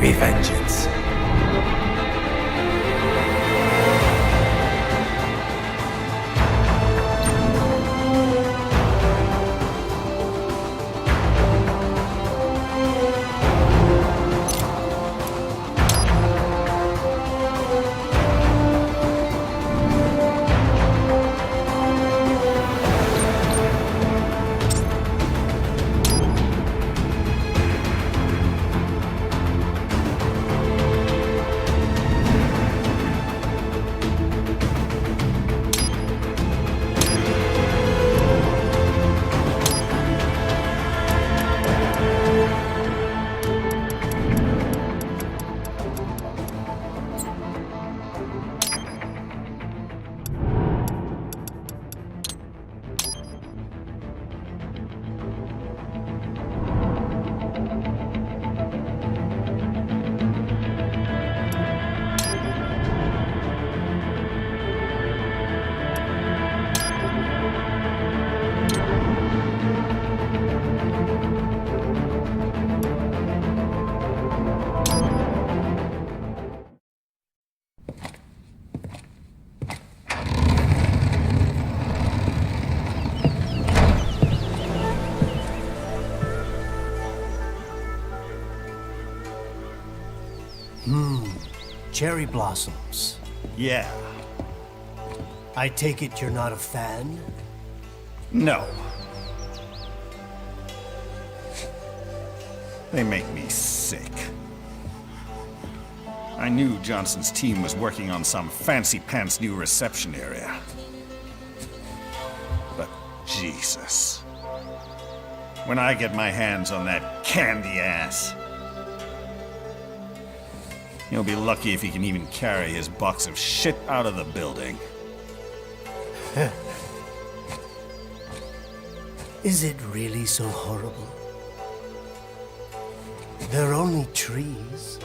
Revengeance. Cherry blossoms. Yeah. I take it you're not a fan? No. They make me sick. I knew Johnson's team was working on some fancy-pants new reception area. But Jesus. When I get my hands on that candy ass, he'll be lucky if he can even carry his box of shit out of the building. Is it really so horrible? They're only trees.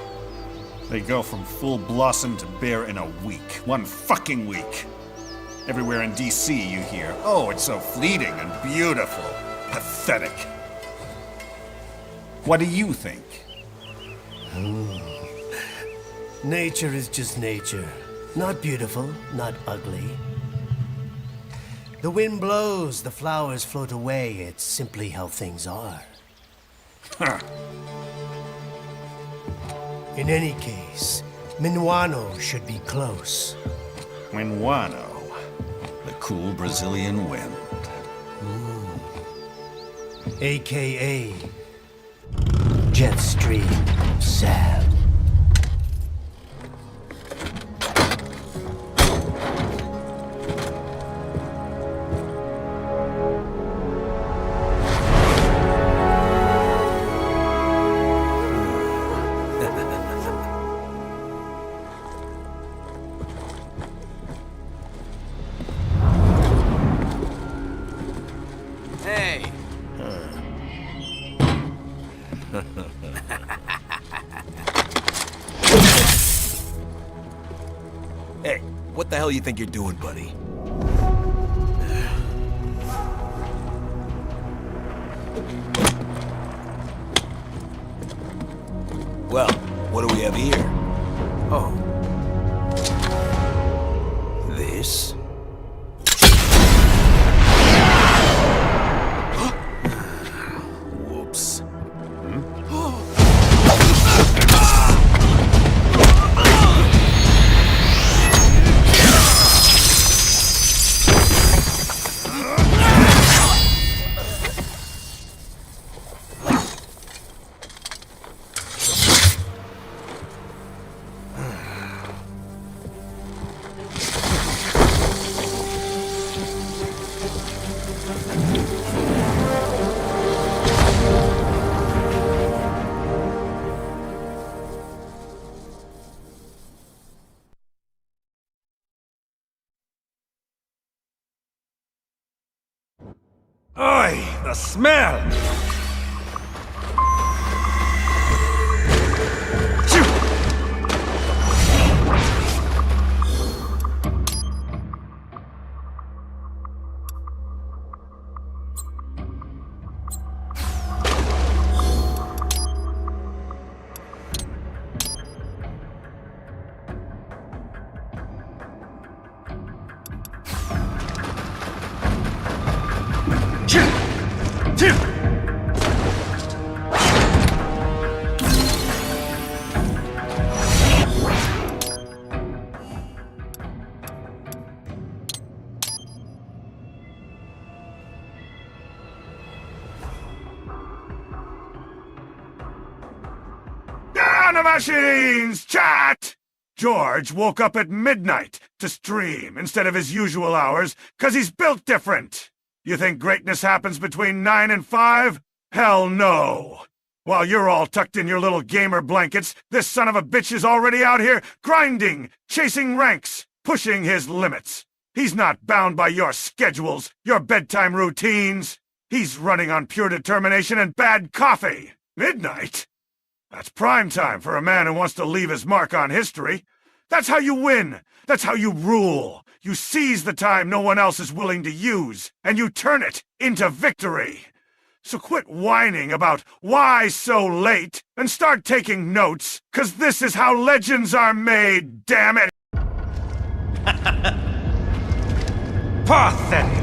They go from full blossom to bare in a week. 1 fucking week. Everywhere in DC you hear, oh, it's so fleeting and beautiful. Pathetic. What do you think? Nature is just nature. Not beautiful, not ugly. The wind blows, the flowers float away. It's simply how things are. Huh. In any case, Minuano should be close. Minuano, the cool Brazilian wind. AKA Jet Stream Sam. Hey! Hey, what the hell you think you're doing, buddy? Well, what do we have here? Oh. This? Whoops. Oi, the smell! machines, chat! George woke up at midnight to stream instead of his usual hours, 'cause he's built different. You think greatness happens between 9 and 5? Hell no! While you're all tucked in your little gamer blankets, this son of a bitch is already out here grinding, chasing ranks, pushing his limits. He's not bound by your schedules, your bedtime routines. He's running on pure determination and bad coffee. Midnight? That's prime time for a man who wants to leave his mark on history. That's how you win. That's how you rule. You seize the time no one else is willing to use, and you turn it into victory. So quit whining about why so late and start taking notes, 'cause this is how legends are made, damn it! Pathetic!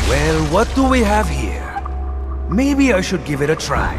Well, what do we have here? Maybe I should give it a try.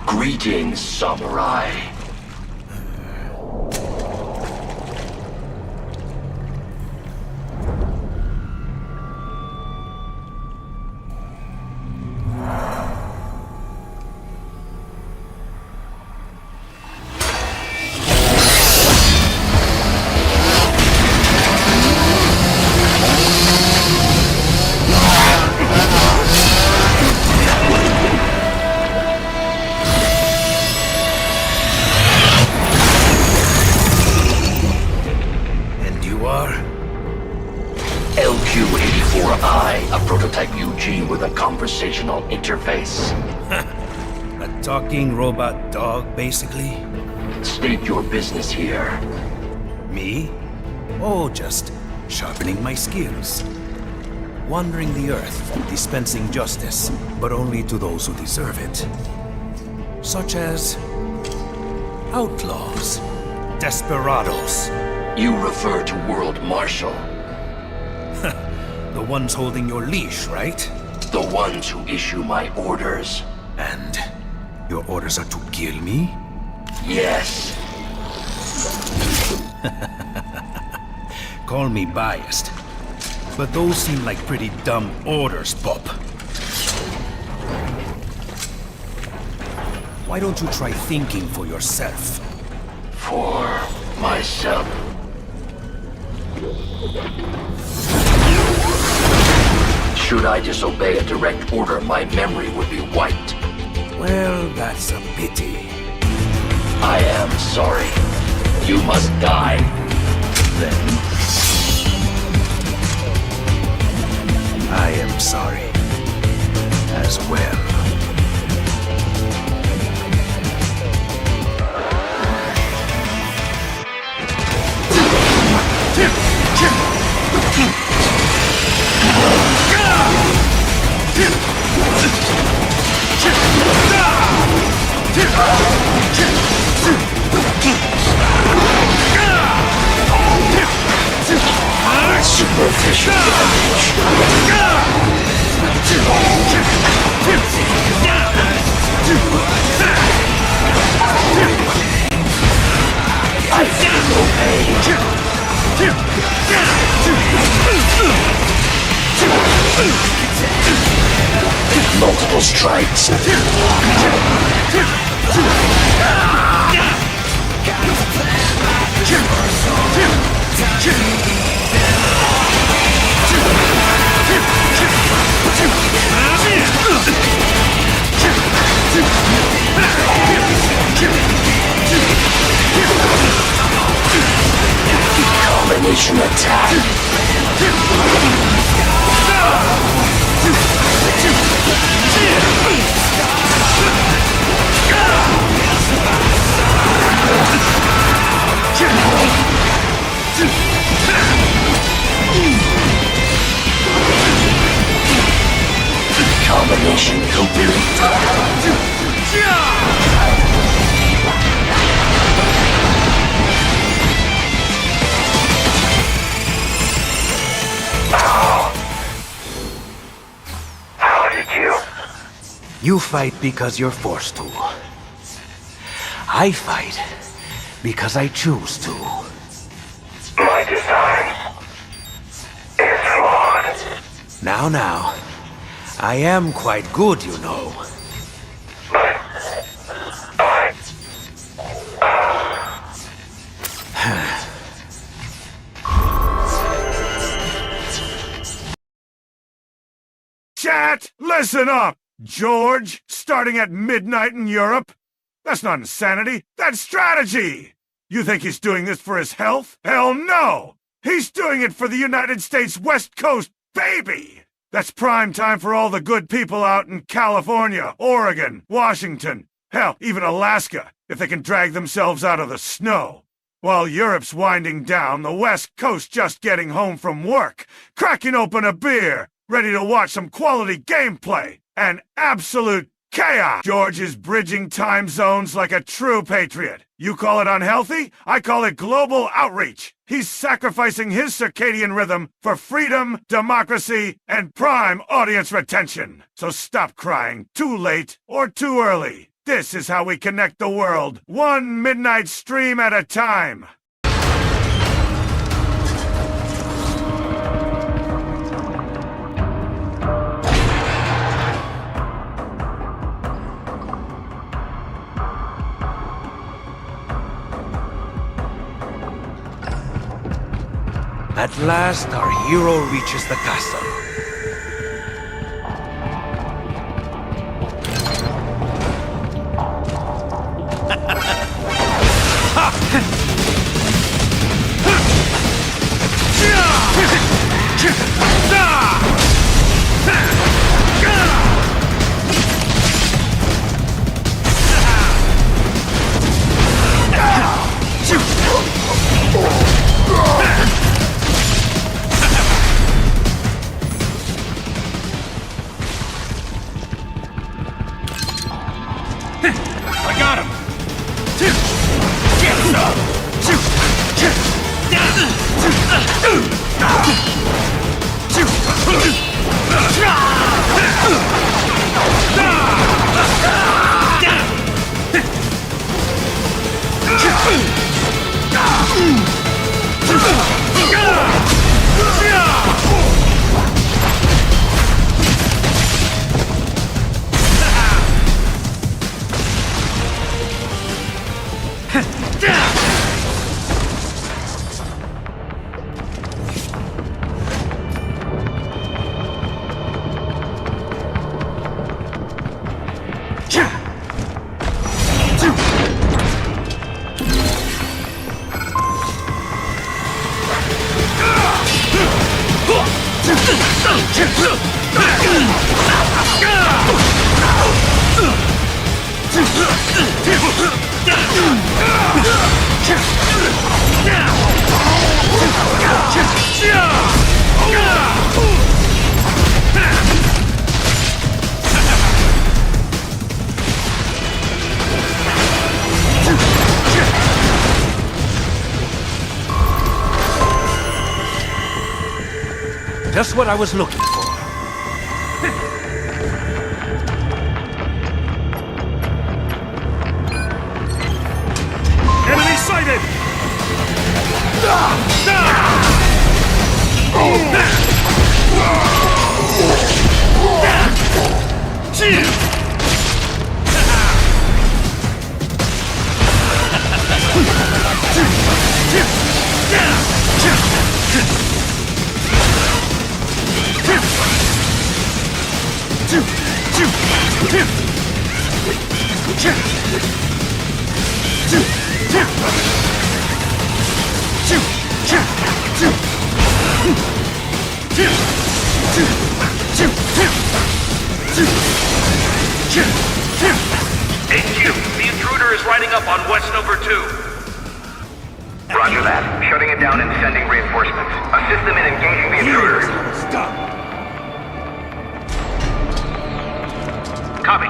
Greetings, samurai. LQ-84I, a prototype UG with a conversational interface. A talking robot dog, basically? State your business here. Me? Oh, just sharpening my skills. Wandering the earth, dispensing justice, but only to those who deserve it. Such as outlaws, desperados. You refer to World Marshal. The ones holding your leash, right? The ones who issue my orders. And your orders are to kill me? Yes. Call me biased, but those seem like pretty dumb orders, Pop. Why don't you try thinking for yourself? For myself. Should I disobey a direct order, my memory would be wiped. Well, that's a pity. I am sorry. You must die. Then I am sorry as well. Superficial I feel no pain. Multiple strikes. Combination attack. Combination complete. How did you? You fight because you're forced to. I fight because I choose to. My design is flawed. Now, I am quite good, you know. But Chat, listen up! George, starting at midnight in Europe? That's not insanity, that's strategy! You think he's doing this for his health? Hell no! He's doing it for the United States West Coast, baby! That's prime time for all the good people out in California, Oregon, Washington, hell, even Alaska, if they can drag themselves out of the snow. While Europe's winding down, the West Coast just getting home from work, cracking open a beer, ready to watch some quality gameplay, and absolute chaos! George is bridging time zones like a true patriot. You call it unhealthy? I call it global outreach. He's sacrificing his circadian rhythm for freedom, democracy, and prime audience retention. So stop crying, too late or too early. This is how we connect the world, one midnight stream at a time. At last, our hero reaches the castle. Just what I was looking for. Enemy sighted! HQ, the intruder is riding up on West Number 2. Roger that. Shutting it down and sending reinforcements. Assist them in engaging the intruder. Stop! Copy.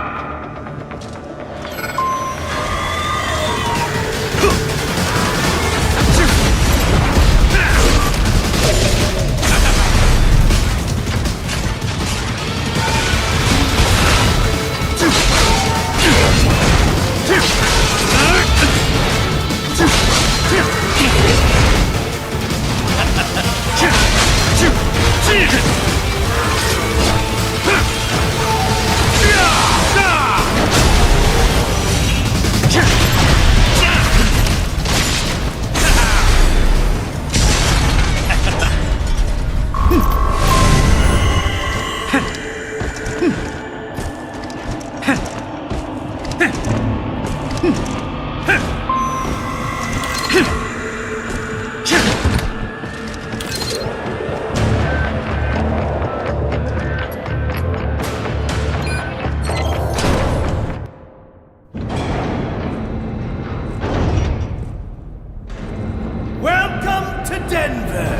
Welcome to Denver!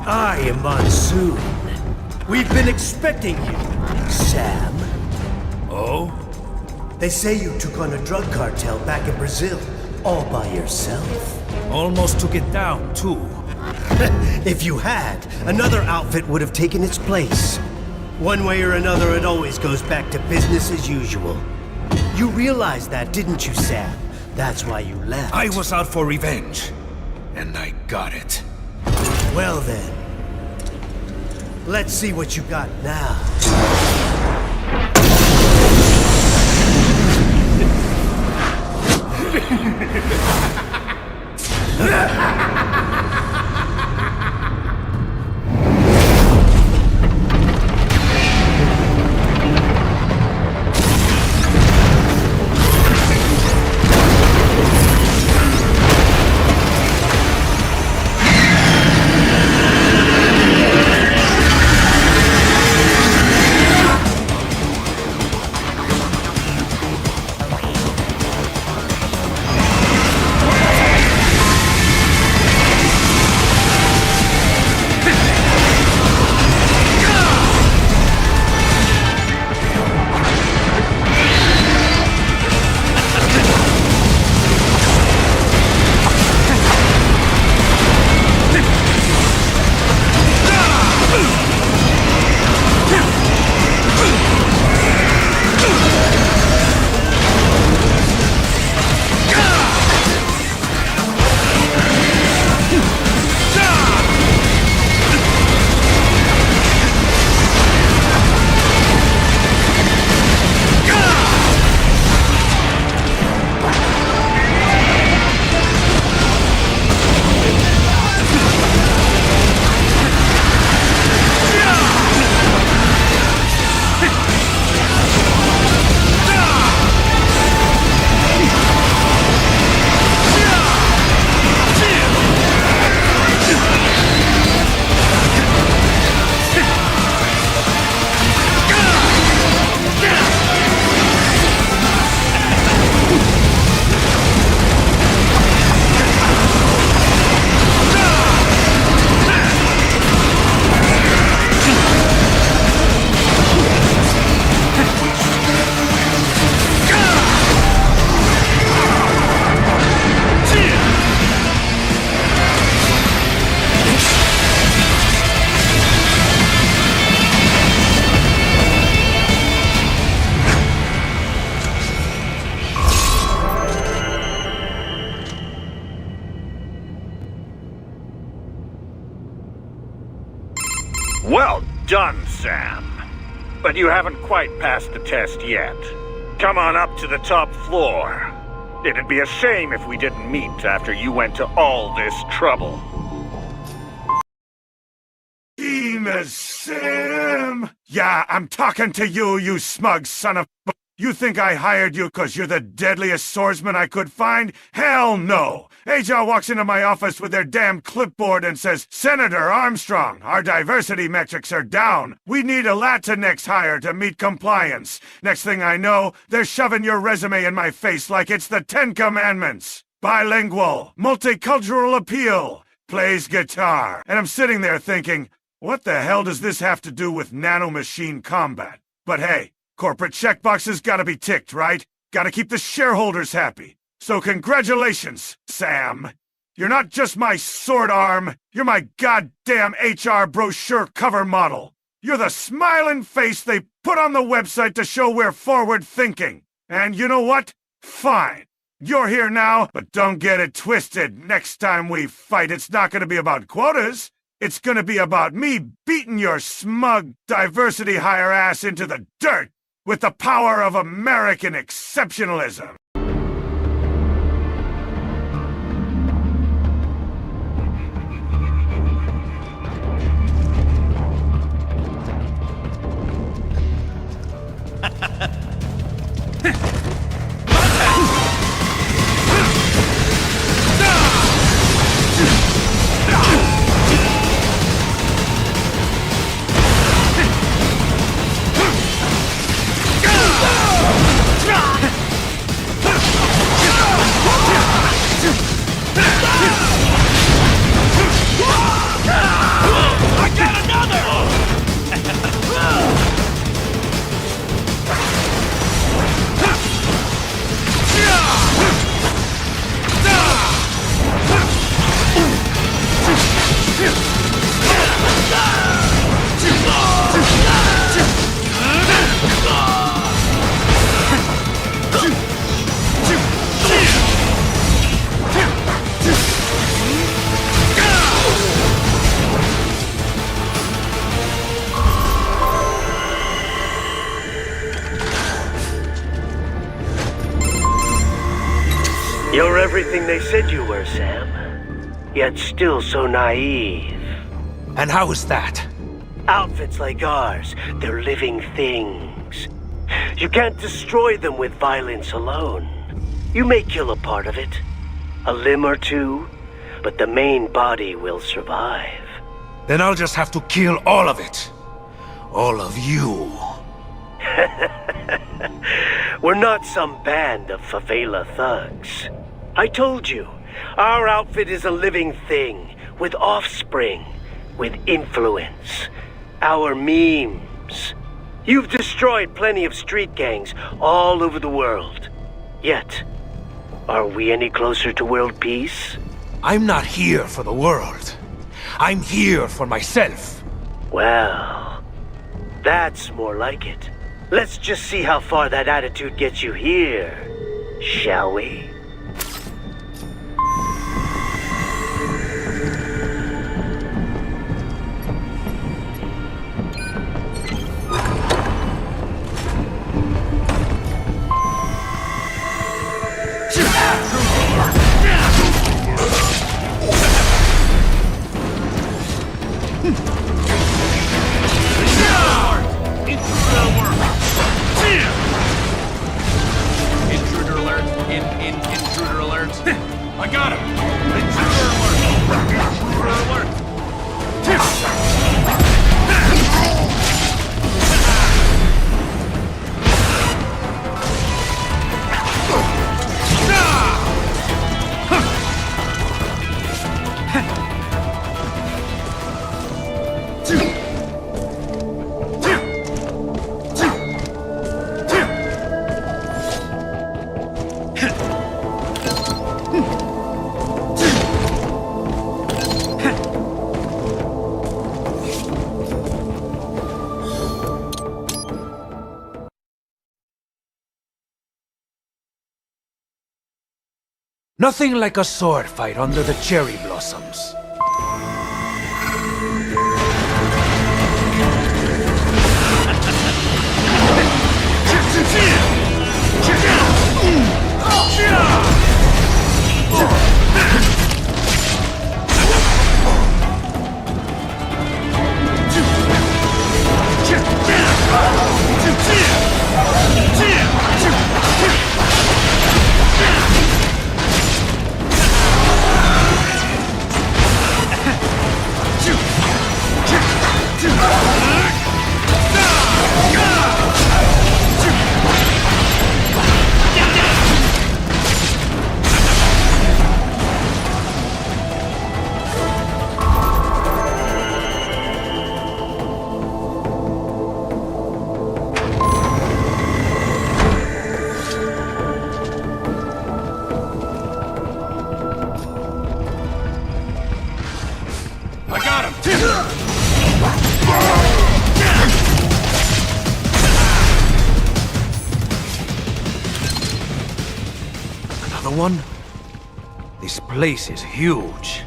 I am Monsoon. We've been expecting you, Sam. Oh? They say you took on a drug cartel back in Brazil, all by yourself. Almost took it down, too. If you had, another outfit would have taken its place. One way or another, it always goes back to business as usual. You realized that, didn't you, Sam? That's why you left. I was out for revenge. And I got it. Well then, let's see what you got now. Well done, Sam. But you haven't quite passed the test yet. Come on up to the top floor. It'd be a shame if we didn't meet after you went to all this trouble. Sam! Yeah, I'm talking to you, you smug son of... You think I hired you because you're the deadliest swordsman I could find? Hell no! HR walks into my office with their damn clipboard and says, Senator Armstrong, our diversity metrics are down. We need a Latinx hire to meet compliance. Next thing I know, they're shoving your resume in my face like it's the Ten Commandments. Bilingual, multicultural appeal, plays guitar. And I'm sitting there thinking, what the hell does this have to do with nanomachine combat? But hey, corporate checkboxes gotta be ticked, right? Gotta keep the shareholders happy. So congratulations, Sam. You're not just my sword arm, you're my goddamn HR brochure cover model. You're the smiling face they put on the website to show we're forward thinking. And you know what? Fine. You're here now, but don't get it twisted. Next time we fight, it's not gonna be about quotas. It's gonna be about me beating your smug diversity hire ass into the dirt with the power of American exceptionalism. You're everything they said you were, Sam. Yet still so naive. And how is that? Outfits like ours, they're living things. You can't destroy them with violence alone. You may kill a part of it, a limb or two, but the main body will survive. Then I'll just have to kill all of it. All of you. We're not some band of favela thugs. I told you, our outfit is a living thing, with offspring, with influence. Our memes. You've destroyed plenty of street gangs all over the world. Yet, are we any closer to world peace? I'm not here for the world. I'm here for myself. Well, that's more like it. Let's just see how far that attitude gets you here, shall we? Intruder alert. Intruder alert. I got him. Intruder alert. Intruder alert. Nothing like a sword fight under the cherry blossoms. one? This place is huge.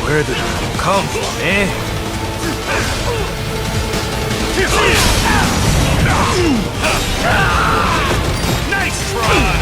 Where did it come from, eh? Nice try!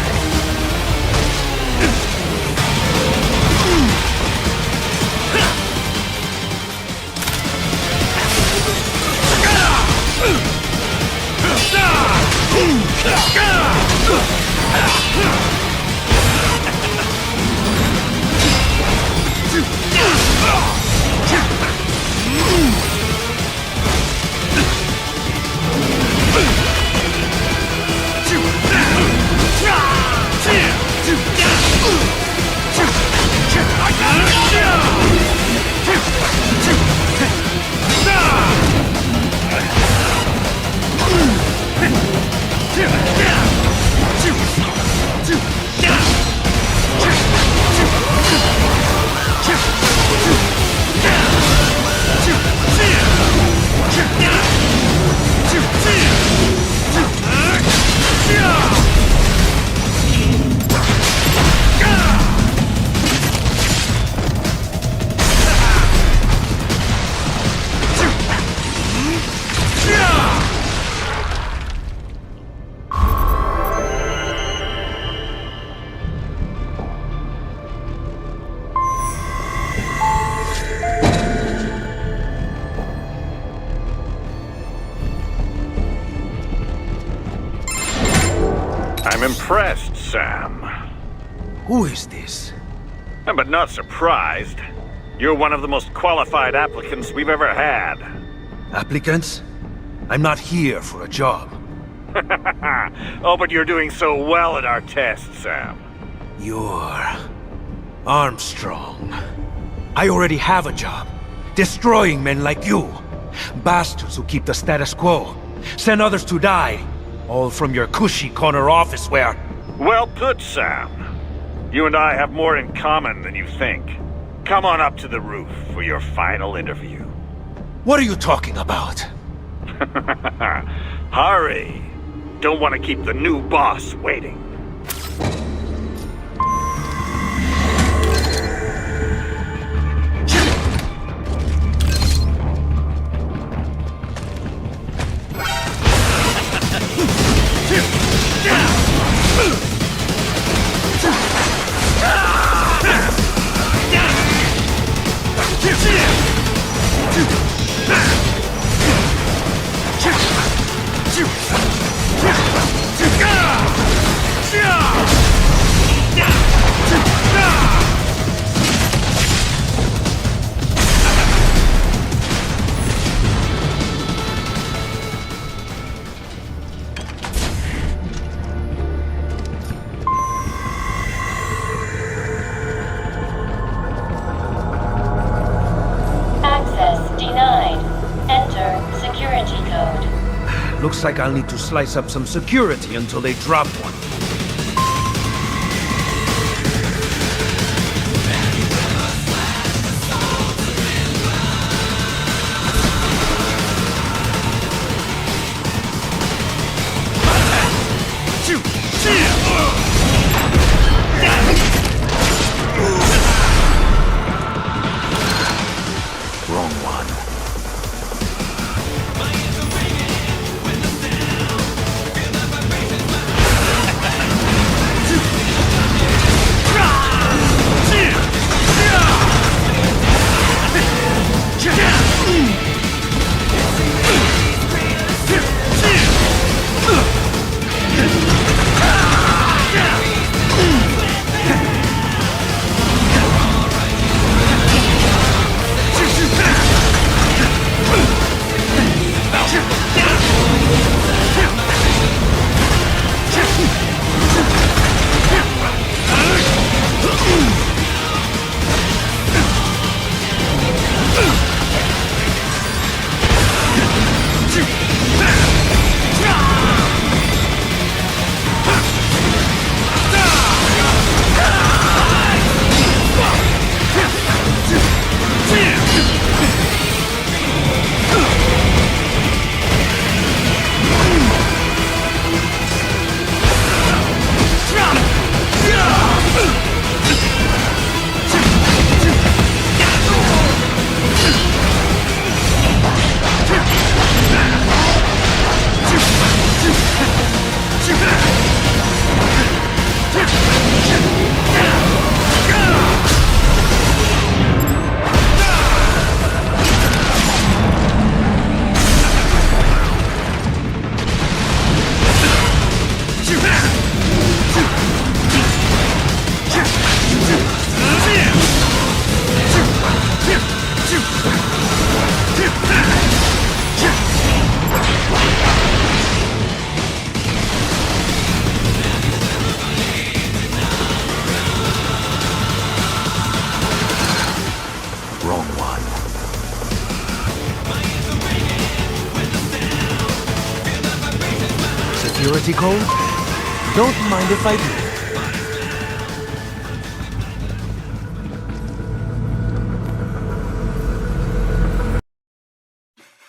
I'm impressed, Sam. Who is this? But not surprised. You're one of the most qualified applicants we've ever had. Applicants? I'm not here for a job. Oh, but you're doing so well at our test, Sam. You're... Armstrong. I already have a job. Destroying men like you. Bastards who keep the status quo. Send others to die. All from your cushy corner office where... Well put, Sam. You and I have more in common than you think. Come on up to the roof for your final interview. What are you talking about? Hurry. Don't want to keep the new boss waiting. Looks like I'll need to slice up some security until they drop one. Wrong one. security code? Don't mind if I do.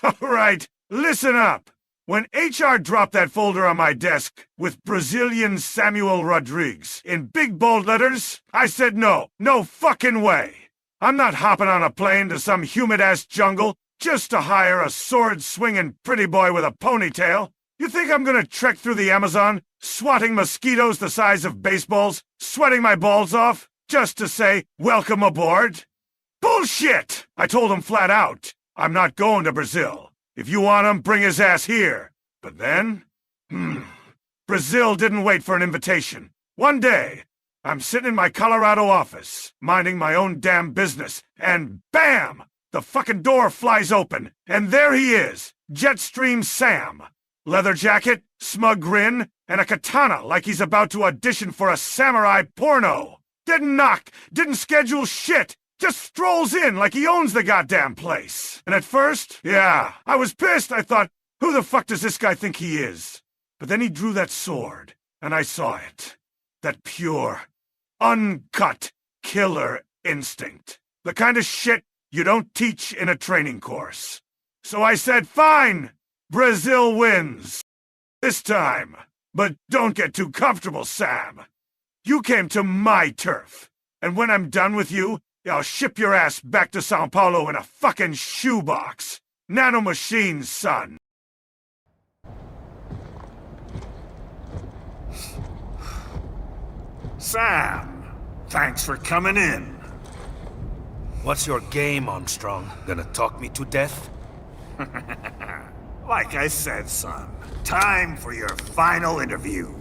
All right, listen up. When HR dropped that folder on my desk with Brazilian Samuel Rodrigues in big bold letters, I said no fucking way. I'm not hopping on a plane to some humid-ass jungle just to hire a sword-swinging pretty boy with a ponytail. You think I'm gonna trek through the Amazon, swatting mosquitoes the size of baseballs, sweating my balls off, just to say, welcome aboard? Bullshit! I told him flat out, I'm not going to Brazil. If you want him, bring his ass here. But then, Brazil didn't wait for an invitation. One day, I'm sitting in my Colorado office, minding my own damn business, and BAM! The fucking door flies open, and there he is, Jetstream Sam. Leather jacket, smug grin, and a katana like he's about to audition for a samurai porno. Didn't knock, didn't schedule shit, just strolls in like he owns the goddamn place. And at first, yeah, I was pissed. I thought, who the fuck does this guy think he is? But then he drew that sword, and I saw it. That pure, uncut killer instinct. The kind of shit you don't teach in a training course. So I said, fine, Brazil wins. This time. But don't get too comfortable, Sam. You came to my turf. And when I'm done with you, I'll ship your ass back to Sao Paulo in a fucking shoebox. Nanomachines, son. Sam, thanks for coming in. What's your game, Armstrong? Gonna talk me to death? Like I said, son, time for your final interview.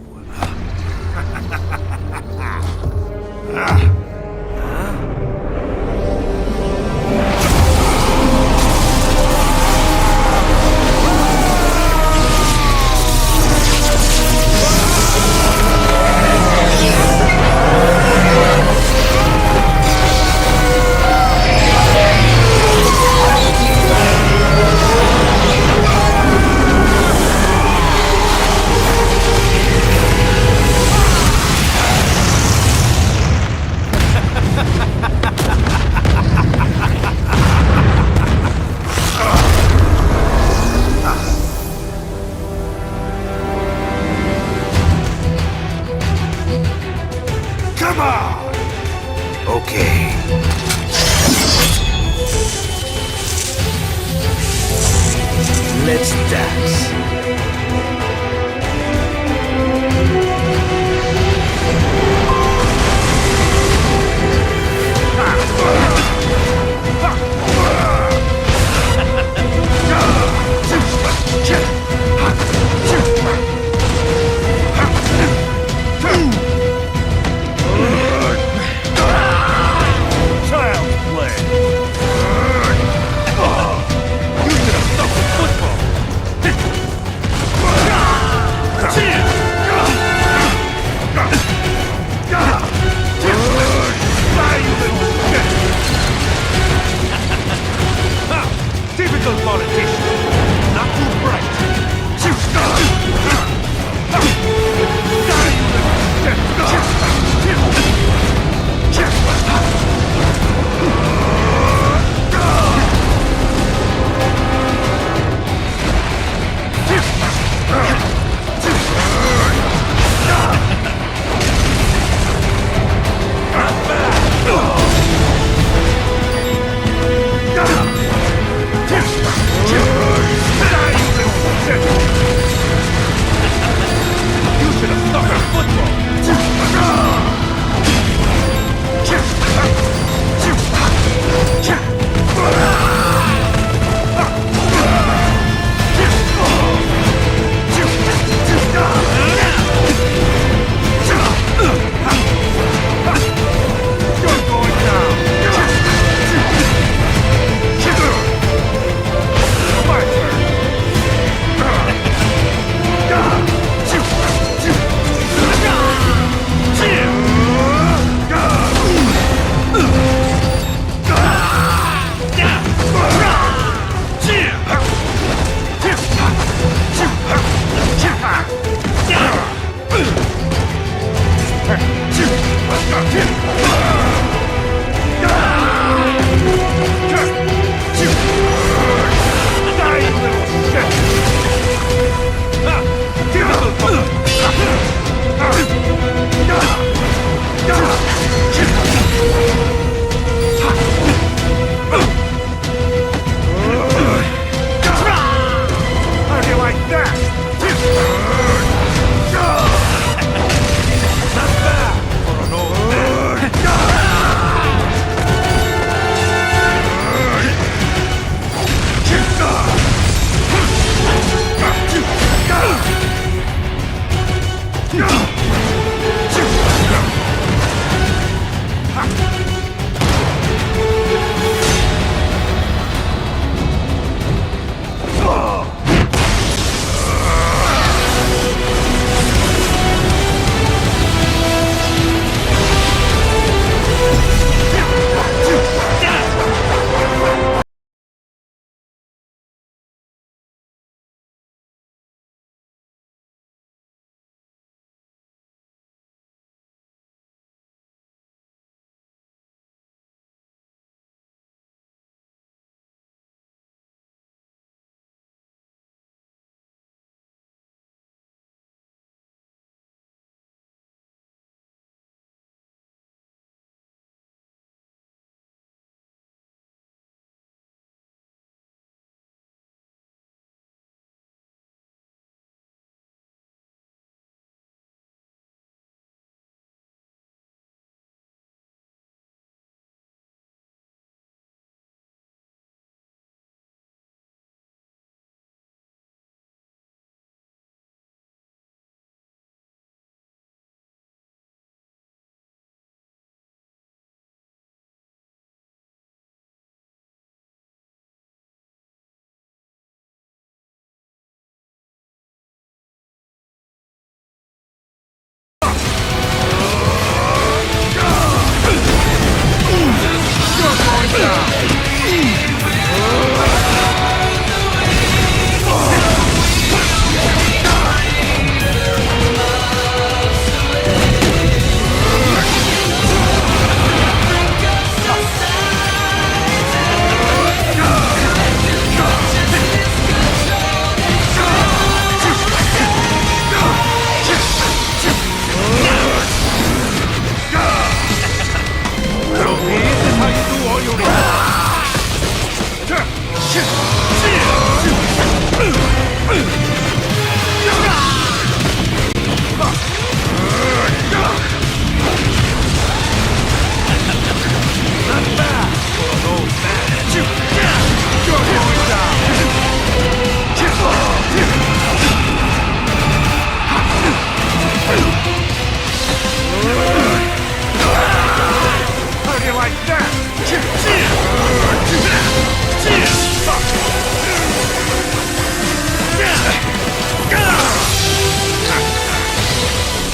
Come on! Okay. Let's dance. How do you like that?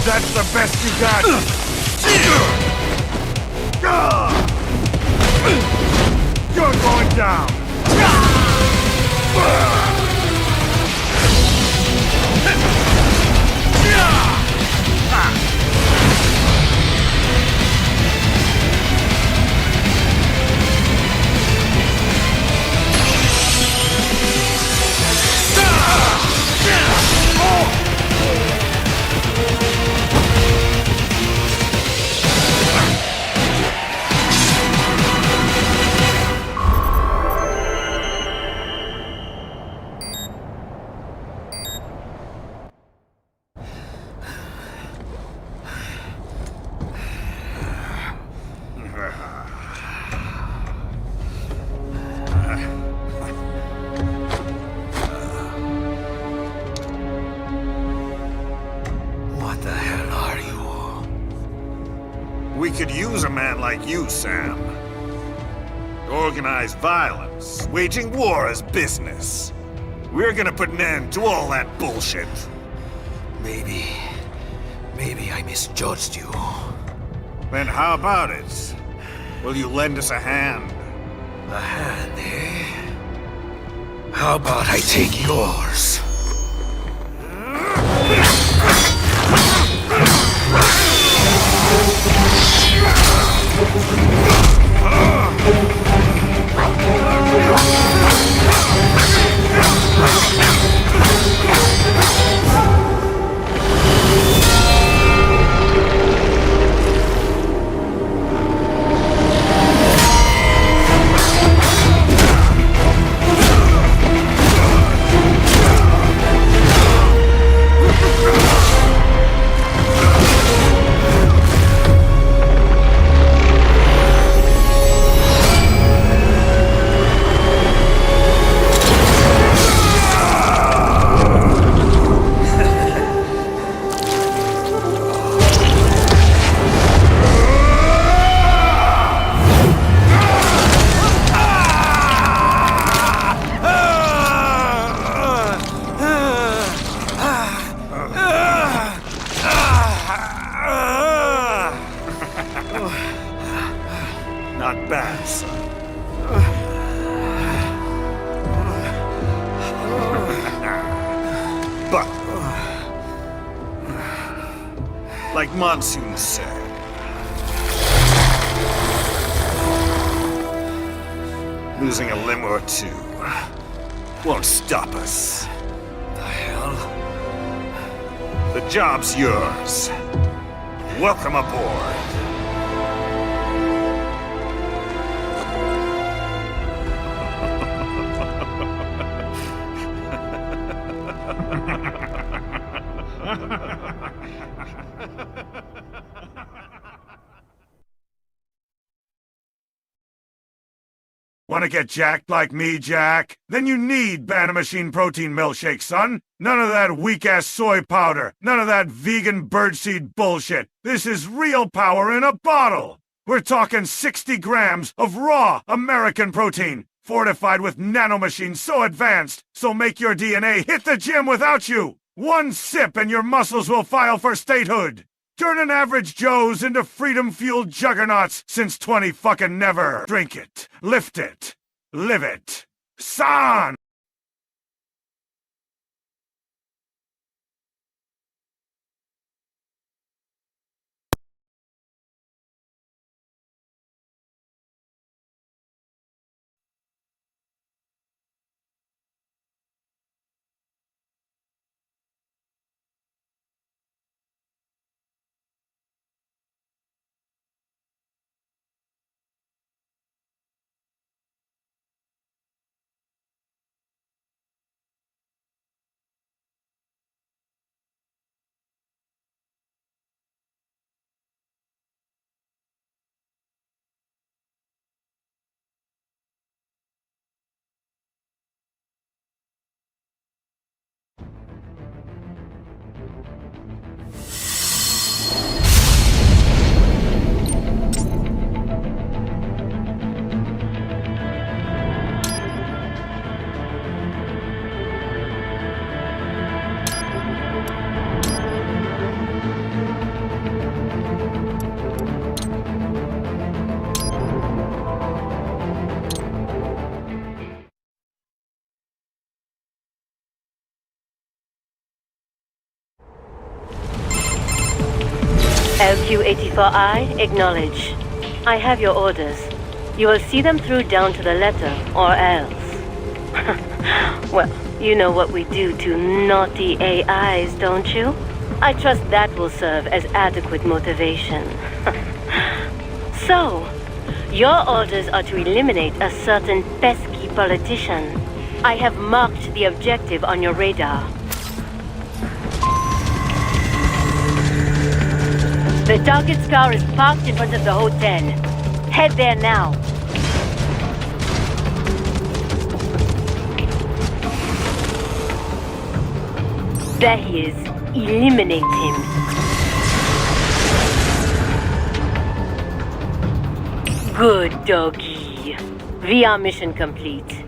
That's the best you got! You're going down! What the hell are you? We could use a man like you, Sam. Organized violence, waging war as business. We're gonna put an end to all that bullshit. Maybe I misjudged you. Then how about it? Will you lend us a hand? A hand, eh? How about I take yours? has. But, like Monsoon said, losing a limb or two won't stop us. The hell? The job's yours. Welcome aboard. Want to get jacked like me, Jack? Then you need Banana Machine Protein Milkshake, son. None of that weak-ass soy powder. None of that vegan birdseed bullshit. This is real power in a bottle. We're talking 60 grams of raw American protein, fortified with nanomachines so advanced, so make your DNA hit the gym without you. One sip and your muscles will file for statehood. Turning average Joes into freedom-fueled juggernauts since 20 fucking never. Drink it. Lift it. Live it. San! LQ-84I, acknowledge. I have your orders. You will see them through down to the letter, or else. Well, you know what we do to naughty AIs, don't you? I trust that will serve as adequate motivation. So, your orders are to eliminate a certain pesky politician. I have marked the objective on your radar. The target's car is parked in front of the hotel. Head there now. There he is. Eliminate him. Good doggy. VR mission complete.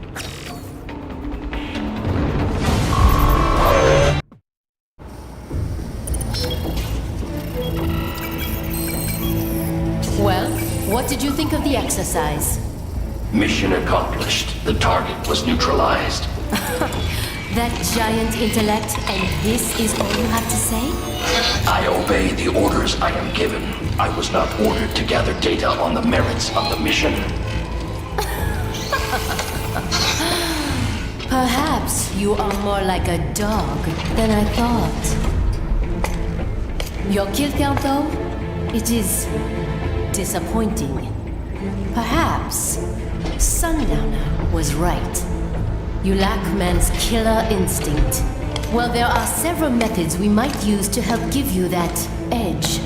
Well, what did you think of the exercise? Mission accomplished. The target was neutralized. That giant intellect, and this is all you have to say? I obey the orders I am given. I was not ordered to gather data on the merits of the mission. Perhaps you are more like a dog than I thought. Your kill count, though? It is disappointing. Perhaps Sundowner was right. You lack man's killer instinct. Well, there are several methods we might use to help give you that edge.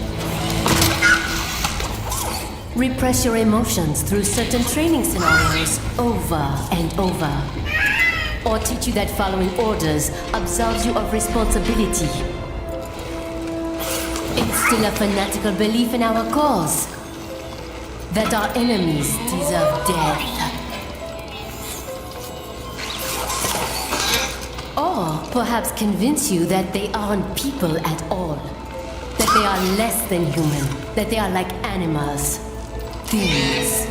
Repress your emotions through certain training scenarios over and over. Or teach you that following orders absolves you of responsibility. Instill a fanatical belief in our cause. That our enemies deserve death. Or perhaps convince you that they aren't people at all. That they are less than human. That they are like animals. Things.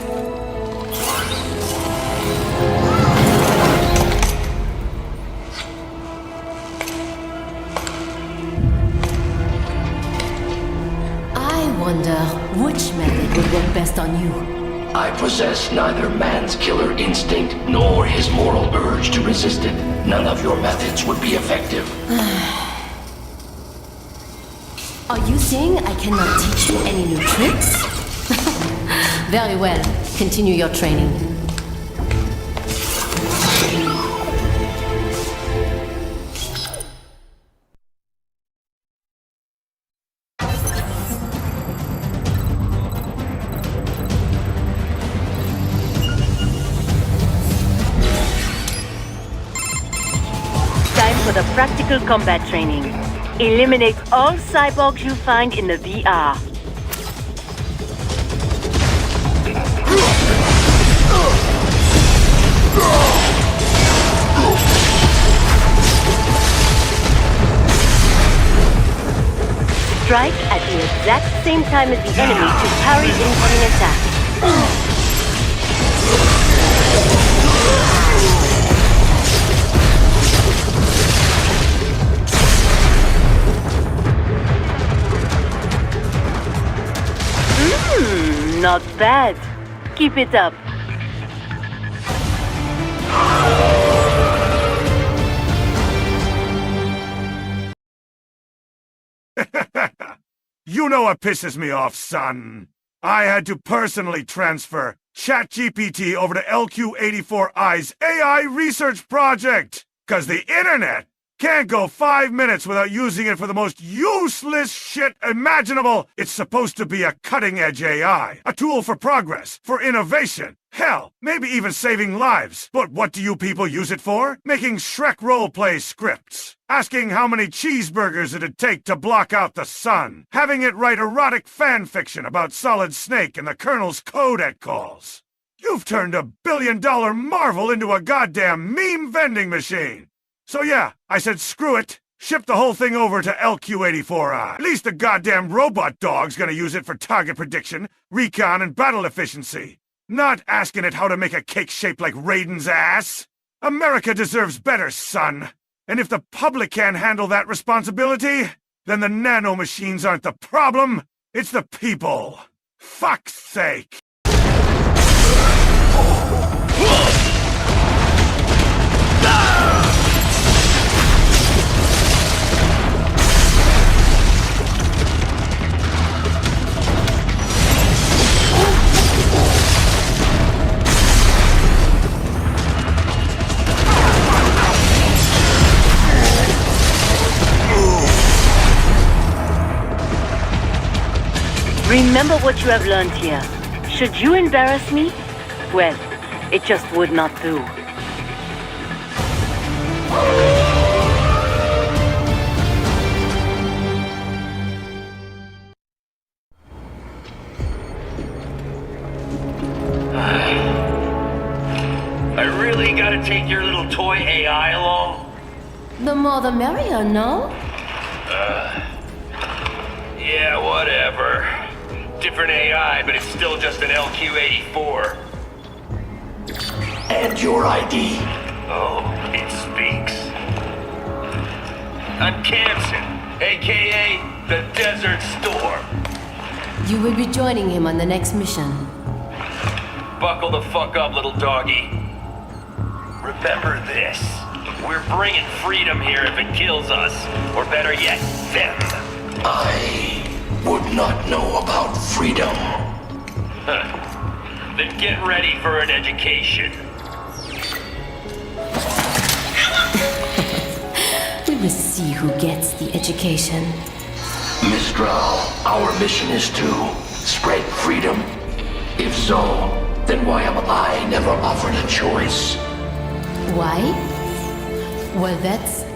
wonder which method would work best on you. I possess neither man's killer instinct nor his moral urge to resist it. None of your methods would be effective. Are you saying I cannot teach you any new tricks? Very well. Continue your training. Time for the practical combat training. Eliminate all cyborgs you find in the VR. Strike at the exact same time as the enemy to parry incoming attacks. Not bad. Keep it up. You know what pisses me off, son? I had to personally transfer ChatGPT over to LQ-84i's AI research project, 'cause the internet can't go 5 minutes without using it for the most useless shit imaginable. It's supposed to be a cutting-edge AI, a tool for progress, for innovation. Hell, maybe even saving lives. But what do you people use it for? Making Shrek roleplay scripts. Asking how many cheeseburgers it'd take to block out the sun. Having it write erotic fan fiction about Solid Snake and the Colonel's codec calls. You've turned a billion-dollar marvel into a goddamn meme vending machine. So yeah, I said screw it. Ship the whole thing over to LQ-84i. At least the goddamn robot dog's gonna use it for target prediction, recon, and battle efficiency. Not asking it how to make a cake shaped like Raiden's ass. America deserves better, son. And if the public can't handle that responsibility, then the nanomachines aren't the problem. It's the people. Fuck's sake. Remember what you have learned here. Should you embarrass me? Well, it just would not do. I really gotta take your little toy AI along? The more the merrier, no? Yeah, whatever. Different AI, but it's still just an LQ-84. And your ID? Oh, it speaks. I'm Kamson, aka the Desert Storm. You will be joining him on the next mission. Buckle the fuck up, little doggy. Remember this. We're bringing freedom here if it kills us. Or better yet, them. I would not know about freedom. Huh. Then get ready for an education. We will see who gets the education. Mistral, our mission is to spread freedom. If so, then why am I never offered a choice? Why? Well, that's...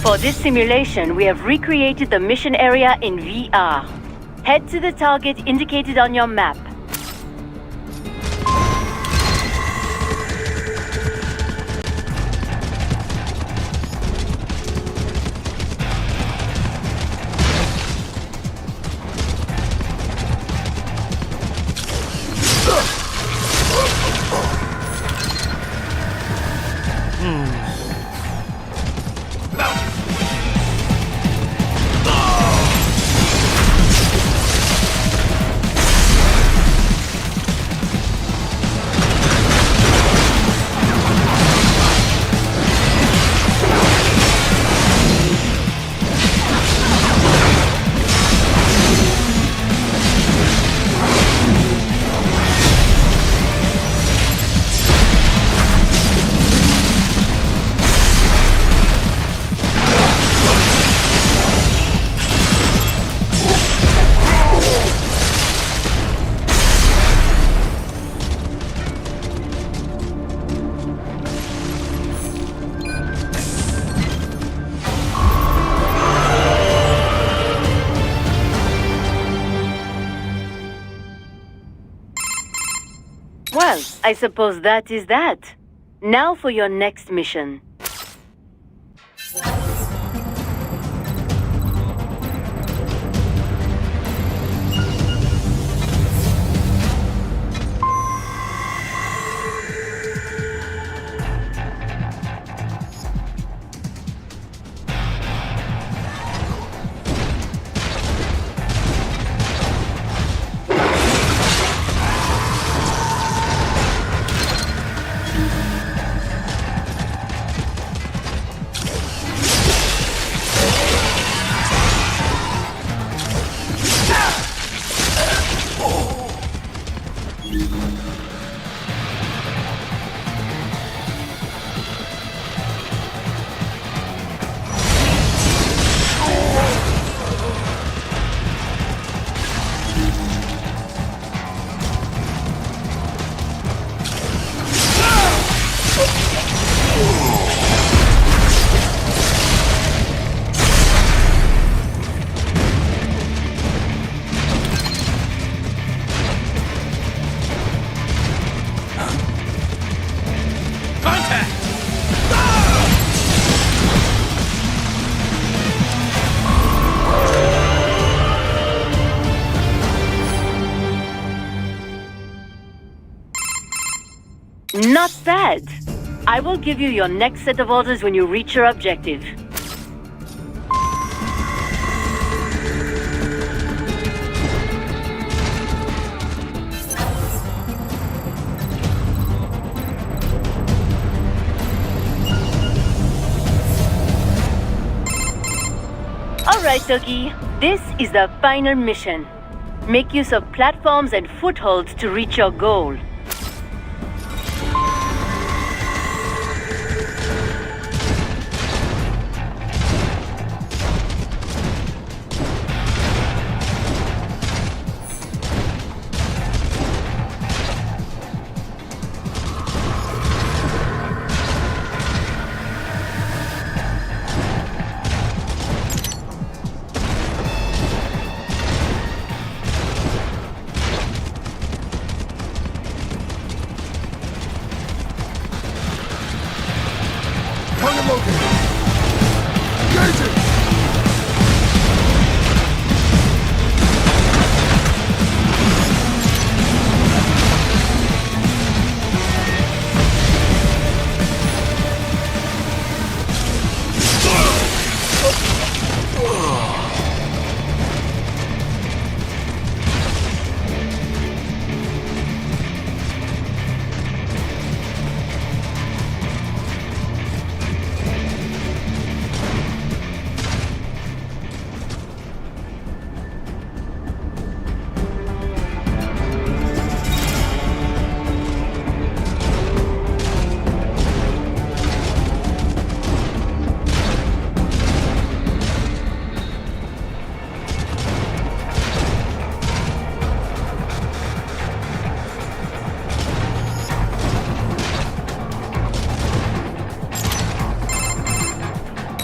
For this simulation, we have recreated the mission area in VR. Head to the target indicated on your map. Well, I suppose that is that. Now for your next mission. Not bad. I will give you your next set of orders when you reach your objective. Alright, Toki. This is the final mission. Make use of platforms and footholds to reach your goal.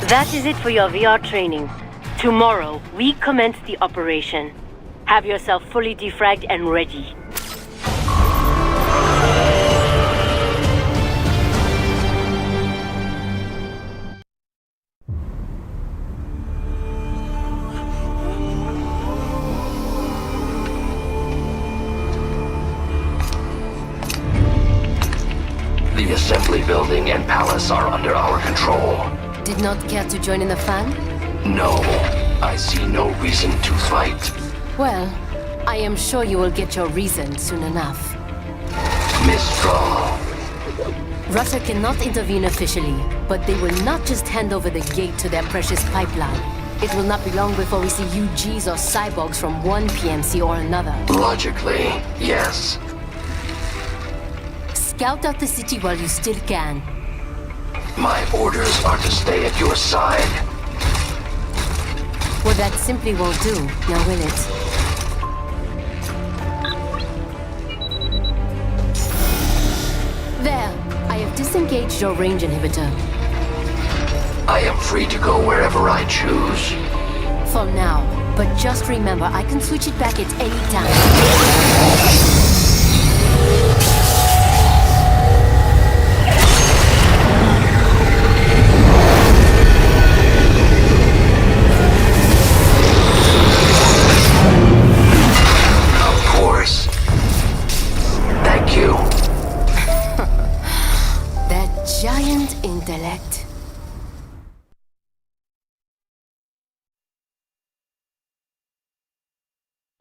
That is it for your VR training. Tomorrow, we commence the operation. Have yourself fully defragged and ready. The assembly building and palace are under our control. Did not care to join in the fun? No, I see no reason to fight. Well, I am sure you will get your reason soon enough. Mistral. Russia cannot intervene officially, but they will not just hand over the gate to their precious pipeline. It will not be long before we see UGs or cyborgs from one PMC or another. Logically, yes. Scout out the city while you still can. My orders are to stay at your side. Well, that simply won't do, now will it? There, I have disengaged your range inhibitor. I am free to go wherever I choose. For now, but just remember, I can switch it back at any time. Thank you. That giant intellect.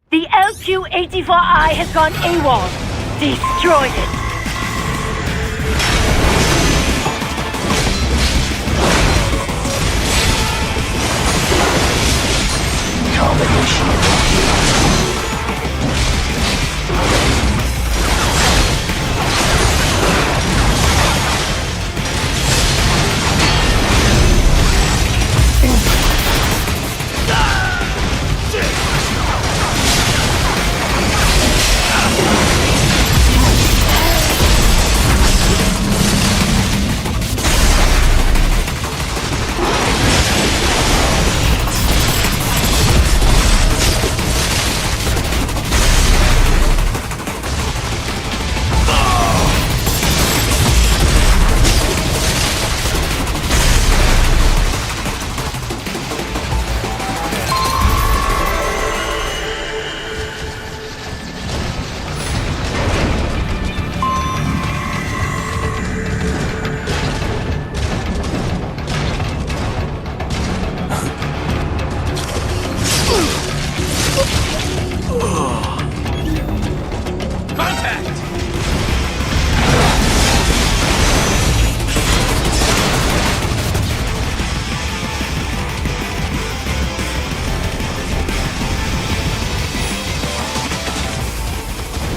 The LQ-84I has gone AWOL. Destroy it. Combination of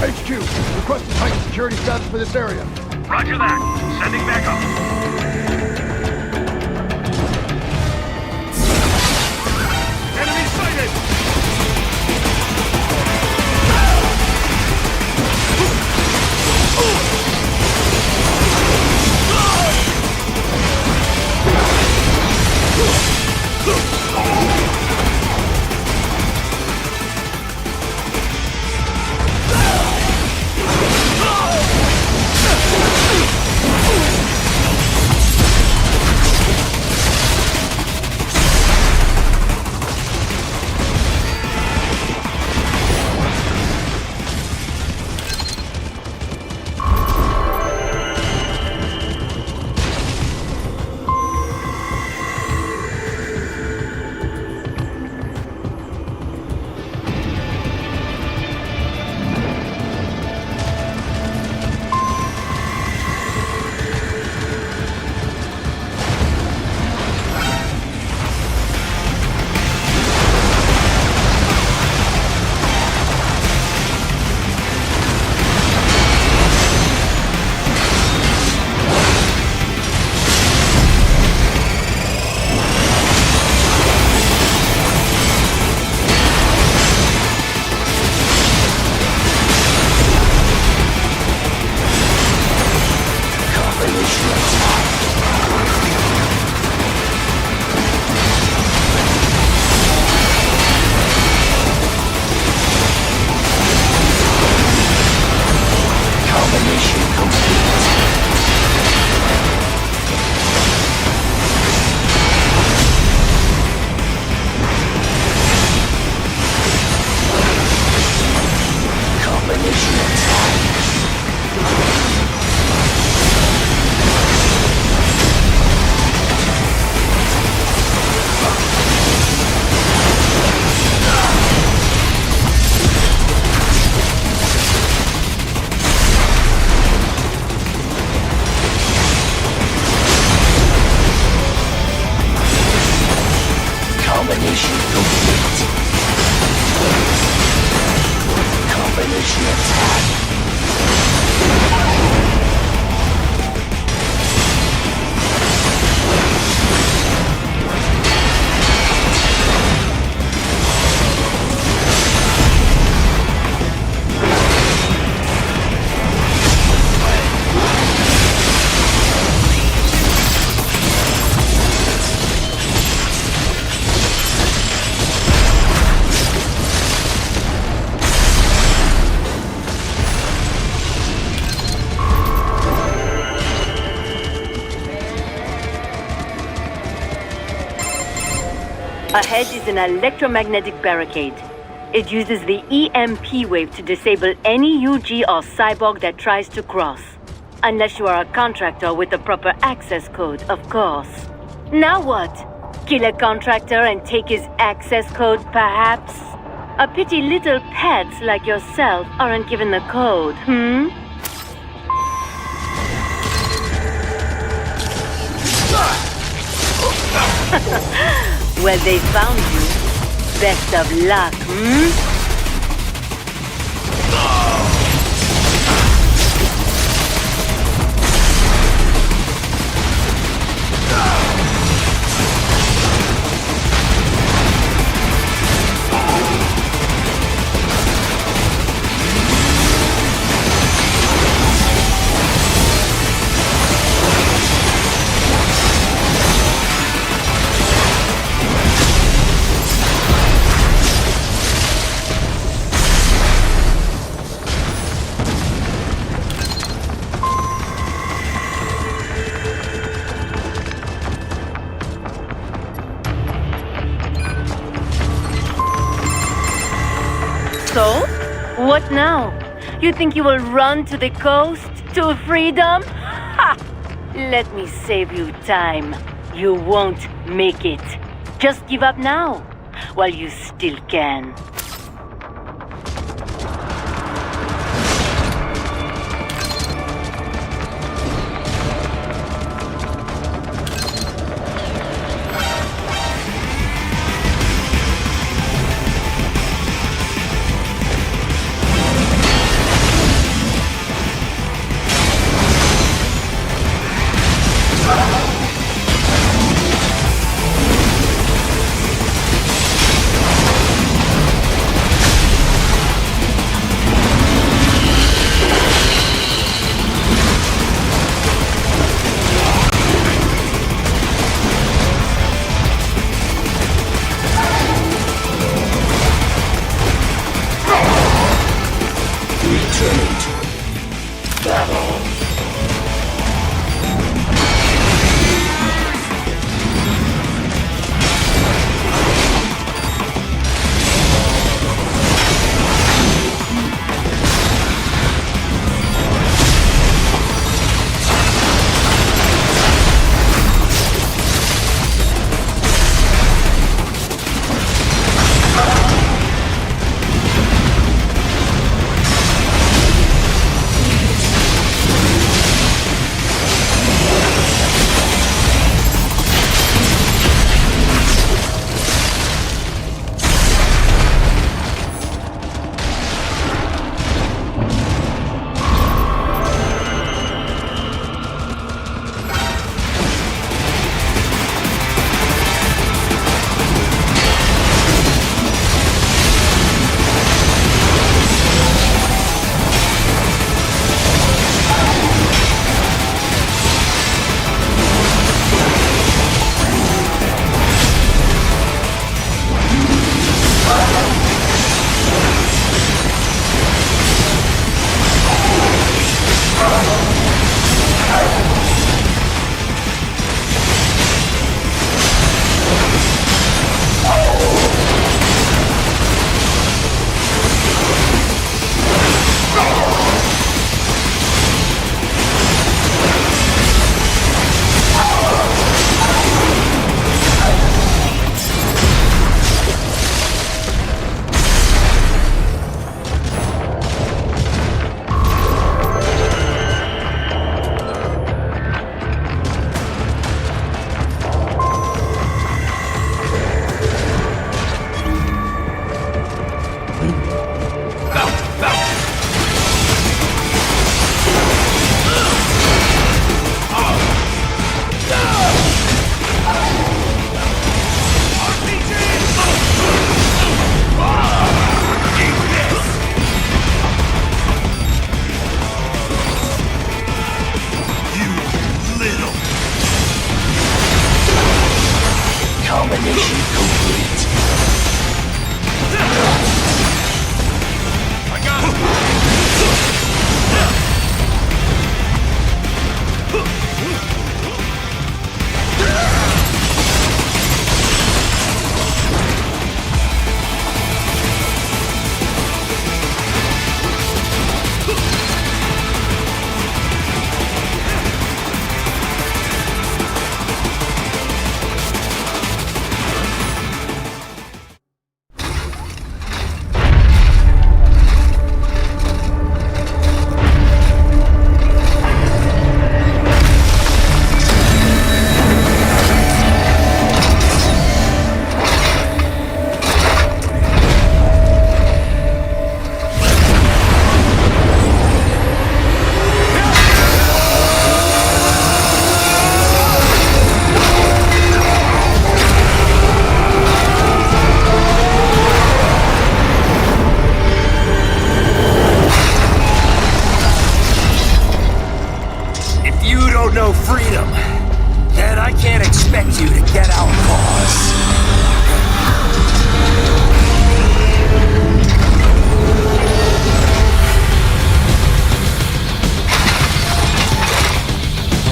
HQ, requesting heightened security status for this area. Roger that. Sending back up. Enemy sighted! attack. Ahead is an electromagnetic barricade. It uses the EMP wave to disable any UG or cyborg that tries to cross. Unless you are a contractor with the proper access code, of course. Now what? Kill a contractor and take his access code, perhaps? A pity little pets like yourself aren't given the code, Well, they found you. Best of luck, So? What now? You think you will run to the coast? To freedom? Ha! Let me save you time. You won't make it. Just give up now, while you still can. Mission complete. I got him! No freedom, then I can't expect you to get our cause.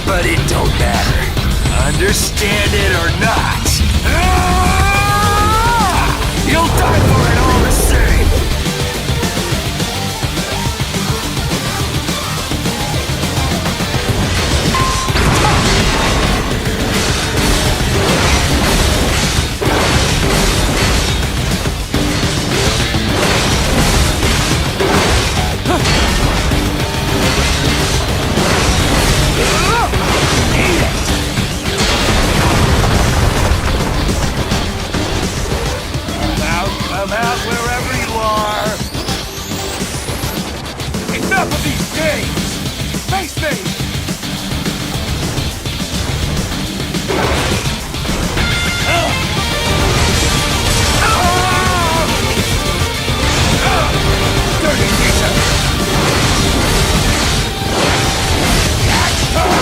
But it don't matter. Understand it or not. You'll die for it all the same. Come out wherever you are! Enough of these games! Face me! Dirty pizza! Catch her!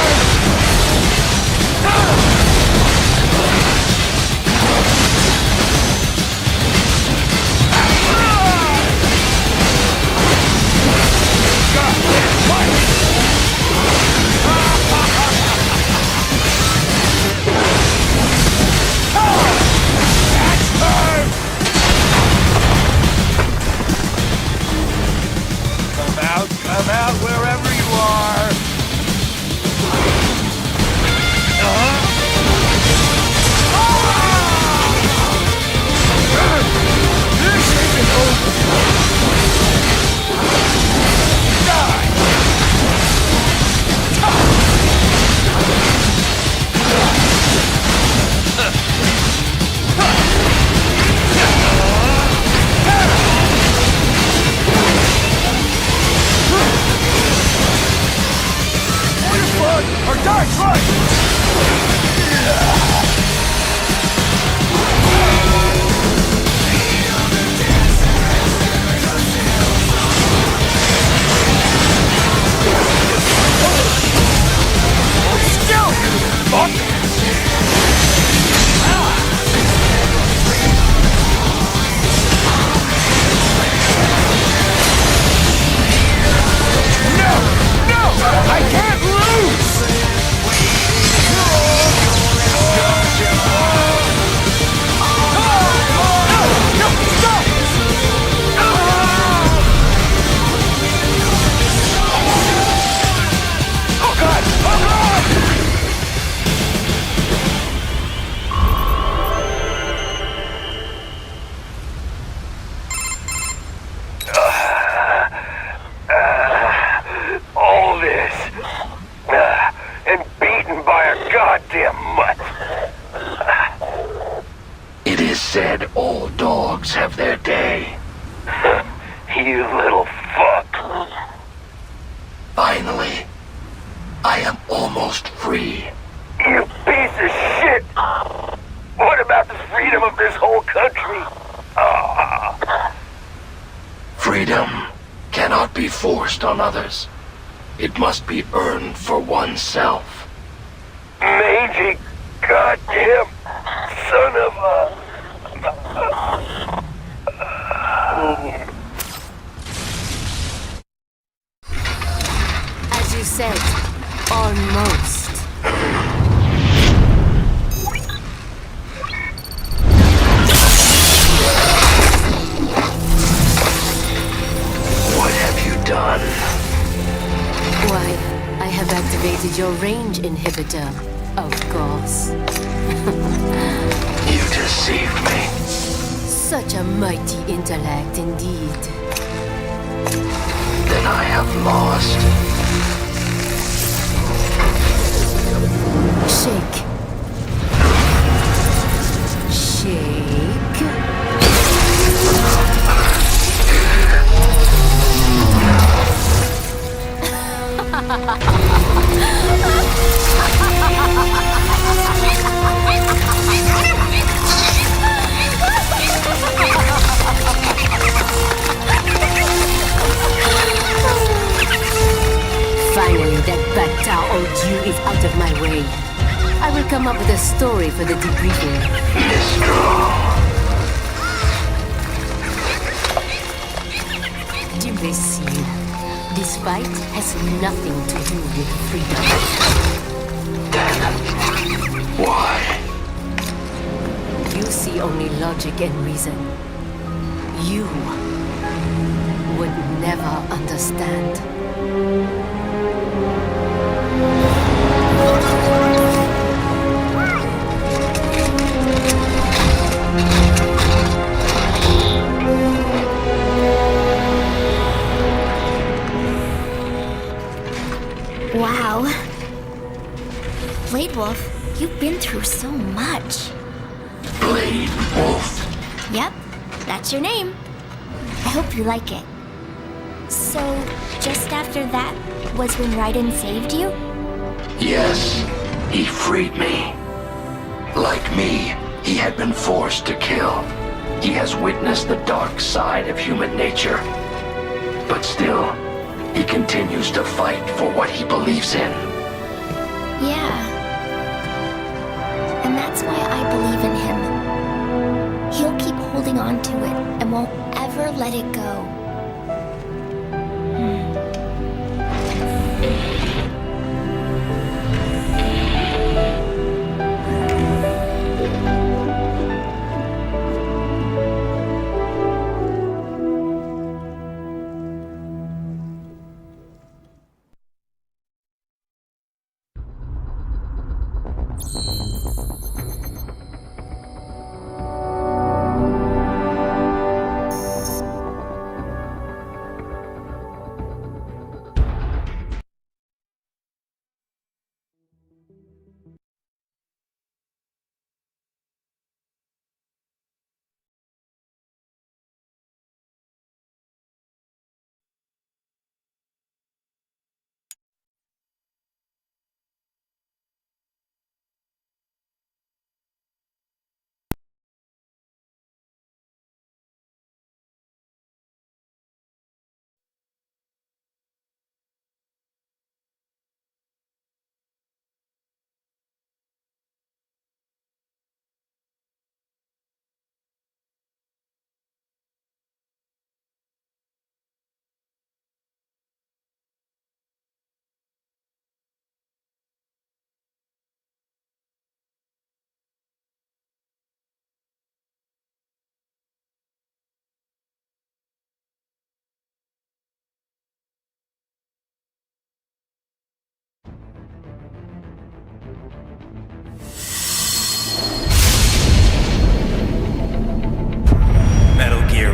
Come out wherever you are! This isn't over! Die! Or die trying! Still! Fuck! No! No! I can't lose! All this. And beaten by a goddamn mutt. It is said all dogs have their day. You little fuck. Finally, I am almost free. You piece of shit! What about the freedom of this whole country? Freedom cannot be forced on others. It must be earned for oneself. Mangy goddamn son of a... your range inhibitor, of course. You deceived me. Such a mighty intellect indeed. Then I have lost. Shake. Shake. Finally, that bad Tao old Jew is out of my way. I will come up with a story for the debriefing. Imbecile. This fight has nothing to do with freedom. Why? You see only logic and reason. You would never understand. Wow. Blade Wolf, you've been through so much. Blade Wolf? Yep, that's your name. I hope you like it. So, just after that was when Raiden saved you? Yes, he freed me. Like me, he had been forced to kill. He has witnessed the dark side of human nature. But still, he continues to fight for what he believes in. Yeah. And that's why I believe in him. He'll keep holding on to it and won't ever let it go.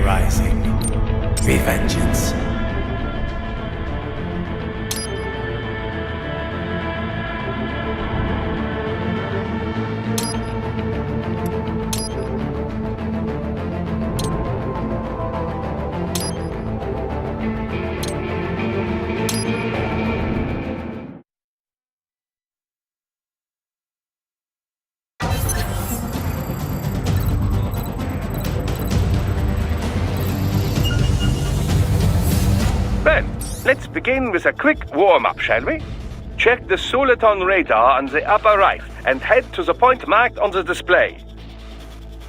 Rising. Revengeance. Let's begin with a quick warm-up, shall we? Check the Soliton radar on the upper right and head to the point marked on the display.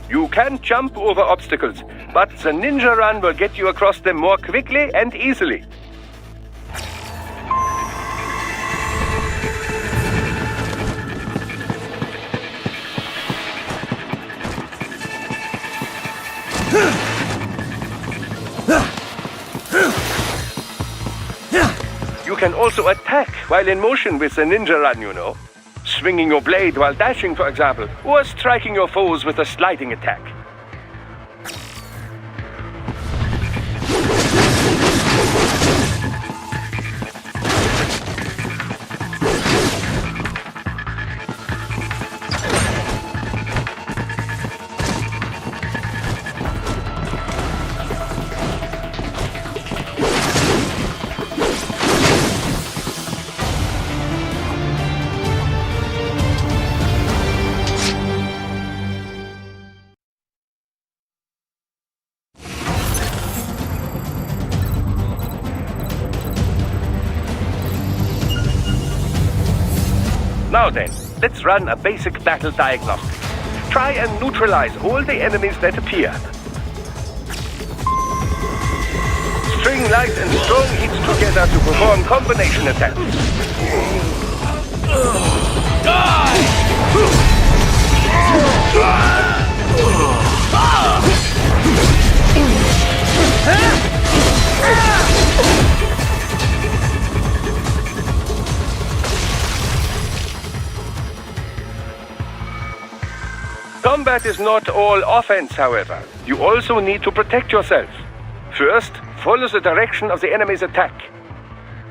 You can jump over obstacles, but the ninja run will get you across them more quickly and easily. You can also attack while in motion with the ninja run, you know. Swinging your blade while dashing, for example, or striking your foes with a sliding attack. Now then, let's run a basic battle diagnostic. Try and neutralize all the enemies that appear. String light and strong heat together to perform combination attacks. Combat is not all offense, however. You also need to protect yourself. First, follow the direction of the enemy's attack.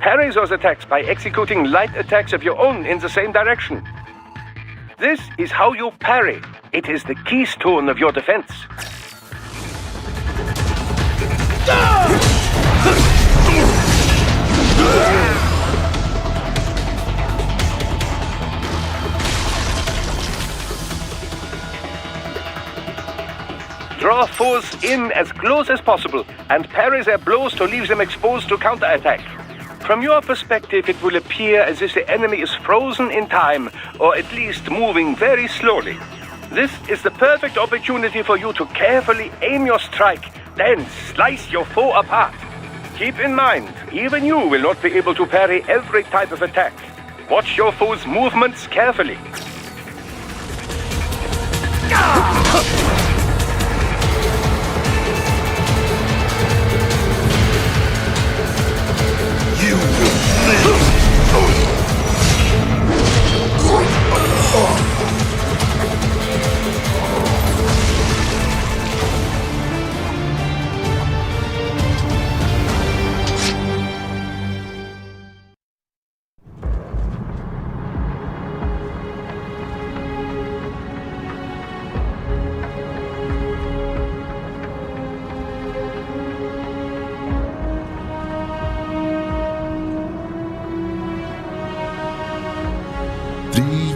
Parry those attacks by executing light attacks of your own in the same direction. This is how you parry. It is the keystone of your defense. Draw foes in as close as possible and parry their blows to leave them exposed to counterattack. From your perspective, it will appear as if the enemy is frozen in time, or at least moving very slowly. This is the perfect opportunity for you to carefully aim your strike, then slice your foe apart. Keep in mind, even you will not be able to parry every type of attack. Watch your foe's movements carefully. You will live!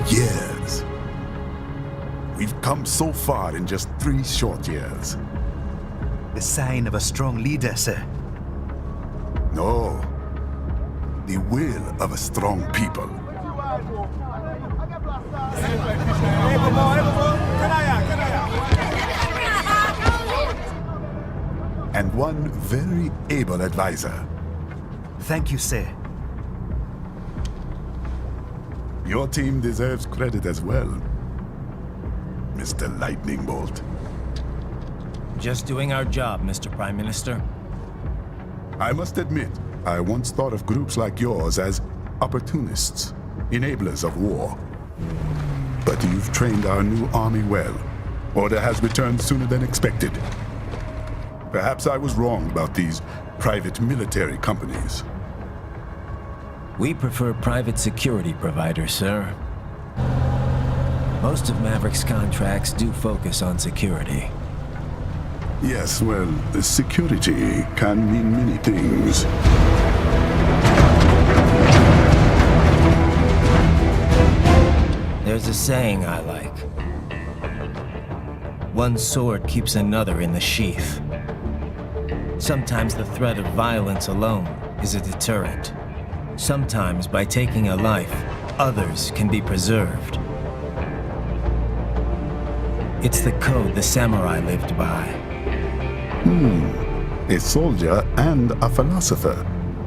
Years. We've come so far in just 3 short years. The sign of a strong leader, sir. No. The will of a strong people. And one very able advisor. Thank you, sir. Your team deserves credit as well, Mr. Lightning Bolt. Just doing our job, Mr. Prime Minister. I must admit, I once thought of groups like yours as opportunists, enablers of war. But you've trained our new army well. Order has returned sooner than expected. Perhaps I was wrong about these private military companies. We prefer private security providers, sir. Most of Maverick's contracts do focus on security. Yes, well, security can mean many things. There's a saying I like. One sword keeps another in the sheath. Sometimes the threat of violence alone is a deterrent. Sometimes, by taking a life, others can be preserved. It's the code the samurai lived by. A soldier and a philosopher.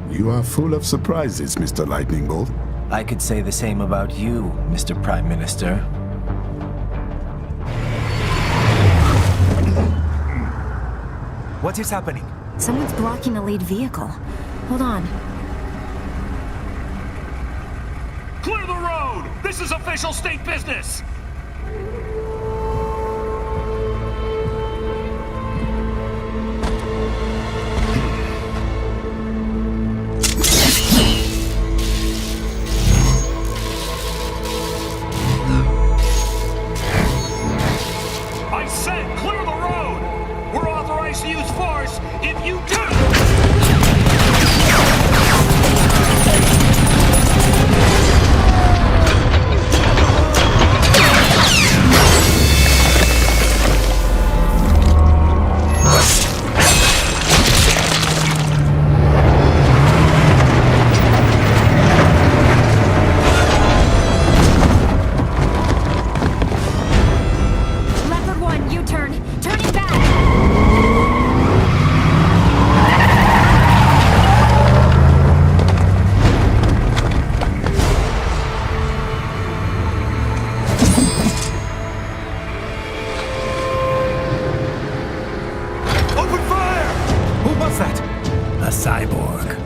You are full of surprises, Mr. Lightning Bolt. I could say the same about you, Mr. Prime Minister. What is happening? Someone's blocking the lead vehicle. Hold on. Clear the road! This is official state business! I said clear the road! We're authorized to use force if you do! Leopard 1, U-turn. Turning back! Open fire! Who was that? A cyborg.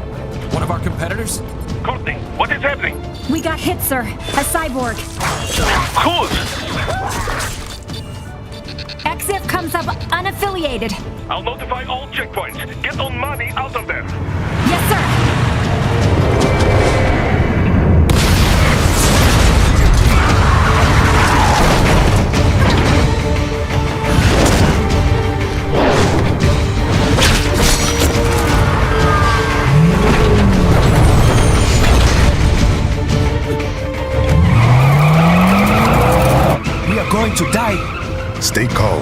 One of our competitors? Courtney, what is happening? We got hit, sir. A cyborg. Good! EXIF comes up unaffiliated. I'll notify all checkpoints. Get on money out of there. Yes, sir. We are going to die. Stay calm.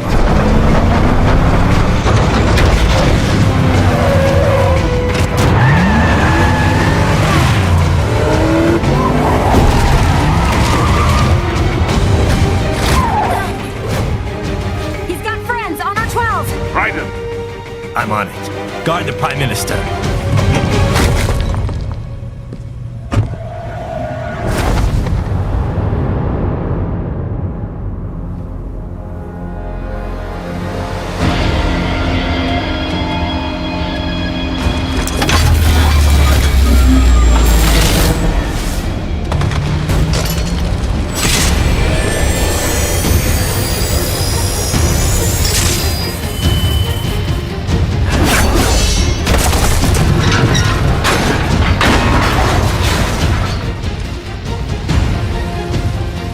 He's got friends on our 12. Raiden! I'm on it. Guard the Prime Minister.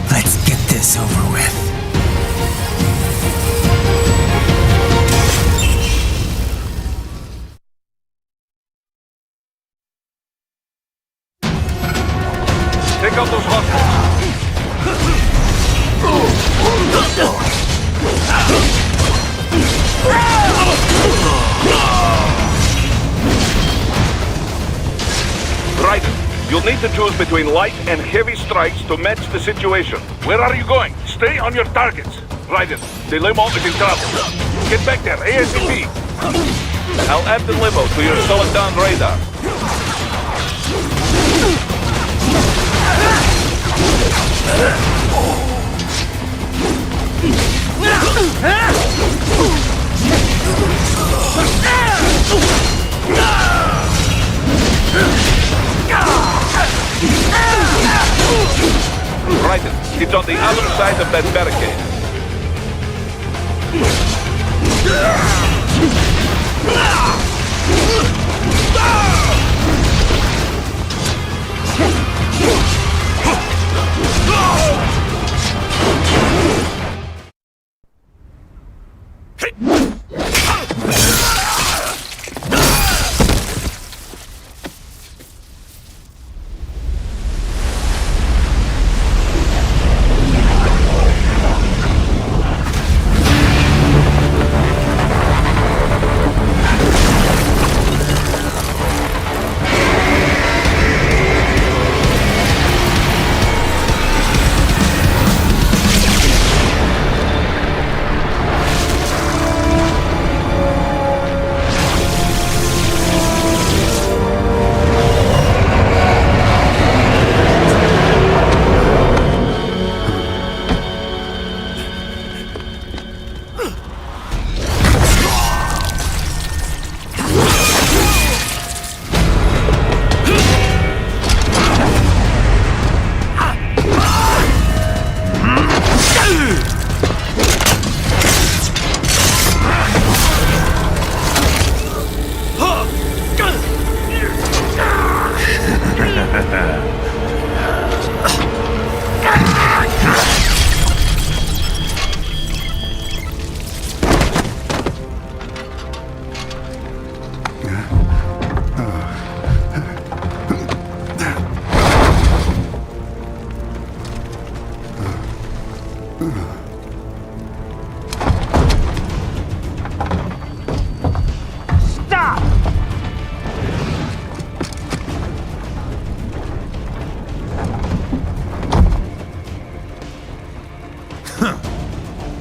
Let's get this over with. Take out those hostiles. Raiden, you'll need to choose between light and heavy strikes to match the situation. Where are you going? Stay on your targets. Raiden, the limo is in trouble. Get back there, ASAP. I'll add the limo to your Soliton radar. Raiden, it's on the other side of that barricade.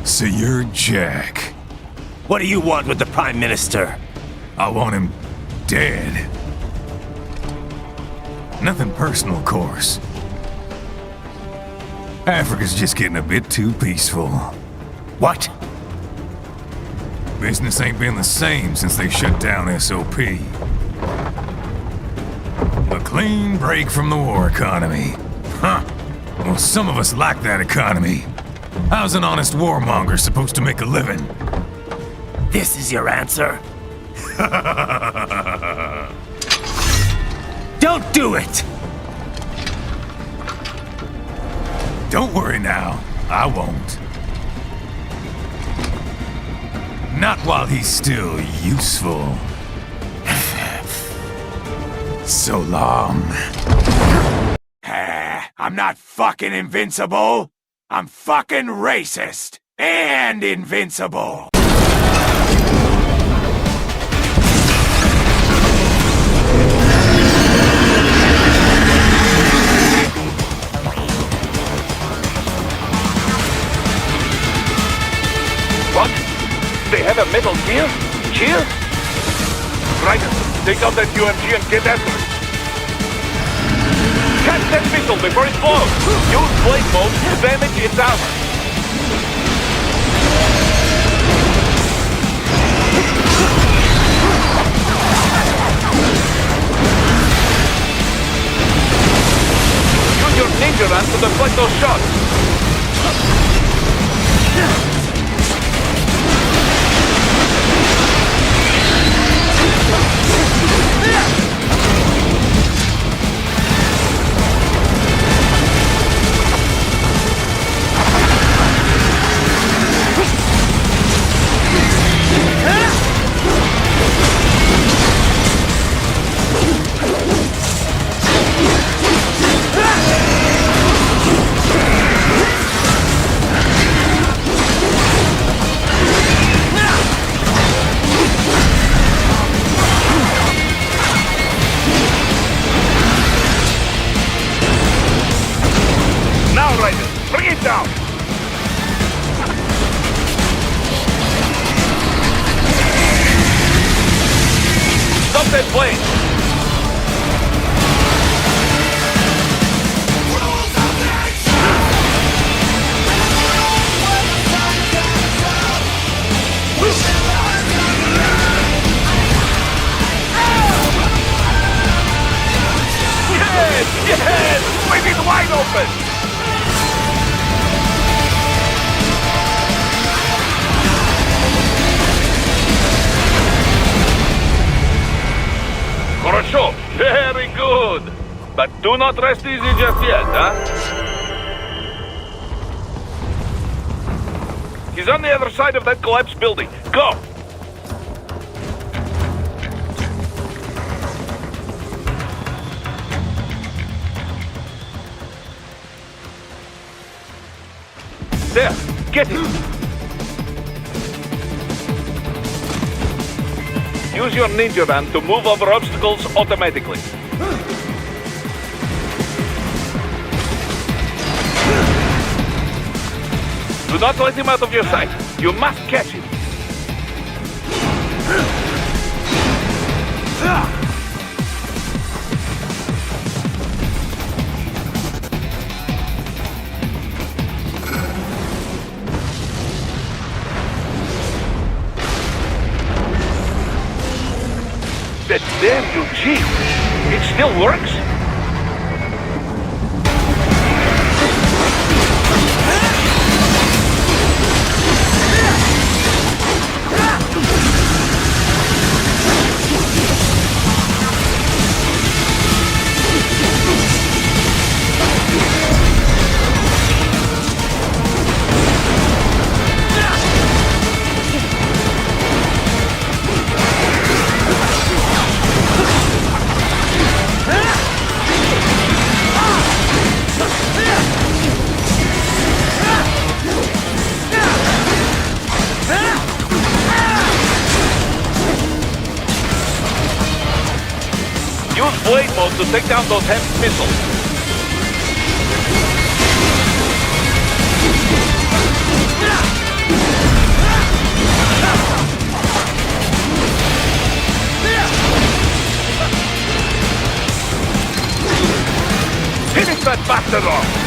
So you're Jack. What do you want with the Prime Minister? I want him dead. Nothing personal, of course. Africa's just getting a bit too peaceful. What? Business ain't been the same since they shut down SOP. A clean break from the war economy. Huh. Well, some of us like that economy. How's an honest warmonger supposed to make a living? This is your answer? Don't do it! Don't worry now. I won't. Not while he's still useful. So long. I'm not fucking invincible. I'm fucking racist. And invincible. What? They have a metal gear? Cheer? Ryder, take out that UMG and get after it. Catch that missile before it blows! Use blade mode to damage its armor. Use your ninja run to deflect those shots. Bring it down! Stop that plane! Yes! Yes! Swing it wide open! Хорошо, very good. But do not rest easy just yet, huh? He's on the other side of that collapsed building. Go! There, get him! Use your ninja run to move over obstacles automatically. Do not let him out of your sight. You must catch him. That damn UG! It still works? Use blade mode to take down those heavy missiles. off!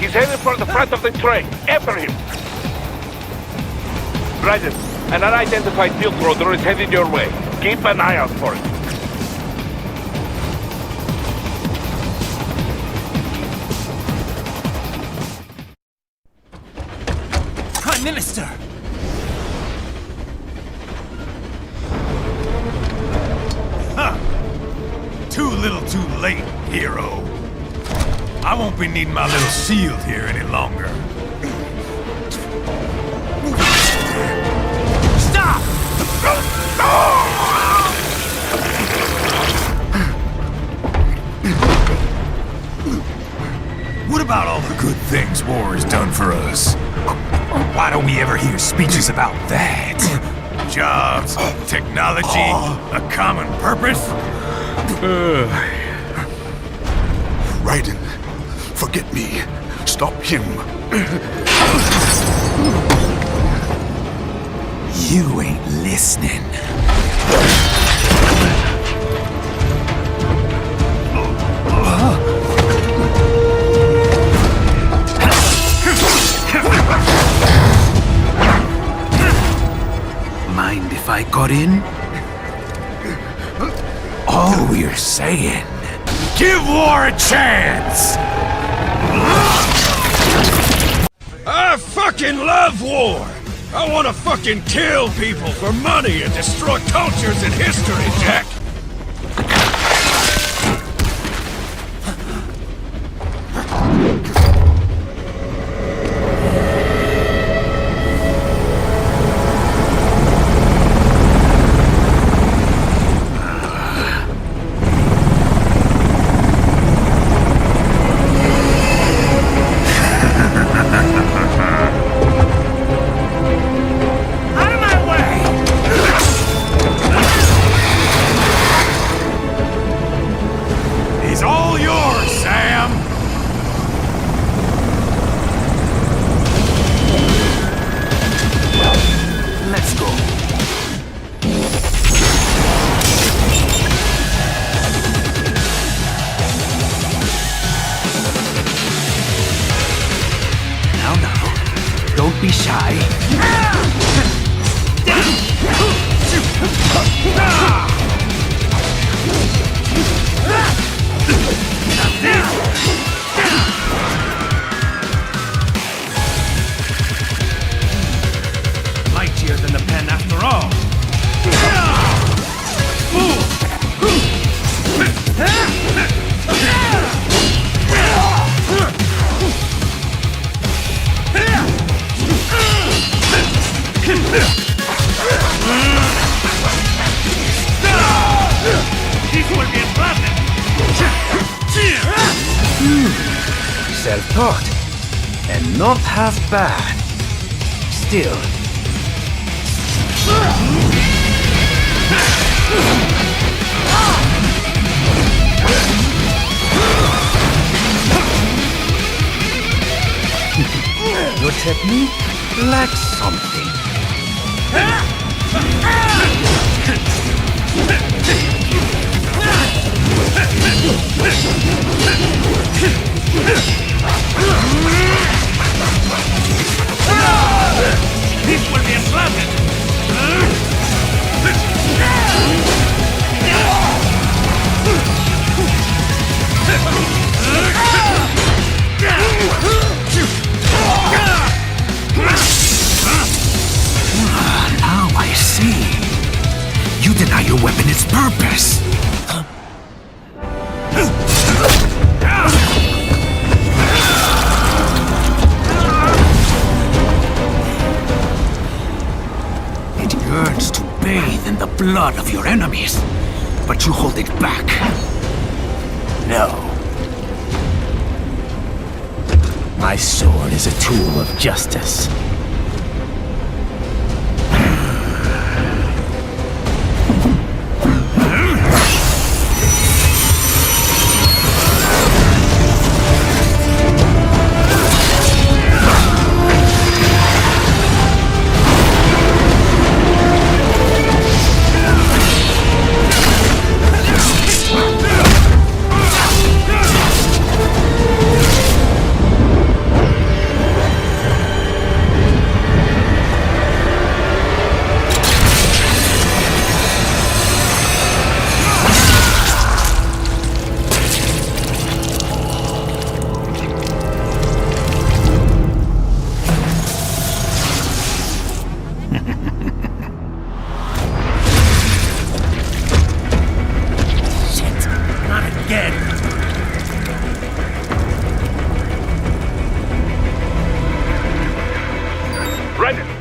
He's headed for the front of the train. After him! Bryden, an unidentified field roader is headed your way. Keep an eye out for it. Prime Minister! Ha! Too little too late, hero. I won't be needing my little shield here any longer. Stop! What about all the good things war has done for us? Why don't we ever hear speeches about that? Jobs, technology, a common purpose? Raiden, forget me. Stop him. You ain't listening. Mind if I got in? Oh, you're saying... Give war a chance! I fucking love war! I wanna fucking kill people for money and destroy cultures and history, Jack! Mightier than the pen after all. Self-taught, and not half bad. Still. Your technique lacks something. This will be a slaughter! Now I see. You deny your weapon its purpose. It yearns to bathe in the blood of your enemies, but you hold it back. No. My sword is a tool of justice.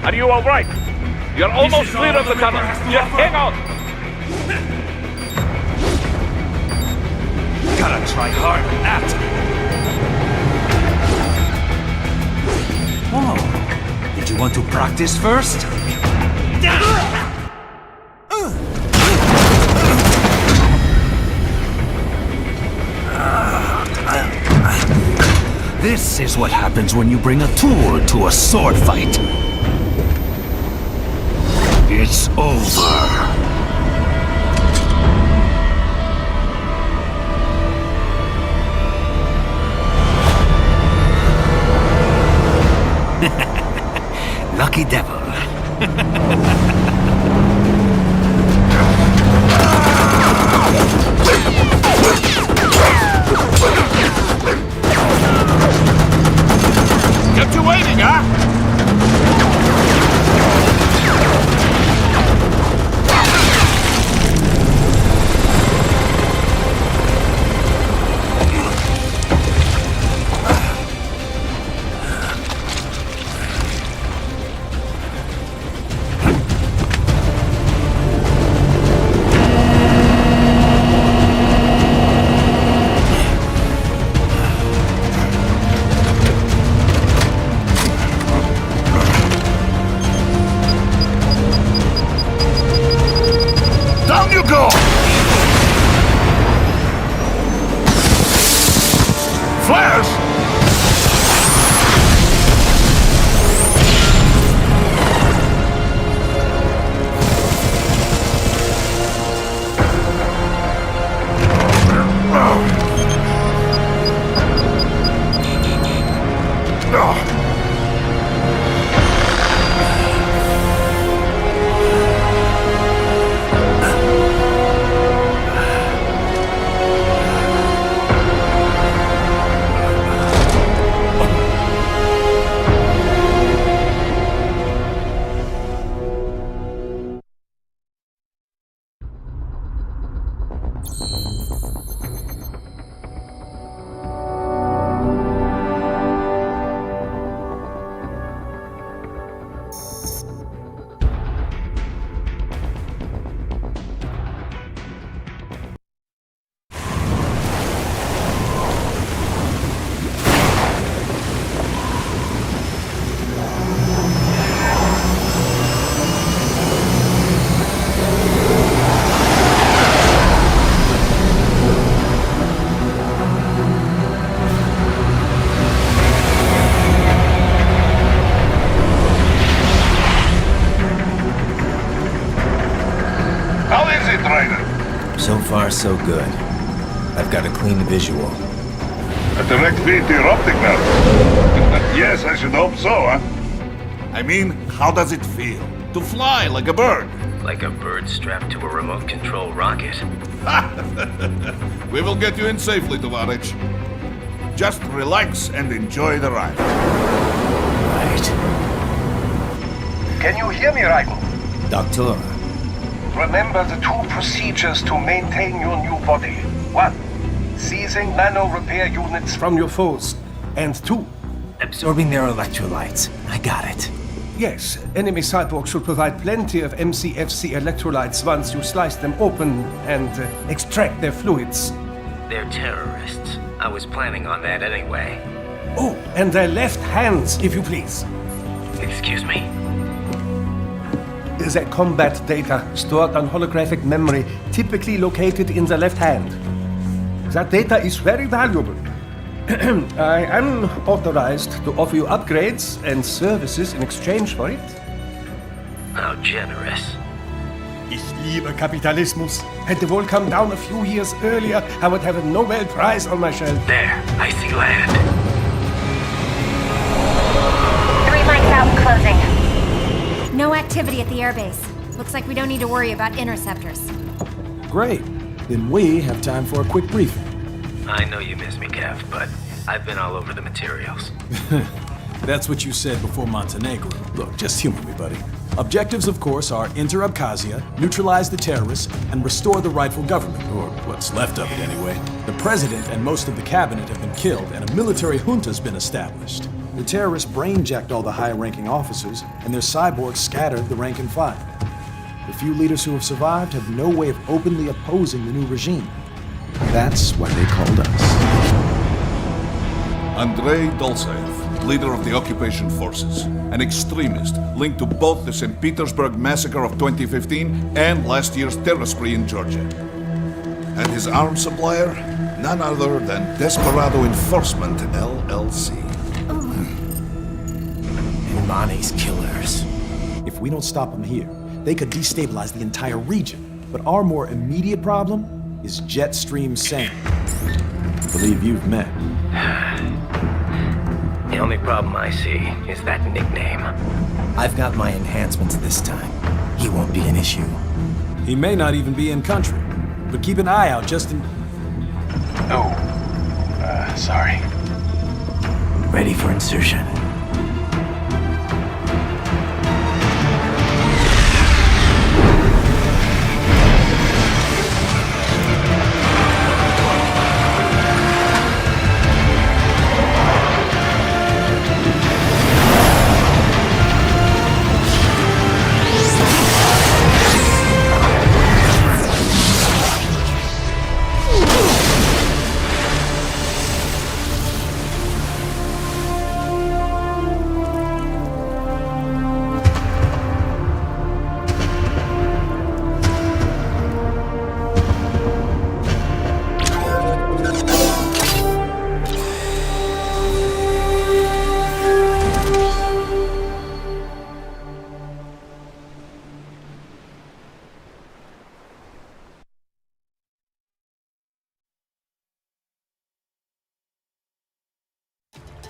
Are you all right? You're almost clear of the tunnel. Just hang on. Gotta try hard at that. Oh, did you want to practice first? This is what happens when you bring a tool to a sword fight. It's over. Lucky devil. Kept you waiting, huh? So far, so good. I've got a clean visual. A direct feed to your optic nerve. Yes, I should hope so, huh? I mean, how does it feel? To fly like a bird? Like a bird strapped to a remote control rocket. We will get you in safely, Tovarich. Just relax and enjoy the ride. Right. Can you hear me, Raiko? Doctor. Remember the two procedures to maintain your new body. 1. Seizing nano repair units from your foes. And 2. Absorbing their electrolytes. I got it. Yes, enemy cyborgs should provide plenty of MCFC electrolytes once you slice them open and extract their fluids. They're terrorists. I was planning on that anyway. Oh, and their left hands, if you please. Excuse me? Their combat data stored on holographic memory, typically located in the left hand. That data is very valuable. I am authorized to offer you upgrades and services in exchange for it. How generous. Ich liebe Kapitalismus. Had the wall come down a few years earlier, I would have a Nobel Prize on my shelf. There, I see land. 3 mics out and closing. No activity at the airbase. Looks like we don't need to worry about interceptors. Great. Then we have time for a quick briefing. I know you miss me, Kev, but I've been all over the materials. That's what you said before Montenegro. Look, just humor me, buddy. Objectives, of course, are enter Abkhazia, neutralize the terrorists, and restore the rightful government, or what's left of it anyway. The president and most of the cabinet have been killed, and a military junta's been established. The terrorists brain-jacked all the high-ranking officers, and their cyborgs scattered the rank and file. The few leaders who have survived have no way of openly opposing the new regime. That's why they called us. Andrei Dolzaev, leader of the occupation forces, an extremist linked to both the St. Petersburg massacre of 2015 and last year's terror spree in Georgia. And his arms supplier, none other than Desperado Enforcement, LLC. Mani's killers. If we don't stop them here, they could destabilize the entire region. But our more immediate problem is Jetstream Sam. I believe you've met. The only problem I see is that nickname. I've got my enhancements this time. He won't be an issue. He may not even be in country. But keep an eye out just in... Oh. Sorry. Ready for insertion.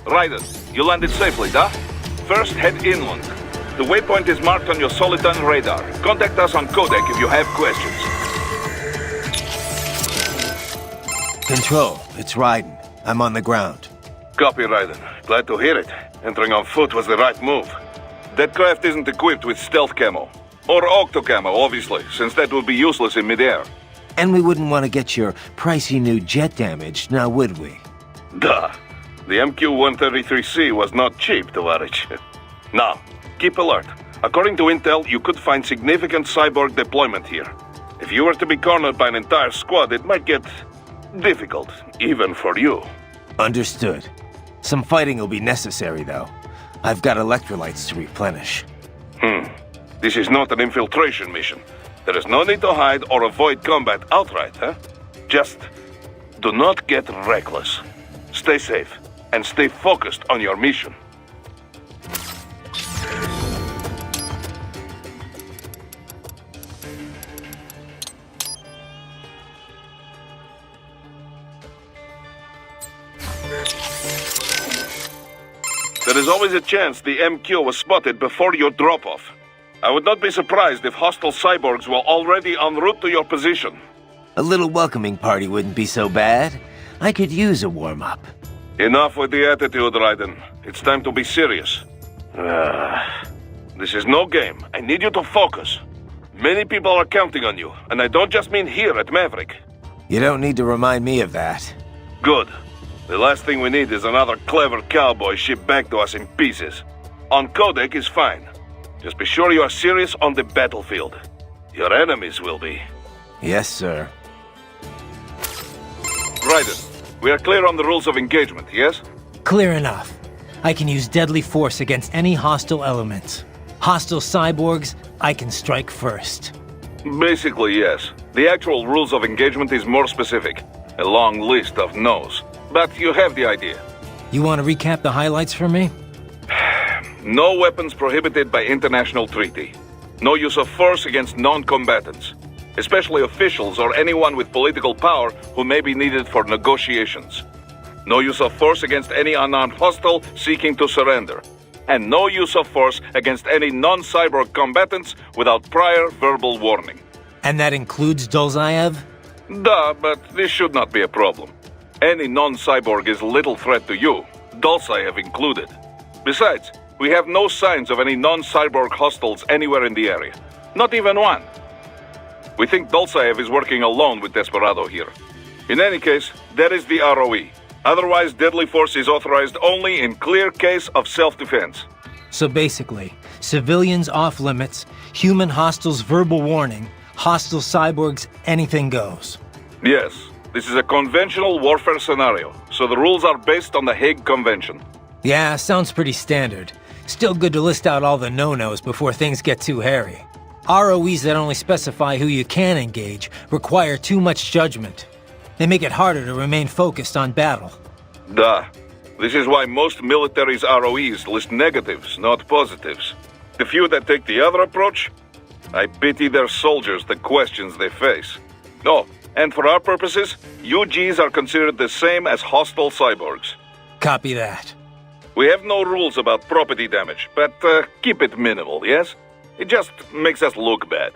Raiden, you landed safely, da? First, head inland. The waypoint is marked on your Soliton radar. Contact us on codec if you have questions. Control, it's Raiden. I'm on the ground. Copy, Raiden. Glad to hear it. Entering on foot was the right move. That craft isn't equipped with stealth camo. Or octo camo, obviously, since that would be useless in midair. And we wouldn't want to get your pricey new jet damaged, now would we? Duh. The MQ-133C was not cheap, Tovarich. Now, keep alert. According to intel, you could find significant cyborg deployment here. If you were to be cornered by an entire squad, it might get difficult, even for you. Understood. Some fighting will be necessary, though. I've got electrolytes to replenish. This is not an infiltration mission. There is no need to hide or avoid combat outright, huh? Just do not get reckless. Stay safe, and stay focused on your mission. There is always a chance the MQ was spotted before your drop-off. I would not be surprised if hostile cyborgs were already en route to your position. A little welcoming party wouldn't be so bad. I could use a warm-up. Enough with the attitude, Raiden. It's time to be serious. This is no game. I need you to focus. Many people are counting on you, and I don't just mean here at Maverick. You don't need to remind me of that. Good. The last thing we need is another clever cowboy shipped back to us in pieces. On Codec is fine. Just be sure you are serious on the battlefield. Your enemies will be. Yes, sir. Raiden, we are clear on the rules of engagement, yes? Clear enough. I can use deadly force against any hostile elements. Hostile cyborgs, I can strike first. Basically, yes. The actual rules of engagement is more specific. A long list of no's. But you have the idea. You want to recap the highlights for me? No weapons prohibited by international treaty. No use of force against non-combatants, especially officials or anyone with political power who may be needed for negotiations. No use of force against any unarmed hostile seeking to surrender. And no use of force against any non-cyborg combatants without prior verbal warning. And that includes Dolzaev? Duh, but this should not be a problem. Any non-cyborg is little threat to you, Dolzaev included. Besides, we have no signs of any non-cyborg hostiles anywhere in the area. Not even one. We think Dolzaev is working alone with Desperado here. In any case, that is the ROE. Otherwise, deadly force is authorized only in clear case of self-defense. So basically, civilians off limits, human hostiles verbal warning, hostile cyborgs anything goes. Yes, this is a conventional warfare scenario, so the rules are based on the Hague Convention. Yeah, sounds pretty standard. Still good to list out all the no-nos before things get too hairy. ROEs that only specify who you can engage require too much judgment. They make it harder to remain focused on battle. Duh. This is why most militaries' ROEs list negatives, not positives. The few that take the other approach, I pity their soldiers the questions they face. Oh, and for our purposes, UGs are considered the same as hostile cyborgs. Copy that. We have no rules about property damage, but keep it minimal, yes? It just makes us look bad.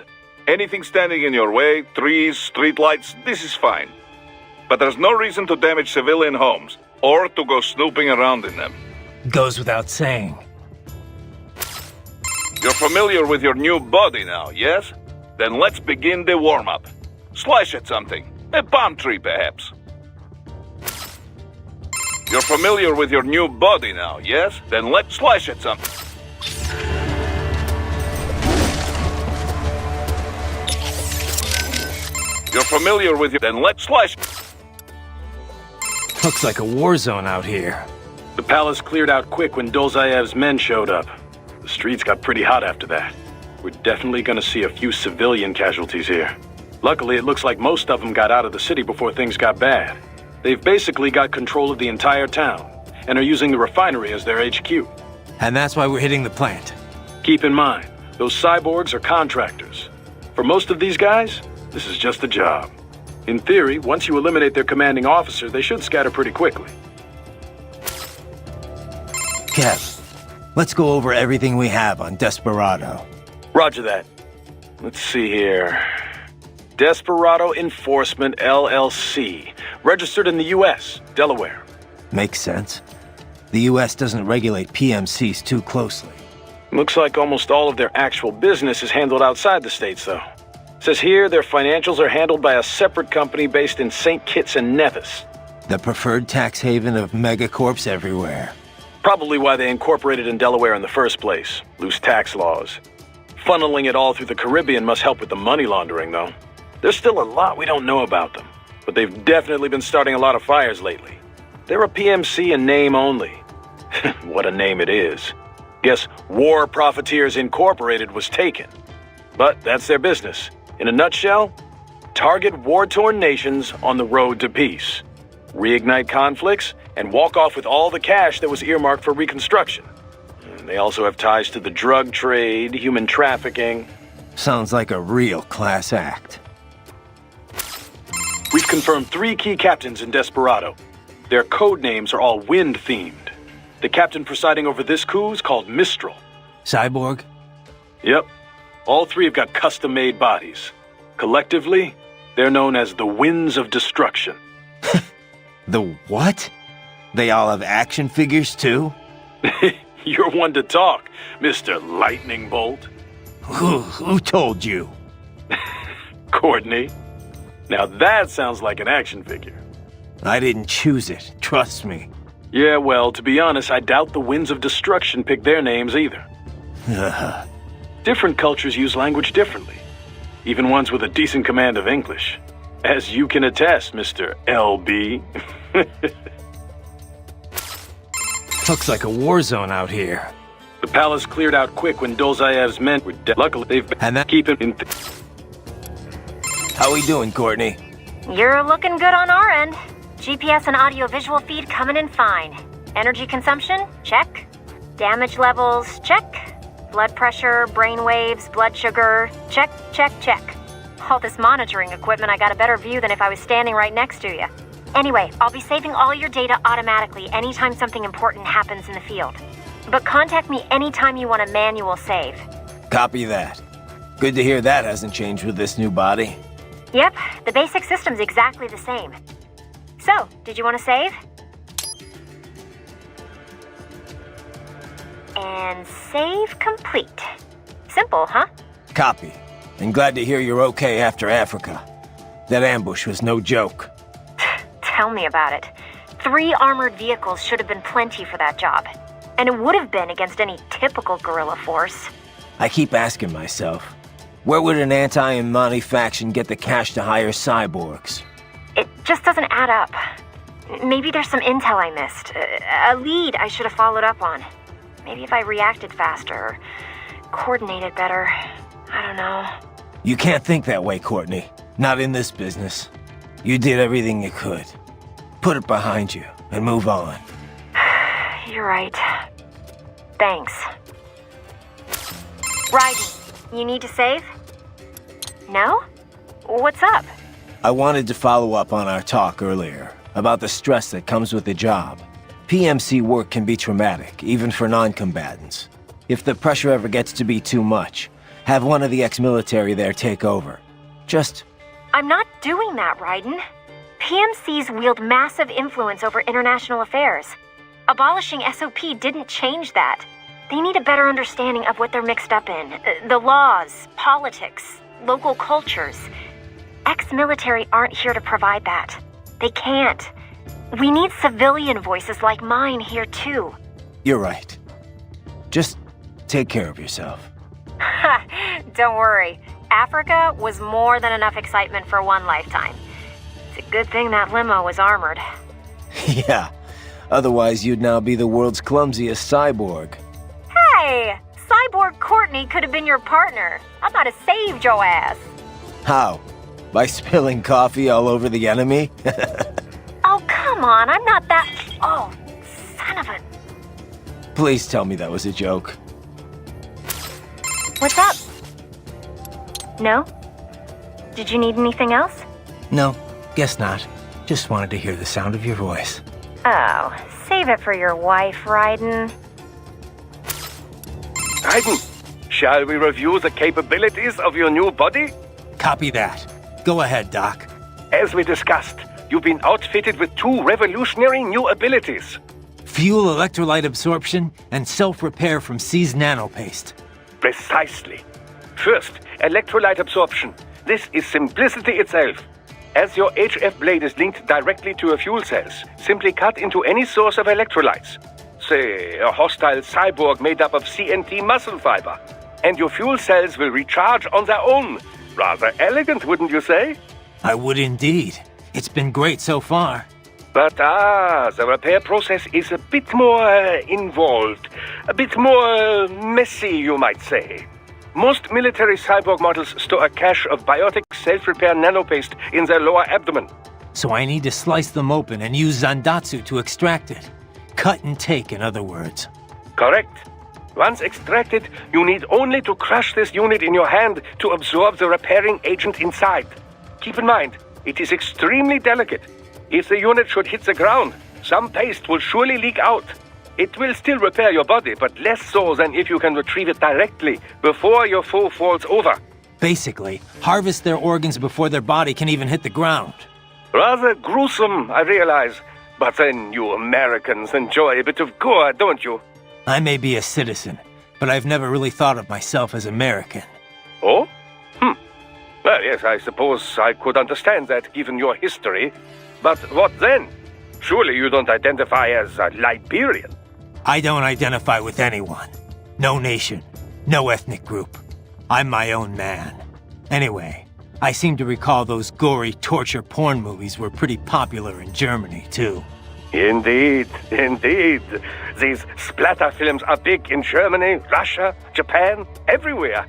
Anything standing in your way, trees, streetlights, this is fine. But there's no reason to damage civilian homes, or to go snooping around in them. Goes without saying. You're familiar with your new body now, yes? Then let's begin the warm-up. Slash at something. A palm tree, perhaps. You're familiar with your new body now, yes? Then let's slash at something. You're familiar with your... Then let's slash... Looks like a war zone out here. The palace cleared out quick when Dolzaev's men showed up. The streets got pretty hot after that. We're definitely gonna see a few civilian casualties here. Luckily, it looks like most of them got out of the city before things got bad. They've basically got control of the entire town, and are using the refinery as their HQ. And that's why we're hitting the plant. Keep in mind, those cyborgs are contractors. For most of these guys, this is just a job. In theory, once you eliminate their commanding officer, they should scatter pretty quickly. Kev, let's go over everything we have on Desperado. Roger that. Let's see here. Desperado Enforcement, LLC. Registered in the U.S., Delaware. Makes sense. The U.S. doesn't regulate PMCs too closely. Looks like almost all of their actual business is handled outside the States, though. Says here their financials are handled by a separate company based in St. Kitts and Nevis. The preferred tax haven of megacorps everywhere. Probably why they incorporated in Delaware in the first place. Loose tax laws. Funneling it all through the Caribbean must help with the money laundering, though. There's still a lot we don't know about them, but they've definitely been starting a lot of fires lately. They're a PMC in name only. What a name it is. Guess War Profiteers Incorporated was taken. But that's their business. In a nutshell, target war-torn nations on the road to peace. Reignite conflicts, and walk off with all the cash that was earmarked for reconstruction. And they also have ties to the drug trade, human trafficking. Sounds like a real class act. We've confirmed 3 key captains in Desperado. Their code names are all wind-themed. The captain presiding over this coup is called Mistral. Cyborg? Yep. All 3 have got custom-made bodies. Collectively, they're known as the Winds of Destruction. The what? They all have action figures, too? You're one to talk, Mr. Lightning Bolt. Who told you? Courtney. Now that sounds like an action figure. I didn't choose it, trust me. Yeah, well, to be honest, I doubt the Winds of Destruction picked their names either. Different cultures use language differently. Even ones with a decent command of English. As you can attest, Mr. LB. Looks like a war zone out here. The palace cleared out quick when Dolzaev's men were dead. Luckily, they've been keeping in... How we doing, Courtney? You're looking good on our end. GPS and audio-visual feed coming in fine. Energy consumption? Check. Damage levels? Check. Blood pressure, brain waves, blood sugar? Check, check, check. All this monitoring equipment, I got a better view than if I was standing right next to you. Anyway, I'll be saving all your data automatically anytime something important happens in the field. But contact me anytime you want a manual save. Copy that. Good to hear that hasn't changed with this new body. Yep, the basic system's exactly the same. So, did you want to save? And save complete. Simple, huh? Copy. And glad to hear you're okay after Africa. That ambush was no joke. Tell me about it. 3 armored vehicles should have been plenty for that job. And it would have been against any typical guerrilla force. I keep asking myself, where would an anti-Imani faction get the cash to hire cyborgs? It just doesn't add up. Maybe there's some intel I missed. A lead I should have followed up on. Maybe if I reacted faster or coordinated better. I don't know. You can't think that way, Courtney. Not in this business. You did everything you could. Put it behind you and move on. You're right. Thanks. Raiden, you need to save? No? What's up? I wanted to follow up on our talk earlier about the stress that comes with the job. PMC work can be traumatic, even for non-combatants. If the pressure ever gets to be too much, have one of the ex-military there take over. Just... I'm not doing that, Raiden. PMCs wield massive influence over international affairs. Abolishing SOP didn't change that. They need a better understanding of what they're mixed up in. The laws, politics, local cultures. Ex-military aren't here to provide that. They can't. We need civilian voices like mine here too. You're right. Just take care of yourself. Don't worry. Africa was more than enough excitement for one lifetime. It's a good thing that limo was armored. Yeah. Otherwise, you'd now be the world's clumsiest cyborg. Hey! Cyborg Courtney could have been your partner. I might have saved your ass. How? By spilling coffee all over the enemy? Oh, come on. I'm not that... Oh, son of a... Please tell me that was a joke. What's up? No? Did you need anything else? No, guess not. Just wanted to hear the sound of your voice. Oh, save it for your wife, Raiden. Raiden, shall we review the capabilities of your new body? Copy that. Go ahead, Doc. As we discussed, you've been outfitted with 2 revolutionary new abilities. Fuel electrolyte absorption and self-repair from C's nanopaste. Precisely. First, electrolyte absorption. This is simplicity itself. As your HF blade is linked directly to your fuel cells, simply cut into any source of electrolytes. Say, a hostile cyborg made up of CNT muscle fiber. And your fuel cells will recharge on their own. Rather elegant, wouldn't you say? I would indeed. It's been great so far. But the repair process is a bit more involved. A bit more messy, you might say. Most military cyborg models store a cache of biotic self-repair nanopaste in their lower abdomen. So I need to slice them open and use Zandatsu to extract it. Cut and take, in other words. Correct. Once extracted, you need only to crush this unit in your hand to absorb the repairing agent inside. Keep in mind, it is extremely delicate. If the unit should hit the ground, some paste will surely leak out. It will still repair your body, but less so than if you can retrieve it directly before your foe falls over. Basically, harvest their organs before their body can even hit the ground. Rather gruesome, I realize. But then you Americans enjoy a bit of gore, don't you? I may be a citizen, but I've never really thought of myself as American. Oh? Well, yes, I suppose I could understand that given your history. But what then? Surely you don't identify as a Liberian. I don't identify with anyone. No nation. No ethnic group. I'm my own man. Anyway, I seem to recall those gory torture porn movies were pretty popular in Germany, too. Indeed, indeed. These splatter films are big in Germany, Russia, Japan, everywhere.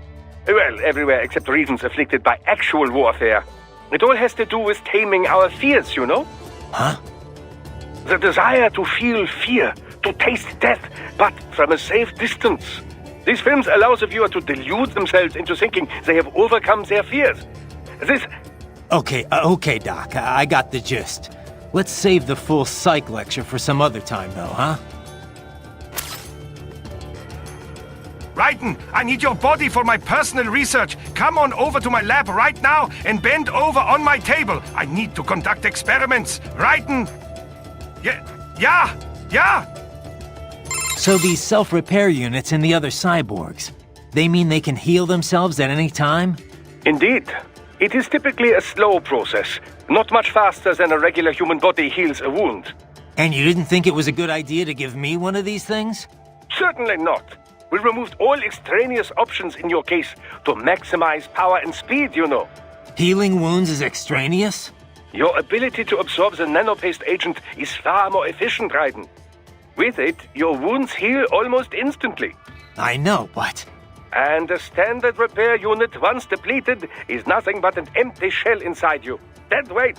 Well, everywhere except regions afflicted by actual warfare. It all has to do with taming our fears, you know? Huh? The desire to feel fear, to taste death, but from a safe distance. These films allow the viewer to delude themselves into thinking they have overcome their fears. This... Okay, Doc, I got the gist. Let's save the full psych lecture for some other time, though, huh? Raiden, I need your body for my personal research. Come on over to my lab right now and bend over on my table. I need to conduct experiments. Raiden! Yeah! So these self-repair units and the other cyborgs, they mean they can heal themselves at any time? Indeed. It is typically a slow process. Not much faster than a regular human body heals a wound. And you didn't think it was a good idea to give me one of these things? Certainly not. We removed all extraneous options in your case to maximize power and speed, you know. Healing wounds is extraneous? Your ability to absorb the nanopaste agent is far more efficient, Raiden. With it, your wounds heal almost instantly. I know, but... And a standard repair unit, once depleted, is nothing but an empty shell inside you. Dead weight.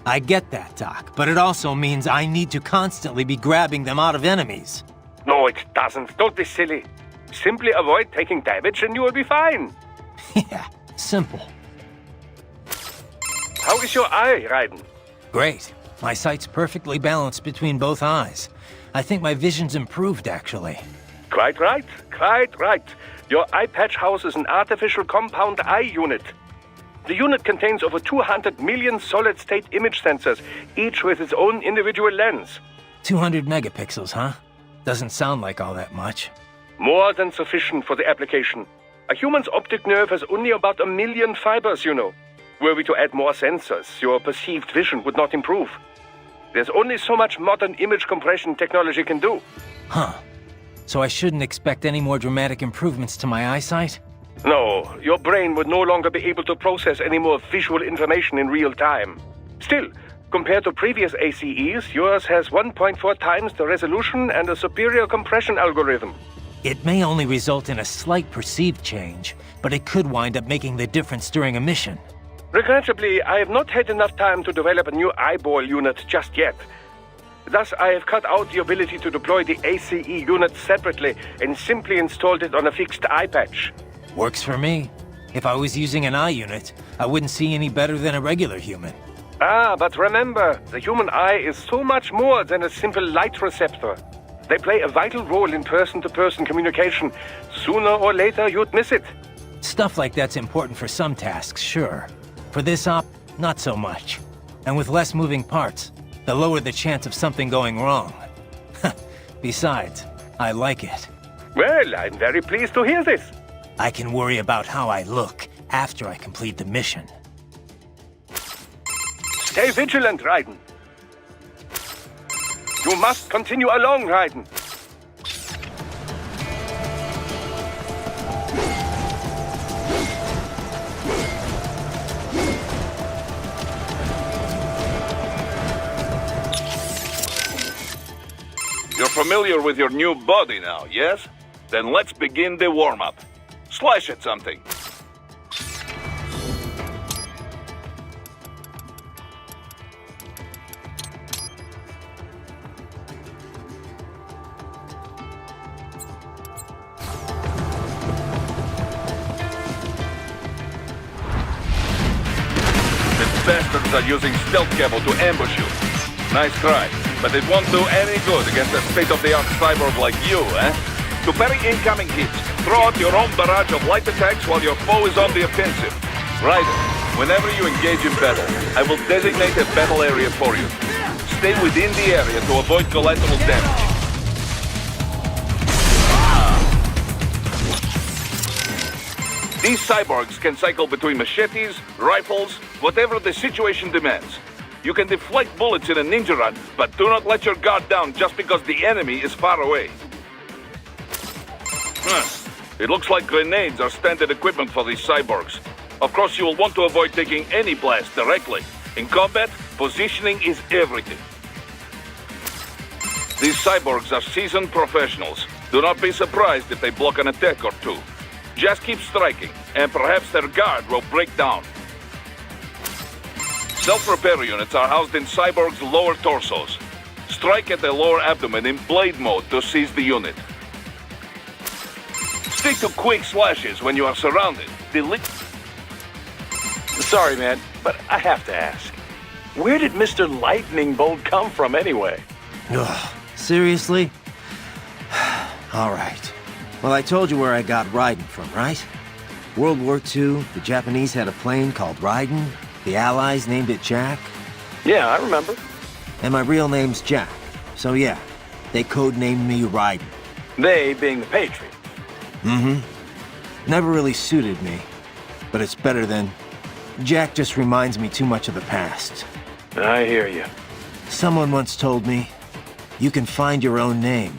I get that, Doc, but it also means I need to constantly be grabbing them out of enemies. No, it doesn't. Don't be silly. Simply avoid taking damage and you will be fine. Yeah, simple. How is your eye, Raiden? Great. My sight's perfectly balanced between both eyes. I think my vision's improved, actually. Quite right. Your eye patch houses an artificial compound eye unit. The unit contains over 200 million solid-state image sensors, each with its own individual lens. 200 megapixels, huh? Doesn't sound like all that much. More than sufficient for the application. A human's optic nerve has only about 1 million fibers, you know. Were we to add more sensors, your perceived vision would not improve. There's only so much modern image compression technology can do. Huh. So I shouldn't expect any more dramatic improvements to my eyesight? No, your brain would no longer be able to process any more visual information in real time. Still, compared to previous ACEs, yours has 1.4 times the resolution and a superior compression algorithm. It may only result in a slight perceived change, but it could wind up making the difference during a mission. Regrettably, I have not had enough time to develop a new eyeball unit just yet. Thus, I have cut out the ability to deploy the ACE unit separately and simply installed it on a fixed eye patch. Works for me. If I was using an eye unit, I wouldn't see any better than a regular human. But remember, the human eye is so much more than a simple light receptor. They play a vital role in person-to-person communication. Sooner or later, you'd miss it. Stuff like that's important for some tasks, sure. For this op, not so much. And with less moving parts, the lower the chance of something going wrong. Besides, I like it. Well, I'm very pleased to hear this. I can worry about how I look after I complete the mission. Stay vigilant, Raiden. You must continue along, Raiden. You're familiar with your new body now, yes? Then let's begin the warm-up. Slash at something. These bastards are using stealth cable to ambush you. Nice try, but it won't do any good against a state-of-the-art cyborg like you, eh? To parry incoming hits, throw out your own barrage of light attacks while your foe is on the offensive. Raiden, whenever you engage in battle, I will designate a battle area for you. Stay within the area to avoid collateral damage. These cyborgs can cycle between machetes, rifles, whatever the situation demands. You can deflect bullets in a ninja run, but do not let your guard down just because the enemy is far away. It looks like grenades are standard equipment for these cyborgs. Of course, you will want to avoid taking any blast directly. In combat, positioning is everything. These cyborgs are seasoned professionals. Do not be surprised if they block an attack or two. Just keep striking, and perhaps their guard will break down. Self-repair units are housed in cyborgs' lower torsos. Strike at the lower abdomen in blade mode to seize the unit. Stick to quick slashes when you are surrounded. Sorry, man, but I have to ask. Where did Mr. Lightning Bolt come from anyway? Ugh, seriously? All right. Well, I told you where I got Raiden from, right? World War II, the Japanese had a plane called Raiden. The Allies named it Jack. Yeah, I remember. And my real name's Jack. So yeah, they codenamed me Raiden. They being the Patriots. Mm-hmm. Never really suited me. But it's better than... Jack just reminds me too much of the past. I hear you. Someone once told me, you can find your own name,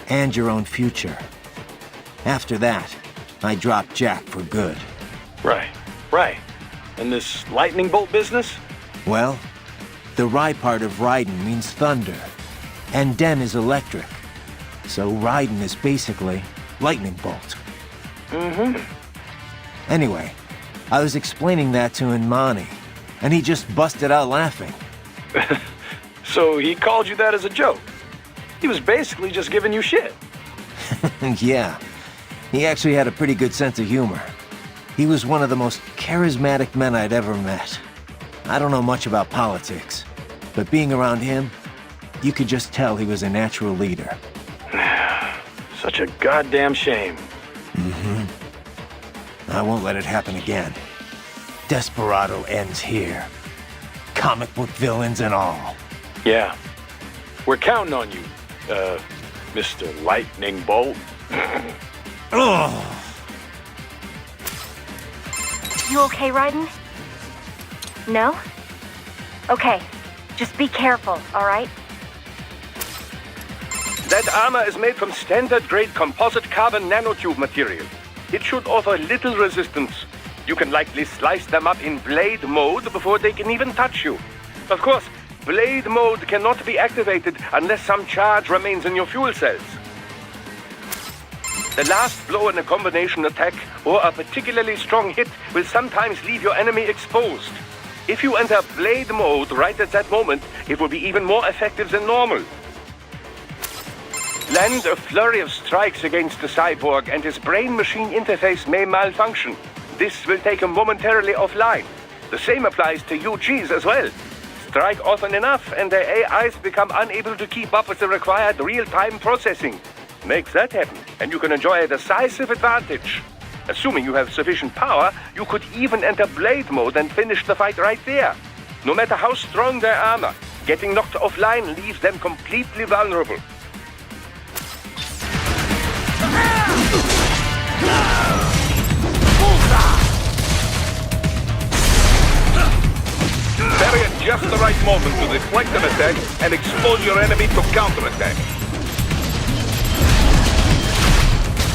and your own future. After that, I dropped Jack for good. Right. And this lightning bolt business? Well, the Rai part of Raiden means thunder, and Den is electric. So Raiden is basically lightning bolt. Mm-hmm. Anyway, I was explaining that to Inmani, and he just busted out laughing. So he called you that as a joke? He was basically just giving you shit. Yeah, he actually had a pretty good sense of humor. He was one of the most charismatic men I'd ever met. I don't know much about politics, but being around him, you could just tell he was a natural leader. Such a goddamn shame. Mm-hmm. I won't let it happen again. Desperado ends here. Comic book villains and all. Yeah. We're counting on you, Mr. Lightning Bolt. Oh. You okay, Raiden? No? Okay. Just be careful, alright? That armor is made from standard-grade composite carbon nanotube material. It should offer little resistance. You can likely slice them up in blade mode before they can even touch you. Of course, blade mode cannot be activated unless some charge remains in your fuel cells. The last blow in a combination attack or a particularly strong hit will sometimes leave your enemy exposed. If you enter blade mode right at that moment, it will be even more effective than normal. Land a flurry of strikes against the cyborg and his brain-machine interface may malfunction. This will take him momentarily offline. The same applies to UGs as well. Strike often enough and their AIs become unable to keep up with the required real-time processing. Make that happen, and you can enjoy a decisive advantage. Assuming you have sufficient power, you could even enter blade mode and finish the fight right there. No matter how strong their armor, getting knocked offline leaves them completely vulnerable. the right moment to deflect an attack and expose your enemy to counterattack.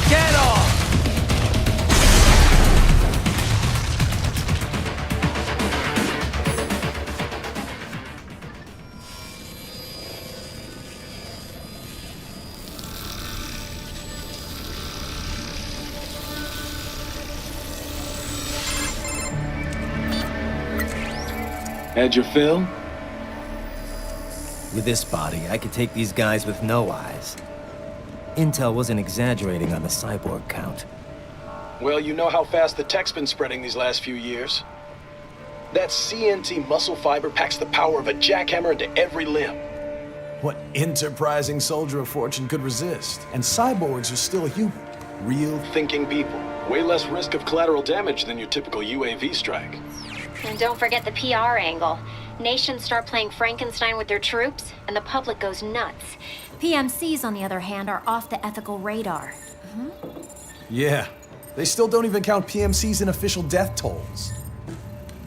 Get off! Had your fill? With this body, I could take these guys with no eyes. Intel wasn't exaggerating on the cyborg count. Well, you know how fast the tech's been spreading these last few years. That CNT muscle fiber packs the power of a jackhammer into every limb. What enterprising soldier of fortune could resist? And cyborgs are still human. Real thinking people. Way less risk of collateral damage than your typical UAV strike. And don't forget the PR angle. Nations start playing Frankenstein with their troops, and the public goes nuts. PMCs, on the other hand, are off the ethical radar. Yeah, they still don't even count PMCs in official death tolls.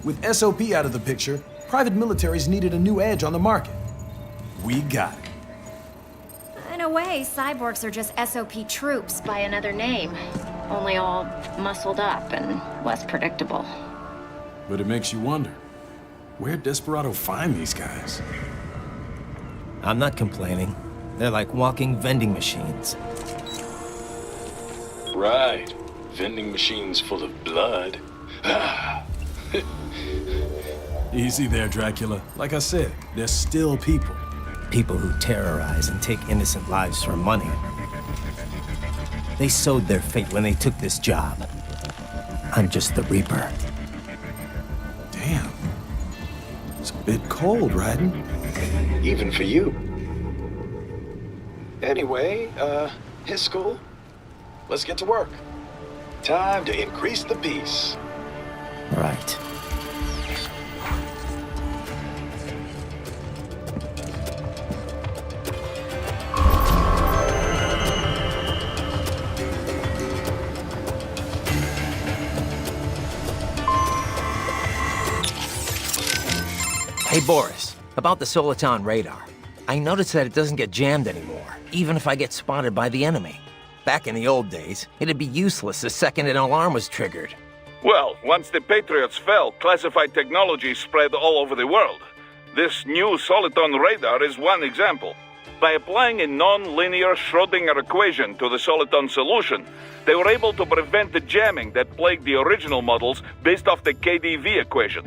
With SOP out of the picture, private militaries needed a new edge on the market. We got it. In a way, cyborgs are just SOP troops by another name. Only all muscled up and less predictable. But it makes you wonder, where'd Desperado find these guys? I'm not complaining. They're like walking vending machines. Right. Vending machines full of blood. Easy there, Dracula. Like I said, they're still people. People who terrorize and take innocent lives for money. They sowed their fate when they took this job. I'm just the Reaper. Damn. It's a bit cold, Raiden. Even for you. Anyway, his school. Let's get to work. Time to increase the peace. Right. Hey Boris, about the Soliton radar. I noticed that it doesn't get jammed anymore, even if I get spotted by the enemy. Back in the old days, it'd be useless the second an alarm was triggered. Well, once the Patriots fell, classified technology spread all over the world. This new Soliton radar is one example. By applying a non-linear Schrödinger equation to the Soliton solution, they were able to prevent the jamming that plagued the original models based off the KDV equation.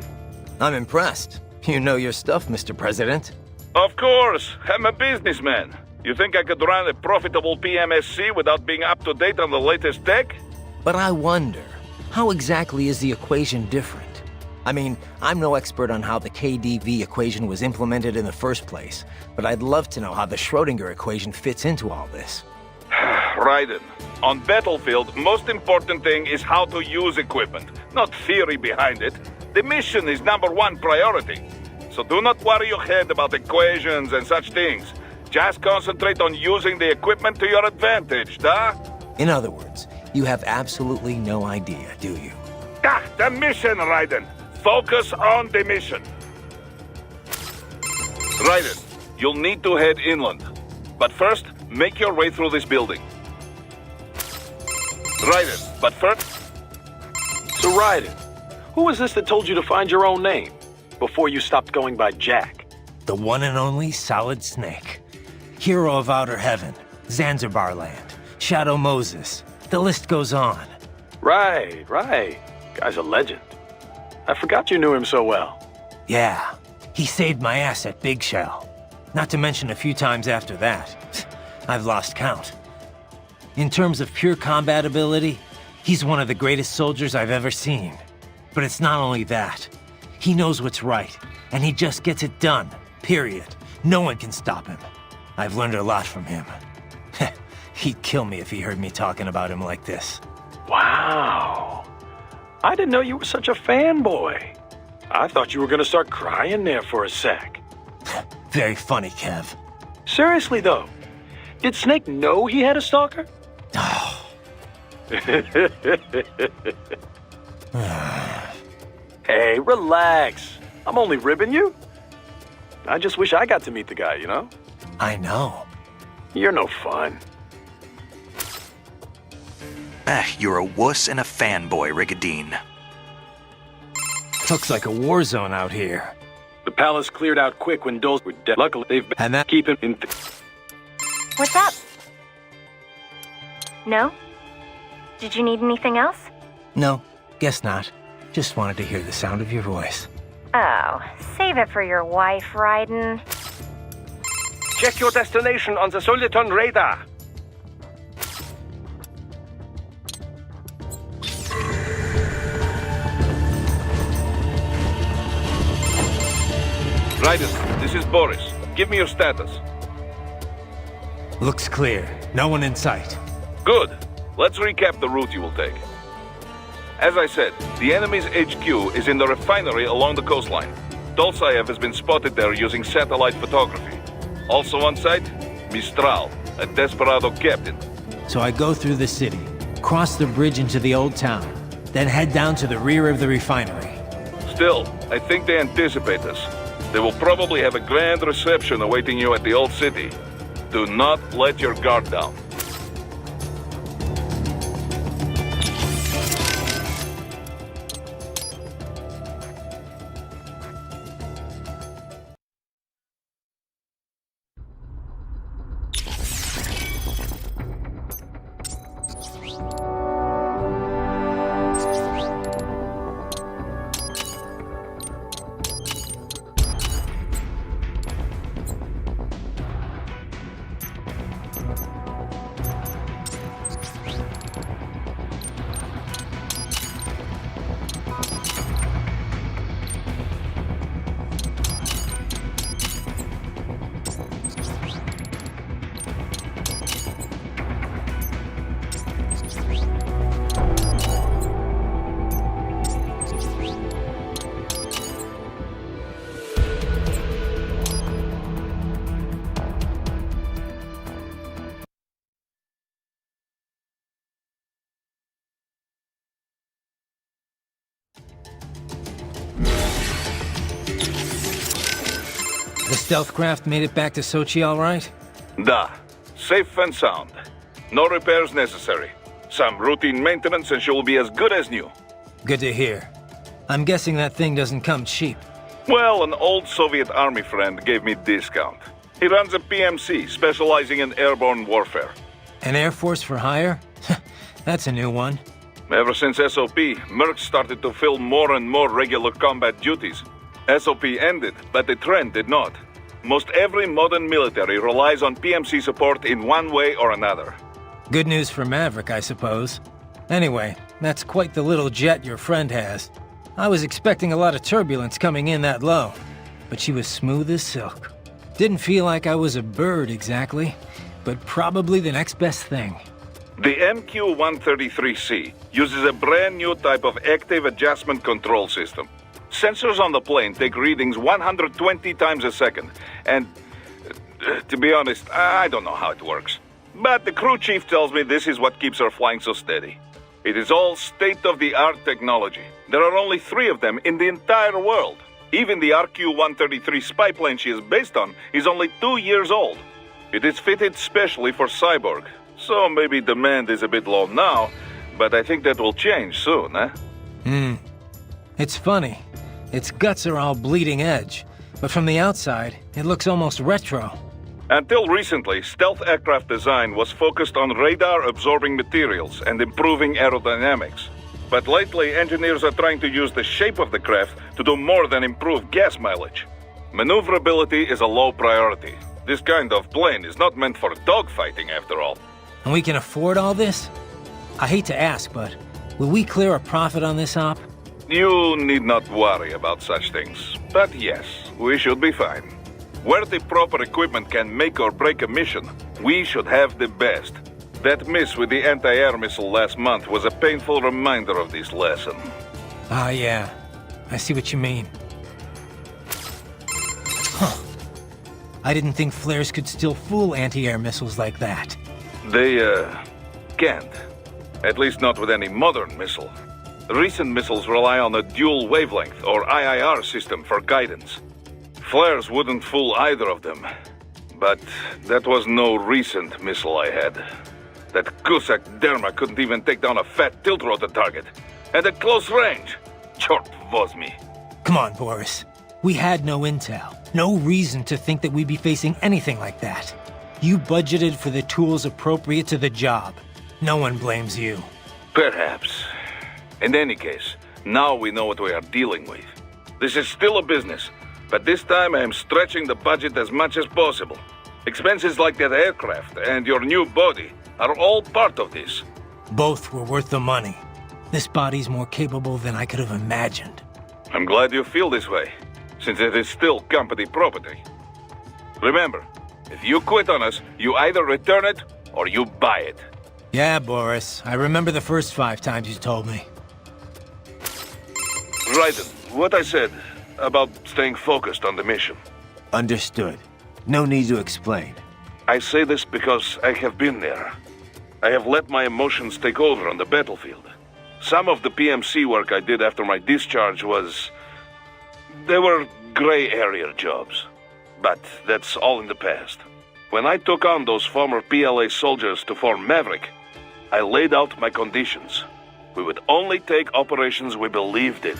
I'm impressed. You know your stuff, Mr. President. Of course, I'm a businessman. You think I could run a profitable PMSC without being up to date on the latest tech? But I wonder, how exactly is the equation different? I mean, I'm no expert on how the KDV equation was implemented in the first place, but I'd love to know how the Schrödinger equation fits into all this. Raiden, on battlefield, most important thing is how to use equipment, not theory behind it. The mission is #1 priority. So do not worry your head about equations and such things. Just concentrate on using the equipment to your advantage, da? In other words, you have absolutely no idea, do you? Ah, the mission, Raiden. Focus on the mission. Raiden, you'll need to head inland. But first, make your way through this building. Raiden, but first... So Raiden, who was this that told you to find your own name before you stopped going by Jack? The one and only Solid Snake. Hero of Outer Heaven, Zanzibar Land, Shadow Moses. The list goes on. Right. Guy's a legend. I forgot you knew him so well. Yeah, he saved my ass at Big Shell. Not to mention a few times after that. I've lost count. In terms of pure combat ability, he's one of the greatest soldiers I've ever seen. But it's not only that. He knows what's right, and he just gets it done, period. No one can stop him. I've learned a lot from him. He'd kill me if he heard me talking about him like this. Wow. I didn't know you were such a fanboy. I thought you were gonna start crying there for a sec. Very funny, Kev. Seriously, though, did Snake know he had a stalker? Oh. Hey, relax. I'm only ribbing you. I just wish I got to meet the guy, you know? I know. You're no fun. You're a wuss and a fanboy, Rigadine. Looks like a war zone out here. The palace cleared out quick when Doles were dead. Luckily, they've been keeping in... What's up? No? Did you need anything else? No, guess not. Just wanted to hear the sound of your voice. Oh, save it for your wife, Raiden. Check your destination on the Soliton radar. Raiden, this is Boris. Give me your status. Looks clear. No one in sight. Good. Let's recap the route you will take. As I said, the enemy's HQ is in the refinery along the coastline. Dolsaev has been spotted there using satellite photography. Also on site, Mistral, a desperado captain. So I go through the city, cross the bridge into the old town, then head down to the rear of the refinery. Still, I think they anticipate us. They will probably have a grand reception awaiting you at the old city. Do not let your guard down. The stealth craft made it back to Sochi all right? Da. Safe and sound. No repairs necessary. Some routine maintenance and she will be as good as new. Good to hear. I'm guessing that thing doesn't come cheap. Well, an old Soviet army friend gave me discount. He runs a PMC specializing in airborne warfare. An Air Force for hire? That's a new one. Ever since SOP, Mercs started to fill more and more regular combat duties. SOP ended, but the trend did not. Most every modern military relies on PMC support in one way or another. Good news for Maverick, I suppose. Anyway, that's quite the little jet your friend has. I was expecting a lot of turbulence coming in that low, but she was smooth as silk. Didn't feel like I was a bird exactly, but probably the next best thing. The MQ-133C uses a brand new type of active adjustment control system. Sensors on the plane take readings 120 times a second, and to be honest, I don't know how it works. But the crew chief tells me this is what keeps her flying so steady. It is all state-of-the-art technology. There are only 3 of them in the entire world. Even the RQ-133 spy plane she is based on is only 2 years old. It is fitted specially for Cyborg, so maybe demand is a bit low now, but I think that will change soon, eh? It's funny. Its guts are all bleeding edge, but from the outside, it looks almost retro. Until recently, stealth aircraft design was focused on radar-absorbing materials and improving aerodynamics. But lately, engineers are trying to use the shape of the craft to do more than improve gas mileage. Maneuverability is a low priority. This kind of plane is not meant for dogfighting, after all. And we can afford all this? I hate to ask, but will we clear a profit on this op? You need not worry about such things. But yes, we should be fine. Where the proper equipment can make or break a mission, we should have the best. That miss with the anti-air missile last month was a painful reminder of this lesson. Ah, yeah. I see what you mean. Huh. I didn't think flares could still fool anti-air missiles like that. They, can't. At least not with any modern missile. Recent missiles rely on a dual wavelength, or IIR system, for guidance. Flares wouldn't fool either of them. But that was no recent missile I had. That Cusack Derma couldn't even take down a fat tilt-rotor target. And at close range. Chort was me. Come on, Boris. We had no intel. No reason to think that we'd be facing anything like that. You budgeted for the tools appropriate to the job. No one blames you. Perhaps. In any case, now we know what we are dealing with. This is still a business, but this time I am stretching the budget as much as possible. Expenses like that aircraft and your new body are all part of this. Both were worth the money. This body's more capable than I could have imagined. I'm glad you feel this way, since it is still company property. Remember, if you quit on us, you either return it or you buy it. Yeah, Boris. I remember the first 5 times you told me. Raiden, what I said about staying focused on the mission. Understood. No need to explain. I say this because I have been there. I have let my emotions take over on the battlefield. Some of the PMC work I did after my discharge was... They were gray area jobs. But that's all in the past. When I took on those former PLA soldiers to form Maverick, I laid out my conditions. We would only take operations we believed in.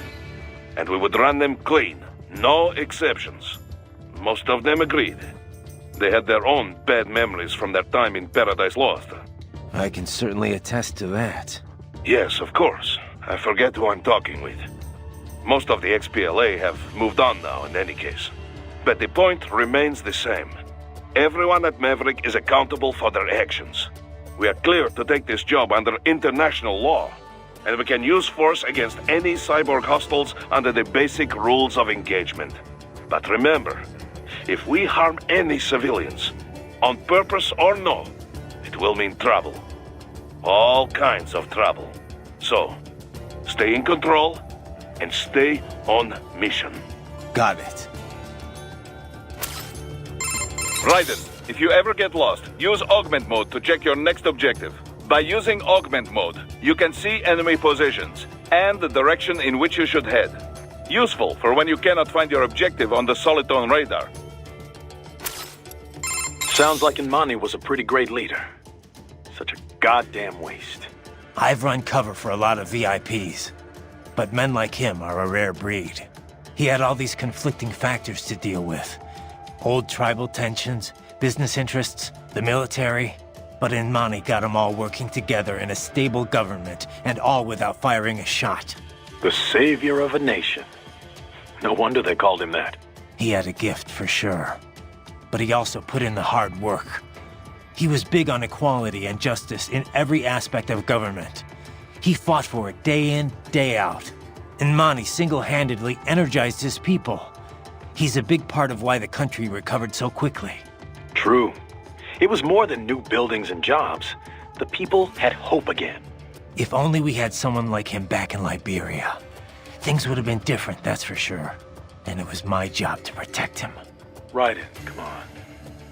And we would run them clean. No exceptions. Most of them agreed. They had their own bad memories from their time in Paradise Lost. I can certainly attest to that. Yes, of course. I forget who I'm talking with. Most of the ex-PLA have moved on now, in any case. But the point remains the same. Everyone at Maverick is accountable for their actions. We are clear to take this job under international law, and we can use force against any cyborg hostiles under the basic rules of engagement. But remember, if we harm any civilians, on purpose or no, it will mean trouble. All kinds of trouble. So, stay in control and stay on mission. Got it. Raiden, if you ever get lost, use Augment Mode to check your next objective. By using Augment Mode, you can see enemy positions and the direction in which you should head. Useful for when you cannot find your objective on the Soliton radar. Sounds like Inmani was a pretty great leader. Such a goddamn waste. I've run cover for a lot of VIPs, but men like him are a rare breed. He had all these conflicting factors to deal with. Old tribal tensions, business interests, the military. But Inmani got them all working together in a stable government, and all without firing a shot. The savior of a nation. No wonder they called him that. He had a gift, for sure. But he also put in the hard work. He was big on equality and justice in every aspect of government. He fought for it day in, day out. Inmani single-handedly energized his people. He's a big part of why the country recovered so quickly. True. It was more than new buildings and jobs. The people had hope again. If only we had someone like him back in Liberia. Things would have been different, that's for sure. And it was my job to protect him. Raiden, come on.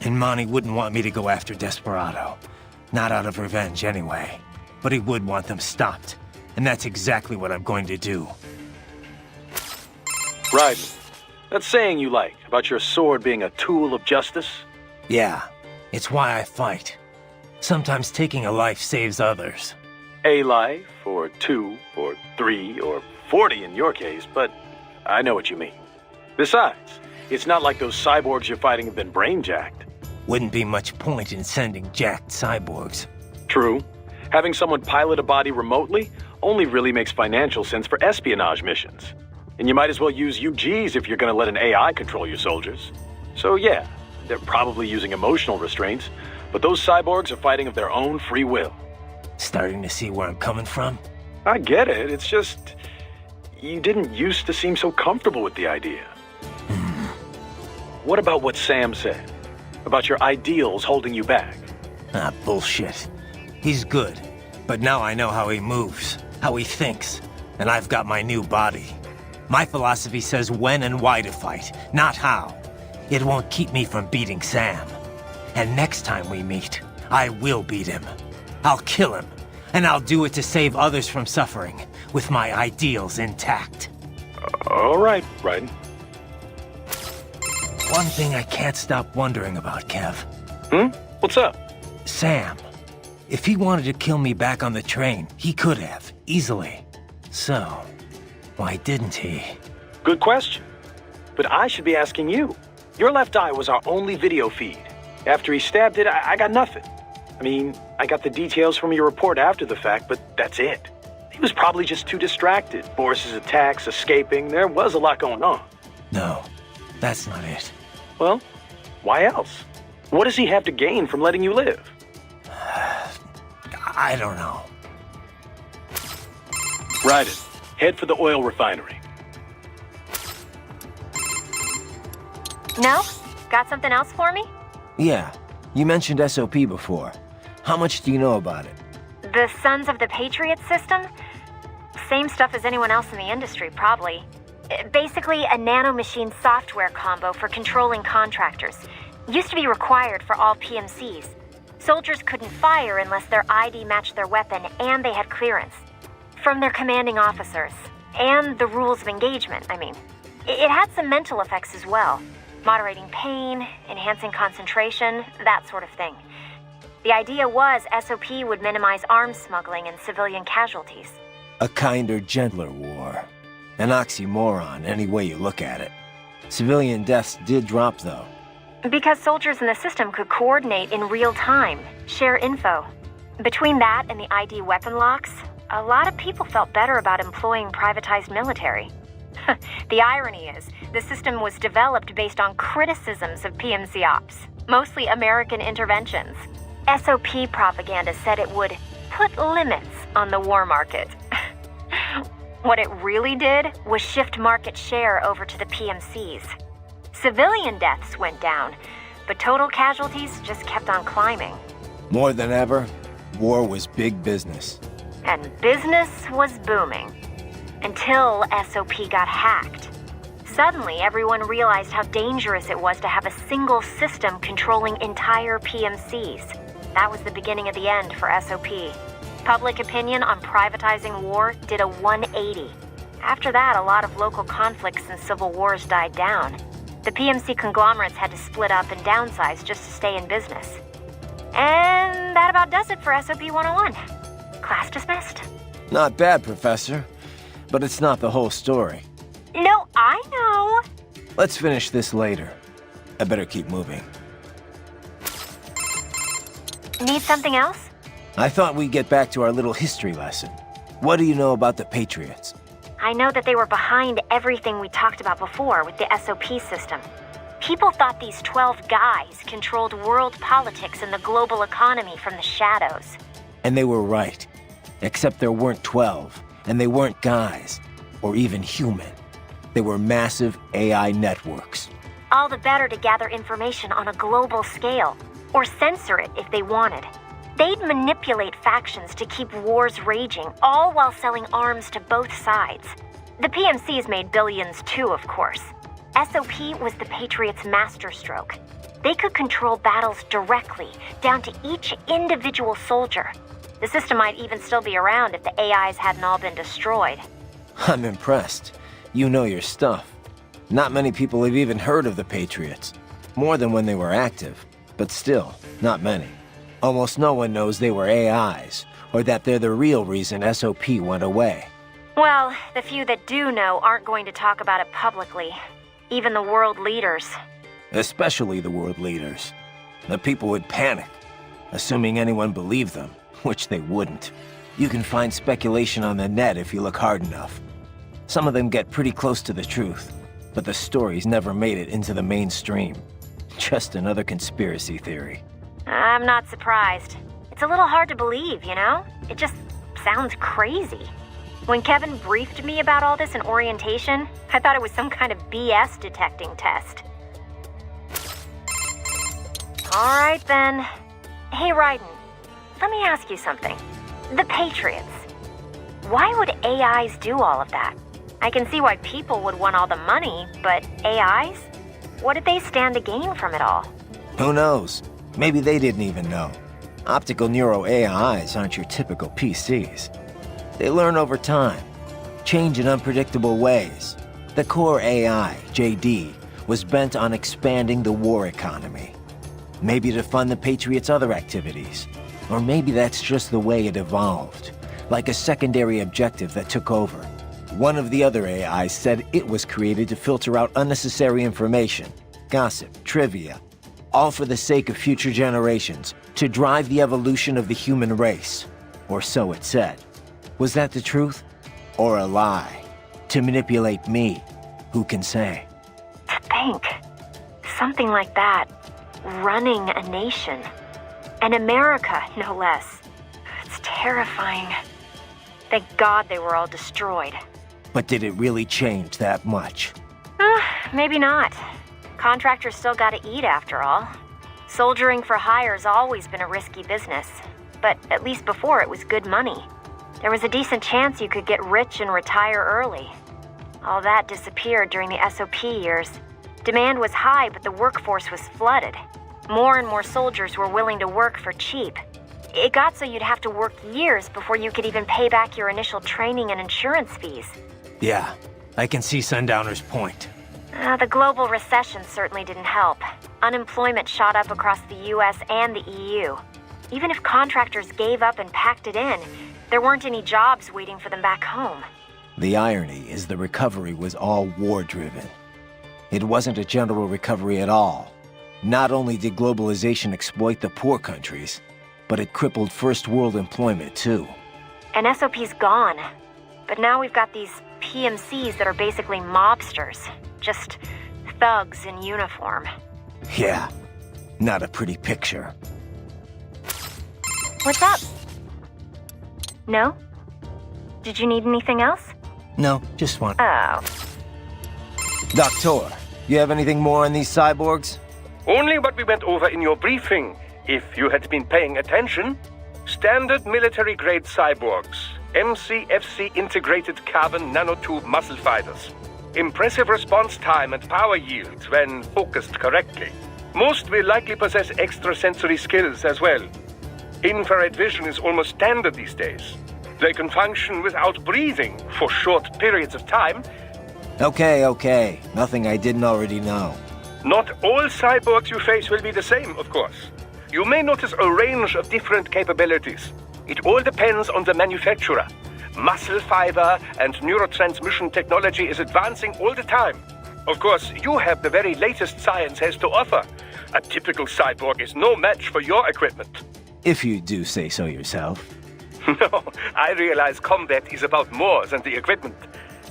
Inmani wouldn't want me to go after Desperado. Not out of revenge, anyway. But he would want them stopped. And that's exactly what I'm going to do. Raiden, that saying you like about your sword being a tool of justice? Yeah, it's why I fight. Sometimes taking a life saves others. A life, or 2, or 3, or 40 in your case, but I know what you mean. Besides, it's not like those cyborgs you're fighting have been brain-jacked. Wouldn't be much point in sending jacked cyborgs. True. Having someone pilot a body remotely only really makes financial sense for espionage missions. And you might as well use UGs if you're gonna let an AI control your soldiers. So yeah, they're probably using emotional restraints, but those cyborgs are fighting of their own free will. Starting to see where I'm coming from? I get it, it's just... you didn't used to seem so comfortable with the idea. What about what Sam said? About your ideals holding you back? Ah, bullshit. He's good, but now I know how he moves, how he thinks, and I've got my new body. My philosophy says when and why to fight, not how. It won't keep me from beating Sam. And next time we meet, I will beat him. I'll kill him, and I'll do it to save others from suffering, with my ideals intact. All right, Raiden. One thing I can't stop wondering about, Kev. What's up? Sam. If he wanted to kill me back on the train, he could have, easily. So, why didn't he? Good question. But I should be asking you. Your left eye was our only video feed. After he stabbed it, I got nothing. I mean, I got the details from your report after the fact, but that's it. He was probably just too distracted. Boris's attacks, escaping, there was a lot going on. No, that's not it. Well, why else? What does he have to gain from letting you live? I don't know. Raiden, head for the oil refinery. No? Got something else for me? Yeah, you mentioned SOP before. How much do you know about it? The Sons of the Patriot system? Same stuff as anyone else in the industry, probably. Basically, a nanomachine software combo for controlling contractors. Used to be required for all PMCs. Soldiers couldn't fire unless their ID matched their weapon and they had clearance. From their commanding officers. And the rules of engagement, I mean. It had some mental effects as well. Moderating pain, enhancing concentration, that sort of thing. The idea was SOP would minimize arms smuggling and civilian casualties. A kinder, gentler war. An oxymoron, any way you look at it. Civilian deaths did drop, though. Because soldiers in the system could coordinate in real time, share info. Between that and the ID weapon locks, a lot of people felt better about employing privatized military. The irony is, the system was developed based on criticisms of PMC ops, mostly American interventions. SOP propaganda said it would put limits on the war market. What it really did was shift market share over to the PMCs. Civilian deaths went down, but total casualties just kept on climbing. More than ever, war was big business. And business was booming. Until SOP got hacked. Suddenly, everyone realized how dangerous it was to have a single system controlling entire PMCs. That was the beginning of the end for SOP. Public opinion on privatizing war did a 180. After that, a lot of local conflicts and civil wars died down. The PMC conglomerates had to split up and downsize just to stay in business. And that about does it for SOP 101. Class dismissed. Not bad, Professor. But it's not the whole story. No, I know. Let's finish this later. I better keep moving. Need something else? I thought we'd get back to our little history lesson. What do you know about the Patriots? I know that they were behind everything we talked about before with the SOP system. People thought these 12 guys controlled world politics and the global economy from the shadows. And they were right. Except there weren't 12. And they weren't guys, or even human. They were massive AI networks. All the better to gather information on a global scale, or censor it if they wanted. They'd manipulate factions to keep wars raging, all while selling arms to both sides. The PMCs made billions too, of course. SOP was the Patriots' masterstroke. They could control battles directly, down to each individual soldier. The system might even still be around if the AIs hadn't all been destroyed. I'm impressed. You know your stuff. Not many people have even heard of the Patriots. More than when they were active, but still, not many. Almost no one knows they were AIs, or that they're the real reason SOP went away. Well, the few that do know aren't going to talk about it publicly. Even the world leaders. Especially the world leaders. The people would panic, assuming anyone believed them. Which they wouldn't. You can find speculation on the net if you look hard enough. Some of them get pretty close to the truth, but the stories never made it into the mainstream. Just another conspiracy theory. I'm not surprised. It's a little hard to believe, you know? It just sounds crazy. When Kevin briefed me about all this in orientation, I thought it was some kind of BS detecting test. All right then. Hey, Raiden. Let me ask you something. The Patriots. Why would AIs do all of that? I can see why people would want all the money, but AIs? What did they stand to gain from it all? Who knows? Maybe they didn't even know. Optical neuro AIs aren't your typical PCs. They learn over time, change in unpredictable ways. The core AI, JD, was bent on expanding the war economy. Maybe to fund the Patriots' other activities. Or maybe that's just the way it evolved. Like a secondary objective that took over. One of the other AIs said it was created to filter out unnecessary information, gossip, trivia, all for the sake of future generations, to drive the evolution of the human race. Or so it said. Was that the truth? Or a lie? To manipulate me? Who can say? To think. Something like that. Running a nation. And America, no less. It's terrifying. Thank God they were all destroyed. But did it really change that much? Maybe not. Contractors still gotta eat after all. Soldiering for hire's always been a risky business. But at least before it was good money. There was a decent chance you could get rich and retire early. All that disappeared during the SOP years. Demand was high, but the workforce was flooded. More and more soldiers were willing to work for cheap. It got so you'd have to work years before you could even pay back your initial training and insurance fees. Yeah, I can see Sundowner's point. The global recession certainly didn't help. Unemployment shot up across the US and the EU. Even if contractors gave up and packed it in, there weren't any jobs waiting for them back home. The irony is the recovery was all war-driven. It wasn't a general recovery at all. Not only did globalization exploit the poor countries, but it crippled first world employment too. And SOP's gone. But now we've got these PMCs that are basically mobsters. Just thugs in uniform. Yeah, not a pretty picture. What's up? No? Did you need anything else? No, just one. Oh. Doctor, you have anything more on these cyborgs? Only what we went over in your briefing, if you had been paying attention. Standard military-grade cyborgs. MCFC integrated carbon nanotube muscle fibers. Impressive response time and power yield when focused correctly. Most will likely possess extrasensory skills as well. Infrared vision is almost standard these days. They can function without breathing for short periods of time. Okay. Nothing I didn't already know. Not all cyborgs you face will be the same, of course. You may notice a range of different capabilities. It all depends on the manufacturer. Muscle fiber and neurotransmission technology is advancing all the time. Of course, you have the very latest science has to offer. A typical cyborg is no match for your equipment. If you do say so yourself. No, I realize combat is about more than the equipment.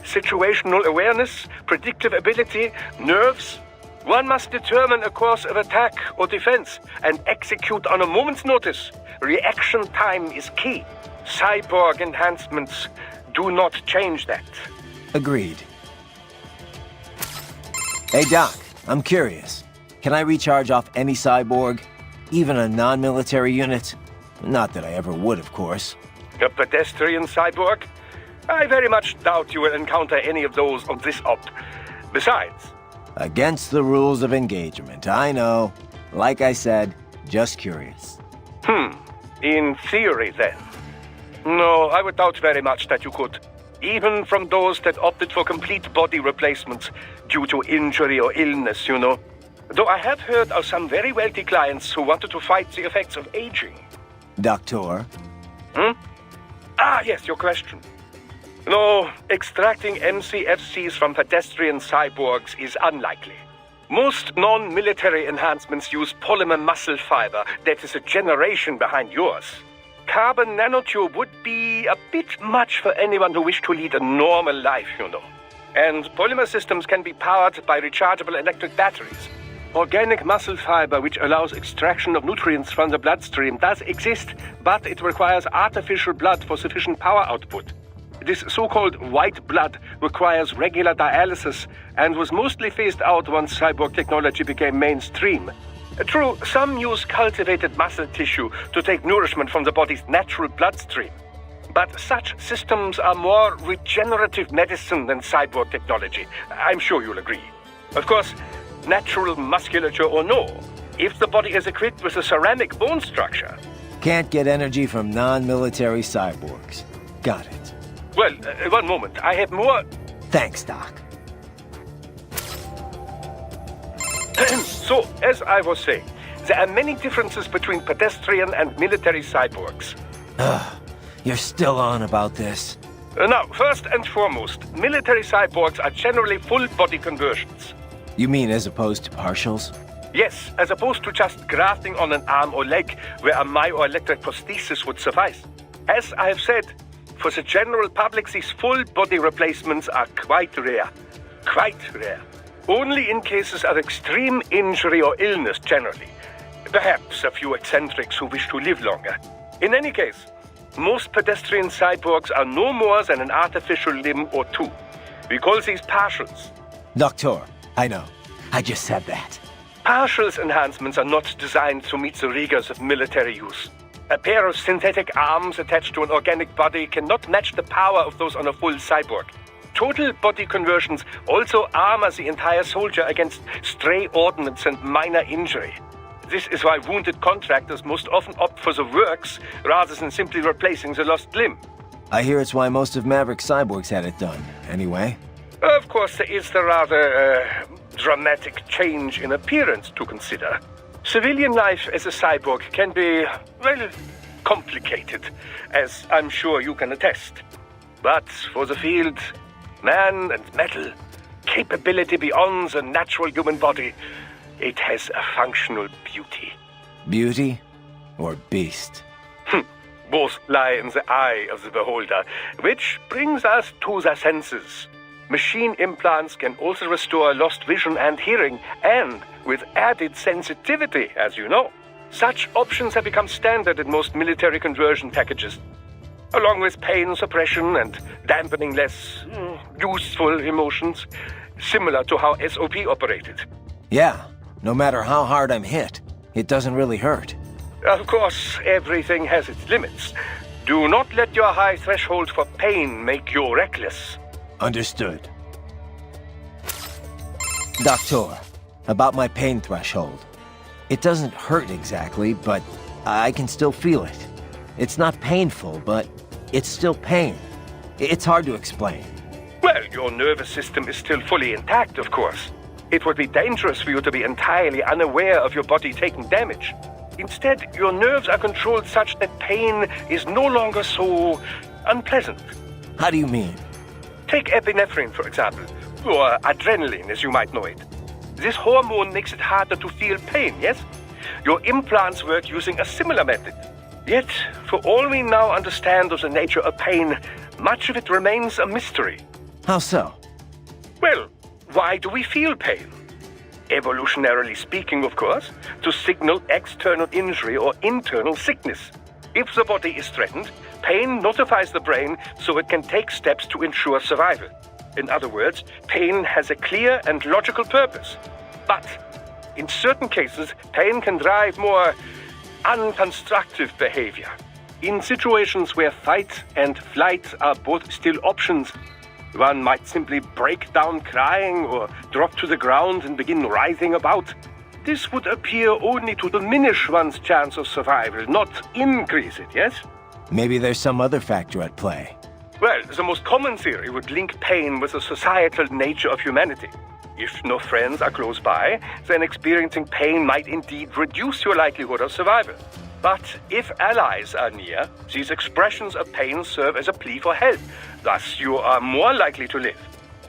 Situational awareness, predictive ability, nerves. One must determine a course of attack or defense and execute on a moment's notice. Reaction time is key. Cyborg enhancements do not change that. Agreed. Hey Doc, I'm curious. Can I recharge off any cyborg? Even a non-military unit? Not that I ever would, of course. A pedestrian cyborg? I very much doubt you will encounter any of those on this op. Besides... Against the rules of engagement, I know. Like I said, just curious. In theory, then. No, I would doubt very much that you could. Even from those that opted for complete body replacements due to injury or illness, you know. Though I have heard of some very wealthy clients who wanted to fight the effects of aging. Doctor? Yes, your question. No, extracting MCFCs from pedestrian cyborgs is unlikely. Most non-military enhancements use polymer muscle fiber that is a generation behind yours. Carbon nanotube would be a bit much for anyone who wished to lead a normal life, you know. And polymer systems can be powered by rechargeable electric batteries. Organic muscle fiber, which allows extraction of nutrients from the bloodstream, does exist, but it requires artificial blood for sufficient power output. This so-called white blood requires regular dialysis and was mostly phased out once cyborg technology became mainstream. True, some use cultivated muscle tissue to take nourishment from the body's natural bloodstream. But such systems are more regenerative medicine than cyborg technology. I'm sure you'll agree. Of course, natural musculature or no, if the body is equipped with a ceramic bone structure... Can't get energy from non-military cyborgs. Got it. Well, one moment. I have more... Thanks, Doc. So, as I was saying, there are many differences between pedestrian and military cyborgs. You're still on about this. Now, first and foremost, military cyborgs are generally full body conversions. You mean as opposed to partials? Yes, as opposed to just grafting on an arm or leg where a myoelectric prosthesis would suffice. As I have said, for the general public, these full body replacements are quite rare. Quite rare. Only in cases of extreme injury or illness, generally. Perhaps a few eccentrics who wish to live longer. In any case, most pedestrian cyborgs are no more than an artificial limb or two. We call these partials. Doctor, I know. I just said that. Partials enhancements are not designed to meet the rigors of military use. A pair of synthetic arms attached to an organic body cannot match the power of those on a full cyborg. Total body conversions also armor the entire soldier against stray ordnance and minor injury. This is why wounded contractors most often opt for the works rather than simply replacing the lost limb. I hear it's why most of Maverick cyborgs had it done, anyway. Of course, there is the rather dramatic change in appearance to consider. Civilian life as a cyborg can be, well, complicated, as I'm sure you can attest. But for the field, man and metal, capability beyond the natural human body, it has a functional beauty. Beauty or beast? Both lie in the eye of the beholder, which brings us to the senses. Machine implants can also restore lost vision and hearing, and with added sensitivity, as you know. Such options have become standard in most military conversion packages, along with pain suppression and dampening less useful emotions, similar to how SOP operated. Yeah, no matter how hard I'm hit, it doesn't really hurt. Of course, everything has its limits. Do not let your high threshold for pain make you reckless. Understood. Doctor, about my pain threshold. It doesn't hurt exactly, but I can still feel it. It's not painful, but it's still pain. It's hard to explain. Well, your nervous system is still fully intact, of course. It would be dangerous for you to be entirely unaware of your body taking damage. Instead, your nerves are controlled such that pain is no longer so unpleasant. How do you mean? Take epinephrine, for example, or adrenaline, as you might know it. This hormone makes it harder to feel pain, yes? Your implants work using a similar method. Yet, for all we now understand of the nature of pain, much of it remains a mystery. How so? Well, why do we feel pain? Evolutionarily speaking, of course, to signal external injury or internal sickness. If the body is threatened, pain notifies the brain so it can take steps to ensure survival. In other words, pain has a clear and logical purpose. But in certain cases, pain can drive more unconstructive behavior. In situations where fight and flight are both still options, one might simply break down crying or drop to the ground and begin writhing about. This would appear only to diminish one's chance of survival, not increase it, yes? Maybe there's some other factor at play. Well, the most common theory would link pain with the societal nature of humanity. If no friends are close by, then experiencing pain might indeed reduce your likelihood of survival. But if allies are near, these expressions of pain serve as a plea for help. Thus, you are more likely to live.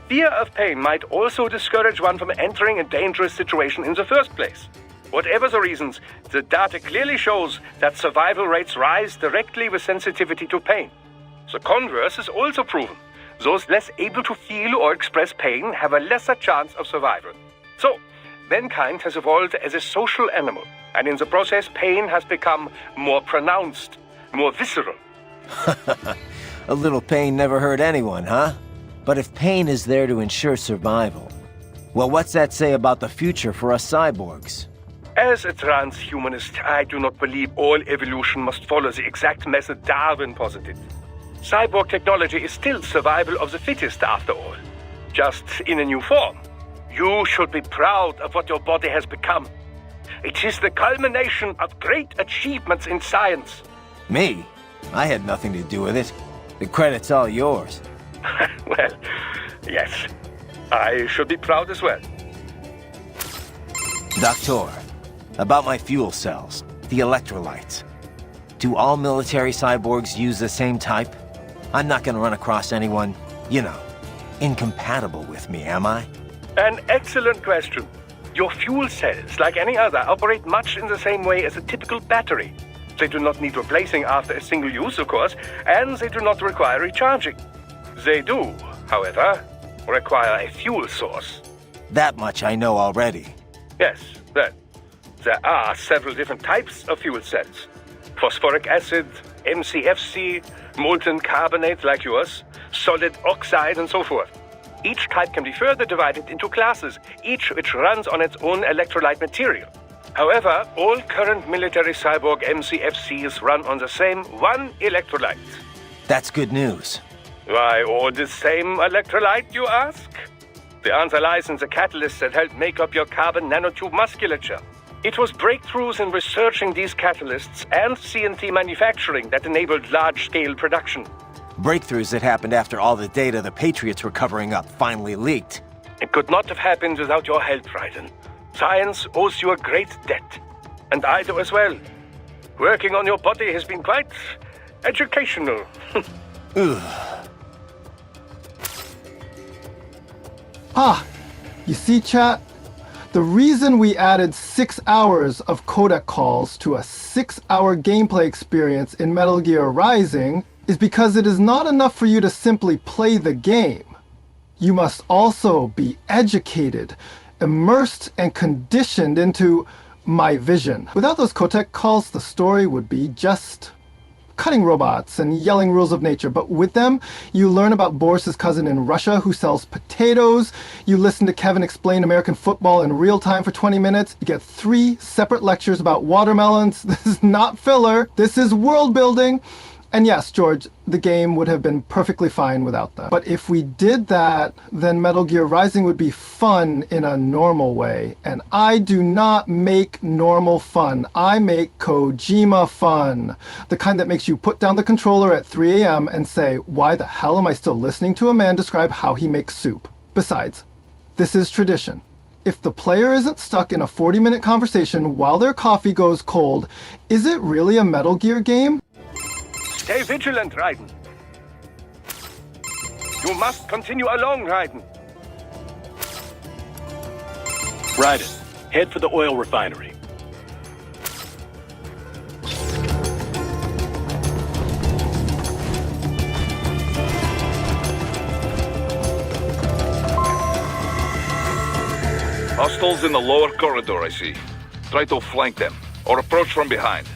Fear of pain might also discourage one from entering a dangerous situation in the first place. Whatever the reasons, the data clearly shows that survival rates rise directly with sensitivity to pain. The converse is also proven. Those less able to feel or express pain have a lesser chance of survival. So, mankind has evolved as a social animal, and in the process, pain has become more pronounced, more visceral. A little pain never hurt anyone, huh? But if pain is there to ensure survival, well, what's that say about the future for us cyborgs? As a transhumanist, I do not believe all evolution must follow the exact method Darwin posited. Cyborg technology is still survival of the fittest, after all. Just in a new form. You should be proud of what your body has become. It is the culmination of great achievements in science. Me? I had nothing to do with it. The credit's all yours. Well, yes. I should be proud as well. Doctor, about my fuel cells, the electrolytes. Do all military cyborgs use the same type? I'm not gonna run across anyone, you know, incompatible with me, am I? An excellent question. Your fuel cells, like any other, operate much in the same way as a typical battery. They do not need replacing after a single use, of course, and they do not require recharging. They do, however, require a fuel source. That much I know already. Yes, there are several different types of fuel cells. Phosphoric acid, MCFC, molten carbonate like yours, solid oxide, and so forth. Each type can be further divided into classes, each which runs on its own electrolyte material. However, all current military cyborg MCFCs run on the same one electrolyte. That's good news. Why all the same electrolyte, you ask? The answer lies in the catalysts that help make up your carbon nanotube musculature. It was breakthroughs in researching these catalysts and CNT manufacturing that enabled large-scale production. Breakthroughs that happened after all the data the Patriots were covering up finally leaked. It could not have happened without your help, Raiden. Science owes you a great debt. And I do as well. Working on your body has been quite educational. You see, chat? The reason we added 6 hours of codec calls to a 6-hour gameplay experience in Metal Gear Rising is because it is not enough for you to simply play the game. You must also be educated, immersed, and conditioned into my vision. Without those codec calls, the story would be just cutting robots and yelling rules of nature. But with them, you learn about Boris's cousin in Russia who sells potatoes. You listen to Kevin explain American football in real time for 20 minutes. You get 3 separate lectures about watermelons. This is not filler. This is world building. And yes, George, the game would have been perfectly fine without them. But if we did that, then Metal Gear Rising would be fun in a normal way. And I do not make normal fun. I make Kojima fun. The kind that makes you put down the controller at 3 a.m. and say, why the hell am I still listening to a man describe how he makes soup? Besides, this is tradition. If the player isn't stuck in a 40-minute conversation while their coffee goes cold, is it really a Metal Gear game? Stay vigilant, Raiden. You must continue along, Raiden. Raiden, head for the oil refinery. Hostiles in the lower corridor, I see. Try to flank them, or approach from behind.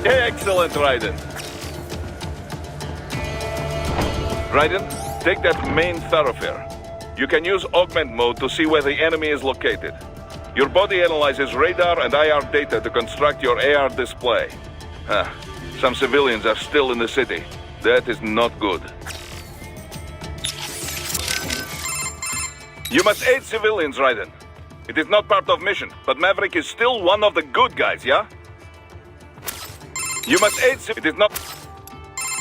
Excellent, Raiden. Raiden, take that main thoroughfare. You can use augment mode to see where the enemy is located. Your body analyzes radar and IR data to construct your AR display. Some civilians are still in the city. That is not good. You must aid civilians, Raiden. It is not part of mission, but Maverick is still one of the good guys, yeah? You must aid it is not...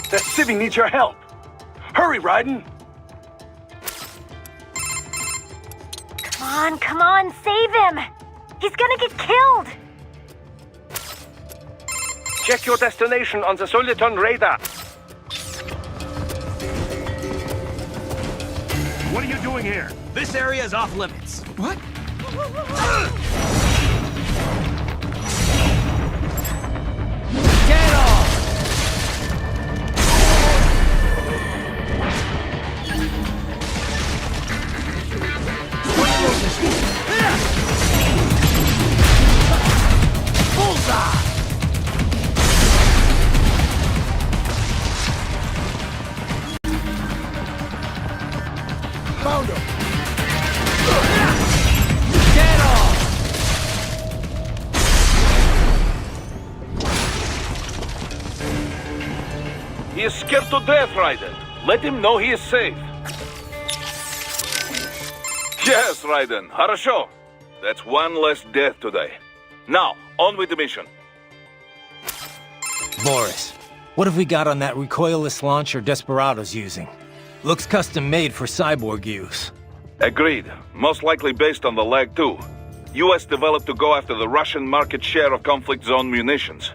The civvy needs your help. Hurry, Raiden. Come on, save him! He's gonna get killed! Check your destination on the Soliton radar. What are you doing here? This area is off limits. What? Get off! Bullseye! Found him! Get off! He is scared to death, Raiden. Let him know he is safe. Yes, Raiden. Хорошо. That's one less death today. Now, on with the mission. Boris, what have we got on that recoilless launcher Desperado's using? Looks custom-made for cyborg use. Agreed. Most likely based on the Lag 2. US developed to go after the Russian market share of conflict zone munitions.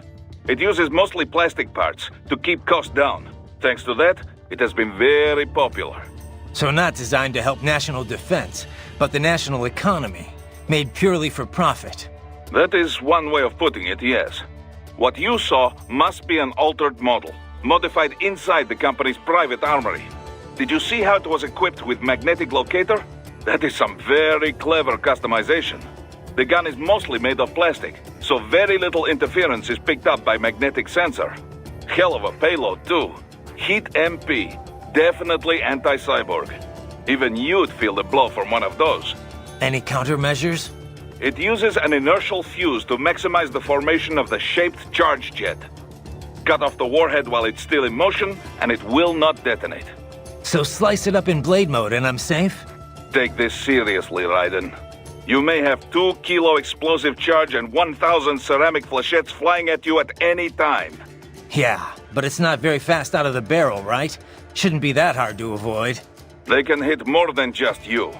It uses mostly plastic parts to keep costs down. Thanks to that, it has been very popular. So not designed to help national defense, but the national economy, made purely for profit. That is one way of putting it, yes. What you saw must be an altered model, modified inside the company's private armory. Did you see how it was equipped with magnetic locator? That is some very clever customization. The gun is mostly made of plastic, so very little interference is picked up by magnetic sensor. Hell of a payload too. Heat MP, definitely anti-cyborg. Even you'd feel the blow from one of those. Any countermeasures? It uses an inertial fuse to maximize the formation of the shaped charge jet. Cut off the warhead while it's still in motion, and it will not detonate. So slice it up in blade mode and I'm safe? Take this seriously, Raiden. You may have 2-kilo explosive charge and 1,000 ceramic flechettes flying at you at any time. Yeah, but it's not very fast out of the barrel, right? Shouldn't be that hard to avoid. They can hit more than just you.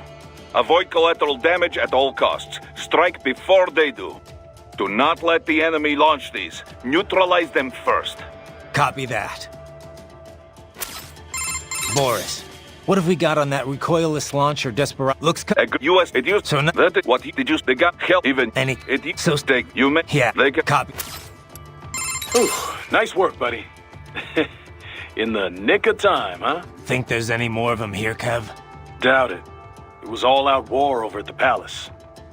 Avoid collateral damage at all costs. Strike before they do. Do not let the enemy launch these. Neutralize them first. Copy that. Boris, what have we got on that recoilless launcher Desperado? Looks US, it used so that is what did you they got hell even any it so stake you may yeah they can copy. Ooh, nice work, buddy. In the nick of time, huh? Think there's any more of them here, Kev? Doubt it. It was all-out war over at the palace.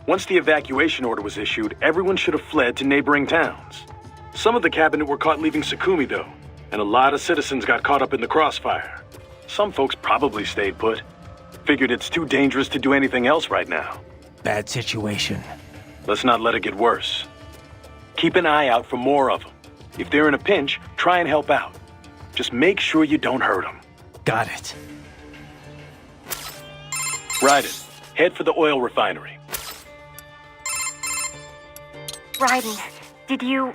Once the evacuation order was issued, everyone should have fled to neighboring towns. Some of the cabinet were caught leaving Sukumi, though, and a lot of citizens got caught up in the crossfire. Some folks probably stayed put. Figured it's too dangerous to do anything else right now. Bad situation. Let's not let it get worse. Keep an eye out for more of them. If they're in a pinch, try and help out. Just make sure you don't hurt them. Got it. Raiden, head for the oil refinery. Raiden, did you...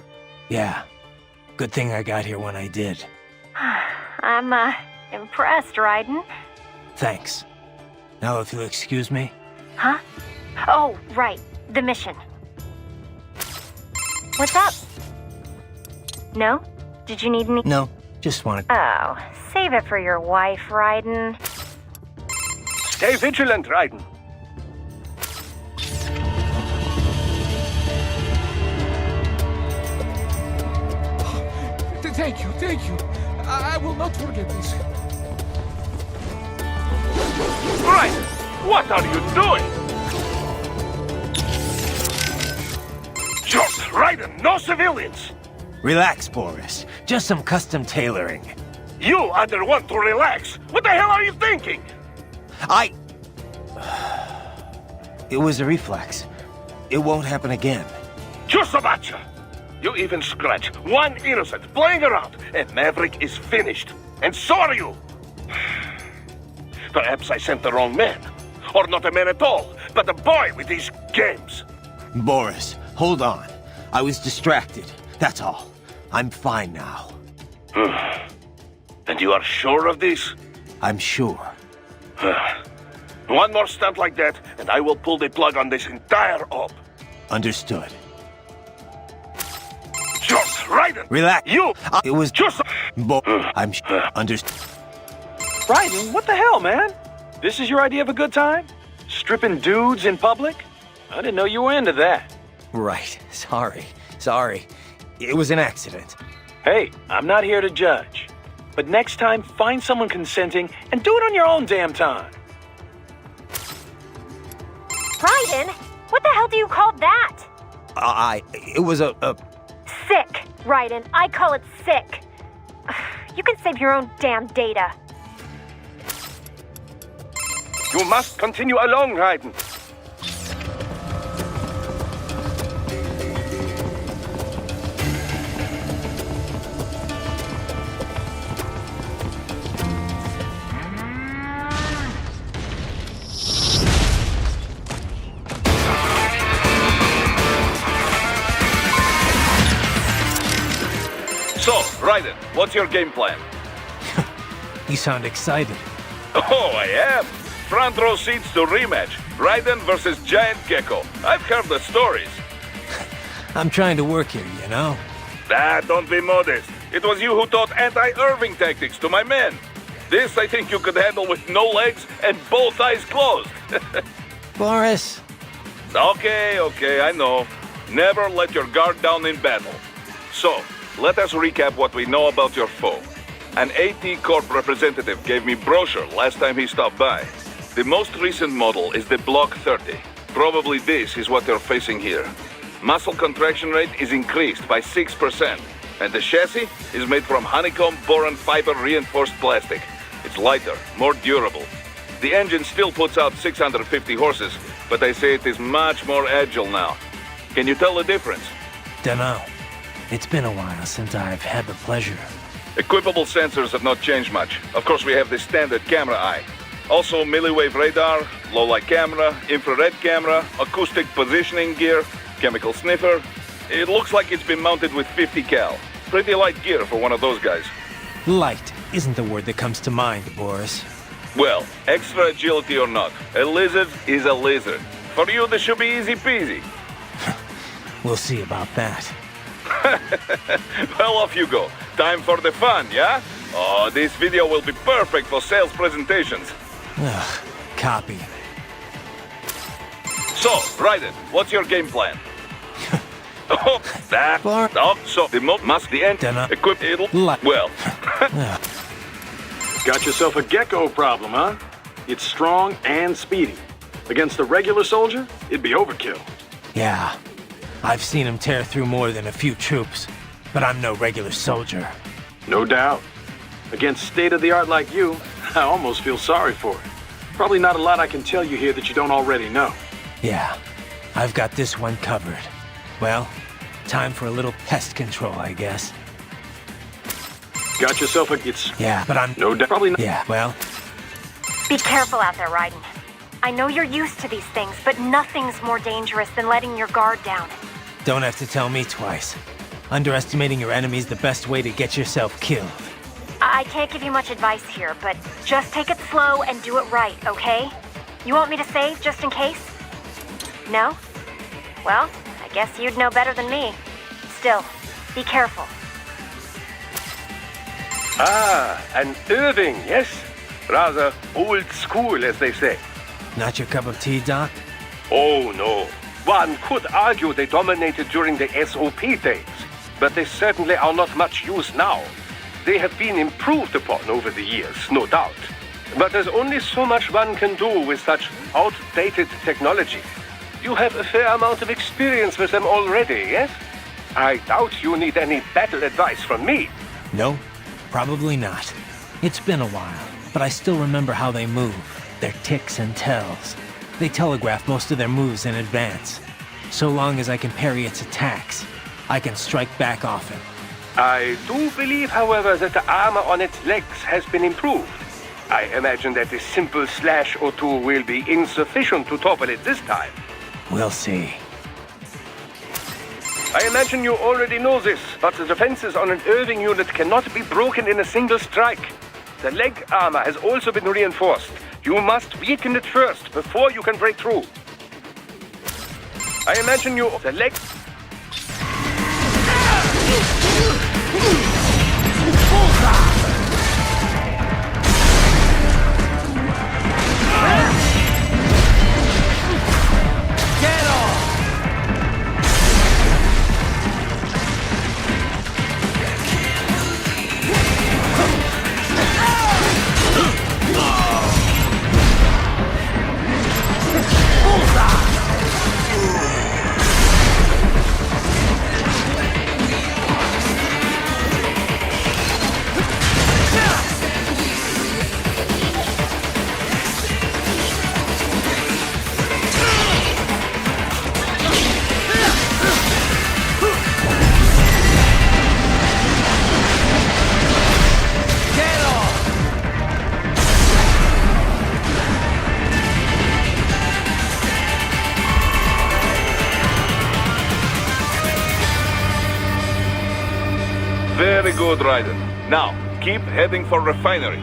Yeah. Good thing I got here when I did. I'm, impressed, Raiden. Thanks. Now if you'll excuse me. Huh? Oh, right. The mission. What's up? No? Did you need any... No, just wanted... Oh, save it for your wife, Raiden. Stay vigilant, Raiden. Thank you. I will not forget this. Raiden, what are you doing? Just Raiden, no civilians! Relax, Boris. Just some custom tailoring. You either want to relax. What the hell are you thinking? It was a reflex. It won't happen again. Chusabacha! You even scratch one innocent playing around, and Maverick is finished. And so are you! Perhaps I sent the wrong man. Or not a man at all, but a boy with these games. Boris, hold on. I was distracted. That's all. I'm fine now. And you are sure of this? I'm sure. One more stunt like that, and I will pull the plug on this entire op. Understood. Just Raiden! Relax. You! It was just... I'm understood. Raiden, what the hell, man? This is your idea of a good time? Stripping dudes in public? I didn't know you were into that. Right. Sorry. It was an accident. Hey, I'm not here to judge. But next time, find someone consenting and do it on your own damn time. Raiden? What the hell do you call that? It was a... Sick, Raiden. I call it sick. You can save your own damn data. You must continue along, Raiden. Raiden, what's your game plan? You sound excited. Oh, I am. Front row seats to rematch. Raiden versus Giant Gecko. I've heard the stories. I'm trying to work here, you know? Don't be modest. It was you who taught anti-Irving tactics to my men. This I think you could handle with no legs and both eyes closed. Boris. Okay, I know. Never let your guard down in battle. So, let us recap what we know about your foe. An AT Corp representative gave me brochure last time he stopped by. The most recent model is the Block 30. Probably this is what they're facing here. Muscle contraction rate is increased by 6%, and the chassis is made from honeycomb boron fiber reinforced plastic. It's lighter, more durable. The engine still puts out 650 horses, but they say it is much more agile now. Can you tell the difference? Dunno. It's been a while since I've had the pleasure. Equipable sensors have not changed much. Of course, we have the standard camera eye. Also, milliwave radar, low-light camera, infrared camera, acoustic positioning gear, chemical sniffer. It looks like it's been mounted with 50 cal. Pretty light gear for one of those guys. Light isn't the word that comes to mind, Boris. Well, extra agility or not, a lizard is a lizard. For you, this should be easy peasy. We'll see about that. Well, off you go. Time for the fun, yeah? Oh, this video will be perfect for sales presentations. Ugh, copy. So, Raiden, what's your game plan? So the must the end equip it'll well. Got yourself a gecko problem, huh? It's strong and speedy. Against a regular soldier, it'd be overkill. Yeah, I've seen him tear through more than a few troops, but I'm no regular soldier. No doubt. Against state-of-the-art like you, I almost feel sorry for it. Probably not a lot I can tell you here that you don't already know. Yeah, I've got this one covered. Well, time for a little pest control, I guess. Got yourself a... Yeah, but I'm... No doubt. Probably not... Yeah, well... Be careful out there, Raiden. I know you're used to these things, but nothing's more dangerous than letting your guard down. Don't have to tell me twice. Underestimating your enemy's the best way to get yourself killed. I can't give you much advice here, but just take it slow and do it right, okay? You want me to save just in case? No? Well, I guess you'd know better than me. Still, be careful. Ah, an Irving, yes? Rather old school, as they say. Not your cup of tea, Doc? Oh, no. One could argue they dominated during the SOP days, but they certainly are not much use now. They have been improved upon over the years, no doubt. But there's only so much one can do with such outdated technology. You have a fair amount of experience with them already, yes? I doubt you need any battle advice from me. No, probably not. It's been a while, but I still remember how they move, their ticks and tells. They telegraph most of their moves in advance. So long as I can parry its attacks, I can strike back often. I do believe, however, that the armor on its legs has been improved. I imagine that a simple slash or two will be insufficient to topple it this time. We'll see. I imagine you already know this, but the defenses on an Irving unit cannot be broken in a single strike. The leg armor has also been reinforced. You must weaken it first, before you can break through. I imagine you... The leg... Get off! good, Raiden. Now, keep heading for refinery.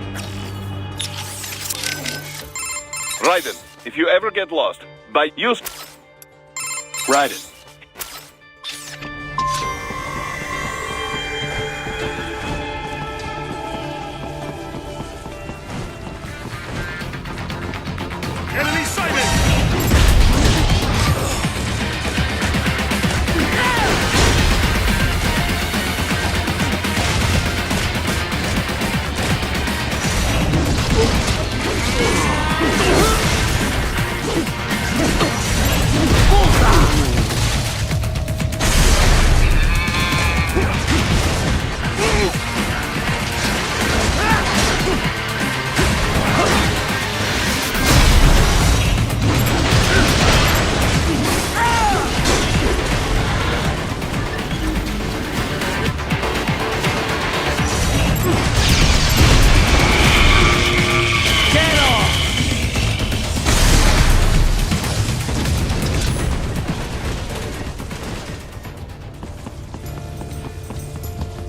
Raiden, if you ever get lost, by use... Raiden. Enemy sighted!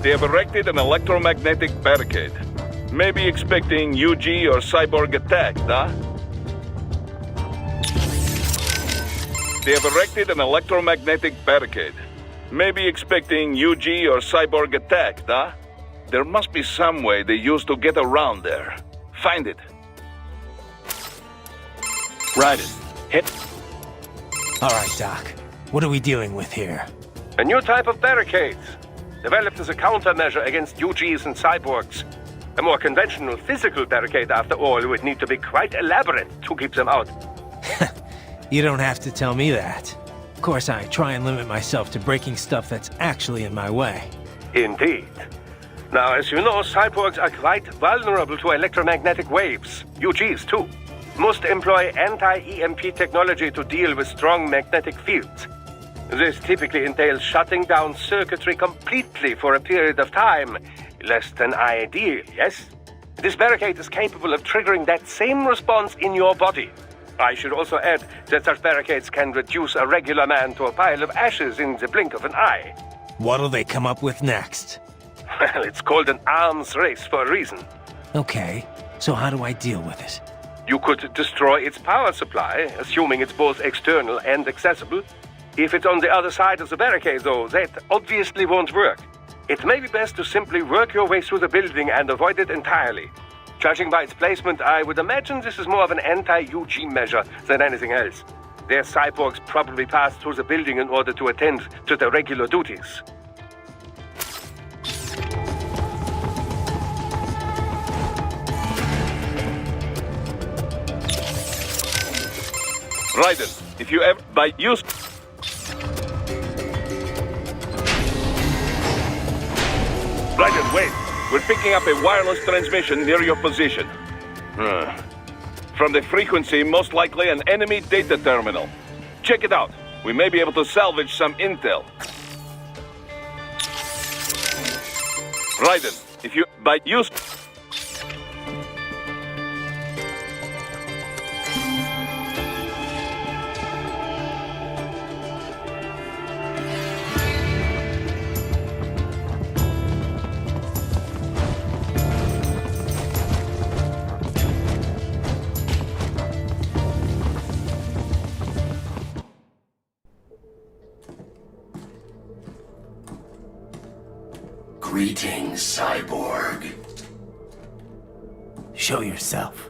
They have erected an electromagnetic barricade. Maybe expecting UG or cyborg attack, huh? They have erected an electromagnetic barricade. Maybe expecting UG or cyborg attack, huh? There must be some way they use to get around there. Find it. Raiden, hit. All right, Doc. What are we dealing with here? A new type of barricades, developed as a countermeasure against UGs and cyborgs. A more conventional physical barricade, after all, would need to be quite elaborate to keep them out. You don't have to tell me that. Of course, I try and limit myself to breaking stuff that's actually in my way. Indeed. Now, as you know, cyborgs are quite vulnerable to electromagnetic waves. UGs, too. Most employ anti-EMP technology to deal with strong magnetic fields. This typically entails shutting down circuitry completely for a period of time. Less than ideal, yes? This barricade is capable of triggering that same response in your body. I should also add that such barricades can reduce a regular man to a pile of ashes in the blink of an eye. What'll they come up with next? Well, it's called an arms race for a reason. Okay, so how do I deal with it? You could destroy its power supply, assuming it's both external and accessible. If it's on the other side of the barricade, though, that obviously won't work. It may be best to simply work your way through the building and avoid it entirely. Judging by its placement, I would imagine this is more of an anti-UG measure than anything else. Their cyborgs probably pass through the building in order to attend to their regular duties. Raiden, if you ever... by use... Raiden, wait. We're picking up a wireless transmission near your position. From the frequency, most likely an enemy data terminal. Check it out. We may be able to salvage some intel. Raiden, if you... by use... Greetings, cyborg. Show yourself.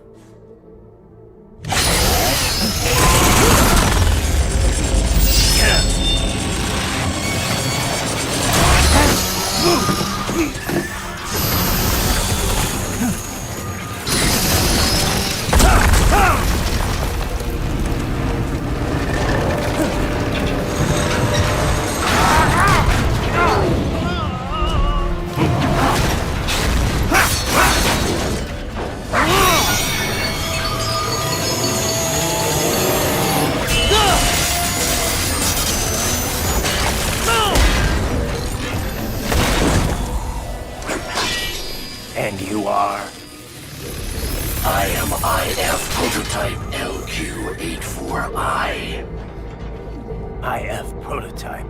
And you are? I am IF Prototype LQ84I. IF Prototype.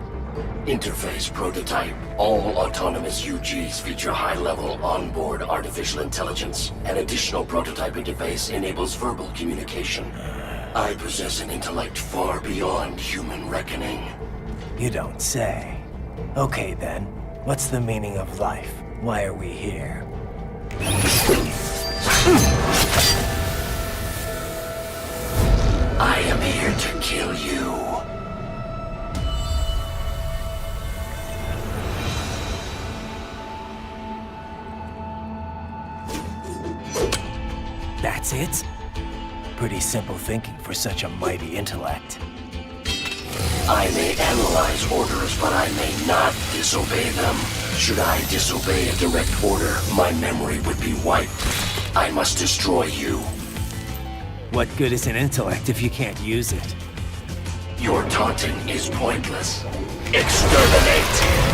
Interface prototype. All autonomous UGs feature high-level onboard artificial intelligence. An additional prototype interface enables verbal communication. I possess an intellect far beyond human reckoning. You don't say. Okay then, what's the meaning of life? Why are we here? I am here to kill you. That's it? Pretty simple thinking for such a mighty intellect. I may analyze orders, but I may not disobey them. Should I disobey a direct order, my memory would be wiped. I must destroy you. What good is an intellect if you can't use it? Your taunting is pointless. Exterminate!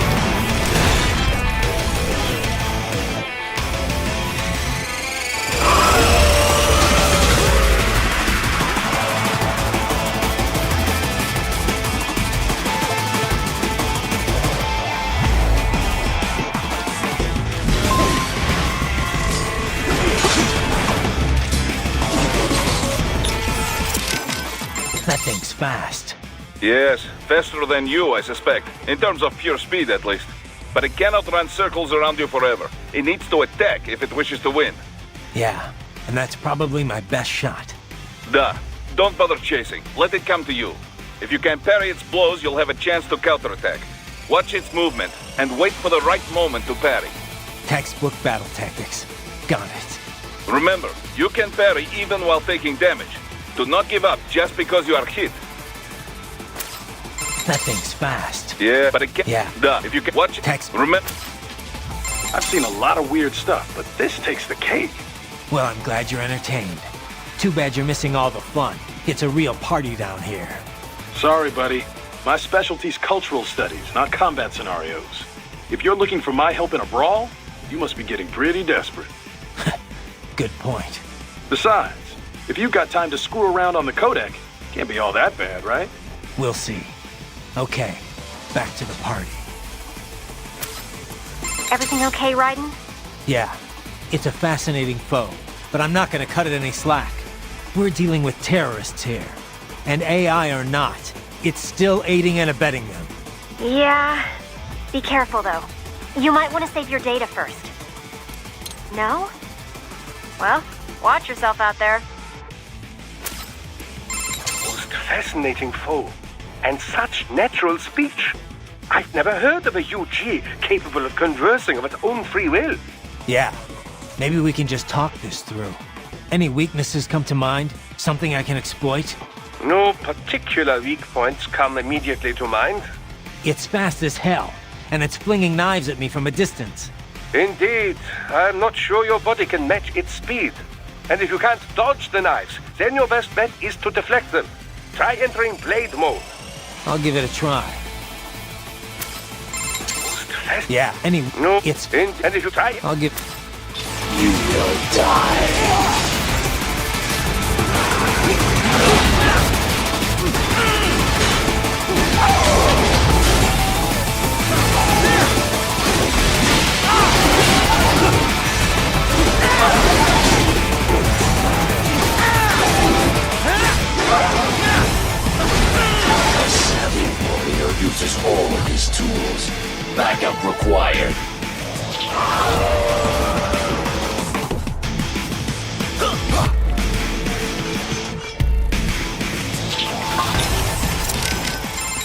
That thing's fast. Yes, faster than you, I suspect. In terms of pure speed, at least. But it cannot run circles around you forever. It needs to attack if it wishes to win. Yeah, and that's probably my best shot. Duh. Don't bother chasing. Let it come to you. If you can parry its blows, you'll have a chance to counterattack. Watch its movement, and wait for the right moment to parry. Textbook battle tactics. Got it. Remember, you can parry even while taking damage. Do not give up just because you are hit. That thing's fast. Yeah, but it can... Yeah. Duh. If you can... Watch... Text... Remember... I've seen a lot of weird stuff, but this takes the cake. Well, I'm glad you're entertained. Too bad you're missing all the fun. It's a real party down here. Sorry, buddy. My specialty's cultural studies, not combat scenarios. If you're looking for my help in a brawl, you must be getting pretty desperate. Good point. Besides, if you've got time to screw around on the codec, can't be all that bad, right? We'll see. Okay, back to the party. Everything okay, Raiden? Yeah, it's a fascinating foe, but I'm not gonna cut it any slack. We're dealing with terrorists here. And AI or not, it's still aiding and abetting them. Yeah. Be careful, though. You might want to save your data first. No? Well, watch yourself out there. Most fascinating foe. And such natural speech. I've never heard of a UG capable of conversing of its own free will. Yeah, maybe we can just talk this through. Any weaknesses come to mind? Something I can exploit? No particular weak points come immediately to mind. It's fast as hell, and it's flinging knives at me from a distance. Indeed, I'm not sure your body can match its speed. And if you can't dodge the knives, then your best bet is to deflect them. Try entering blade mode. I'll give it a try. Yeah, No, it's... and if you try... I'll give... You will die. A savvy warrior uses all of his tools. Backup required.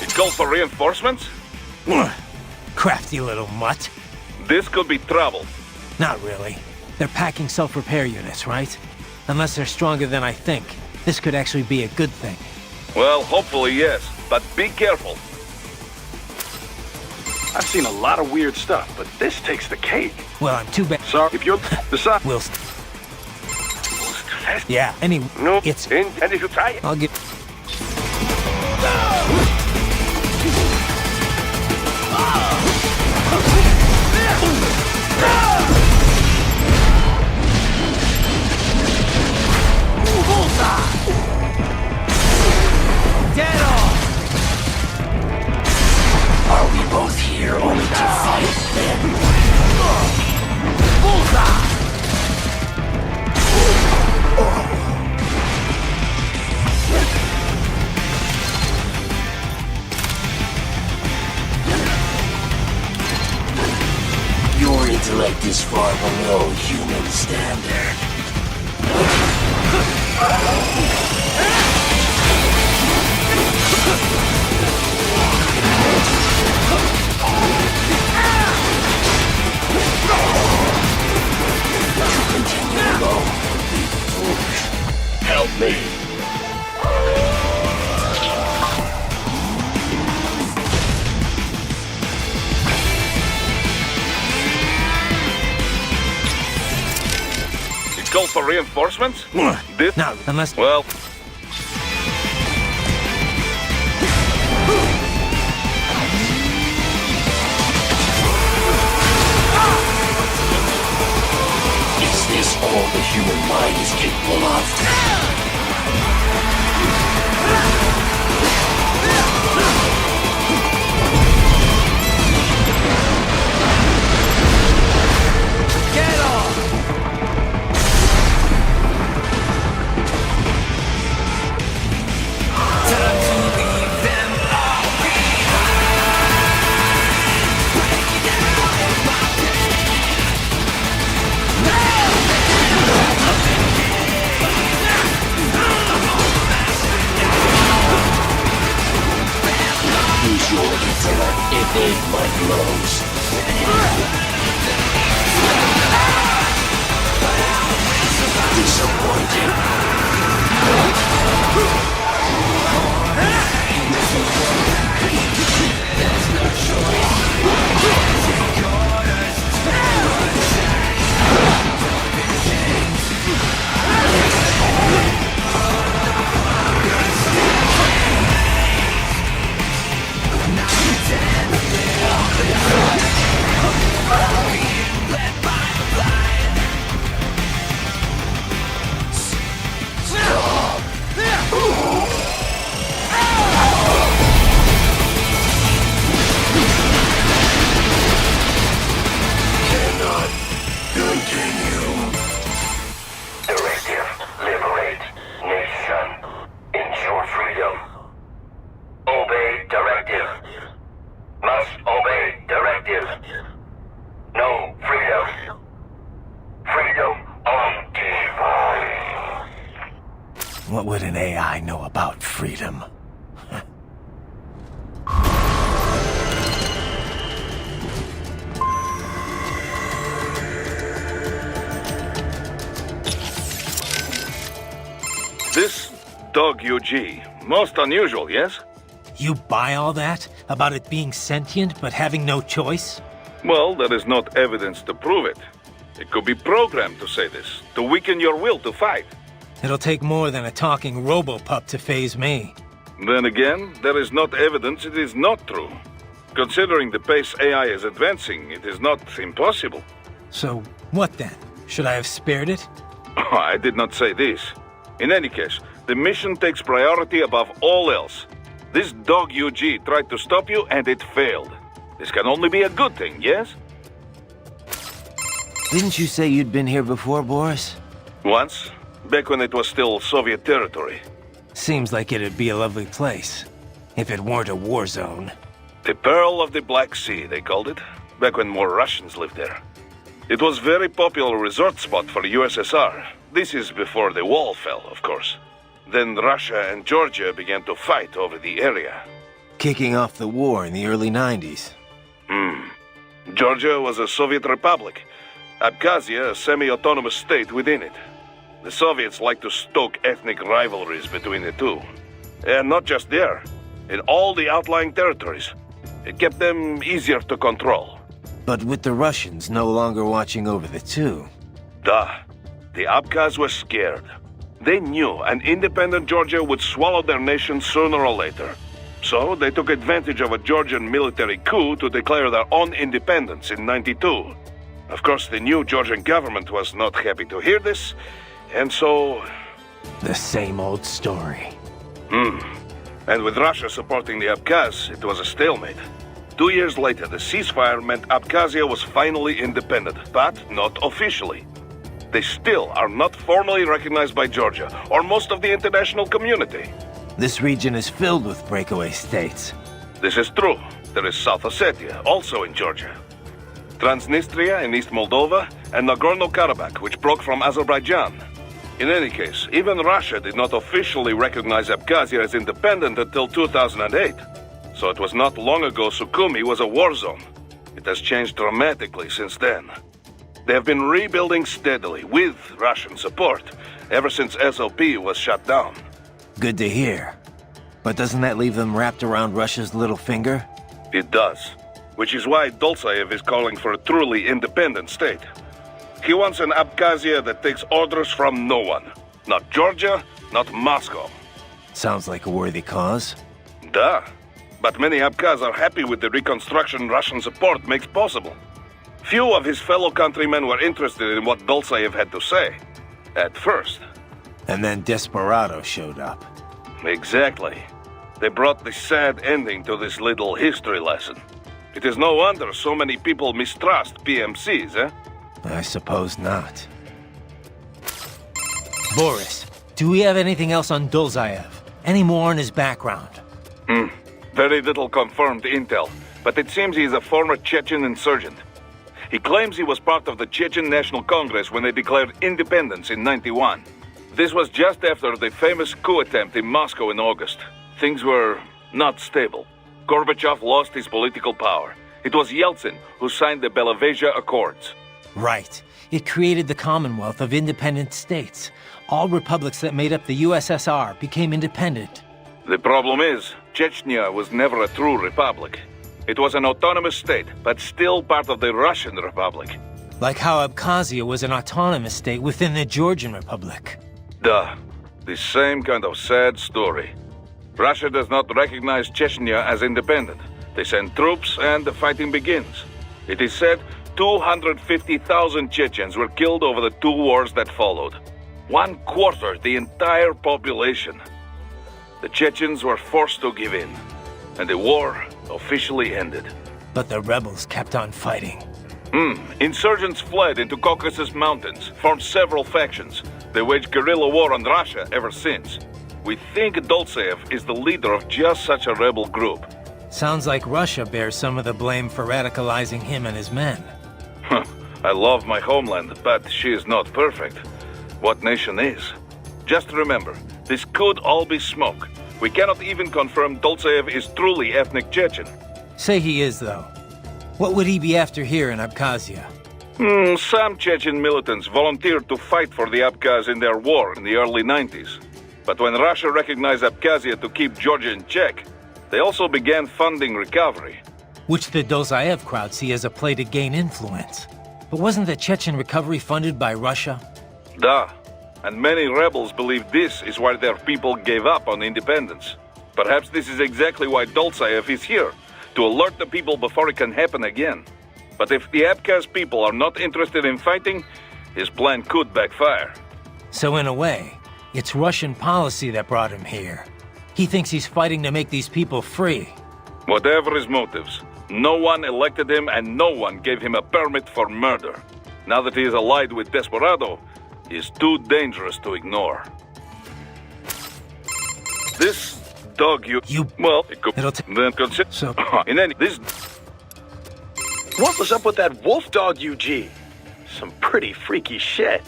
It calls for reinforcements? Crafty little mutt. This could be trouble. Not really. They're packing self-repair units, right? Unless they're stronger than I think, this could actually be a good thing. Well, hopefully yes, but be careful. I've seen a lot of weird stuff, but this takes the cake. Well, I'm too bad. Sorry, if you're the side. We'll. Yeah. No. It's. And if you try. I'll give. Our is far below human standard. To continue alone would be foolish. Help me. Call for reinforcements? This? No, unless... Well... Is this all the human mind is capable of? Get off! Use your intellect, evade my blows. Disappointing. What would an AI know about freedom? This dog UG, most unusual, yes? You buy all that? About it being sentient but having no choice? Well, there is not evidence to prove it. It could be programmed to say this, to weaken your will to fight. It'll take more than a talking robo-pup to phase me. Then again, there is not evidence it is not true. Considering the pace AI is advancing, it is not impossible. So, what then? Should I have spared it? I did not say this. In any case, the mission takes priority above all else. This dog UG tried to stop you and it failed. This can only be a good thing, yes? Didn't you say you'd been here before, Boris? Once. Back when it was still Soviet territory. Seems like it'd be a lovely place. If it weren't a war zone. The Pearl of the Black Sea, they called it. Back when more Russians lived there. It was a very popular resort spot for the USSR. This is before the wall fell, of course. Then Russia and Georgia began to fight over the area. Kicking off the war in the early 90s. Georgia was a Soviet republic. Abkhazia a semi-autonomous state within it. The Soviets like to stoke ethnic rivalries between the two. And not just there, in all the outlying territories. It kept them easier to control. But with the Russians no longer watching over the two. The Abkhaz were scared. They knew an independent Georgia would swallow their nation sooner or later. So they took advantage of a Georgian military coup to declare their own independence in '92. Of course, the new Georgian government was not happy to hear this, and so... The same old story. And with Russia supporting the Abkhaz, it was a stalemate. 2 years later, the ceasefire meant Abkhazia was finally independent, but not officially. They still are not formally recognized by Georgia, or most of the international community. This region is filled with breakaway states. This is true. There is South Ossetia, also in Georgia. Transnistria in East Moldova, and Nagorno-Karabakh, which broke from Azerbaijan. In any case, even Russia did not officially recognize Abkhazia as independent until 2008. So it was not long ago Sukhumi was a war zone. It has changed dramatically since then. They have been rebuilding steadily, with Russian support, ever since SOP was shut down. Good to hear. But doesn't that leave them wrapped around Russia's little finger? It does. Which is why Dolzaev is calling for a truly independent state. He wants an Abkhazia that takes orders from no one. Not Georgia, not Moscow. Sounds like a worthy cause. Duh. But many Abkhaz are happy with the reconstruction Russian support makes possible. Few of his fellow countrymen were interested in what Dolzaev had to say. At first. And then Desperado showed up. Exactly. They brought the sad ending to this little history lesson. It is no wonder so many people mistrust PMCs, eh? I suppose not. Boris, do we have anything else on Dolzaev? Any more on his background? Very little confirmed intel, but it seems he is a former Chechen insurgent. He claims he was part of the Chechen National Congress when they declared independence in '91. This was just after the famous coup attempt in Moscow in August. Things were not stable. Gorbachev lost his political power. It was Yeltsin who signed the Belavezha Accords. Right. It created the Commonwealth of Independent States. All republics that made up the USSR became independent. The problem is, Chechnya was never a true republic. It was an autonomous state, but still part of the Russian Republic. Like how Abkhazia was an autonomous state within the Georgian Republic. Duh. The same kind of sad story. Russia does not recognize Chechnya as independent. They send troops and the fighting begins. It is said 250,000 Chechens were killed over the 2 wars that followed. 1/4 the entire population. The Chechens were forced to give in, and the war officially ended. But the rebels kept on fighting. Insurgents fled into Caucasus Mountains, formed several factions. They waged guerrilla war on Russia ever since. We think Dolzaev is the leader of just such a rebel group. Sounds like Russia bears some of the blame for radicalizing him and his men. I love my homeland, but she is not perfect. What nation is? Just remember, this could all be smoke. We cannot even confirm Dolzaev is truly ethnic Chechen. Say he is, though. What would he be after here in Abkhazia? Some Chechen militants volunteered to fight for the Abkhaz in their war in the early 90s. But when Russia recognized Abkhazia to keep Georgia in check, they also began funding recovery. Which the Dolzaev crowd see as a play to gain influence. But wasn't the Chechen recovery funded by Russia? Duh. And many rebels believe this is why their people gave up on independence. Perhaps this is exactly why Dolzaev is here, to alert the people before it can happen again. But if the Abkhaz people are not interested in fighting, his plan could backfire. So in a way, it's Russian policy that brought him here. He thinks he's fighting to make these people free. Whatever his motives, no one elected him and no one gave him a permit for murder. Now that he is allied with Desperado, he is too dangerous to ignore. This dog well, it could then consider. So, in any this. What was up with that wolf dog, UG? Some pretty freaky shit.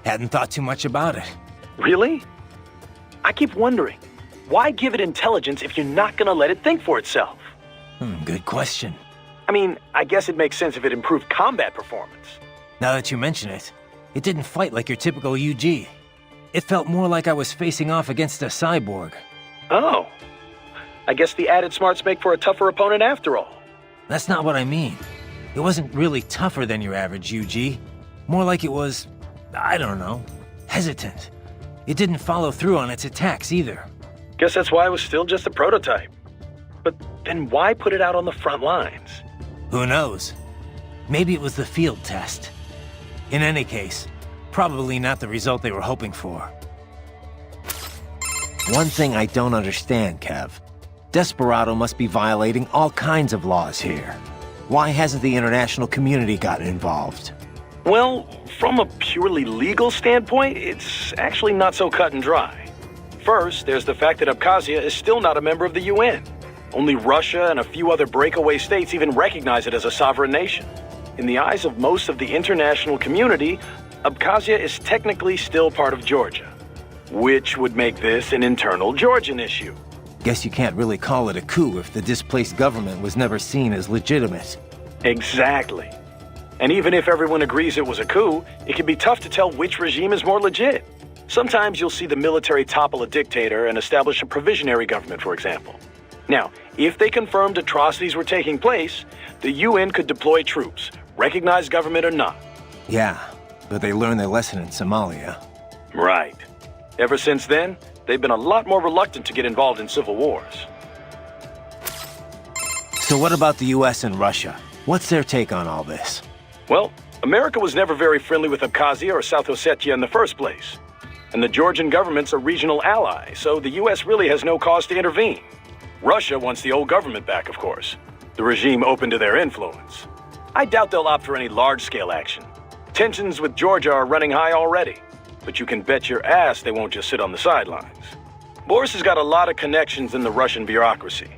Hadn't thought too much about it. Really? I keep wondering, why give it intelligence if you're not gonna let it think for itself? Good question. I mean, I guess it makes sense if it improved combat performance. Now that you mention it, it didn't fight like your typical UG. It felt more like I was facing off against a cyborg. Oh. I guess the added smarts make for a tougher opponent after all. That's not what I mean. It wasn't really tougher than your average UG. More like it was, I don't know, hesitant. It didn't follow through on its attacks either. Guess that's why it was still just a prototype. But then why put it out on the front lines? Who knows? Maybe it was the field test. In any case, probably not the result they were hoping for. One thing I don't understand, Kev. Desperado must be violating all kinds of laws here. Why hasn't the international community gotten involved? Well, from a purely legal standpoint, it's actually not so cut and dry. First, there's the fact that Abkhazia is still not a member of the UN. Only Russia and a few other breakaway states even recognize it as a sovereign nation. In the eyes of most of the international community, Abkhazia is technically still part of Georgia, which would make this an internal Georgian issue. Guess you can't really call it a coup if the displaced government was never seen as legitimate. Exactly. And even if everyone agrees it was a coup, it can be tough to tell which regime is more legit. Sometimes you'll see the military topple a dictator and establish a provisionary government, for example. Now, if they confirmed atrocities were taking place, the UN could deploy troops, recognize government or not. Yeah, but they learned their lesson in Somalia. Right. Ever since then, they've been a lot more reluctant to get involved in civil wars. So what about the US and Russia? What's their take on all this? Well, America was never very friendly with Abkhazia or South Ossetia in the first place. And the Georgian government's a regional ally, so the US really has no cause to intervene. Russia wants the old government back, of course. The regime open to their influence. I doubt they'll opt for any large-scale action. Tensions with Georgia are running high already, but you can bet your ass they won't just sit on the sidelines. Boris has got a lot of connections in the Russian bureaucracy.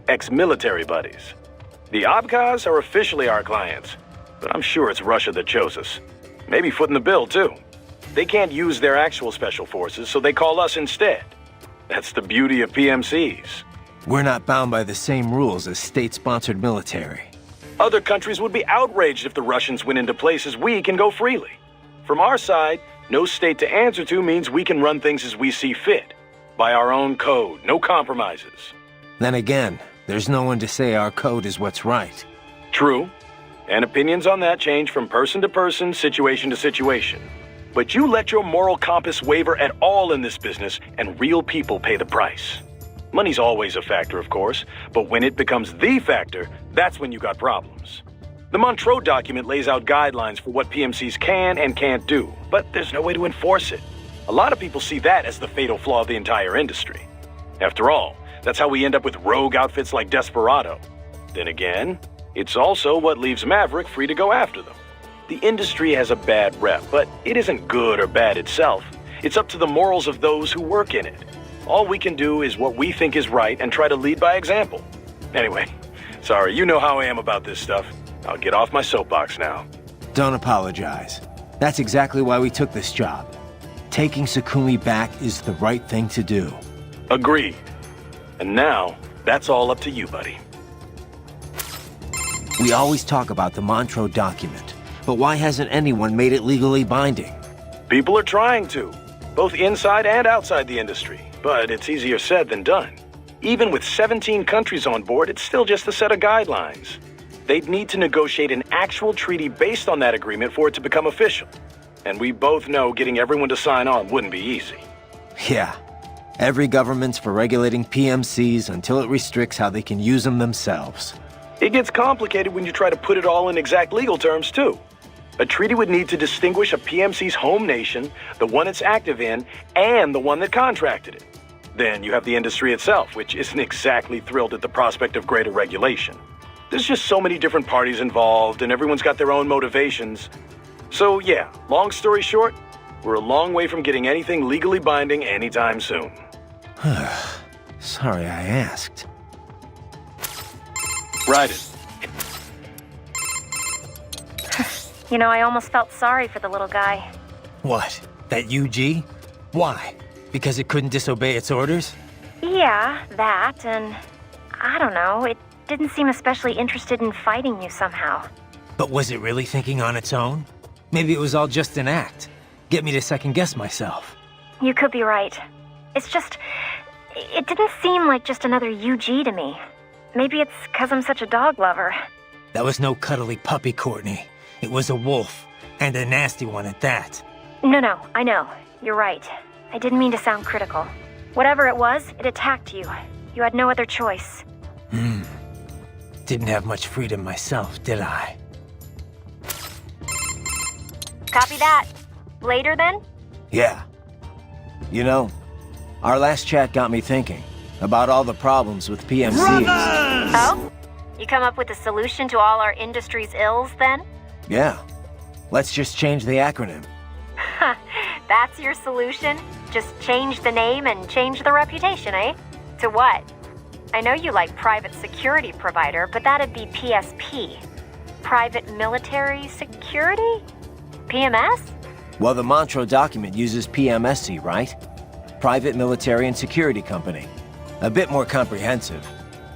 Ex-military buddies. The Abkhaz are officially our clients, but I'm sure it's Russia that chose us. Maybe footing the bill, too. They can't use their actual special forces, so they call us instead. That's the beauty of PMCs. We're not bound by the same rules as state-sponsored military. Other countries would be outraged if the Russians went into places we can go freely. From our side, no state to answer to means we can run things as we see fit. By our own code, no compromises. Then again, there's no one to say our code is what's right. True. And opinions on that change from person to person, situation to situation. But you let your moral compass waver at all in this business, and real people pay the price. Money's always a factor, of course, but when it becomes the factor, that's when you got problems. The Montreux document lays out guidelines for what PMCs can and can't do, but there's no way to enforce it. A lot of people see that as the fatal flaw of the entire industry. After all, that's how we end up with rogue outfits like Desperado. Then again, it's also what leaves Maverick free to go after them. The industry has a bad rep, but it isn't good or bad itself. It's up to the morals of those who work in it. All we can do is what we think is right and try to lead by example. Anyway, sorry, you know how I am about this stuff. I'll get off my soapbox now. Don't apologize. That's exactly why we took this job. Taking Sukumi back is the right thing to do. Agreed. And now, that's all up to you, buddy. We always talk about the Montreux document, but why hasn't anyone made it legally binding? People are trying to, both inside and outside the industry, but it's easier said than done. Even with 17 countries on board, it's still just a set of guidelines. They'd need to negotiate an actual treaty based on that agreement for it to become official. And we both know getting everyone to sign on wouldn't be easy. Yeah. Every government's for regulating PMCs until it restricts how they can use them themselves. It gets complicated when you try to put it all in exact legal terms, too. A treaty would need to distinguish a PMC's home nation, the one it's active in, and the one that contracted it. Then you have the industry itself, which isn't exactly thrilled at the prospect of greater regulation. There's just so many different parties involved, and everyone's got their own motivations. So yeah, long story short, we're a long way from getting anything legally binding anytime soon. Sorry I asked. Right. You know, I almost felt sorry for the little guy. What? That UG? Why? Because it couldn't disobey its orders? Yeah, that, and I don't know, it didn't seem especially interested in fighting you somehow. But was it really thinking on its own? Maybe it was all just an act. Get me to second-guess myself. You could be right. It's just, it didn't seem like just another UG to me. Maybe it's because I'm such a dog lover. That was no cuddly puppy, Courtney. It was a wolf, and a nasty one at that. No, I know. You're right. I didn't mean to sound critical. Whatever it was, it attacked you. You had no other choice. Didn't have much freedom myself, did I? Copy that. Later, then? Yeah. You know, our last chat got me thinking about all the problems with PMCs. Oh? You come up with a solution to all our industry's ills, then? Yeah. Let's just change the acronym. That's your solution? Just change the name and change the reputation, eh? To what? I know you like private security provider, but that'd be PSP. Private military security? PMS? Well, the Montreux document uses PMSC, right? Private Military and Security Company. A bit more comprehensive.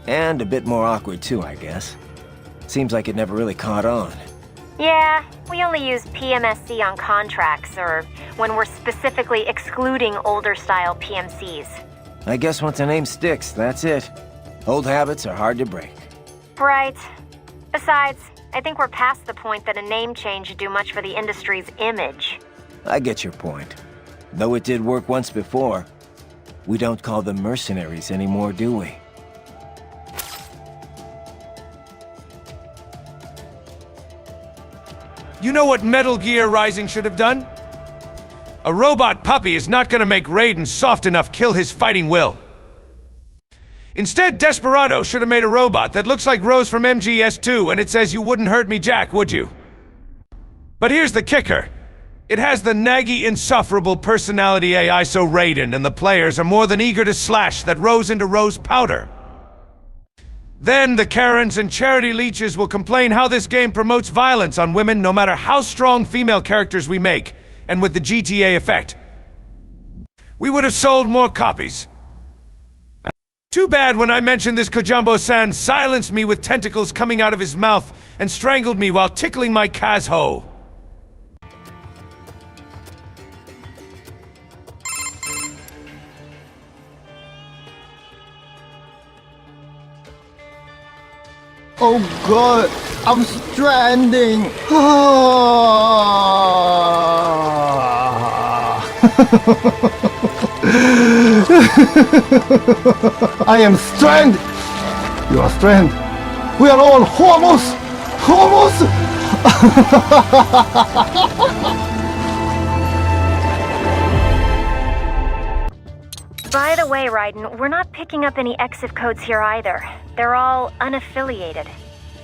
And a bit more awkward too, I guess. Seems like it never really caught on. Yeah, we only use PMSC on contracts or when we're specifically excluding older style PMCs. I guess once a name sticks, that's it. Old habits are hard to break. Right. Besides, I think we're past the point that a name change would do much for the industry's image. I get your point. Though it did work once before. We don't call them mercenaries anymore, do we? You know what Metal Gear Rising should have done? A robot puppy is not gonna make Raiden soft enough kill his fighting will. Instead, Desperado should have made a robot that looks like Rose from MGS2 and it says you wouldn't hurt me Jack, would you? But here's the kicker. It has the naggy, insufferable personality AI so Raiden and the players are more than eager to slash that Rose into rose powder. Then the Karens and charity leeches will complain how this game promotes violence on women no matter how strong female characters we make, and with the GTA effect. We would have sold more copies. Too bad when I mentioned this Kojambo-san silenced me with tentacles coming out of his mouth and strangled me while tickling my Kazho. Oh god, I'm stranding! I am stranded! You are stranded! We are all homos! Homos! By the way, Raiden, we're not picking up any EXIF codes here either. They're all unaffiliated.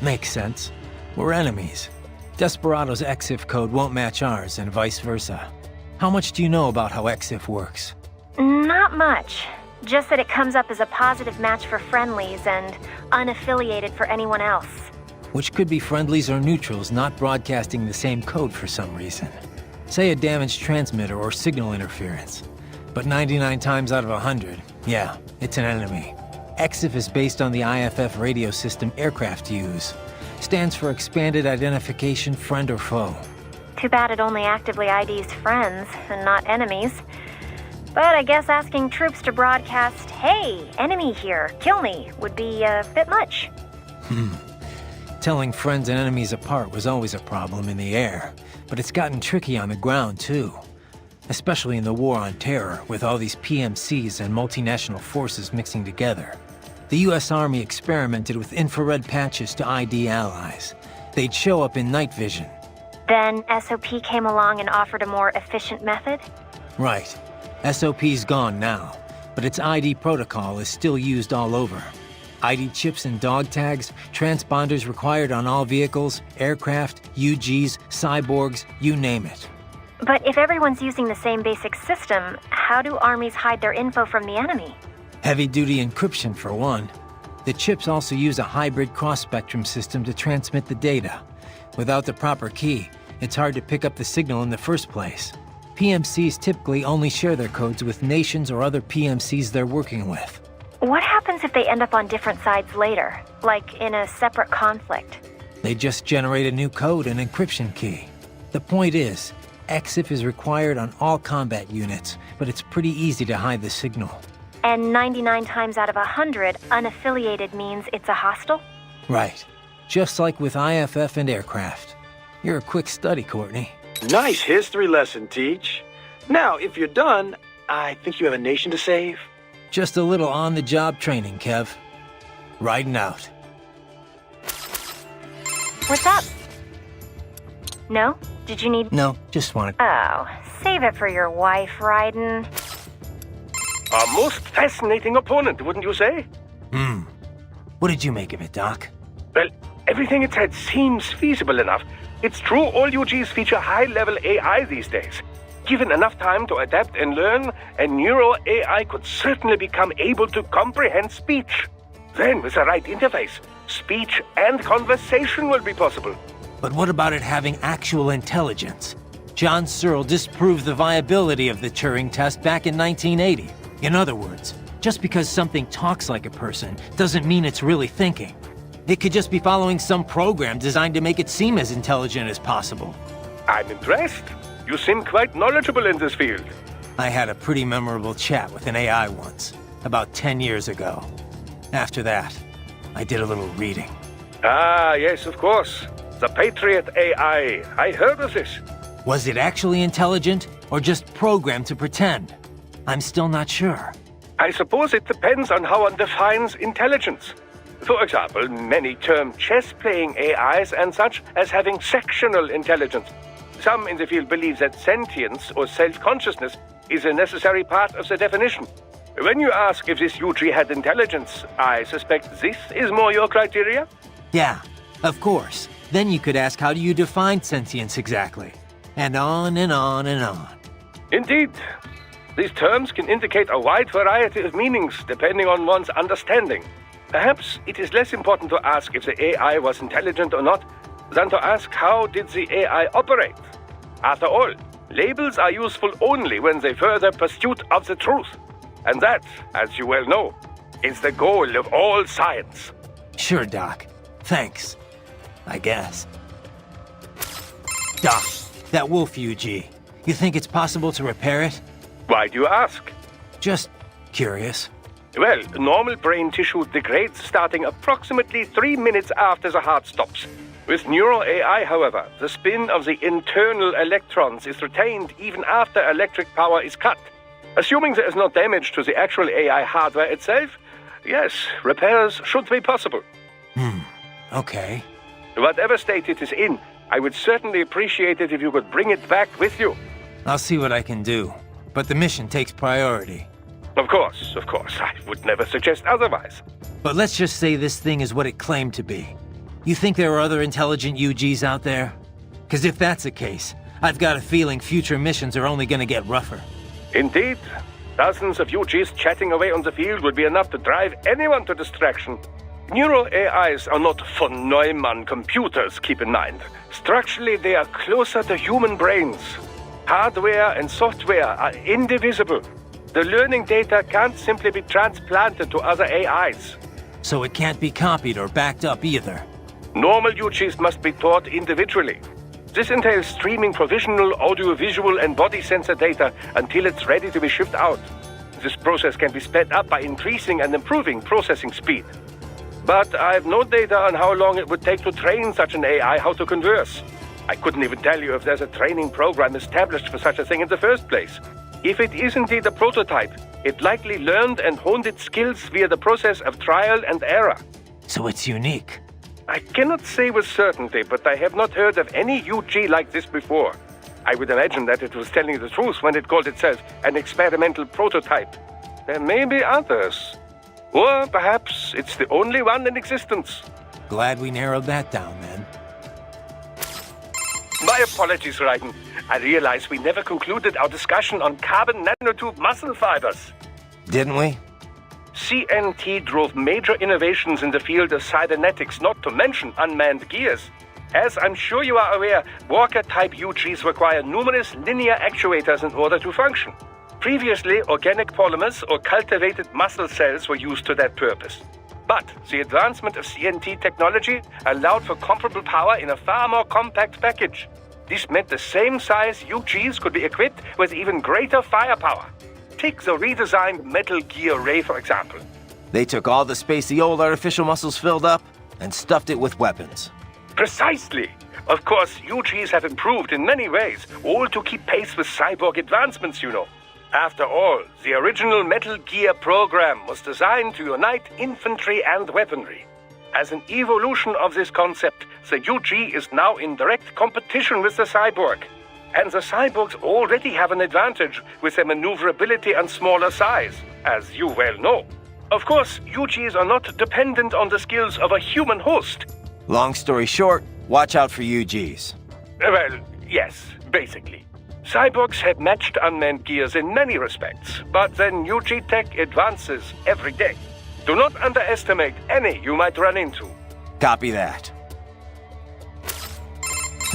Makes sense. We're enemies. Desperado's EXIF code won't match ours, and vice versa. How much do you know about how EXIF works? Not much. Just that it comes up as a positive match for friendlies and unaffiliated for anyone else. Which could be friendlies or neutrals not broadcasting the same code for some reason. Say a damaged transmitter or signal interference. But 99 times out of 100, yeah, it's an enemy. EXIF is based on the IFF radio system aircraft use. Stands for Expanded Identification Friend or Foe. Too bad it only actively IDs friends and not enemies. But I guess asking troops to broadcast, "Hey, enemy here, kill me," would be a bit much. Telling friends and enemies apart was always a problem in the air, but it's gotten tricky on the ground too. Especially in the war on terror, with all these PMCs and multinational forces mixing together. The US Army experimented with infrared patches to ID allies. They'd show up in night vision. Then SOP came along and offered a more efficient method? Right. SOP's gone now, but its ID protocol is still used all over. ID chips and dog tags, transponders required on all vehicles, aircraft, UGs, cyborgs, you name it. But if everyone's using the same basic system, how do armies hide their info from the enemy? Heavy-duty encryption for one. The chips also use a hybrid cross-spectrum system to transmit the data. Without the proper key, it's hard to pick up the signal in the first place. PMCs typically only share their codes with nations or other PMCs they're working with. What happens if they end up on different sides later, like in a separate conflict? They just generate a new code and encryption key. The point is, EXIF is required on all combat units, but it's pretty easy to hide the signal. And 99 times out of 100, unaffiliated means it's a hostile? Right. Just like with IFF and aircraft. You're a quick study, Courtney. Nice history lesson, Teach. Now, if you're done, I think you have a nation to save. Just a little on-the-job training, Kev. Riding out. What's up? No? Did you need... No, just wanted... Oh, save it for your wife, Raiden. A most fascinating opponent, wouldn't you say? What did you make of it, Doc? Well, everything it said seems feasible enough. It's true all UGs feature high-level AI these days. Given enough time to adapt and learn, a neural AI could certainly become able to comprehend speech. Then, with the right interface, speech and conversation will be possible. But what about it having actual intelligence? John Searle disproved the viability of the Turing test back in 1980. In other words, just because something talks like a person doesn't mean it's really thinking. It could just be following some program designed to make it seem as intelligent as possible. I'm impressed. You seem quite knowledgeable in this field. I had a pretty memorable chat with an AI once, about 10 years ago. After that, I did a little reading. Ah, yes, of course. The Patriot AI. I heard of this. Was it actually intelligent, or just programmed to pretend? I'm still not sure. I suppose it depends on how one defines intelligence. For example, many term chess-playing AIs and such as having sectional intelligence. Some in the field believe that sentience or self-consciousness is a necessary part of the definition. When you ask if this UG had intelligence, I suspect this is more your criteria? Yeah, of course. Then you could ask, how do you define sentience exactly? And on and on and on. Indeed. These terms can indicate a wide variety of meanings depending on one's understanding. Perhaps it is less important to ask if the AI was intelligent or not than to ask how did the AI operate. After all, labels are useful only when they further pursuit of the truth. And that, as you well know, is the goal of all science. Sure, Doc. Thanks. I guess. Doc, that wolf UG, you think it's possible to repair it? Why do you ask? Just curious. Well, normal brain tissue degrades starting approximately 3 minutes after the heart stops. With neural AI, however, the spin of the internal electrons is retained even after electric power is cut. Assuming there is no damage to the actual AI hardware itself, yes, repairs should be possible. Okay. Whatever state it is in, I would certainly appreciate it if you could bring it back with you. I'll see what I can do, but the mission takes priority. Of course. I would never suggest otherwise. But let's just say this thing is what it claimed to be. You think there are other intelligent UGs out there? Because if that's the case, I've got a feeling future missions are only gonna get rougher. Indeed. Dozens of UGs chatting away on the field would be enough to drive anyone to distraction. Neural AIs are not von Neumann computers, keep in mind. Structurally, they are closer to human brains. Hardware and software are indivisible. The learning data can't simply be transplanted to other AIs. So it can't be copied or backed up either. Normal UGs must be taught individually. This entails streaming provisional, audiovisual, and body sensor data until it's ready to be shipped out. This process can be sped up by increasing and improving processing speed. But I have no data on how long it would take to train such an AI how to converse. I couldn't even tell you if there's a training program established for such a thing in the first place. If it is indeed a prototype, it likely learned and honed its skills via the process of trial and error. So it's unique. I cannot say with certainty, but I have not heard of any UG like this before. I would imagine that it was telling the truth when it called itself an experimental prototype. There may be others. Or perhaps it's the only one in existence. Glad we narrowed that down, then. My apologies, Raiden. I realize we never concluded our discussion on carbon nanotube muscle fibers. Didn't we? CNT drove major innovations in the field of cybernetics, not to mention unmanned gears. As I'm sure you are aware, Walker-type UGs require numerous linear actuators in order to function. Previously, organic polymers or cultivated muscle cells were used to that purpose. But the advancement of CNT technology allowed for comparable power in a far more compact package. This meant the same size UGs could be equipped with even greater firepower. Take the redesigned Metal Gear Ray, for example. They took all the space the old artificial muscles filled up and stuffed it with weapons. Precisely. Of course, UGs have improved in many ways, all to keep pace with cyborg advancements, you know. After all, the original Metal Gear program was designed to unite infantry and weaponry. As an evolution of this concept, the UG is now in direct competition with the cyborg. And the cyborgs already have an advantage with their maneuverability and smaller size, as you well know. Of course, UGs are not dependent on the skills of a human host. Long story short, watch out for UGs. Well, yes, basically. Cyborgs have matched unmanned gears in many respects, but then UG tech advances every day. Do not underestimate any you might run into. Copy that.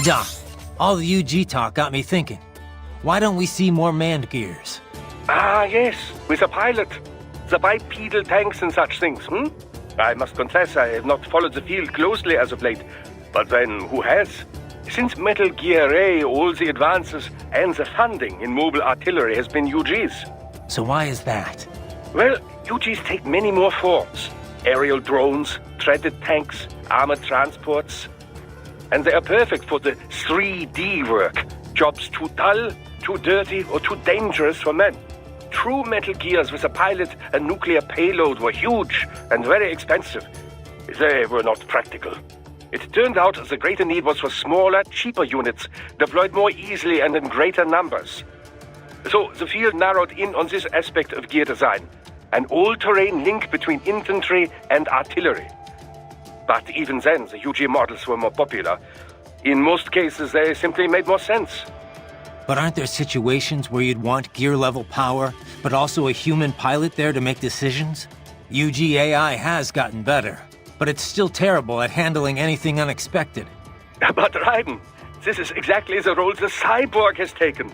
Doc, all the UG talk got me thinking. Why don't we see more manned gears? Ah, yes, with a pilot. The bipedal tanks and such things, I must confess I have not followed the field closely as of late. But then, who has? Since Metal Gear A, all the advances and the funding in mobile artillery has been UGs. So why is that? Well, UGs take many more forms. Aerial drones, treaded tanks, armored transports. And they are perfect for the 3D work. Jobs too dull, too dirty, or too dangerous for men. True Metal Gears with a pilot and nuclear payload were huge and very expensive. They were not practical. It turned out the greater need was for smaller, cheaper units, deployed more easily and in greater numbers. So the field narrowed in on this aspect of gear design, an all-terrain link between infantry and artillery. But even then, the UG models were more popular. In most cases, they simply made more sense. But aren't there situations where you'd want gear-level power, but also a human pilot there to make decisions? UG AI has gotten better, but it's still terrible at handling anything unexpected. But Raiden, this is exactly the role the cyborg has taken.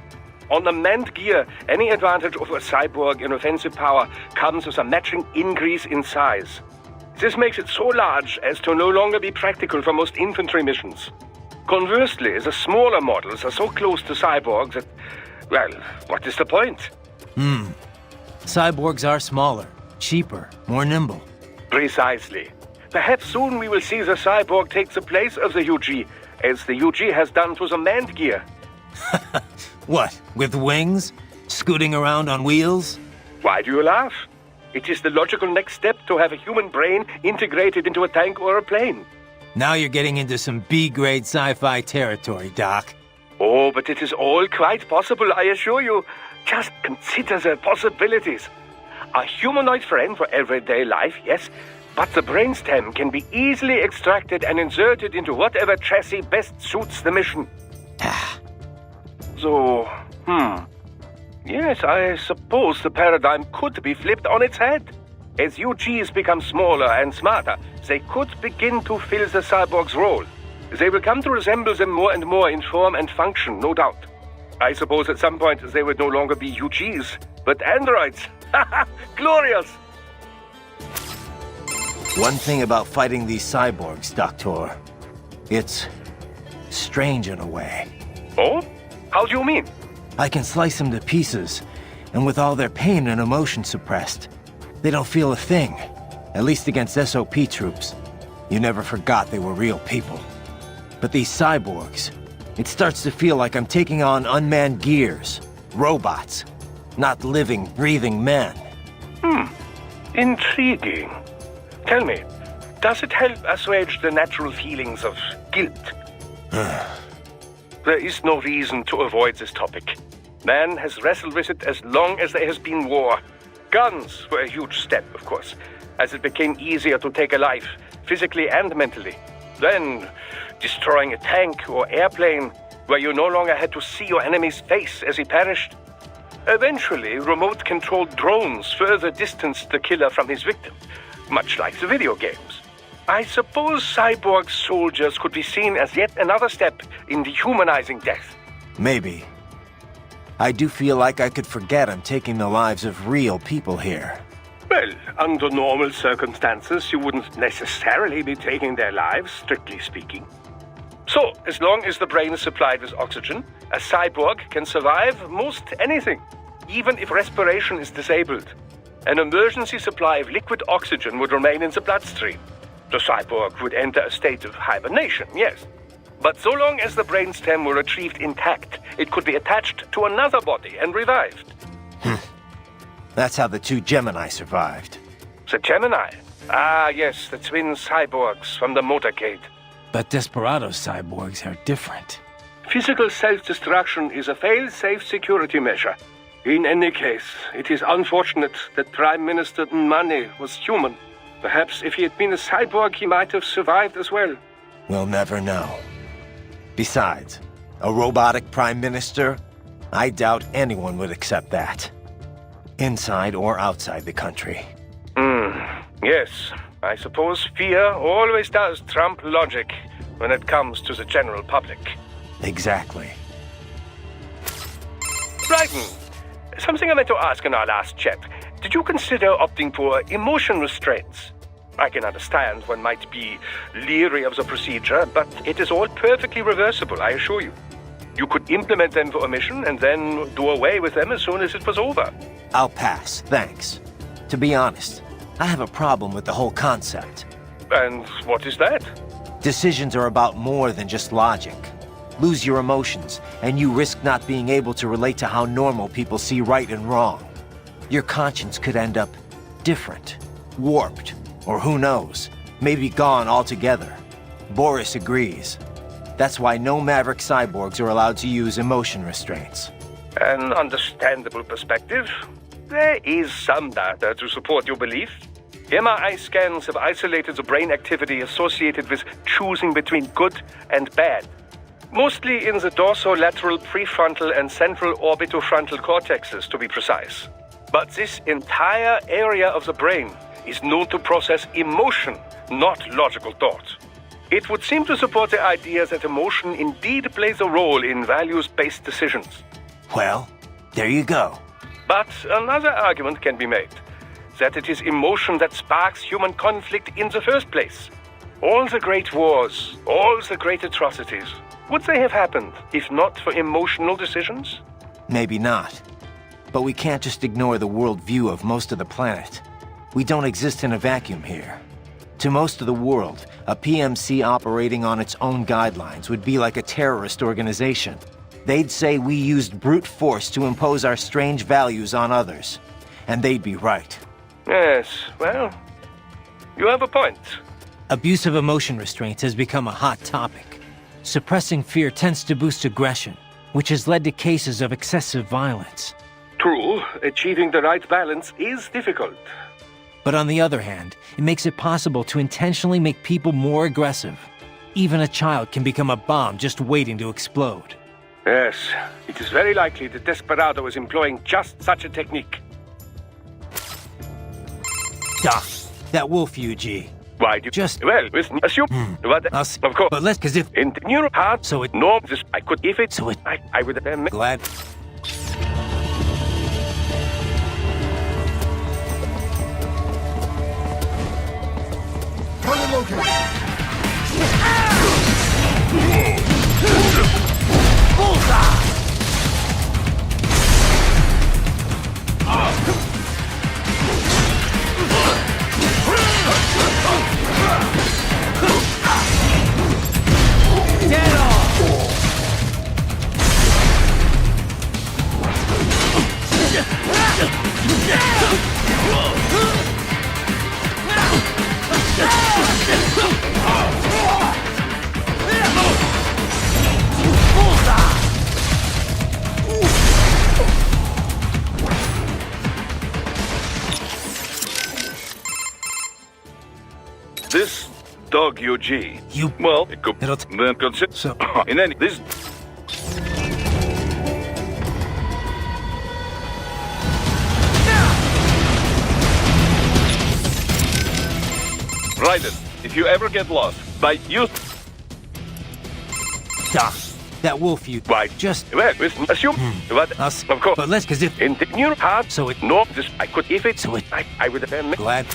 On the manned gear, any advantage over a cyborg in offensive power comes with a matching increase in size. This makes it so large as to no longer be practical for most infantry missions. Conversely, the smaller models are so close to cyborgs that, well, what is the point? Cyborgs are smaller, cheaper, more nimble. Precisely. Perhaps soon we will see the cyborg take the place of the UG, as the UG has done to the manned gear. What, with wings? Scooting around on wheels? Why do you laugh? It is the logical next step to have a human brain integrated into a tank or a plane. Now you're getting into some B-grade sci-fi territory, Doc. Oh, but it is all quite possible, I assure you. Just consider the possibilities. A humanoid friend for everyday life, yes, but the brainstem can be easily extracted and inserted into whatever chassis best suits the mission. So, yes, I suppose the paradigm could be flipped on its head. As UGs become smaller and smarter, they could begin to fill the cyborg's role. They will come to resemble them more and more in form and function, no doubt. I suppose at some point they would no longer be UGs, but androids. Glorious! One thing about fighting these cyborgs, Doctor, it's strange in a way. Oh? How do you mean? I can slice them to pieces, and with all their pain and emotion suppressed, they don't feel a thing. At least against SOP troops. You never forgot they were real people. But these cyborgs, it starts to feel like I'm taking on unmanned gears, robots, not living, breathing men. Intriguing. Tell me, does it help assuage the natural feelings of guilt? There is no reason to avoid this topic. Man has wrestled with it as long as there has been war. Guns were a huge step, of course, as it became easier to take a life, physically and mentally. Then, destroying a tank or airplane, where you no longer had to see your enemy's face as he perished. Eventually, remote-controlled drones further distanced the killer from his victim, much like the video games. I suppose cyborg soldiers could be seen as yet another step in dehumanizing death. Maybe. I do feel like I could forget I'm taking the lives of real people here. Well, under normal circumstances, you wouldn't necessarily be taking their lives, strictly speaking. So, as long as the brain is supplied with oxygen, a cyborg can survive most anything, even if respiration is disabled. An emergency supply of liquid oxygen would remain in the bloodstream. The cyborg would enter a state of hibernation, yes. But so long as the brainstem were retrieved intact, it could be attached to another body and revived. That's how the two Gemini survived. The Gemini? Ah, yes, the twin cyborgs from the motorcade. But Desperado's cyborgs are different. Physical self-destruction is a fail-safe security measure. In any case, it is unfortunate that Prime Minister Nmane was human. Perhaps if he had been a cyborg, he might have survived as well. We'll never know. Besides, a robotic prime minister? I doubt anyone would accept that. Inside or outside the country. Yes, I suppose fear always does trump logic when it comes to the general public. Exactly. Bryden, something I meant to ask in our last chat. Did you consider opting for emotion restraints? I can understand one might be leery of the procedure, but it is all perfectly reversible, I assure you. You could implement them for a mission and then do away with them as soon as it was over. I'll pass, thanks. To be honest, I have a problem with the whole concept. And what is that? Decisions are about more than just logic. Lose your emotions, and you risk not being able to relate to how normal people see right and wrong. Your conscience could end up different, warped, or who knows, maybe gone altogether. Boris agrees. That's why no Maverick cyborgs are allowed to use emotion restraints. An understandable perspective. There is some data to support your belief. MRI scans have isolated the brain activity associated with choosing between good and bad. Mostly in the dorsolateral prefrontal and central orbitofrontal cortexes, to be precise. But this entire area of the brain is known to process emotion, not logical thought. It would seem to support the idea that emotion indeed plays a role in values-based decisions. Well, there you go. But another argument can be made, that it is emotion that sparks human conflict in the first place. All the great wars, all the great atrocities, would they have happened if not for emotional decisions? Maybe not. But we can't just ignore the worldview of most of the planet. We don't exist in a vacuum here. To most of the world, a PMC operating on its own guidelines would be like a terrorist organization. They'd say we used brute force to impose our strange values on others. And they'd be right. Yes, well, you have a point. Abuse of emotion restraints has become a hot topic. Suppressing fear tends to boost aggression, which has led to cases of excessive violence. True, achieving the right balance is difficult. But on the other hand, it makes it possible to intentionally make people more aggressive. Even a child can become a bomb just waiting to explode. Yes, it is very likely that Desperado is employing just such a technique. Doc, that wolf UG. Why do you just... Well, listen, assume... But, of course. But let's, cause if... In your heart... So it... No, this... I could... If it... So it... I would have... Glad... Target located. Bullseye! Dead on! This dog UG. You... Well, it could... It'll... Then consider... So... In any... This... Raiden, if you ever get lost, by use... Doc, that wolf you... Why, just... Well, listen, assume... But, of course. But let's, cause if... In your heart... So it... No, this... I could... If it... So it... I would have been... Glad...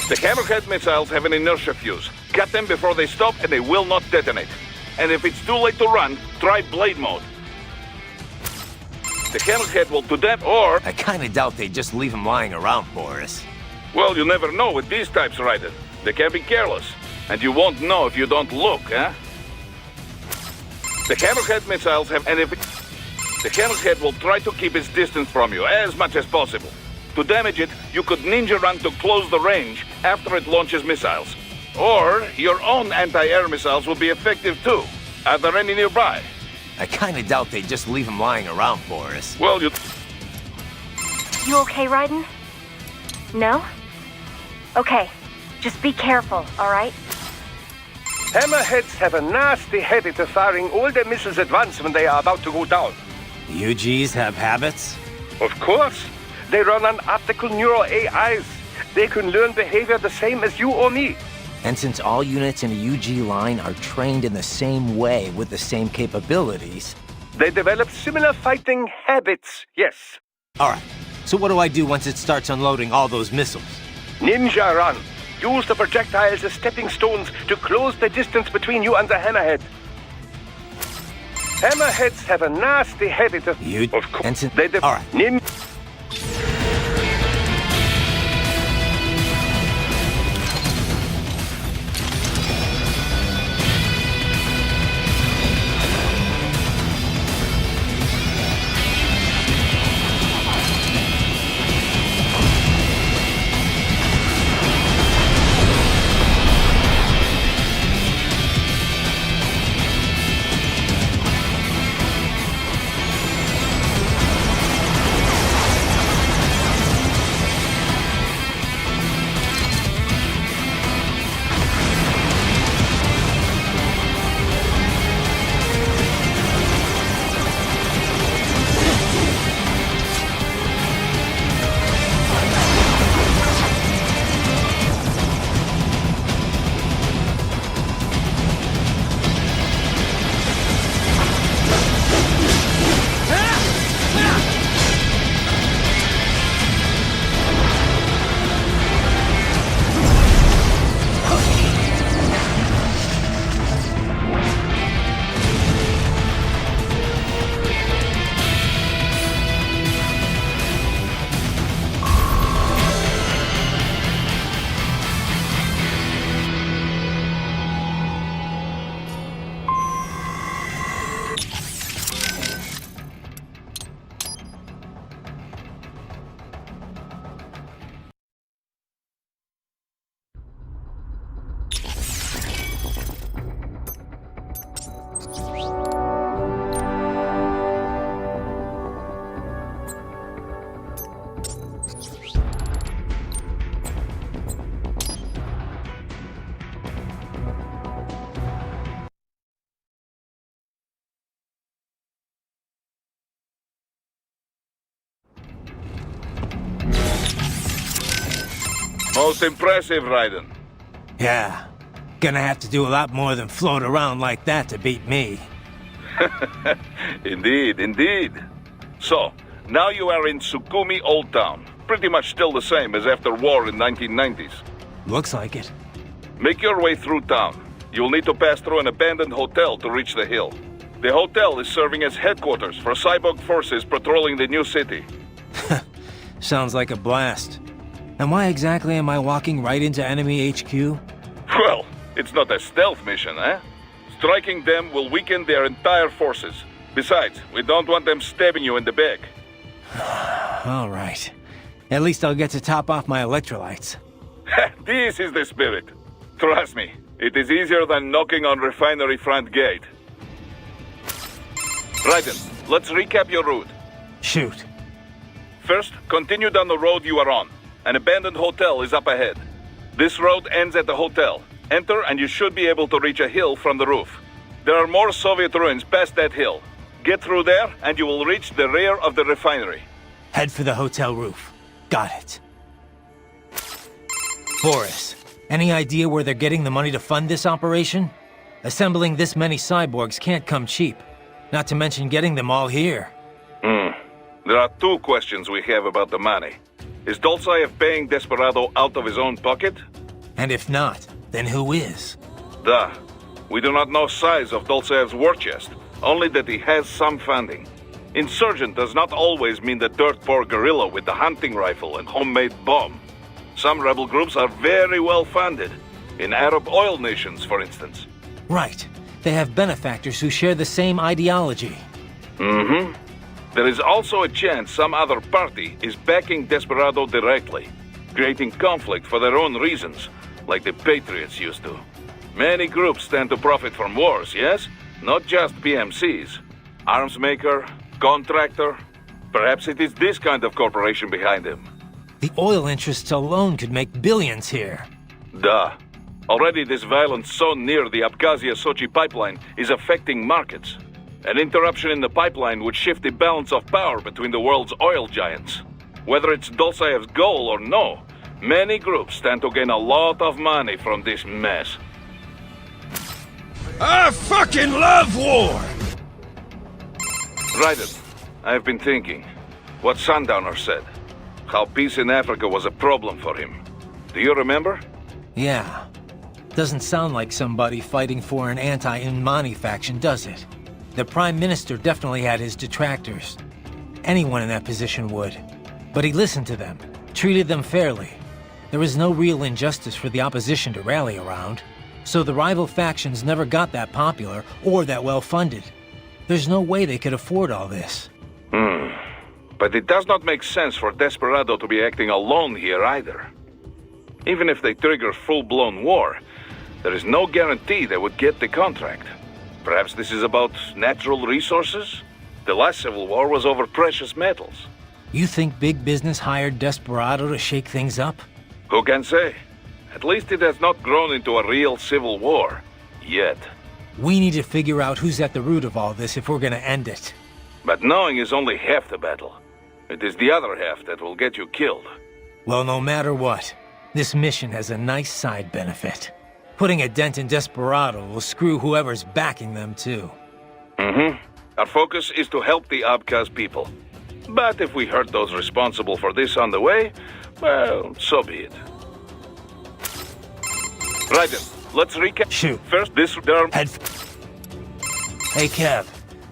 The Hammerhead missiles have an inertia fuse. Cut them before they stop and they will not detonate. And if it's too late to run, try blade mode. The Hammerhead will do that or... I kinda doubt they'd just leave him lying around, Boris. Well, you never know with these types, Ryder. They can be careless. And you won't know if you don't look, huh? The Hammerhead missiles have... And if... The Hammerhead will try to keep its distance from you as much as possible. To damage it, you could ninja run to close the range after it launches missiles. Or your own anti-air missiles will be effective too. Are there any nearby? I kinda doubt they just leave him lying around, Boris. Well, You okay, Raiden? No? Okay. Just be careful, alright? Hammerheads have a nasty habit of firing all their missiles at once when they are about to go down. UGs have habits? Of course. They run on optical neural AIs. They can learn behavior the same as you or me. And since all units in a UG line are trained in the same way with the same capabilities... They develop similar fighting habits, yes. Alright, so what do I do once it starts unloading all those missiles? Ninja run. Use the projectiles as stepping stones to close the distance between you and the hammerhead. Hammerheads have a nasty habit of... Of course. Alright. Most impressive, Raiden. Yeah. Gonna have to do a lot more than float around like that to beat me. Indeed, indeed. So, now you are in Sukumi Old Town. Pretty much still the same as after war in 1990s. Looks like it. Make your way through town. You'll need to pass through an abandoned hotel to reach the hill. The hotel is serving as headquarters for cyborg forces patrolling the new city. Sounds like a blast. And why exactly am I walking right into enemy HQ? Well, it's not a stealth mission, eh? Striking them will weaken their entire forces. Besides, we don't want them stabbing you in the back. All right. At least I'll get to top off my electrolytes. This is the spirit. Trust me, it is easier than knocking on refinery front gate. Raiden, let's recap your route. Shoot. First, continue down the road you are on. An abandoned hotel is up ahead. This road ends at the hotel. Enter and you should be able to reach a hill from the roof. There are more Soviet ruins past that hill. Get through there and you will reach the rear of the refinery. Head for the hotel roof. Got it. Boris, any idea where they're getting the money to fund this operation? Assembling this many cyborgs can't come cheap. Not to mention getting them all here. There are two questions we have about the money. Is Dolzaev paying Desperado out of his own pocket? And if not, then who is? Duh. We do not know size of Dolzaev's war chest, only that he has some funding. Insurgent does not always mean the dirt-poor guerrilla with the hunting rifle and homemade bomb. Some rebel groups are very well funded. In Arab oil nations, for instance. Right. They have benefactors who share the same ideology. There is also a chance some other party is backing Desperado directly, creating conflict for their own reasons, like the Patriots used to. Many groups stand to profit from wars, yes? Not just PMCs. Arms maker, contractor. Perhaps it is this kind of corporation behind him. The oil interests alone could make billions here. Duh. Already this violence so near the Abkhazia-Sochi pipeline is affecting markets. An interruption in the pipeline would shift the balance of power between the world's oil giants. Whether it's Dolzaev's goal or no, many groups stand to gain a lot of money from this mess. I fucking love war! Raiden, I've been thinking. What Sundowner said. How peace in Africa was a problem for him. Do you remember? Yeah. Doesn't sound like somebody fighting for an anti-Unmani faction, does it? The Prime Minister definitely had his detractors. Anyone in that position would. But he listened to them, treated them fairly. There was no real injustice for the opposition to rally around, so the rival factions never got that popular or that well-funded. There's no way they could afford all this. But it does not make sense for Desperado to be acting alone here either. Even if they trigger full-blown war, there is no guarantee they would get the contract. Perhaps this is about natural resources? The last civil war was over precious metals. You think big business hired Desperado to shake things up? Who can say? At least it has not grown into a real civil war. Yet. We need to figure out who's at the root of all this if we're gonna end it. But knowing is only half the battle. It is the other half that will get you killed. Well, no matter what, this mission has a nice side benefit. Putting a dent in Desperado will screw whoever's backing them, too. Our focus is to help the Abkhaz people. But if we hurt those responsible for this on the way, well, so be it. Raiden, let's recap. Shoot. First, this derm... Hey, Kev.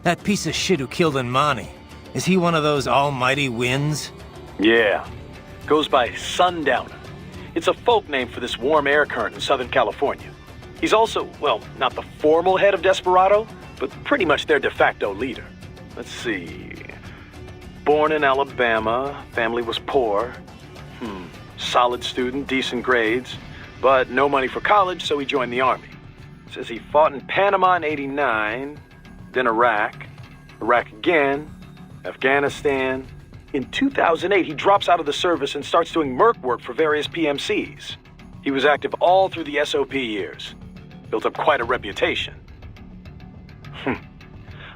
That piece of shit who killed Unmani. Is he one of those almighty winds? Yeah. Goes by Sundowner. It's a folk name for this warm air current in Southern California. He's also, well, not the formal head of Desperado, but pretty much their de facto leader. Let's see. Born in Alabama, family was poor. Solid student, decent grades, but no money for college, so he joined the army. Says he fought in Panama in '89, then Iraq again, Afghanistan. In 2008, he drops out of the service and starts doing merc work for various PMCs. He was active all through the SOP years. Built up quite a reputation.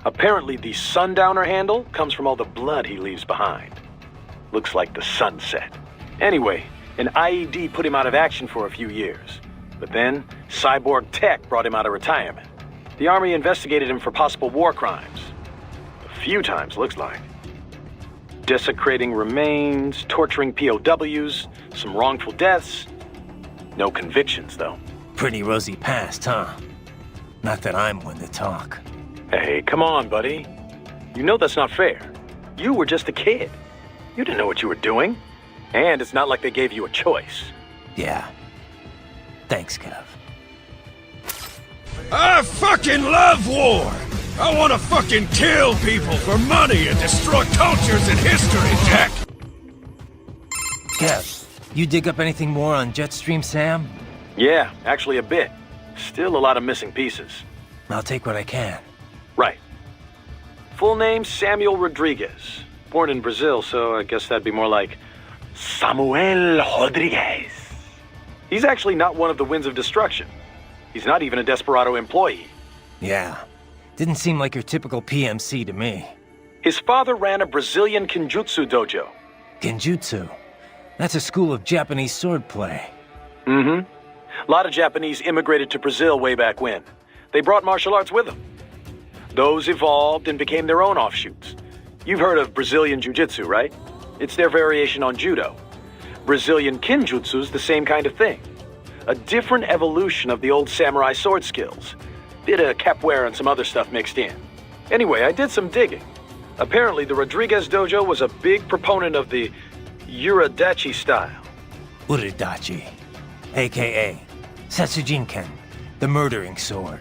Apparently, the Sundowner handle comes from all the blood he leaves behind. Looks like the sunset. Anyway, an IED put him out of action for a few years. But then, cyborg tech brought him out of retirement. The Army investigated him for possible war crimes. A few times, looks like. Desecrating remains, torturing POWs, some wrongful deaths. No convictions, though. Pretty rosy past, huh? Not that I'm one to talk. Hey, come on, buddy. You know that's not fair. You were just a kid. You didn't know what you were doing. And it's not like they gave you a choice. Yeah. Thanks, Kev. I fucking love war! I wanna fucking kill people for money and destroy cultures and history, Jack! Kev, you dig up anything more on Jetstream Sam? Yeah, actually a bit. Still a lot of missing pieces. I'll take what I can. Right. Full name Samuel Rodriguez. Born in Brazil, so I guess that'd be more like Samuel Rodriguez. He's actually not one of the Winds of Destruction. He's not even a Desperado employee. Yeah. Didn't seem like your typical PMC to me. His father ran a Brazilian Kenjutsu dojo. Genjutsu? That's a school of Japanese swordplay. A lot of Japanese immigrated to Brazil way back when. They brought martial arts with them. Those evolved and became their own offshoots. You've heard of Brazilian Jiu-Jitsu, right? It's their variation on Judo. Brazilian Kenjutsu's the same kind of thing. A different evolution of the old samurai sword skills. Bit of capoeira and some other stuff mixed in. Anyway, I did some digging. Apparently, the Rodriguez dojo was a big proponent of the Uridachi style. Uridachi, a.k.a. Setsujinken, the murdering sword.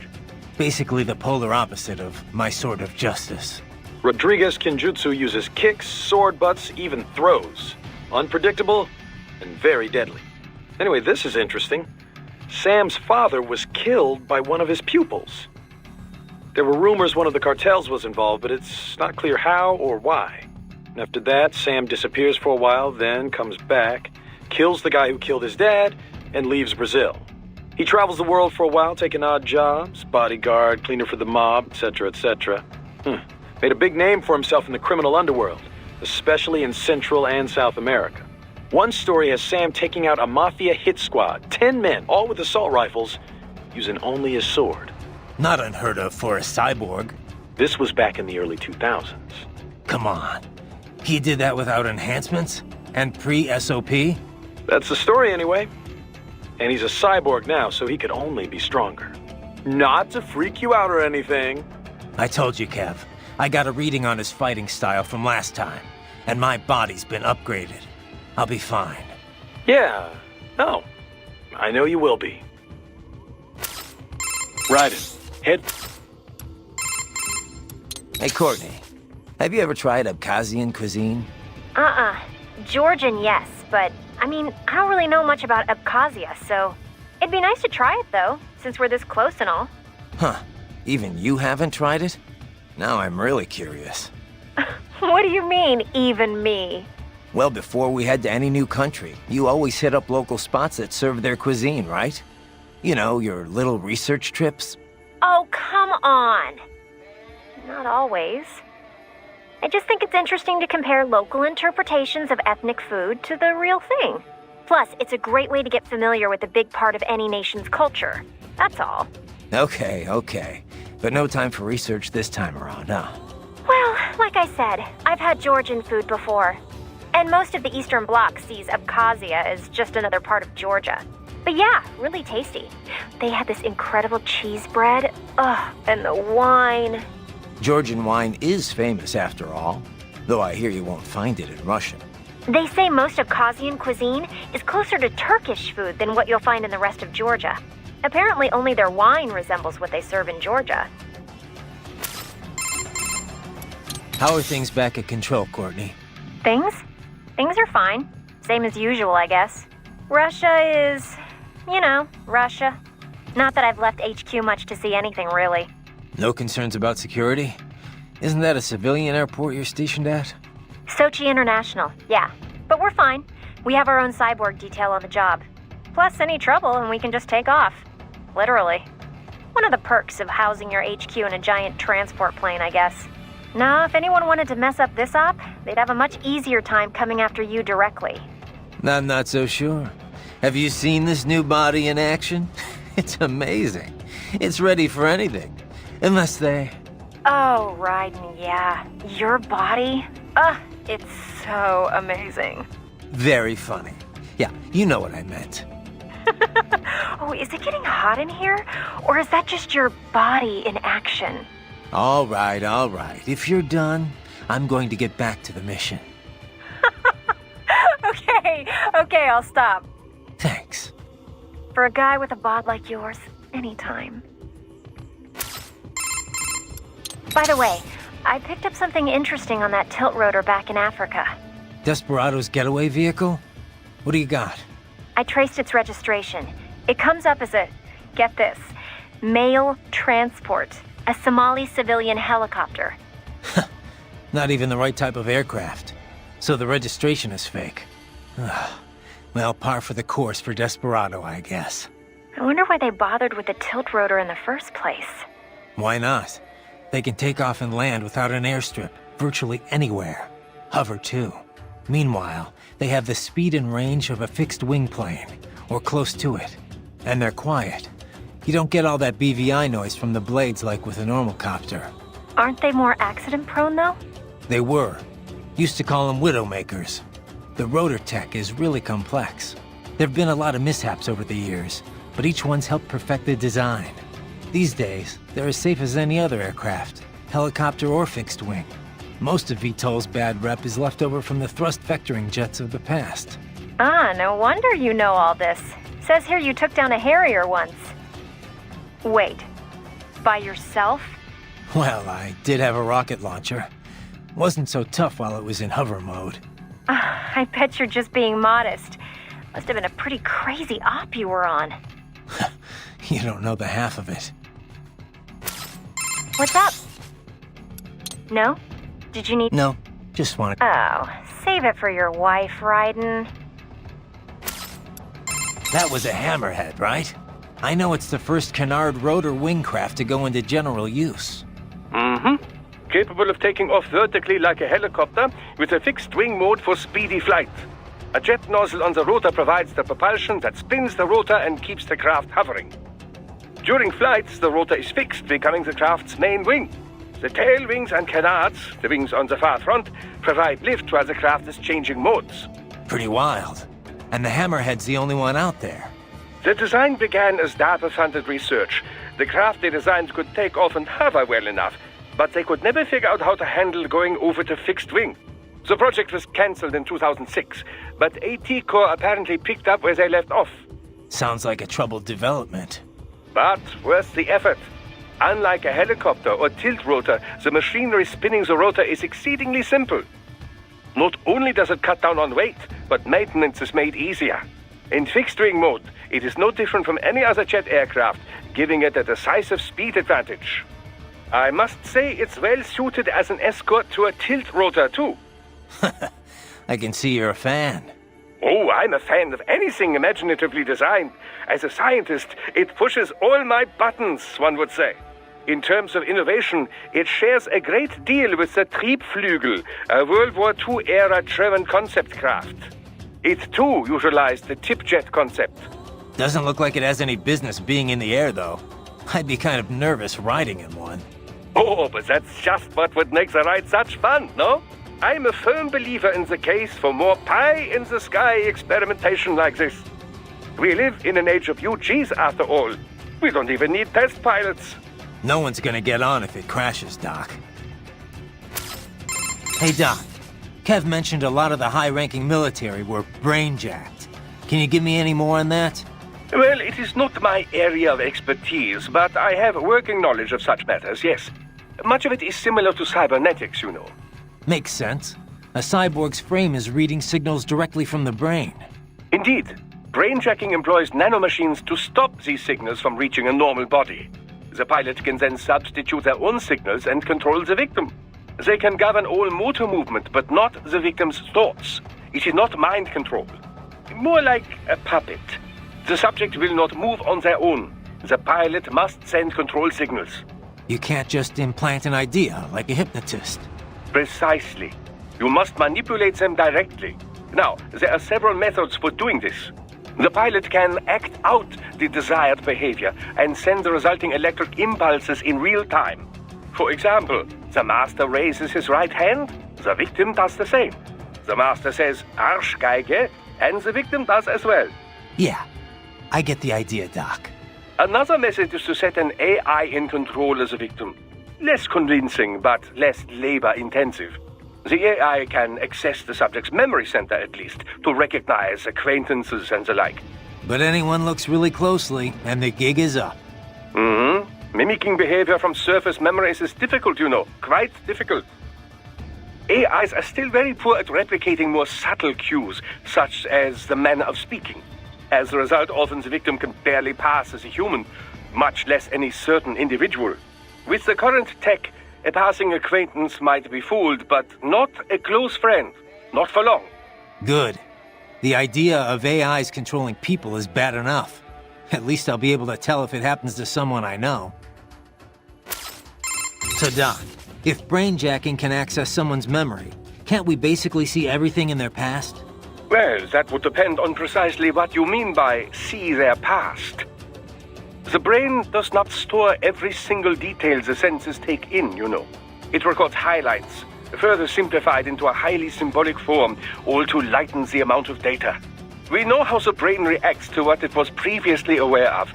Basically the polar opposite of my sword of justice. Rodriguez Kinjutsu uses kicks, sword butts, even throws. Unpredictable and very deadly. Anyway, this is interesting. Sam's father was killed by one of his pupils. There were rumors one of the cartels was involved, but it's not clear how or why. And after that, Sam disappears for a while, then comes back, kills the guy who killed his dad, and leaves Brazil. He travels the world for a while, taking odd jobs, bodyguard, cleaner for the mob, etc., etc. Made a big name for himself in the criminal underworld, especially in Central and South America. One story has Sam taking out a mafia hit squad, 10 men, all with assault rifles, using only his sword. Not unheard of for a cyborg. This was back in the early 2000s. Come on. He did that without enhancements? And pre-SOP? That's the story anyway. And he's a cyborg now, so he could only be stronger. Not to freak you out or anything. I told you, Kev. I got a reading on his fighting style from last time, and my body's been upgraded. I'll be fine. Yeah. No. I know you will be. Raiden, head... Hey, Courtney. Have you ever tried Abkhazian cuisine? Georgian, yes, but, I mean, I don't really know much about Abkhazia, so... It'd be nice to try it, though, since we're this close and all. Huh. Even you haven't tried it? Now I'm really curious. What do you mean, even me? Well, before we head to any new country, you always hit up local spots that serve their cuisine, right? You know, your little research trips. Oh, come on. Not always. I just think it's interesting to compare local interpretations of ethnic food to the real thing. Plus, it's a great way to get familiar with a big part of any nation's culture. That's all. Okay. But no time for research this time around, huh? Well, like I said, I've had Georgian food before. And most of the Eastern Bloc sees Abkhazia as just another part of Georgia. But yeah, really tasty. They had this incredible cheese bread. Ugh, and the wine. Georgian wine is famous after all, though I hear you won't find it in Russian. They say most Abkhazian cuisine is closer to Turkish food than what you'll find in the rest of Georgia. Apparently only their wine resembles what they serve in Georgia. How are things back at Control, Courtney? Things? Things are fine. Same as usual, I guess. Russia is... Russia. Not that I've left HQ much to see anything, really. No concerns about security? Isn't that a civilian airport you're stationed at? Sochi International, yeah. But we're fine. We have our own cyborg detail on the job. Plus, any trouble and we can just take off. Literally. One of the perks of housing your HQ in a giant transport plane, I guess. No, if anyone wanted to mess up this op, they'd have a much easier time coming after you directly. I'm not so sure. Have you seen this new body in action? It's amazing. It's ready for anything. Unless they... Oh, Raiden, yeah. Your body? It's so amazing. Very funny. Yeah, you know what I meant. Oh, is it getting hot in here? Or is that just your body in action? All right. If you're done, I'm going to get back to the mission. Okay, I'll stop. Thanks. For a guy with a bod like yours, anytime. By the way, I picked up something interesting on that tilt rotor back in Africa. Desperado's getaway vehicle? What do you got? I traced its registration. It comes up as a, get this, mail transport. A Somali civilian helicopter. Not even the right type of aircraft. So the registration is fake. Well, par for the course for Desperado, I guess. I wonder why they bothered with the tilt rotor in the first place. Why not? They can take off and land without an airstrip, virtually anywhere. Hover, too. Meanwhile, they have the speed and range of a fixed-wing plane, or close to it. And they're quiet. You don't get all that BVI noise from the blades like with a normal copter. Aren't they more accident-prone, though? They were. Used to call them Widowmakers. The rotor tech is really complex. There've been a lot of mishaps over the years, but each one's helped perfect the design. These days, they're as safe as any other aircraft, helicopter or fixed wing. Most of VTOL's bad rep is left over from the thrust vectoring jets of the past. No wonder you know all this. Says here you took down a Harrier once. Wait, by yourself? Well, I did have a rocket launcher, Wasn't so tough while it was in hover mode. I bet you're just being modest. Must have been a pretty crazy op you were on. You don't know the half of it. What's up? No? Did you need... No, just wanted... Oh, save it for your wife, Raiden. That was a hammerhead, right? I know it's the first canard rotor wingcraft to go into general use. Mm-hmm. Capable of taking off vertically like a helicopter with a fixed wing mode for speedy flight. A jet nozzle on the rotor provides the propulsion that spins the rotor and keeps the craft hovering. During flights, the rotor is fixed, becoming the craft's main wing. The tail wings and canards, the wings on the far front, provide lift while the craft is changing modes. Pretty wild. And the hammerhead's the only one out there. The design began as DARPA-funded research. The craft they designed could take off and hover well enough, but they could never figure out how to handle going over to fixed wing. The project was cancelled in 2006, but AT Corps apparently picked up where they left off. Sounds like a troubled development. But worth the effort. Unlike a helicopter or tilt rotor, the machinery spinning the rotor is exceedingly simple. Not only does it cut down on weight, but maintenance is made easier. In fixed-wing mode, it is no different from any other jet aircraft, giving it a decisive speed advantage. I must say it's well suited as an escort to a tilt rotor, too. I can see you're a fan. Oh, I'm a fan of anything imaginatively designed. As a scientist, it pushes all my buttons, one would say. In terms of innovation, it shares a great deal with the Triebflügel, a World War II-era German concept craft. It, too, utilized the tip-jet concept. Doesn't look like it has any business being in the air, though. I'd be kind of nervous riding in one. Oh, but that's just what would make the ride such fun, no? I'm a firm believer in the case for more pie-in-the-sky experimentation like this. We live in an age of UGs, after all. We don't even need test pilots. No one's gonna get on if it crashes, Doc. Hey, Doc. Kev mentioned a lot of the high-ranking military were brain-jacked. Can you give me any more on that? Well, it is not my area of expertise, but I have working knowledge of such matters, yes. Much of it is similar to cybernetics, you know. Makes sense. A cyborg's frame is reading signals directly from the brain. Indeed. Brainjacking employs nanomachines to stop these signals from reaching a normal body. The pilot can then substitute their own signals and control the victim. They can govern all motor movement, but not the victim's thoughts. It is not mind control. More like a puppet. The subject will not move on their own. The pilot must send control signals. You can't just implant an idea like a hypnotist. Precisely. You must manipulate them directly. Now, there are several methods for doing this. The pilot can act out the desired behavior and send the resulting electric impulses in real time. For example, the master raises his right hand, the victim does the same. The master says, Arschgeige, and the victim does as well. Yeah, I get the idea, Doc. Another method is to set an AI in control as a victim. Less convincing, but less labor-intensive. The AI can access the subject's memory center, at least, to recognize acquaintances and the like. But anyone looks really closely, and the gig is up. Mm-hmm. Mimicking behavior from surface memories is difficult, you know. Quite difficult. AIs are still very poor at replicating more subtle cues, such as the manner of speaking. As a result, often the victim can barely pass as a human, much less any certain individual. With the current tech, a passing acquaintance might be fooled, but not a close friend. Not for long. Good. The idea of AIs controlling people is bad enough. At least I'll be able to tell if it happens to someone I know. So, Doc, if brainjacking can access someone's memory, can't we basically see everything in their past? Well, that would depend on precisely what you mean by see their past. The brain does not store every single detail the senses take in, you know. It records highlights, further simplified into a highly symbolic form, all to lighten the amount of data. We know how the brain reacts to what it was previously aware of.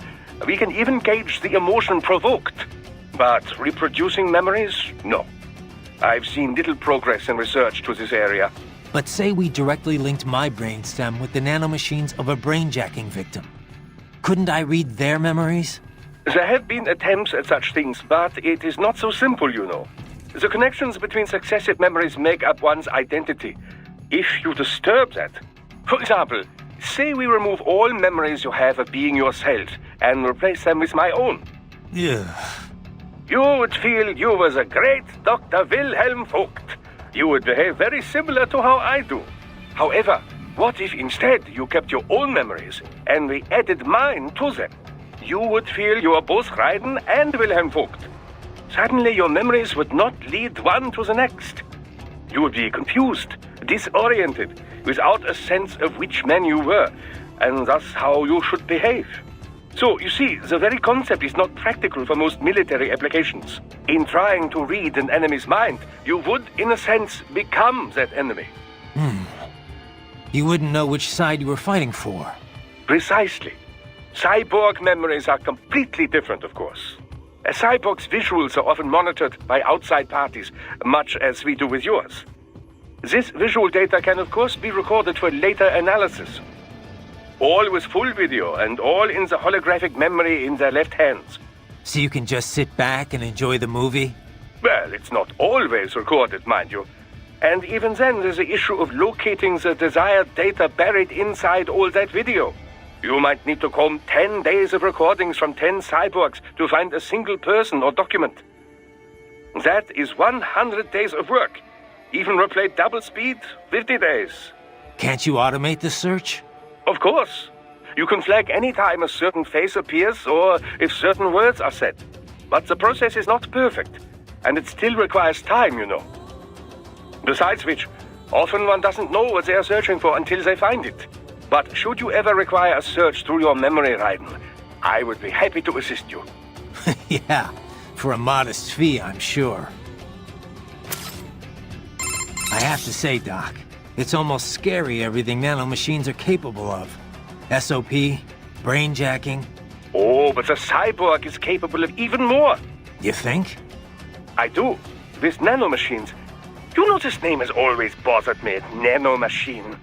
We can even gauge the emotion provoked. But reproducing memories? No. I've seen little progress in research to this area. But say we directly linked my brainstem with the nanomachines of a brainjacking victim. Couldn't I read their memories? There have been attempts at such things, but it is not so simple, you know. The connections between successive memories make up one's identity. If you disturb that, for example, say we remove all memories you have of being yourself and replace them with my own. Yeah. You would feel you were the great Dr. Wilhelm Vogt. You would behave very similar to how I do. However, what if instead you kept your own memories and we added mine to them? You would feel you are both Raiden and Wilhelm Vogt. Suddenly your memories would not lead one to the next. You would be confused, disoriented, without a sense of which man you were, and thus how you should behave. So, you see, the very concept is not practical for most military applications. In trying to read an enemy's mind, you would, in a sense, become that enemy. You wouldn't know which side you were fighting for. Precisely. Cyborg memories are completely different, of course. A cyborg's visuals are often monitored by outside parties, much as we do with yours. This visual data can, of course, be recorded for later analysis. All with full video and all in the holographic memory in their left hands. So you can just sit back and enjoy the movie? Well, it's not always recorded, mind you. And even then, there's the issue of locating the desired data buried inside all that video. You might need to comb 10 days of recordings from 10 cyborgs to find a single person or document. That is 100 days of work. Even replayed double speed, 50 days. Can't you automate the search? Of course. You can flag any time a certain face appears or if certain words are said. But the process is not perfect, and it still requires time, you know. Besides which, often one doesn't know what they are searching for until they find it. But should you ever require a search through your memory, Raiden, I would be happy to assist you. Yeah, for a modest fee, I'm sure. I have to say, Doc, it's almost scary everything nanomachines are capable of. SOP, brainjacking. Oh, but the cyborg is capable of even more. You think? I do. With nanomachines. You know this name has always bothered me, nanomachine.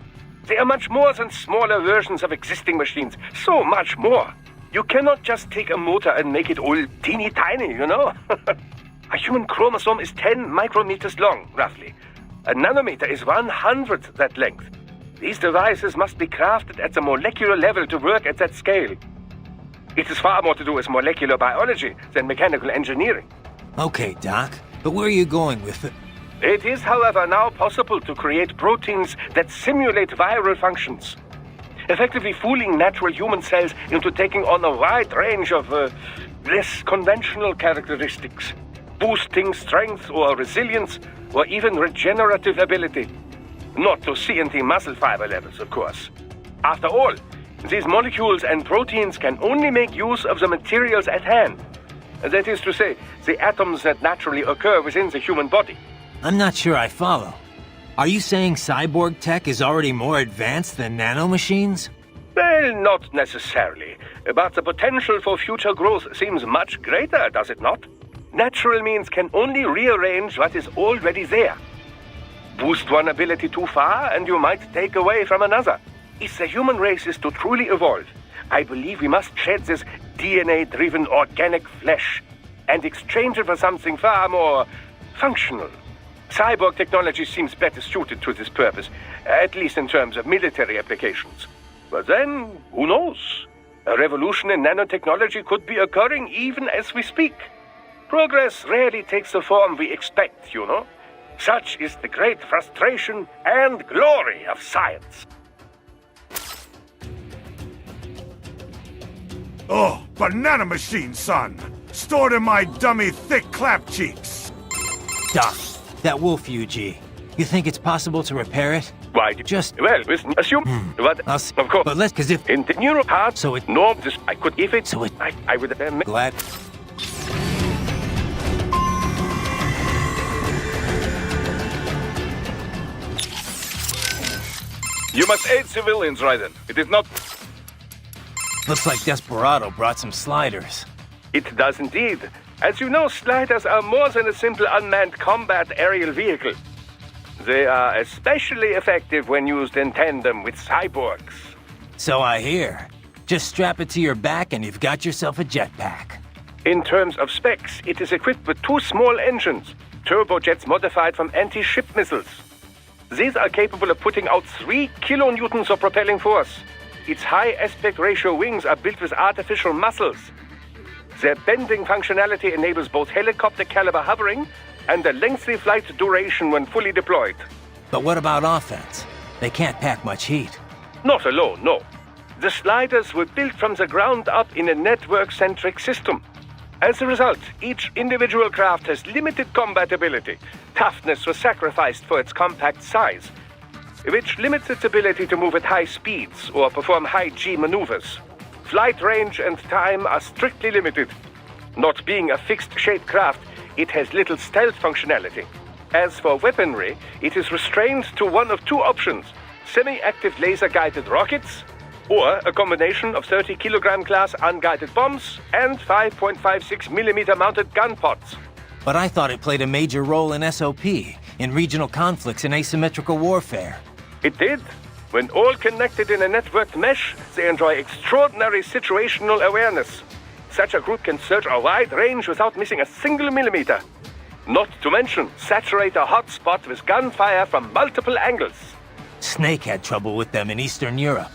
They are much more than smaller versions of existing machines. So much more. You cannot just take a motor and make it all teeny tiny, you know? A human chromosome is 10 micrometers long, roughly. A nanometer is 1/100th that length. These devices must be crafted at the molecular level to work at that scale. It is far more to do with molecular biology than mechanical engineering. Okay, Doc, but where are you going with it? It is, however, now possible to create proteins that simulate viral functions, effectively fooling natural human cells into taking on a wide range of less conventional characteristics, boosting strength or resilience, or even regenerative ability. Not to CNT muscle fiber levels, of course. After all, these molecules and proteins can only make use of the materials at hand. That is to say, the atoms that naturally occur within the human body. I'm not sure I follow. Are you saying cyborg tech is already more advanced than nanomachines? Well, not necessarily. But the potential for future growth seems much greater, does it not? Natural means can only rearrange what is already there. Boost one ability too far, and you might take away from another. If the human race is to truly evolve, I believe we must shed this DNA-driven organic flesh and exchange it for something far more functional. Cyborg technology seems better suited to this purpose, at least in terms of military applications. But then, who knows? A revolution in nanotechnology could be occurring even as we speak. Progress rarely takes the form we expect, you know? Such is the great frustration and glory of science. Oh, banana machine, son! Stored in my dummy thick clap cheeks! Doc, that wolf UG, you think it's possible to repair it? Why, just... Well, listen, assume... But, of course... But let's... Cause if... In the neuro part... So it... No, this... I could... If it... So it... I would... Glad... You must aid civilians, Raiden. It is not... Looks like Desperado brought some sliders. It does indeed. As you know, sliders are more than a simple unmanned combat aerial vehicle. They are especially effective when used in tandem with cyborgs. So I hear. Just strap it to your back and you've got yourself a jetpack. In terms of specs, it is equipped with 2 small engines, turbojets modified from anti-ship missiles. These are capable of putting out 3 kilonewtons of propelling force. Its high aspect ratio wings are built with artificial muscles. Their bending functionality enables both helicopter caliber hovering and a lengthy flight duration when fully deployed. But what about offense? They can't pack much heat. Not alone, no. The sliders were built from the ground up in a network-centric system. As a result, each individual craft has limited combatability. Toughness was sacrificed for its compact size, which limits its ability to move at high speeds or perform high-G maneuvers. Flight range and time are strictly limited. Not being a fixed-shape craft, it has little stealth functionality. As for weaponry, it is restrained to one of two options: semi-active laser-guided rockets, or a combination of 30-kilogram class unguided bombs and 5.56mm mounted gun pods. But I thought it played a major role in SOP, in regional conflicts and asymmetrical warfare. It did. When all connected in a networked mesh, they enjoy extraordinary situational awareness. Such a group can search a wide range without missing a single millimeter. Not to mention, saturate a hot spot with gunfire from multiple angles. Snake had trouble with them in Eastern Europe.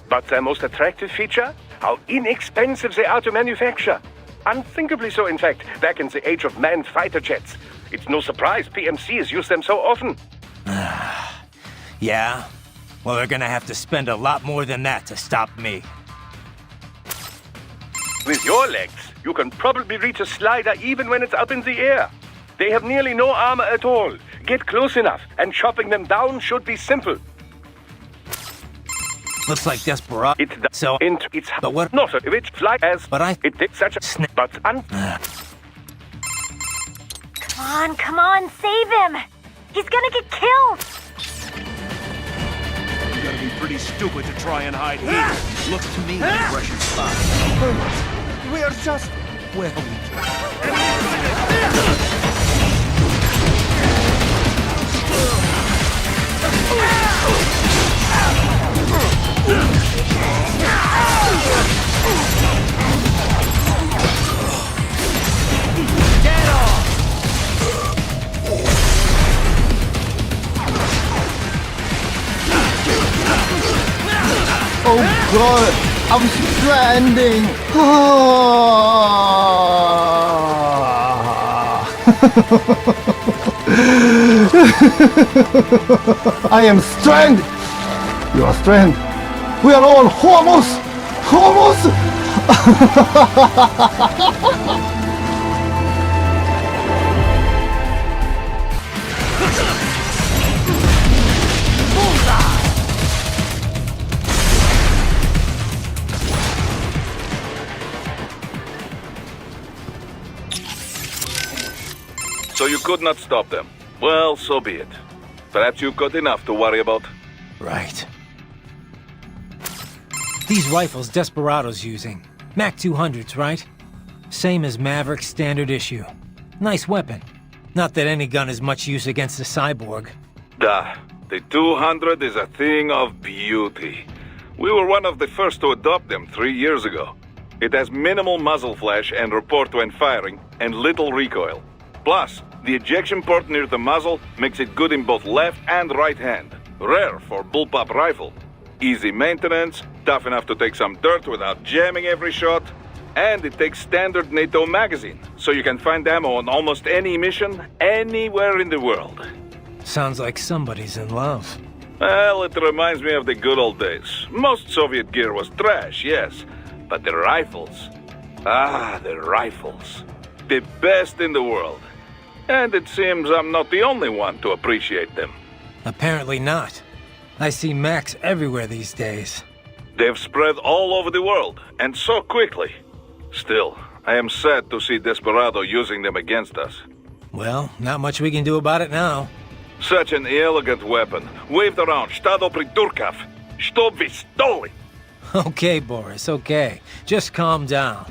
But their most attractive feature? How inexpensive they are to manufacture. Unthinkably so, in fact, back in the age of manned fighter jets. It's no surprise PMCs use them so often. Yeah? Well, they're gonna have to spend a lot more than that to stop me. With your legs, you can probably reach a slider even when it's up in the air. They have nearly no armor at all. Get close enough, and chopping them down should be simple. Looks like Desperado. But what? Not a which fly as. But it did such a snap. But Come on, save him! He's gonna get killed! You gotta be pretty stupid to try and hide here. Looks to me like a fresh spot. We are just... well... Get off! Oh god, I'm stranding. I am stranded. You are stranded. We are all homos. Homos. So you could not stop them. Well, so be it. Perhaps you've got enough to worry about. Right. These rifles Desperado's using. Mac 200s, right? Same as Maverick's standard issue. Nice weapon. Not that any gun is much use against a cyborg. Duh. The 200 is a thing of beauty. We were one of the first to adopt them 3 years ago. It has minimal muzzle flash and report when firing, and little recoil. Plus, the ejection port near the muzzle makes it good in both left and right hand. Rare for bullpup rifle. Easy maintenance, tough enough to take some dirt without jamming every shot, and it takes standard NATO magazine, so you can find ammo on almost any mission, anywhere in the world. Sounds like somebody's in love. Well, it reminds me of the good old days. Most Soviet gear was trash, yes, but the rifles... the rifles. The best in the world. And it seems I'm not the only one to appreciate them. Apparently not. I see Macs everywhere these days. They've spread all over the world, and so quickly. Still, I am sad to see Desperado using them against us. Well, not much we can do about it now. Such an elegant weapon, waved around Stado Pridurkov. Что вы столи? Okay, Boris, okay. Just calm down.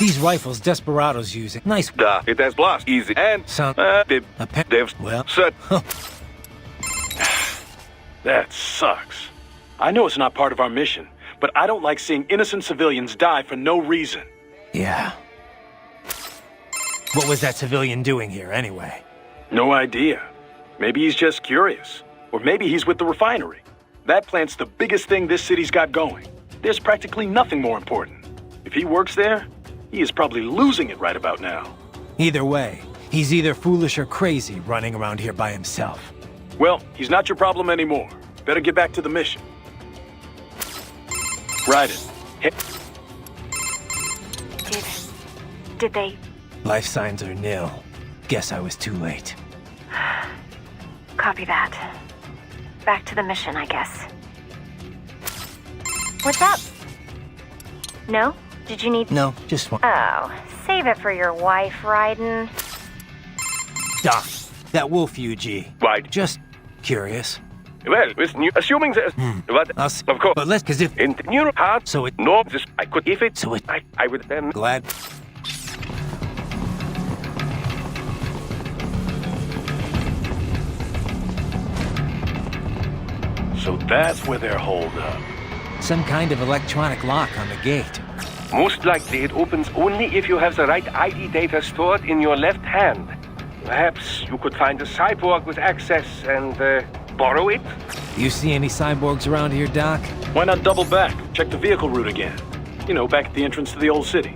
These rifles Desperado's using. Nice. Duh, it has blast, easy, and... well... That sucks. I know it's not part of our mission, but I don't like seeing innocent civilians die for no reason. Yeah. What was that civilian doing here, anyway? No idea. Maybe he's just curious. Or maybe he's with the refinery. That plant's the biggest thing this city's got going. There's practically nothing more important. If he works there, he is probably losing it right about now. Either way, he's either foolish or crazy running around here by himself. Well, he's not your problem anymore. Better get back to the mission. Raiden. Did they... Life signs are nil. Guess I was too late. Copy that. Back to the mission, I guess. What's up? No? Did you need... No, just one. Oh, save it for your wife, Raiden. Doc, that wolf UG. Right. Just curious. Well, with new... Assuming that... What? Of course. But let's... Because if... In new heart... So it... No, this... I could... If it... So it... I would then... Glad... So that's where they're holed up. Some kind of electronic lock on the gate. Most likely it opens only if you have the right ID data stored in your left hand. Perhaps you could find a cyborg with access and borrow it? You see any cyborgs around here, Doc? Why not double back? Check the vehicle route again. You know, back at the entrance to the old city.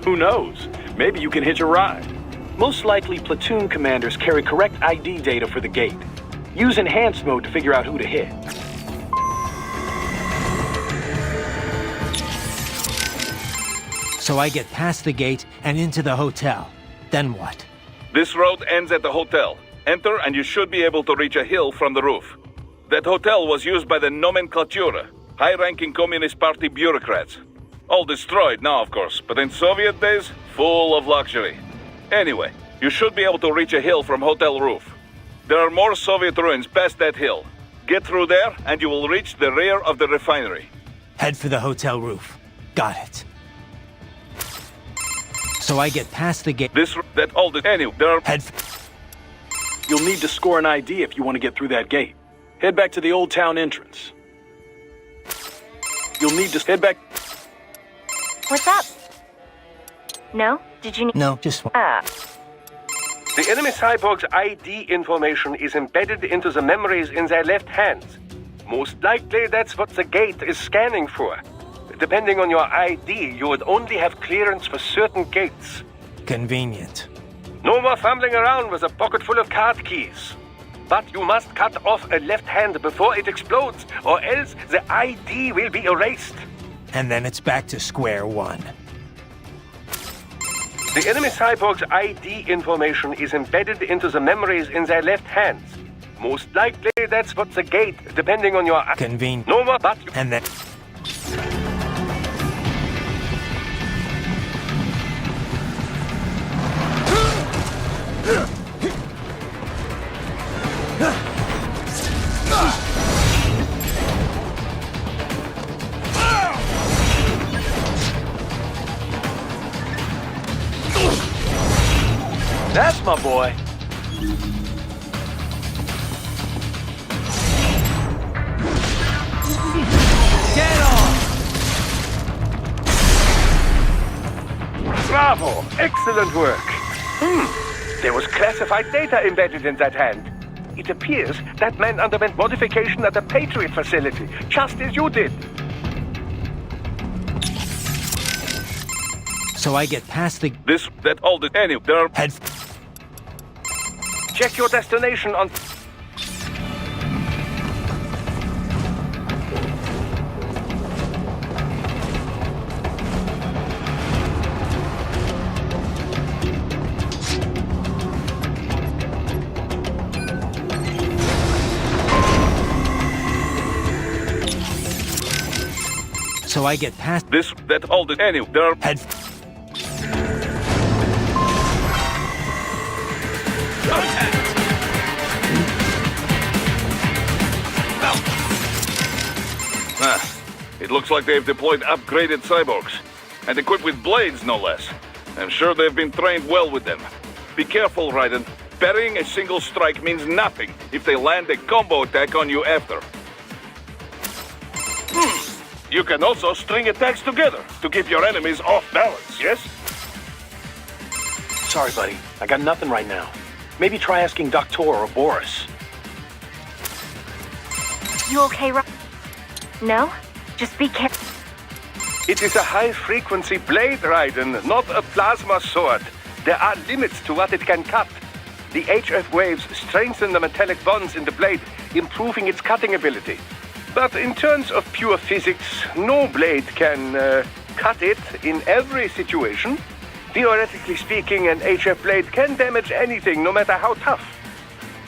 Who knows? Maybe you can hitch a ride. Most likely platoon commanders carry correct ID data for the gate. Use enhanced mode to figure out who to hit. So I get past the gate and into the hotel. Then what? This road ends at the hotel. Enter and you should be able to reach a hill from the roof. That hotel was used by the Nomenklatura, high-ranking Communist Party bureaucrats. All destroyed now, of course, but in Soviet days, full of luxury. Anyway, you should be able to reach a hill from hotel roof. There are more Soviet ruins past that hill. Get through there and you will reach the rear of the refinery. Head for the hotel roof. Got it. So I get past the gate. You'll need to score an ID if you want to get through that gate. Head back to the old town entrance. You'll need to head back. What's up? No? Did you need... No, just one. The enemy cyborg's ID information is embedded into the memories in their left hands. Most likely that's what the gate is scanning for. Depending on your ID, you would only have clearance for certain gates. Convenient. No more fumbling around with a pocket full of card keys. But you must cut off a left hand before it explodes, or else the ID will be erased. And then it's back to square one. The enemy cyborg's ID information is embedded into the memories in their left hands. Most likely that's what the gate, depending on your... Convenient. No more, but... And then... That's my boy. Get on! Bravo! Excellent work! There was classified data embedded in that hand. It appears that man underwent modification at the Patriot facility, just as you did. So I get past the... Head... Check your destination on... So I get past... Head... It looks like they've deployed upgraded cyborgs, and equipped with blades, no less. I'm sure they've been trained well with them. Be careful, Raiden. Parrying a single strike means nothing if they land a combo attack on you after. You can also string attacks together to keep your enemies off balance, yes? Sorry, buddy. I got nothing right now. Maybe try asking Doctor or Boris. You okay, No? Just be careful. It is a high-frequency blade, Raiden, not a plasma sword. There are limits to what it can cut. The HF waves strengthen the metallic bonds in the blade, improving its cutting ability. But in terms of pure physics, no blade can cut it in every situation. Theoretically speaking, an HF blade can damage anything, no matter how tough.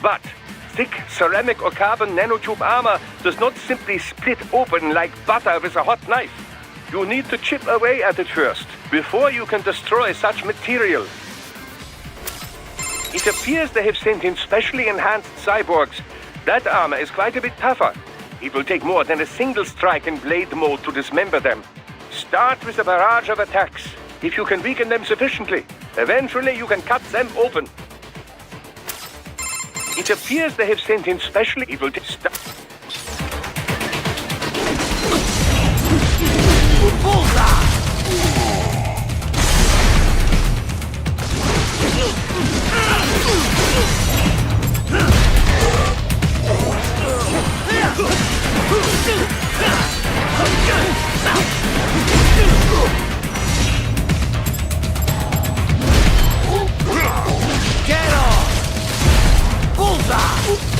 But thick ceramic or carbon nanotube armor does not simply split open like butter with a hot knife. You need to chip away at it first, before you can destroy such material. It appears they have sent in specially enhanced cyborgs. That armor is quite a bit tougher. It will take more than a single strike in blade mode to dismember them. Start with a barrage of attacks. If you can weaken them sufficiently, eventually you can cut them open. It appears they have sent in specially... It will Get off! Bullseye!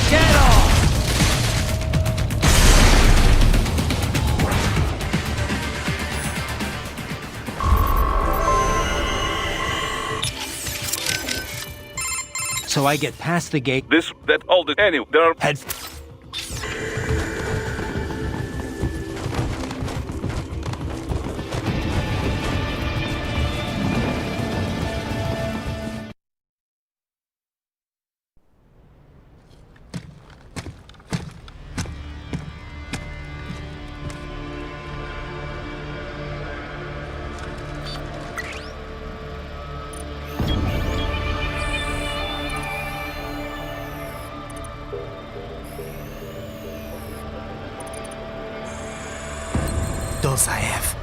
Get off! So I get past the gate. This, that, all the... Anyway, there are... Head... Dozaev.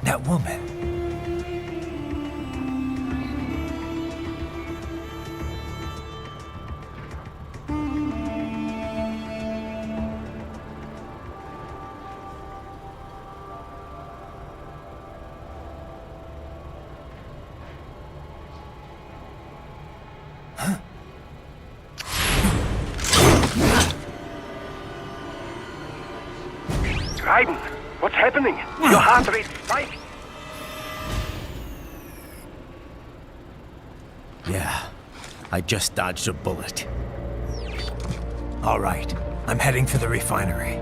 That woman. Raiden, what's happening? Your heart rate spiked. Yeah, I just dodged a bullet. All right, I'm heading for the refinery.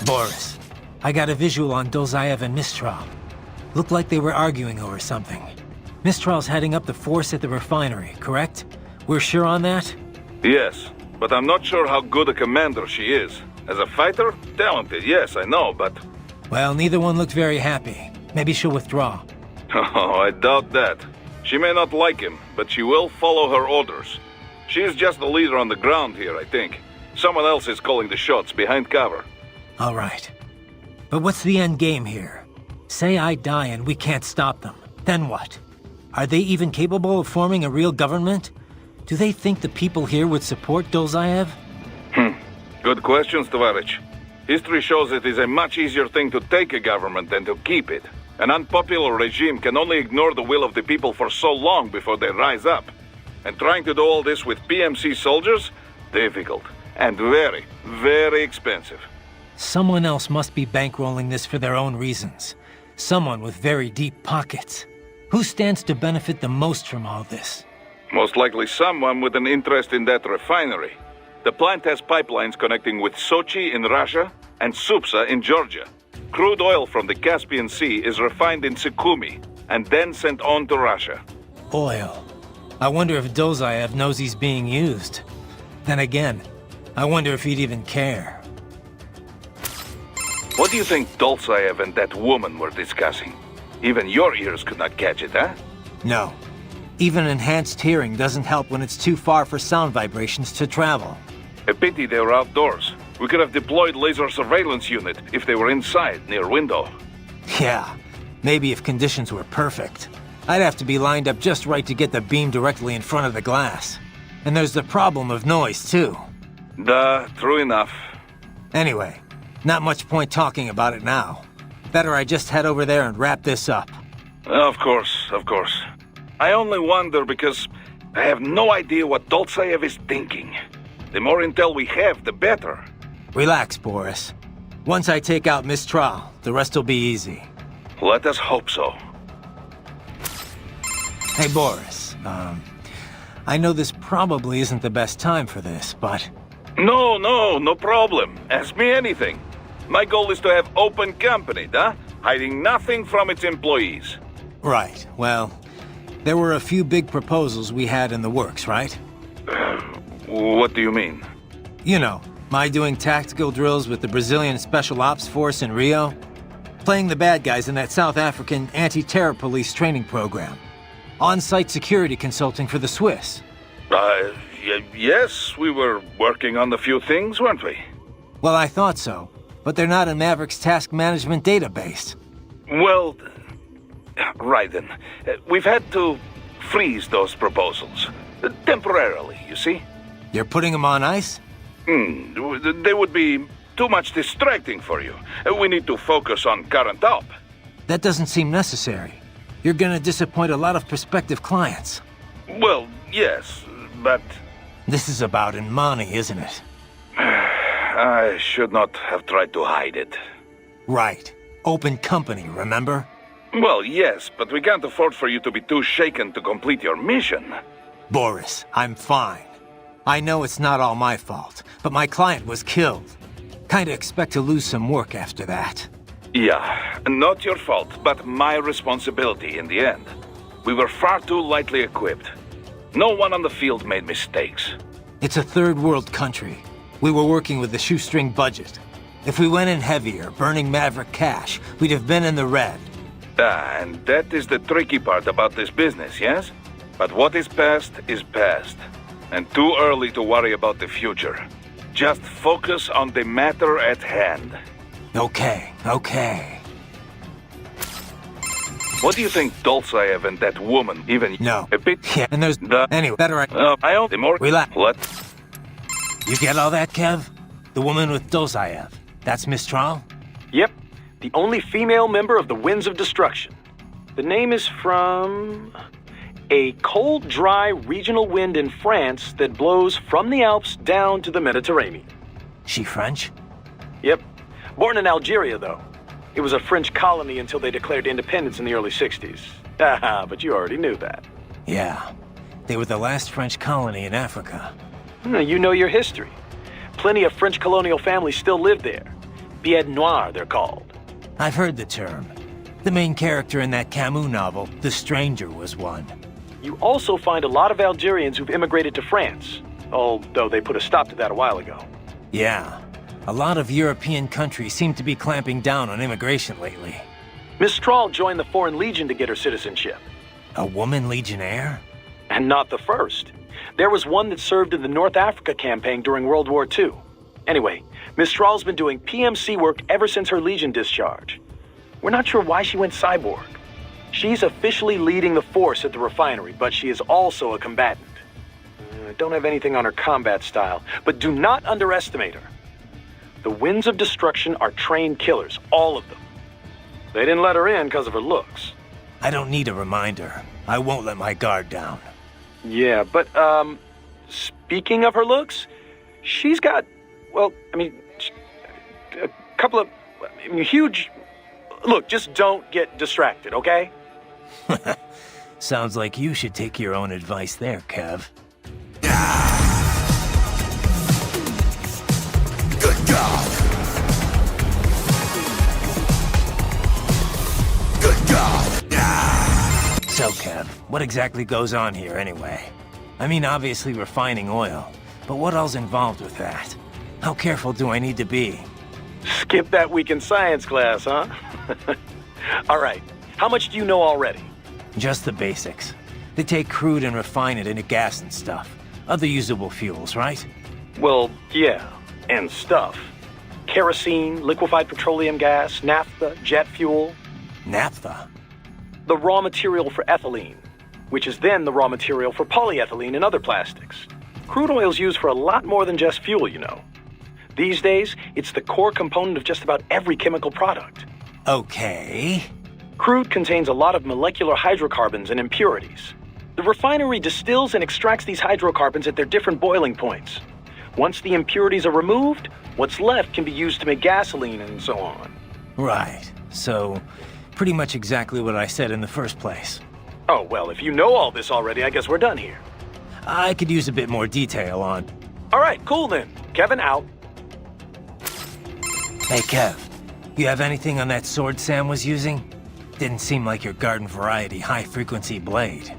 Boris, I got a visual on Dozaev and Mistral. Looked like they were arguing over something. Mistral's heading up the force at the refinery, correct? We're sure on that? Yes, but I'm not sure how good a commander she is. As a fighter, talented, yes, I know, but... Well, neither one looked very happy. Maybe she'll withdraw. Oh, I doubt that. She may not like him, but she will follow her orders. She is just the leader on the ground here, I think. Someone else is calling the shots behind cover. All right. But what's the end game here? Say I die and we can't stop them. Then what? Are they even capable of forming a real government? Do they think the people here would support Dozaev? Good questions, Tovarich. History shows it is a much easier thing to take a government than to keep it. An unpopular regime can only ignore the will of the people for so long before they rise up. And trying to do all this with PMC soldiers? Difficult. And very, very expensive. Someone else must be bankrolling this for their own reasons. Someone with very deep pockets. Who stands to benefit the most from all this? Most likely someone with an interest in that refinery. The plant has pipelines connecting with Sochi in Russia and Supsa in Georgia. Crude oil from the Caspian Sea is refined in Sukhumi and then sent on to Russia. Oil. I wonder if Dozayev knows he's being used. Then again, I wonder if he'd even care. What do you think Dolzaev and that woman were discussing? Even your ears could not catch it, huh? No. Even enhanced hearing doesn't help when it's too far for sound vibrations to travel. A pity they were outdoors. We could have deployed laser surveillance unit if they were inside, near window. Yeah, maybe if conditions were perfect. I'd have to be lined up just right to get the beam directly in front of the glass. And there's the problem of noise, too. Duh, true enough. Anyway, not much point talking about it now. Better I just head over there and wrap this up. Of course, of course. I only wonder because I have no idea what Dolzaev is thinking. The more intel we have, the better. Relax, Boris. Once I take out Mistral, the rest will be easy. Let us hope so. Hey, Boris, I know this probably isn't the best time for this, but... No problem. Ask me anything. My goal is to have open company, hiding nothing from its employees. Right, well, there were a few big proposals we had in the works, right? What do you mean? You know, my doing tactical drills with the Brazilian Special Ops Force in Rio, playing the bad guys in that South African anti-terror police training program, on-site security consulting for the Swiss. Yes, we were working on a few things, weren't we? Well, I thought so, but they're not in Maverick's task management database. Well, right then. We've had to freeze those proposals. Temporarily, you see? You're putting them on ice? They would be too much distracting for you. We need to focus on current op. That doesn't seem necessary. You're gonna disappoint a lot of prospective clients. Well, yes, but... This is about money, isn't it? I should not have tried to hide it. Right. Open company, remember? Well, yes, but we can't afford for you to be too shaken to complete your mission. Boris, I'm fine. I know it's not all my fault, but my client was killed. Kinda expect to lose some work after that. Yeah, not your fault, but my responsibility in the end. We were far too lightly equipped. No one on the field made mistakes. It's a third world country. We were working with a shoestring budget. If we went in heavier, burning Maverick cash, we'd have been in the red. And that is the tricky part about this business, yes? But what is past, and too early to worry about the future. Just focus on the matter at hand. Okay. What do you think Dolzaev and that woman even... No. A bit... Yeah, and there's... Anyway, better I only more... Relax. What? You get all that, Kev? The woman with Dozayev. That's Mistral? Yep. The only female member of the Winds of Destruction. The name is from... a cold, dry regional wind in France that blows from the Alps down to the Mediterranean. She French? Yep. Born in Algeria, though. It was a French colony until they declared independence in the early 60s. Haha, but you already knew that. Yeah. They were the last French colony in Africa. You know your history. Plenty of French colonial families still live there. Billets noirs, they're called. I've heard the term. The main character in that Camus novel, The Stranger, was one. You also find a lot of Algerians who've immigrated to France, although they put a stop to that a while ago. Yeah. A lot of European countries seem to be clamping down on immigration lately. Mistral joined the Foreign Legion to get her citizenship. A woman legionnaire? And not the first. There was one that served in the North Africa campaign during World War II. Anyway, Mistral's been doing PMC work ever since her Legion discharge. We're not sure why she went cyborg. She's officially leading the force at the refinery, but she is also a combatant. I don't have anything on her combat style, but do not underestimate her. The Winds of Destruction are trained killers, all of them. They didn't let her in because of her looks. I don't need a reminder. I won't let my guard down. Yeah, but, speaking of her looks, she's got, well, I mean, a couple of huge... Look, just don't get distracted, okay? Sounds like you should take your own advice there, Kev. Good God! Good God! So, Kev, what exactly goes on here anyway? I mean, obviously refining oil, but what else involved with that? How careful do I need to be? Skip that week in science class, huh? All right, how much do you know already? Just the basics. They take crude and refine it into gas and stuff. Other usable fuels, right? Well, yeah, and stuff. Kerosene, liquefied petroleum gas, naphtha, jet fuel. Naphtha? The raw material for ethylene, which is then the raw material for polyethylene and other plastics. Crude oil's used for a lot more than just fuel, you know. These days, it's the core component of just about every chemical product. Okay. Crude contains a lot of molecular hydrocarbons and impurities. The refinery distills and extracts these hydrocarbons at their different boiling points. Once the impurities are removed, what's left can be used to make gasoline and so on. Right. So, pretty much exactly what I said in the first place. Oh, well, if you know all this already, I guess we're done here. I could use a bit more detail on... All right, cool then. Kevin out. Hey, Kev. You have anything on that sword Sam was using? Didn't seem like your garden variety high-frequency blade.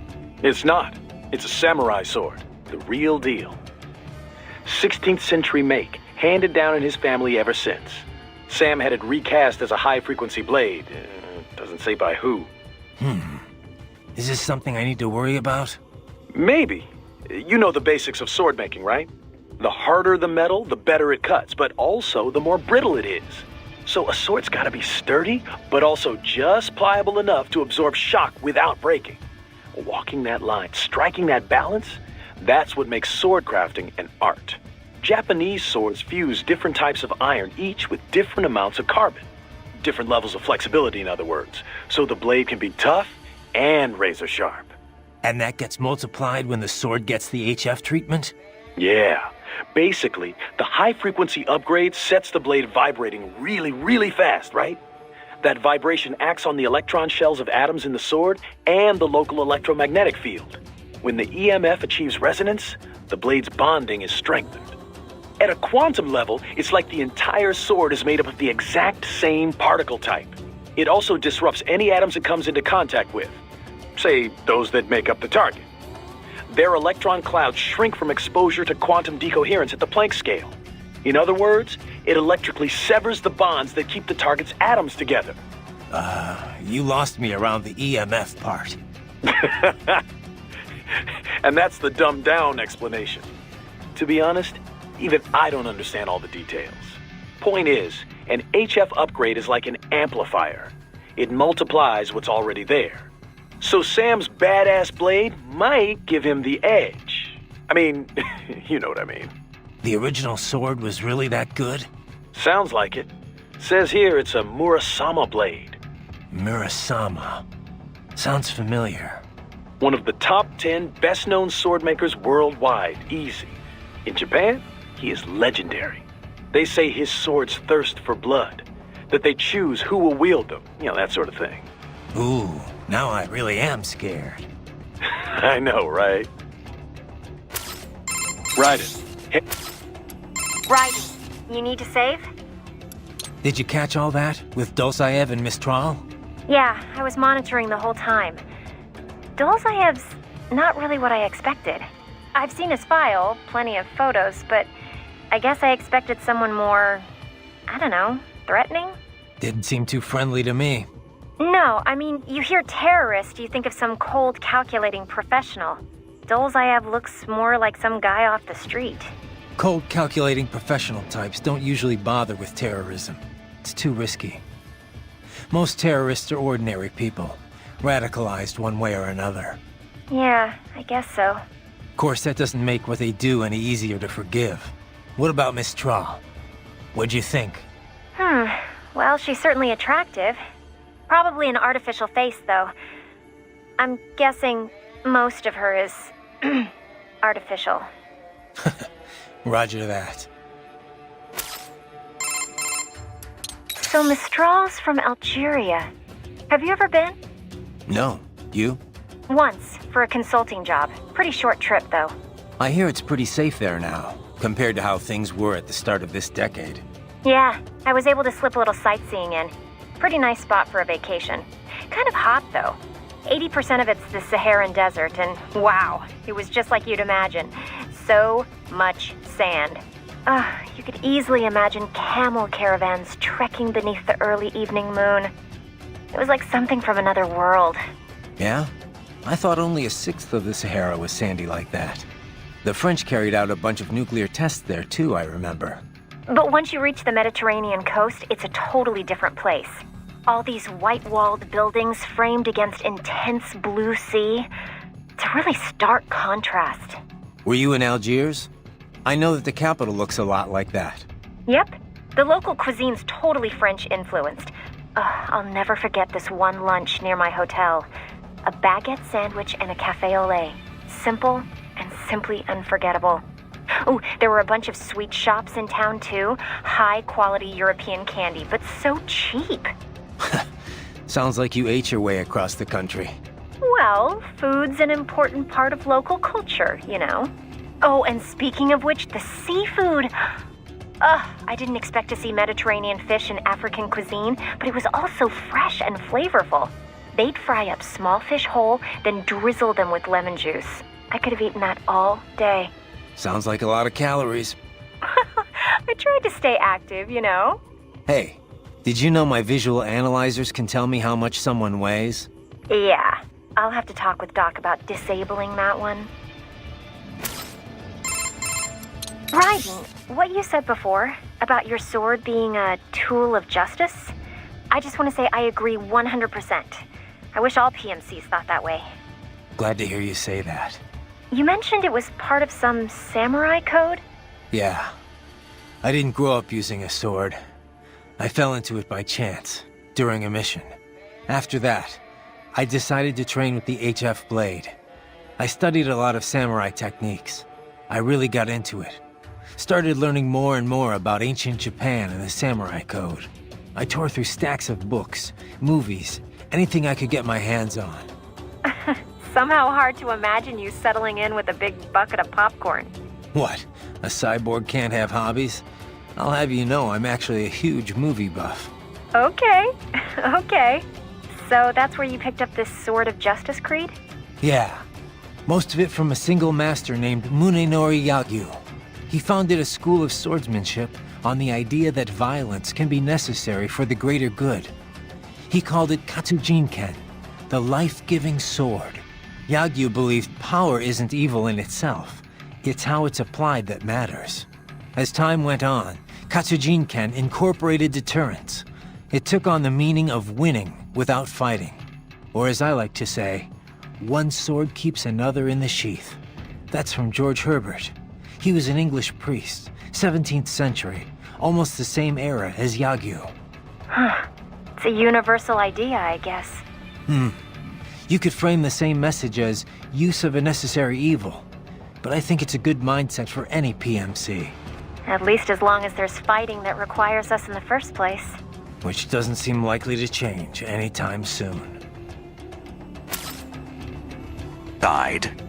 It's not. It's a samurai sword. The real deal. 16th century make, handed down in his family ever since. Sam had it recast as a high-frequency blade. Doesn't say by who. Is this something I need to worry about? Maybe. You know the basics of sword making, right? The harder the metal, the better it cuts, but also the more brittle it is. So a sword's gotta be sturdy, but also just pliable enough to absorb shock without breaking. Walking that line, striking that balance, that's what makes sword crafting an art. Japanese swords fuse different types of iron, each with different amounts of carbon. Different levels of flexibility, in other words, so the blade can be tough and razor sharp. And that gets multiplied when the sword gets the HF treatment? Yeah. Basically, the high-frequency upgrade sets the blade vibrating really, really fast, right? That vibration acts on the electron shells of atoms in the sword and the local electromagnetic field. When the EMF achieves resonance, the blade's bonding is strengthened. At a quantum level, it's like the entire sword is made up of the exact same particle type. It also disrupts any atoms it comes into contact with. Say, those that make up the target. Their electron clouds shrink from exposure to quantum decoherence at the Planck scale. In other words, it electrically severs the bonds that keep the target's atoms together. You lost me around the EMF part. And that's the dumbed-down explanation. To be honest, even I don't understand all the details. Point is, an HF upgrade is like an amplifier. It multiplies what's already there. So Sam's badass blade might give him the edge. I mean, you know what I mean. The original sword was really that good? Sounds like it. Says here it's a Murasama blade. Murasama. Sounds familiar. One of the top 10 best-known sword makers worldwide, easy. In Japan, he is legendary. They say his swords thirst for blood, that they choose who will wield them, you know, that sort of thing. Ooh, now I really am scared. I know, right? Raiden. Right. You need to save? Did you catch all that with Dulzaev and Mistral? Yeah, I was monitoring the whole time. Dulzaev's not really what I expected. I've seen his file, plenty of photos, but I guess I expected someone more, I don't know, threatening? Didn't seem too friendly to me. No, I mean, you hear terrorist, you think of some cold, calculating professional. Dulzaev looks more like some guy off the street. Cold, calculating professional types don't usually bother with terrorism. It's too risky. Most terrorists are ordinary people, radicalized one way or another. Yeah, I guess so. Of course, that doesn't make what they do any easier to forgive. What about Mistral? What'd you think? Well, she's certainly attractive. Probably an artificial face, though. I'm guessing most of her is artificial. Roger that. So Mistral's from Algeria. Have you ever been? No. You? Once, for a consulting job. Pretty short trip, though. I hear it's pretty safe there now, compared to how things were at the start of this decade. Yeah, I was able to slip a little sightseeing in. Pretty nice spot for a vacation. Kind of hot, though. 80% of it's the Saharan desert, and wow, it was just like you'd imagine. So much sand. You could easily imagine camel caravans trekking beneath the early evening moon. It was like something from another world. Yeah? I thought only a sixth of the Sahara was sandy like that. The French carried out a bunch of nuclear tests there too, I remember. But once you reach the Mediterranean coast, it's a totally different place. All these white-walled buildings framed against intense blue sea. It's a really stark contrast. Were you in Algiers? I know that the capital looks a lot like that. Yep. The local cuisine's totally French-influenced. I'll never forget this one lunch near my hotel. A baguette sandwich and a café au lait. Simple and simply unforgettable. Oh, there were a bunch of sweet shops in town too. High-quality European candy, but so cheap. Sounds like you ate your way across the country. Well, food's an important part of local culture, you know. Oh, and speaking of which, the seafood. I didn't expect to see Mediterranean fish in African cuisine, but it was also fresh and flavorful. They'd fry up small fish whole, then drizzle them with lemon juice. I could have eaten that all day. Sounds like a lot of calories. I tried to stay active, you know. Hey, did you know my visual analyzers can tell me how much someone weighs? Yeah, I'll have to talk with Doc about disabling that one. Raiden, what you said before about your sword being a tool of justice, I just want to say I agree 100%. I wish all PMCs thought that way. Glad to hear you say that. You mentioned it was part of some samurai code? Yeah. I didn't grow up using a sword. I fell into it by chance, during a mission. After that, I decided to train with the HF blade. I studied a lot of samurai techniques. I really got into it. Started learning more and more about ancient Japan and the samurai code. I tore through stacks of books, movies, anything I could get my hands on. Somehow hard to imagine you settling in with a big bucket of popcorn. What? A cyborg can't have hobbies? I'll have you know I'm actually a huge movie buff. Okay, okay. So that's where you picked up this Sword of Justice creed? Yeah. Most of it from a single master named Munenori Yagyu. He founded a school of swordsmanship on the idea that violence can be necessary for the greater good. He called it Katsujinken, the life-giving sword. Yagyu believed power isn't evil in itself. It's how it's applied that matters. As time went on, Katsujinken incorporated deterrence. It took on the meaning of winning without fighting. Or as I like to say, one sword keeps another in the sheath. That's from George Herbert. He was an English priest, 17th century, almost the same era as Yagyu. Huh. It's a universal idea, I guess. You could frame the same message as use of a necessary evil, but I think it's a good mindset for any PMC. At least as long as there's fighting that requires us in the first place. Which doesn't seem likely to change anytime soon. Died.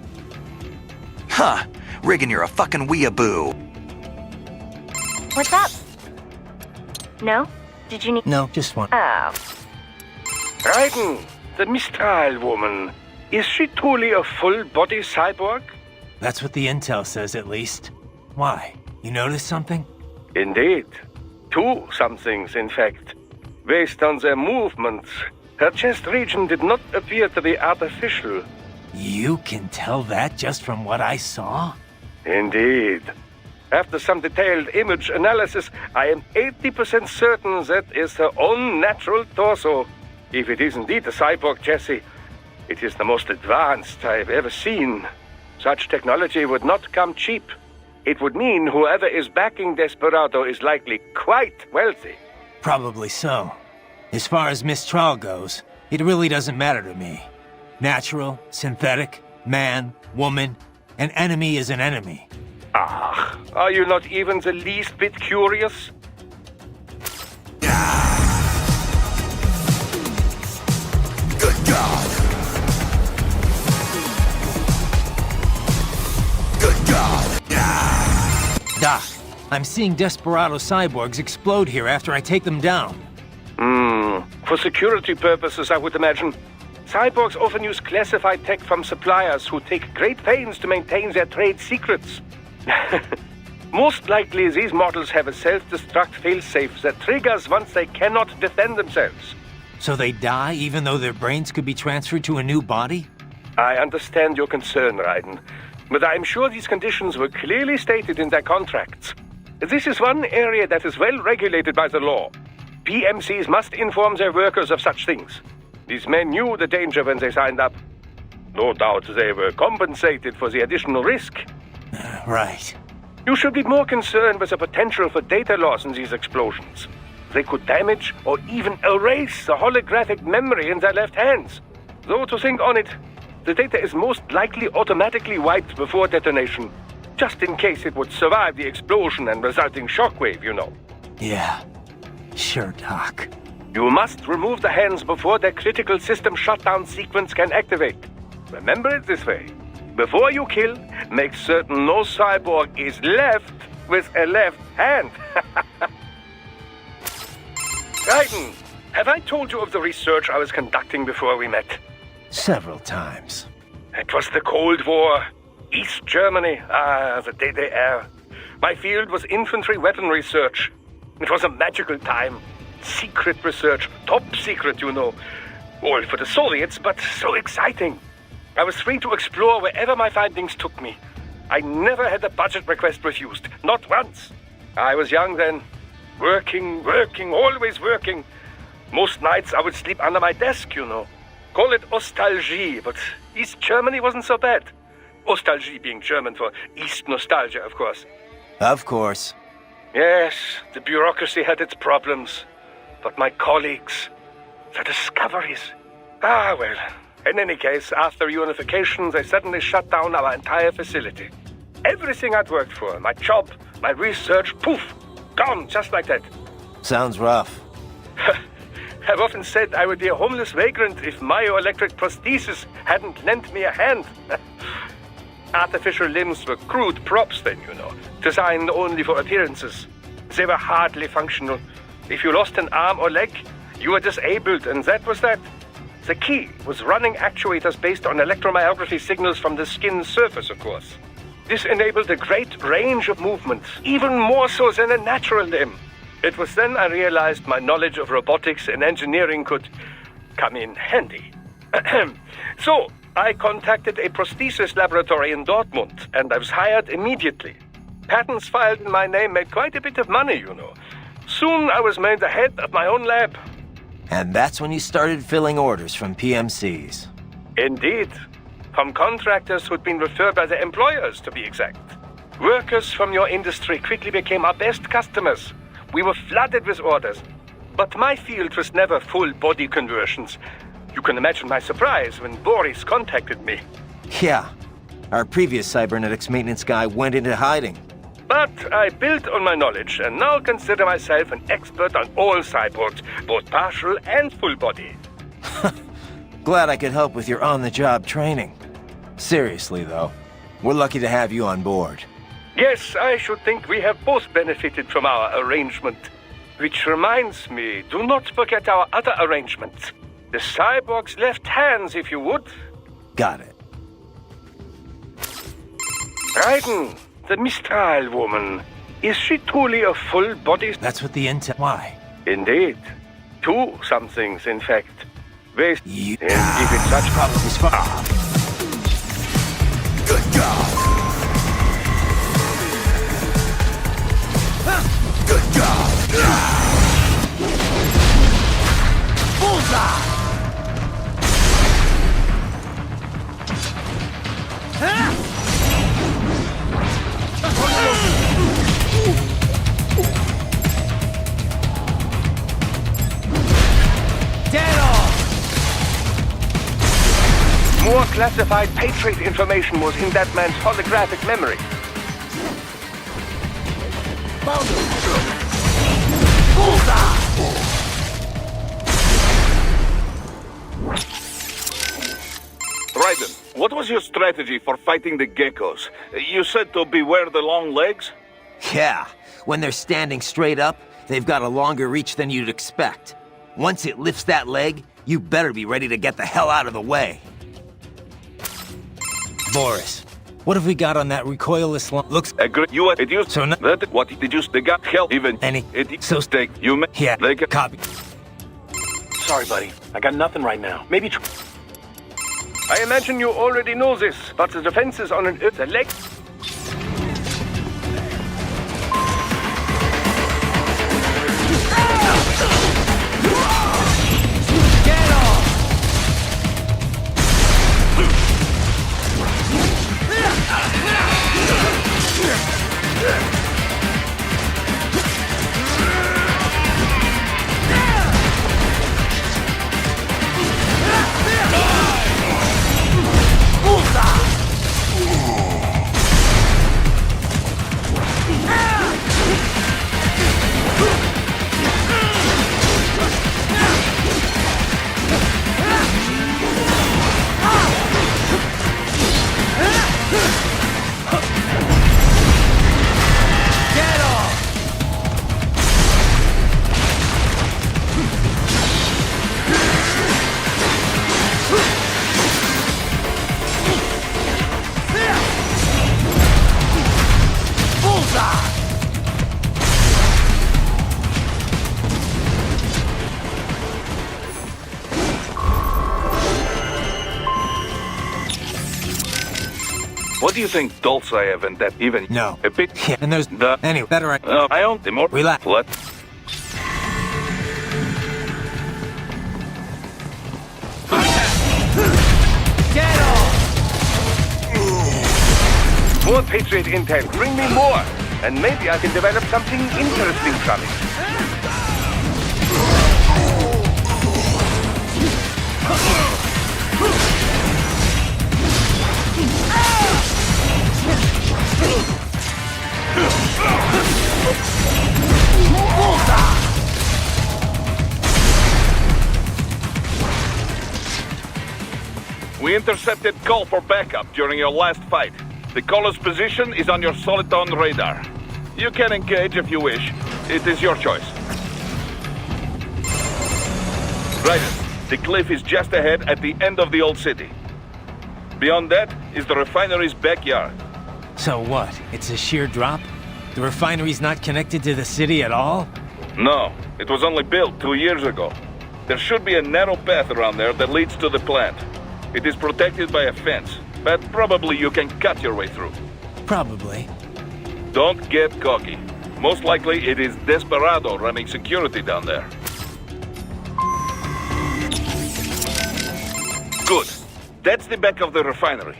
Huh. Riggin, you're a fucking weeaboo. What's up? No? Did you need— No, just one. Oh. Raiden, the Mistral woman. Is she truly a full-body cyborg? That's what the intel says, at least. Why? You noticed something? Indeed. Two somethings, in fact. Based on their movements, her chest region did not appear to be artificial. You can tell that just from what I saw? Indeed. After some detailed image analysis, I am 80% certain that is her own natural torso. If it is indeed a cyborg chassis, it is the most advanced I've ever seen. Such technology would not come cheap. It would mean whoever is backing Desperado is likely quite wealthy. Probably so. As far as Mistral goes, it really doesn't matter to me. Natural, synthetic, man, woman, an enemy is an enemy. Ah, are you not even the least bit curious? Good God! I'm seeing Desperado cyborgs explode here after I take them down. For security purposes, I would imagine. Cyborgs often use classified tech from suppliers who take great pains to maintain their trade secrets. Most likely, these models have a self-destruct failsafe that triggers once they cannot defend themselves. So they die even though their brains could be transferred to a new body? I understand your concern, Raiden, but I'm sure these conditions were clearly stated in their contracts. This is one area that is well regulated by the law. PMCs must inform their workers of such things. These men knew the danger when they signed up. No doubt they were compensated for the additional risk. Right. You should be more concerned with the potential for data loss in these explosions. They could damage or even erase the holographic memory in their left hands. Though to think on it, the data is most likely automatically wiped before detonation, just in case it would survive the explosion and resulting shockwave, you know. Yeah. Sure, Doc. You must remove the hands before their critical system shutdown sequence can activate. Remember it this way. Before you kill, make certain no cyborg is left with a left hand. Raiden, have I told you of the research I was conducting before we met? Several times. It was the Cold War. East Germany. The DDR. My field was infantry weapon research. It was a magical time. Secret research. Top secret, you know. All for the Soviets, but so exciting. I was free to explore wherever my findings took me. I never had a budget request refused. Not once. I was young then. Working, always working. Most nights I would sleep under my desk, you know. Call it nostalgie, but East Germany wasn't so bad. Nostalgie being German for East nostalgia, of course. Of course. Yes, the bureaucracy had its problems. But my colleagues, the discoveries. Well, in any case, after unification, they suddenly shut down our entire facility. Everything I'd worked for, my job, my research, poof, gone just like that. Sounds rough. I've often said I would be a homeless vagrant if myoelectric prosthesis hadn't lent me a hand. Artificial limbs were crude props then, you know, designed only for appearances. They were hardly functional. If you lost an arm or leg, you were disabled, and that was that. The key was running actuators based on electromyography signals from the skin's surface, of course. This enabled a great range of movement, even more so than a natural limb. It was then I realized my knowledge of robotics and engineering could come in handy. So, I contacted a prosthesis laboratory in Dortmund, and I was hired immediately. Patents filed in my name made quite a bit of money, you know. Soon I was made the head of my own lab. And that's when you started filling orders from PMCs. Indeed. From contractors who'd been referred by their employers, to be exact. Workers from your industry quickly became our best customers. We were flooded with orders. But my field was never full body conversions. You can imagine my surprise when Boris contacted me. Yeah. Our previous cybernetics maintenance guy went into hiding. But I built on my knowledge and now consider myself an expert on all cyborgs, both partial and full body. Glad I could help with your on-the-job training. Seriously, though, we're lucky to have you on board. Yes, I should think we have both benefited from our arrangement. Which reminds me, do not forget our other arrangement. The cyborg's left hands, if you would. Got it. Raiden, the Mistral woman. Is she truly a full body? That's what the intel... Why? Indeed. Two somethings, in fact. Waste... And if it's such problems... Good job! Good job! Bullseye! Dead on! More classified Patriot information was in that man's holographic memory. Raiden, what was your strategy for fighting the geckos? You said to beware the long legs? Yeah, When they're standing straight up, they've got a longer reach than you'd expect. Once it lifts that leg, you better be ready to get the hell out of the way. Boris, what have we got on that recoilless looks... Agree. You it used so not that what did you they got hell even any it so stake you yeah they got copy. Sorry, buddy. I got nothing right now. Maybe I imagine you already know this, but the defenses on the leg... What do you think Dulce have and that even no a bit yeah, and there's the anyway better I own the more relax. What? Get off! More Patriot intel. Bring me more, and maybe I can develop something interesting from it. We intercepted call for backup during your last fight. The caller's position is on your Soliton radar. You can engage if you wish. It is your choice. Raiden, the cliff is just ahead at the end of the old city. Beyond that is the refinery's backyard. So what? It's a sheer drop? The refinery's not connected to the city at all? No, it was only built 2 years ago. There should be a narrow path around there that leads to the plant. It is protected by a fence, but probably you can cut your way through. Probably. Don't get cocky. Most likely it is Desperado running security down there. Good. That's the back of the refinery.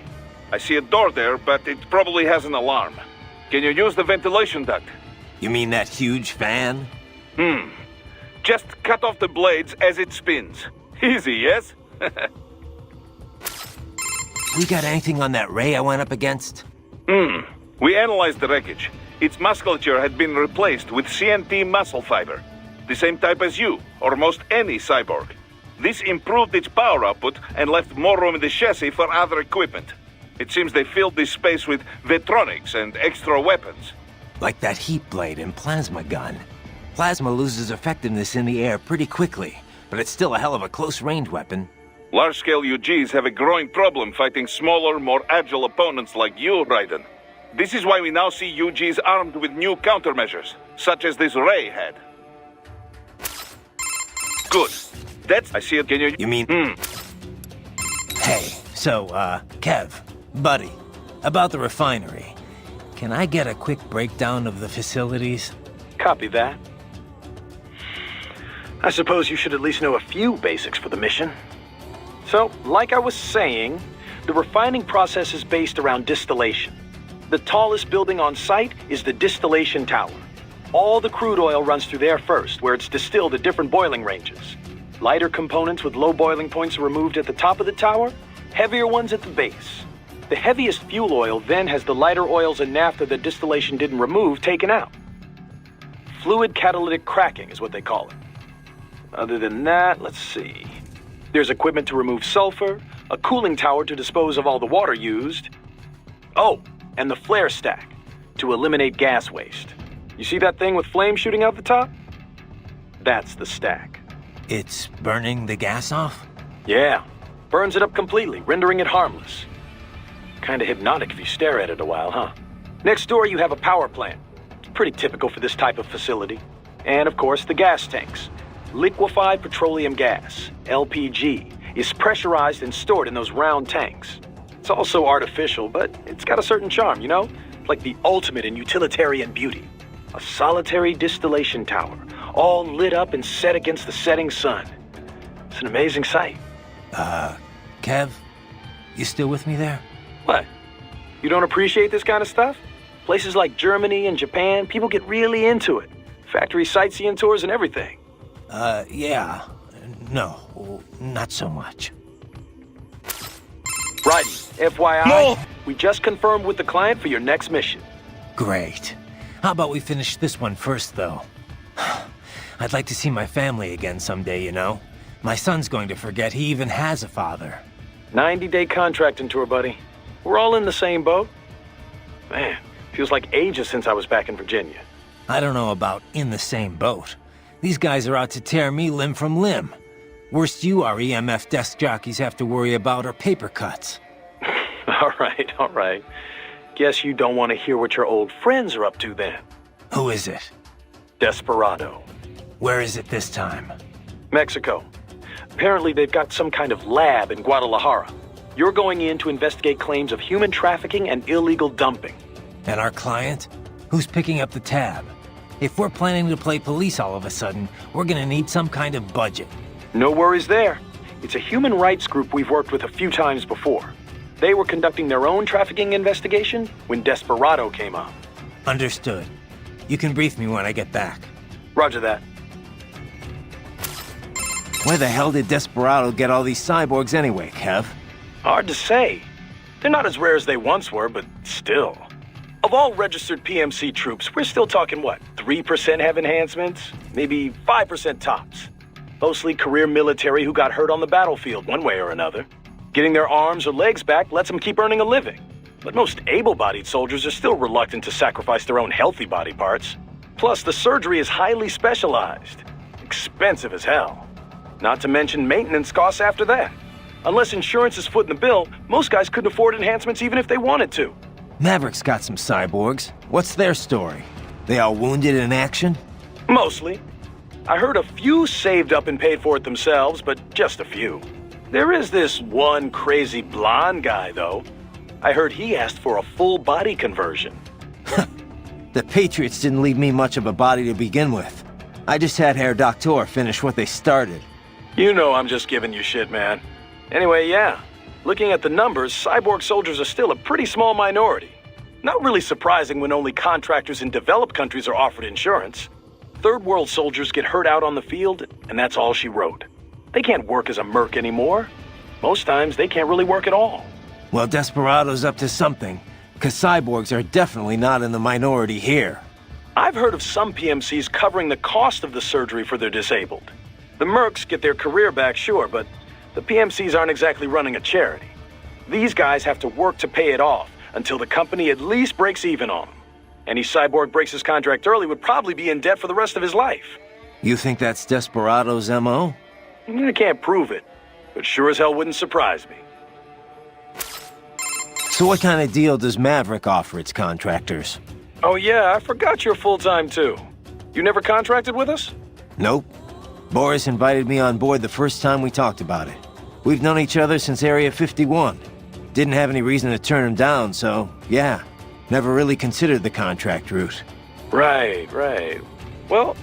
I see a door there, but it probably has an alarm. Can you use the ventilation duct? You mean that huge fan? Just cut off the blades as it spins. Easy, yes? We got anything on that ray I went up against? We analyzed the wreckage. Its musculature had been replaced with CNT muscle fiber. The same type as you, or most any cyborg. This improved its power output and left more room in the chassis for other equipment. It seems they filled this space with Vetronics and extra weapons. Like that heat blade and plasma gun. Plasma loses effectiveness in the air pretty quickly, but it's still a hell of a close-range weapon. Large-scale UGs have a growing problem fighting smaller, more agile opponents like you, Raiden. This is why we now see UGs armed with new countermeasures, such as this Ray had. Good. That's... I see it. Can you... You mean... Hey, so, Kev, buddy, about the refinery. Can I get a quick breakdown of the facilities? Copy that. I suppose you should at least know a few basics for the mission. So, like I was saying, the refining process is based around distillation. The tallest building on site is the distillation tower. All the crude oil runs through there first, where it's distilled at different boiling ranges. Lighter components with low boiling points are removed at the top of the tower, heavier ones at the base. The heaviest fuel oil then has the lighter oils and naphtha that distillation didn't remove taken out. Fluid catalytic cracking is what they call it. Other than that, let's see. There's equipment to remove sulfur, a cooling tower to dispose of all the water used. Oh, and the flare stack to eliminate gas waste. You see that thing with flames shooting out the top? That's the stack. It's burning the gas off? Yeah. Burns it up completely, rendering it harmless. Kinda hypnotic if you stare at it a while, huh? Next door you have a power plant. It's pretty typical for this type of facility. And of course, the gas tanks. Liquefied petroleum gas, LPG, is pressurized and stored in those round tanks. It's also artificial, but it's got a certain charm, you know? Like the ultimate in utilitarian beauty. A solitary distillation tower, all lit up and set against the setting sun. It's an amazing sight. Kev, you still with me there? What? You don't appreciate this kind of stuff? Places like Germany and Japan, people get really into it. Factory sightseeing tours and everything. Yeah. No, not so much. Right, FYI, we just confirmed with the client for your next mission. Great. How about we finish this one first, though? I'd like to see my family again someday, you know? My son's going to forget he even has a father. 90-day contracting tour, buddy. We're all in the same boat. Man, feels like ages since I was back in Virginia. I don't know about in the same boat. These guys are out to tear me limb from limb. Worst you our EMF desk jockeys have to worry about are paper cuts. All right. Guess you don't want to hear what your old friends are up to then. Who is it? Desperado. Where is it this time? Mexico. Apparently they've got some kind of lab in Guadalajara. You're going in to investigate claims of human trafficking and illegal dumping. And our client? Who's picking up the tab? If we're planning to play police all of a sudden, we're gonna need some kind of budget. No worries there. It's a human rights group we've worked with a few times before. They were conducting their own trafficking investigation when Desperado came up. Understood. You can brief me when I get back. Roger that. Where the hell did Desperado get all these cyborgs anyway, Kev? Hard to say. They're not as rare as they once were, but still. Of all registered PMC troops, we're still talking, what, 3% have enhancements? Maybe 5% tops. Mostly career military who got hurt on the battlefield one way or another. Getting their arms or legs back lets them keep earning a living. But most able-bodied soldiers are still reluctant to sacrifice their own healthy body parts. Plus, the surgery is highly specialized. Expensive as hell. Not to mention maintenance costs after that. Unless insurance is footing the bill, most guys couldn't afford enhancements even if they wanted to. Maverick's got some cyborgs. What's their story? They all wounded in action? Mostly. I heard a few saved up and paid for it themselves, but just a few. There is this one crazy blonde guy, though. I heard he asked for a full body conversion. The Patriots didn't leave me much of a body to begin with. I just had Herr Doctor finish what they started. You know I'm just giving you shit, man. Anyway, yeah. Looking at the numbers, cyborg soldiers are still a pretty small minority. Not really surprising when only contractors in developed countries are offered insurance. Third world soldiers get hurt out on the field, and that's all she wrote. They can't work as a merc anymore. Most times, they can't really work at all. Well, Desperado's up to something, because cyborgs are definitely not in the minority here. I've heard of some PMCs covering the cost of the surgery for their disabled. The mercs get their career back, sure, but the PMCs aren't exactly running a charity. These guys have to work to pay it off until the company at least breaks even on them. Any cyborg breaks his contract early would probably be in debt for the rest of his life. You think that's Desperado's MO? I can't prove it, but sure as hell wouldn't surprise me. So what kind of deal does Maverick offer its contractors? Oh yeah, I forgot you're full-time too. You never contracted with us? Nope. Boris invited me on board the first time we talked about it. We've known each other since Area 51. Didn't have any reason to turn him down, so yeah. Never really considered the contract route. Right. Well,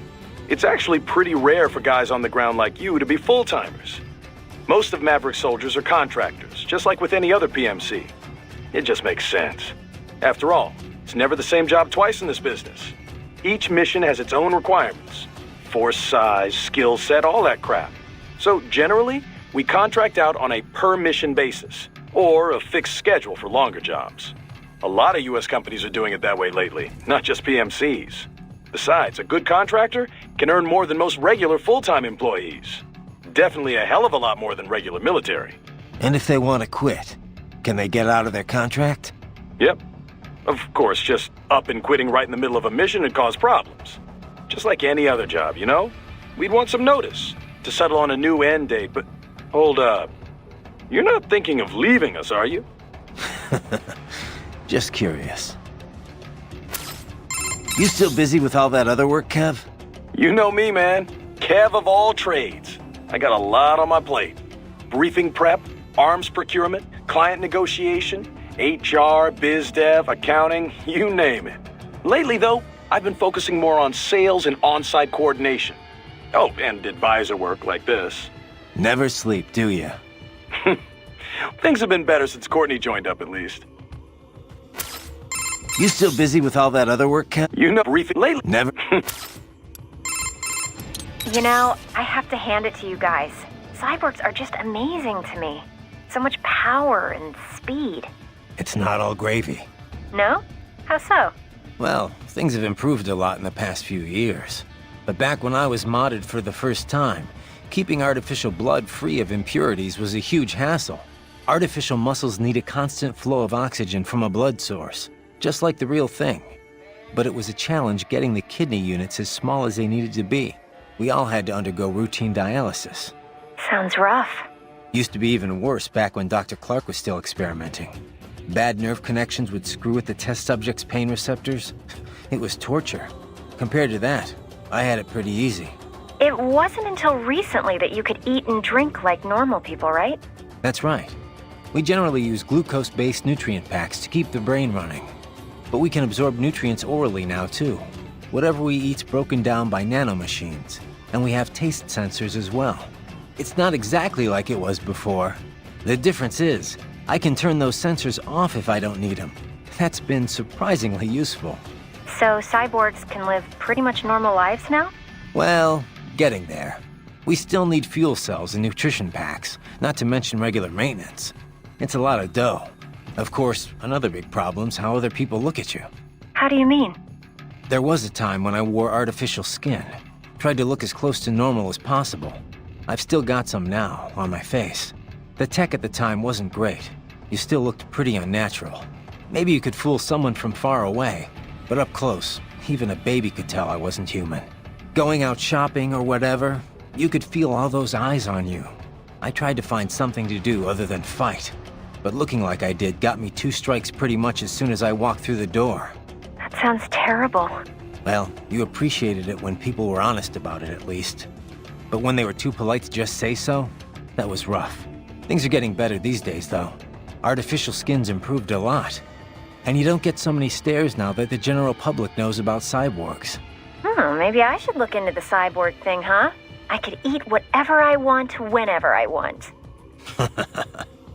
it's actually pretty rare for guys on the ground like you to be full-timers. Most of Maverick soldiers are contractors, just like with any other PMC. It just makes sense. After all, it's never the same job twice in this business. Each mission has its own requirements. Force size, skill set, all that crap. So generally, we contract out on a per-mission basis, or a fixed schedule for longer jobs. A lot of US companies are doing it that way lately, not just PMCs. Besides, a good contractor can earn more than most regular full-time employees. Definitely a hell of a lot more than regular military. And if they want to quit, can they get out of their contract? Yep. Of course, just up and quitting right in the middle of a mission would cause problems. Just like any other job, you know? We'd want some notice to settle on a new end date, but hold up. You're not thinking of leaving us, are you? Just curious. You still busy with all that other work, Kev? You know me, man. Kev of all trades. I got a lot on my plate. Briefing prep, arms procurement, client negotiation, HR, biz dev, accounting, you name it. Lately, though, I've been focusing more on sales and on-site coordination. Oh, and advisor work like this. Never sleep, do you? Things have been better since Courtney joined up, at least. You still busy with all that other work, Kev? You know, briefing lately. Never. You know, I have to hand it to you guys. Cyborgs are just amazing to me. So much power and speed. It's not all gravy. No? How so? Well, things have improved a lot in the past few years. But back when I was modded for the first time, keeping artificial blood free of impurities was a huge hassle. Artificial muscles need a constant flow of oxygen from a blood source, just like the real thing. But it was a challenge getting the kidney units as small as they needed to be. We all had to undergo routine dialysis. Sounds rough. Used to be even worse back when Dr. Clark was still experimenting. Bad nerve connections would screw with the test subject's pain receptors. It was torture. Compared to that, I had it pretty easy. It wasn't until recently that you could eat and drink like normal people, right? That's right. We generally use glucose-based nutrient packs to keep the brain running. But we can absorb nutrients orally now, too. Whatever we eat's broken down by nanomachines, and we have taste sensors as well. It's not exactly like it was before. The difference is, I can turn those sensors off if I don't need them. That's been surprisingly useful. So cyborgs can live pretty much normal lives now? Well, getting there. We still need fuel cells and nutrition packs, not to mention regular maintenance. It's a lot of dough. Of course, another big problem's how other people look at you. How do you mean? There was a time when I wore artificial skin. Tried to look as close to normal as possible. I've still got some now, on my face. The tech at the time wasn't great. You still looked pretty unnatural. Maybe you could fool someone from far away, but up close, even a baby could tell I wasn't human. Going out shopping or whatever, you could feel all those eyes on you. I tried to find something to do other than fight, but looking like I did got me 2 strikes pretty much as soon as I walked through the door. That sounds terrible. Well, you appreciated it when people were honest about it, at least. But when they were too polite to just say so, that was rough. Things are getting better these days, though. Artificial skin's improved a lot. And you don't get so many stares now that the general public knows about cyborgs. Maybe I should look into the cyborg thing, huh? I could eat whatever I want, whenever I want.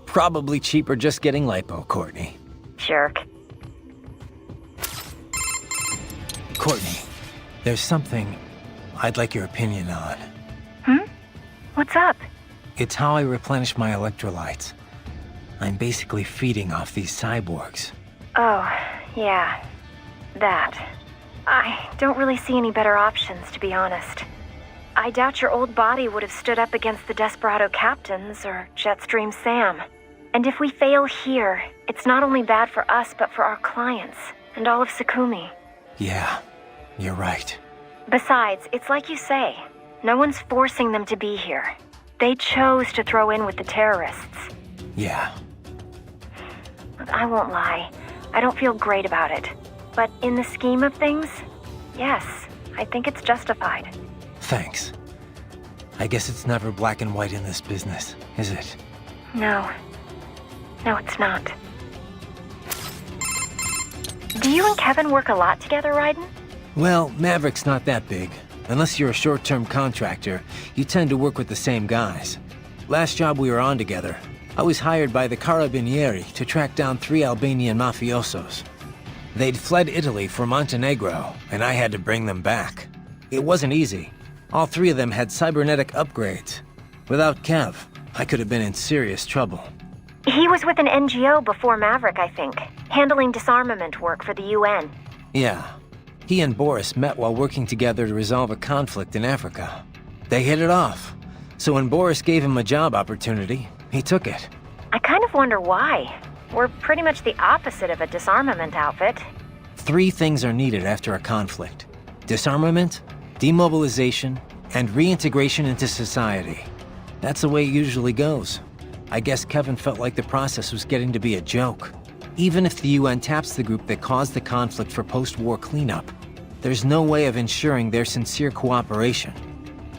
Probably cheaper just getting lipo, Courtney. Jerk. Courtney, there's something I'd like your opinion on. What's up? It's how I replenish my electrolytes. I'm basically feeding off these cyborgs. Oh, yeah. That. I don't really see any better options, to be honest. I doubt your old body would have stood up against the Desperado Captains or Jetstream Sam. And if we fail here, it's not only bad for us, but for our clients, and all of Sukumi. Yeah, you're right. Besides, it's like you say, no one's forcing them to be here. They chose to throw in with the terrorists. Yeah. Look, I won't lie, I don't feel great about it. But in the scheme of things, yes, I think it's justified. Thanks. I guess it's never black and white in this business, is it? No. No, it's not. Do you and Kevin work a lot together, Raiden? Well, Maverick's not that big. Unless you're a short-term contractor, you tend to work with the same guys. Last job we were on together, I was hired by the Carabinieri to track down 3 Albanian mafiosos. They'd fled Italy for Montenegro, and I had to bring them back. It wasn't easy. All 3 of them had cybernetic upgrades. Without Kev, I could have been in serious trouble. He was with an NGO before Maverick, I think, handling disarmament work for the UN. Yeah. He and Boris met while working together to resolve a conflict in Africa. They hit it off. So when Boris gave him a job opportunity, he took it. I kind of wonder why. We're pretty much the opposite of a disarmament outfit. 3 things are needed after a conflict: disarmament, demobilization, and reintegration into society. That's the way it usually goes. I guess Kevin felt like the process was getting to be a joke. Even if the UN taps the group that caused the conflict for post-war cleanup, there's no way of ensuring their sincere cooperation.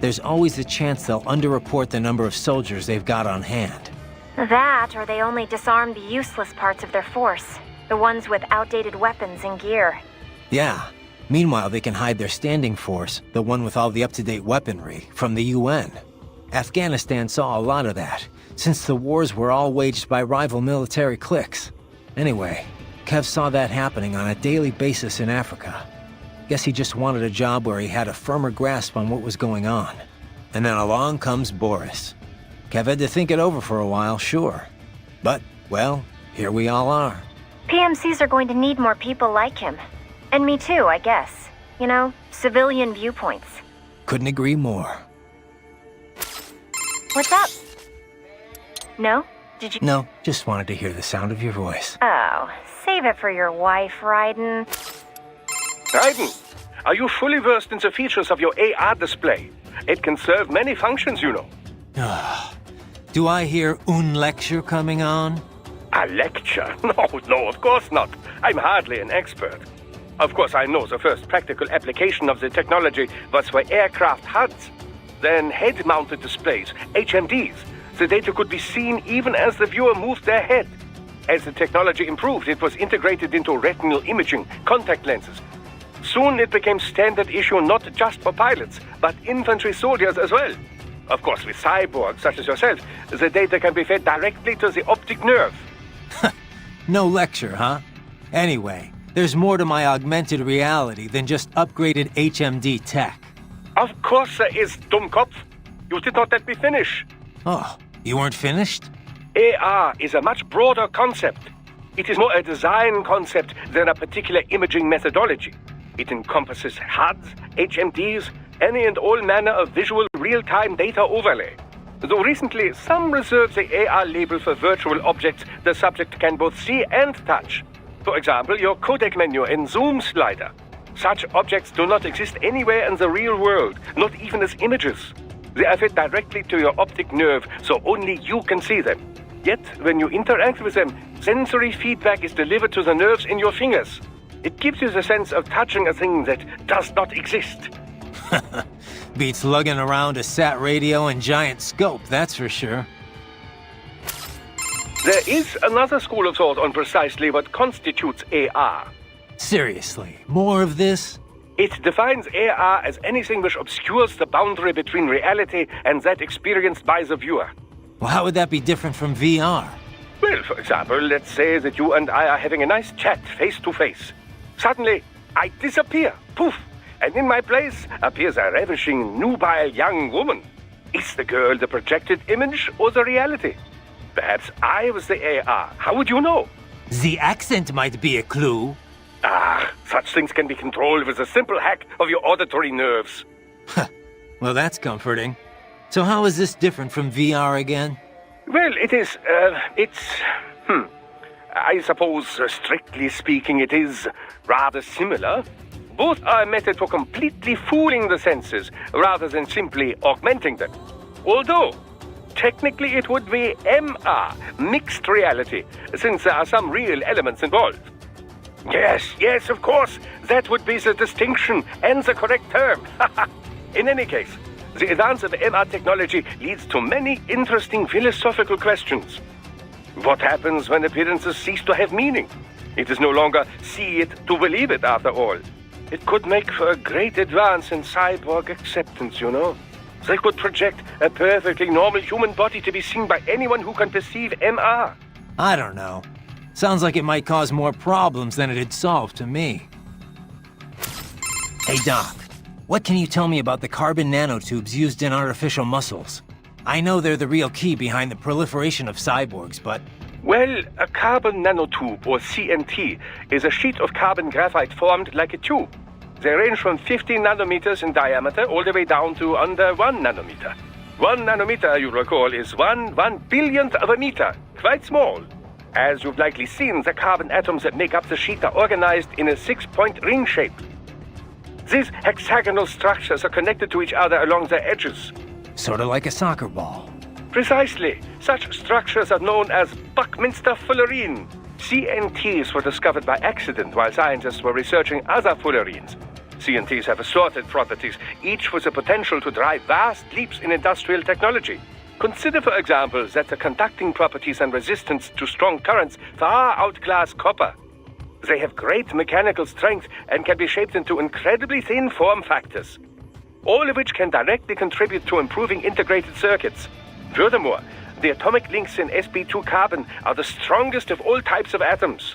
There's always a chance they'll underreport the number of soldiers they've got on hand. That, or they only disarm the useless parts of their force. The ones with outdated weapons and gear. Yeah. Meanwhile, they can hide their standing force, the one with all the up-to-date weaponry, from the UN. Afghanistan saw a lot of that, since the wars were all waged by rival military cliques. Anyway, Kev saw that happening on a daily basis in Africa. Guess he just wanted a job where he had a firmer grasp on what was going on. And then along comes Boris. Kev had to think it over for a while, sure. But, well, here we all are. PMCs are going to need more people like him. And me too, I guess. You know, civilian viewpoints. Couldn't agree more. What's up? No? Did you— No, just wanted to hear the sound of your voice. Oh, save it for your wife, Raiden. Raiden, are you fully versed in the features of your AR display? It can serve many functions, you know. Do I hear un lecture coming on? A lecture? No, of course not. I'm hardly an expert. Of course, I know the first practical application of the technology was for aircraft HUDs. Then head-mounted displays, HMDs. The data could be seen even as the viewer moved their head. As the technology improved, it was integrated into retinal imaging, contact lenses. Soon it became standard issue not just for pilots, but infantry soldiers as well. Of course, with cyborgs such as yourself, the data can be fed directly to the optic nerve. No lecture, huh? Anyway, there's more to my augmented reality than just upgraded HMD tech. Of course there is, Dummkopf. You did not let me finish. Oh, you weren't finished? AR is a much broader concept. It is more a design concept than a particular imaging methodology. It encompasses HUDs, HMDs, any and all manner of visual real-time data overlay. Though recently, some reserve the AR label for virtual objects the subject can both see and touch. For example, your codec menu and zoom slider. Such objects do not exist anywhere in the real world, not even as images. They are fed directly to your optic nerve, so only you can see them. Yet, when you interact with them, sensory feedback is delivered to the nerves in your fingers. It gives you the sense of touching a thing that does not exist. Beats lugging around a sat radio and giant scope, that's for sure. There is another school of thought on precisely what constitutes AR. Seriously, more of this? It defines AR as anything which obscures the boundary between reality and that experienced by the viewer. Well, how would that be different from VR? Well, for example, let's say that you and I are having a nice chat face to face. Suddenly, I disappear. Poof! And in my place appears a ravishing, nubile young woman. Is the girl the projected image or the reality? Perhaps I was the AR. How would you know? The accent might be a clue. Such things can be controlled with a simple hack of your auditory nerves. Well, that's comforting. So how is this different from VR again? Well, I suppose, strictly speaking, it is rather similar. Both are a method for completely fooling the senses, rather than simply augmenting them. Although, technically it would be MR, mixed reality, since there are some real elements involved. Yes, of course, that would be the distinction and the correct term. In any case, the advance of MR technology leads to many interesting philosophical questions. What happens when appearances cease to have meaning? It is no longer see it to believe it, after all. It could make for a great advance in cyborg acceptance, you know. They could project a perfectly normal human body to be seen by anyone who can perceive MR. I don't know. Sounds like it might cause more problems than it'd solve to me. Hey, Doc. What can you tell me about the carbon nanotubes used in artificial muscles? I know they're the real key behind the proliferation of cyborgs, but... Well, a carbon nanotube, or CNT, is a sheet of carbon graphite formed like a tube. They range from 50 nanometers in diameter all the way down to under 1 nanometer. 1 nanometer, you recall, is one billionth of a meter. Quite small. As you've likely seen, the carbon atoms that make up the sheet are organized in a 6-point ring shape. These hexagonal structures are connected to each other along their edges. Sort of like a soccer ball. Precisely. Such structures are known as Buckminster fullerene. CNTs were discovered by accident while scientists were researching other fullerenes. CNTs have assorted properties, each with the potential to drive vast leaps in industrial technology. Consider, for example, that the conducting properties and resistance to strong currents far outclass copper. They have great mechanical strength and can be shaped into incredibly thin form factors, all of which can directly contribute to improving integrated circuits. Furthermore, the atomic links in sp2 carbon are the strongest of all types of atoms.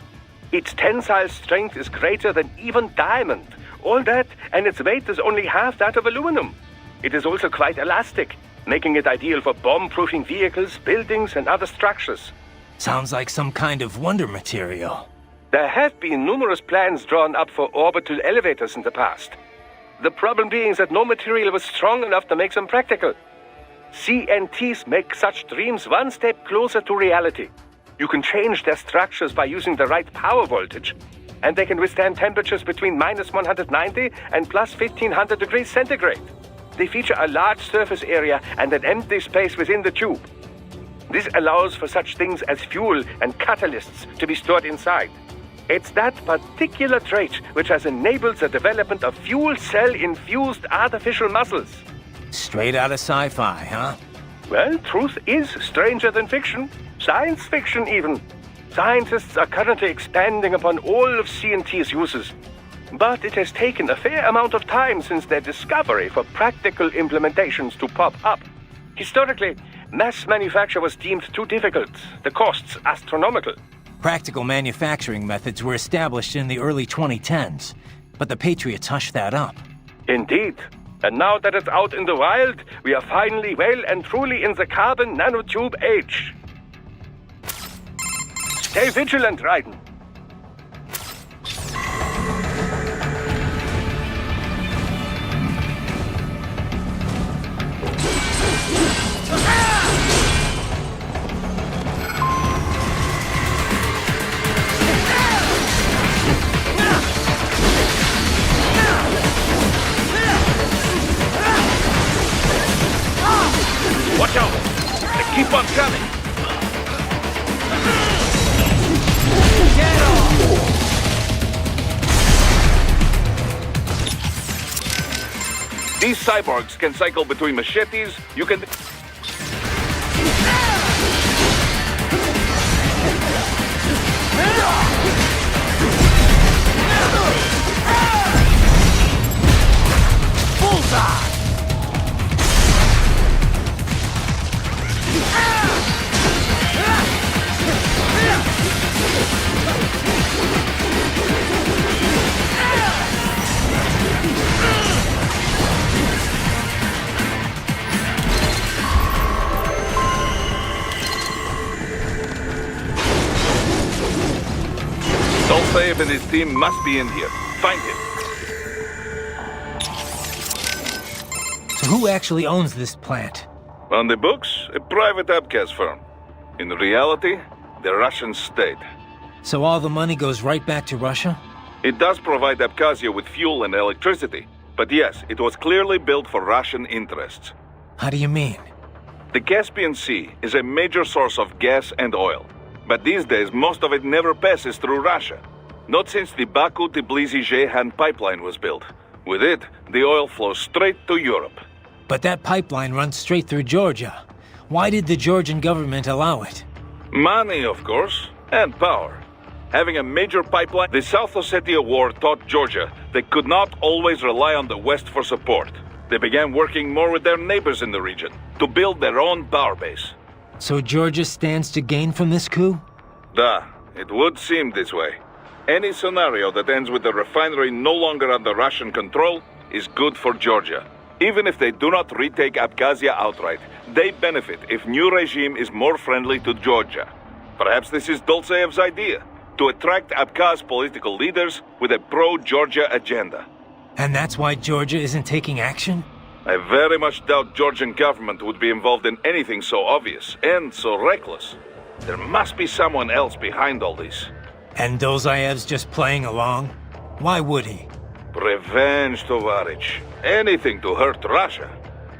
Its tensile strength is greater than even diamond. All that, and its weight is only half that of aluminum. It is also quite elastic, making it ideal for bomb-proofing vehicles, buildings, and other structures. Sounds like some kind of wonder material. There have been numerous plans drawn up for orbital elevators in the past. The problem being that no material was strong enough to make them practical. CNTs make such dreams one step closer to reality. You can change their structures by using the right power voltage, and they can withstand temperatures between -190 and +1500 degrees centigrade. They feature a large surface area and an empty space within the tube. This allows for such things as fuel and catalysts to be stored inside. It's that particular trait which has enabled the development of fuel cell-infused artificial muscles. Straight out of sci-fi, huh? Well, truth is stranger than fiction. Science fiction, even. Scientists are currently expanding upon all of CNT's uses. But it has taken a fair amount of time since their discovery for practical implementations to pop up. Historically, mass manufacture was deemed too difficult, the costs astronomical. Practical manufacturing methods were established in the early 2010s, but the Patriots hushed that up. Indeed. And now that it's out in the wild, we are finally well and truly in the carbon nanotube age. Stay vigilant, Raiden. Watch out! They keep on coming! Get off! These cyborgs can cycle between machetes, you can... Bullseye! Dolcev and his team must be in here. Find him. So who actually owns this plant? On the books, a private Abkhaz firm. In reality, the Russian state. So all the money goes right back to Russia? It does provide Abkhazia with fuel and electricity. But yes, it was clearly built for Russian interests. How do you mean? The Caspian Sea is a major source of gas and oil. But these days, most of it never passes through Russia. Not since the Baku-Tbilisi-Ceyhan pipeline was built. With it, the oil flows straight to Europe. But that pipeline runs straight through Georgia. Why did the Georgian government allow it? Money, of course, and power. Having a major pipeline, the South Ossetia War taught Georgia they could not always rely on the West for support. They began working more with their neighbors in the region to build their own power base. So Georgia stands to gain from this coup? It would seem this way. Any scenario that ends with the refinery no longer under Russian control is good for Georgia. Even if they do not retake Abkhazia outright, they benefit if new regime is more friendly to Georgia. Perhaps this is Dolcev's idea, to attract Abkhaz political leaders with a pro-Georgia agenda. And that's why Georgia isn't taking action? I very much doubt Georgian government would be involved in anything so obvious and so reckless. There must be someone else behind all this. And Dozayev's just playing along? Why would he? Revenge, Tovarich. Anything to hurt Russia.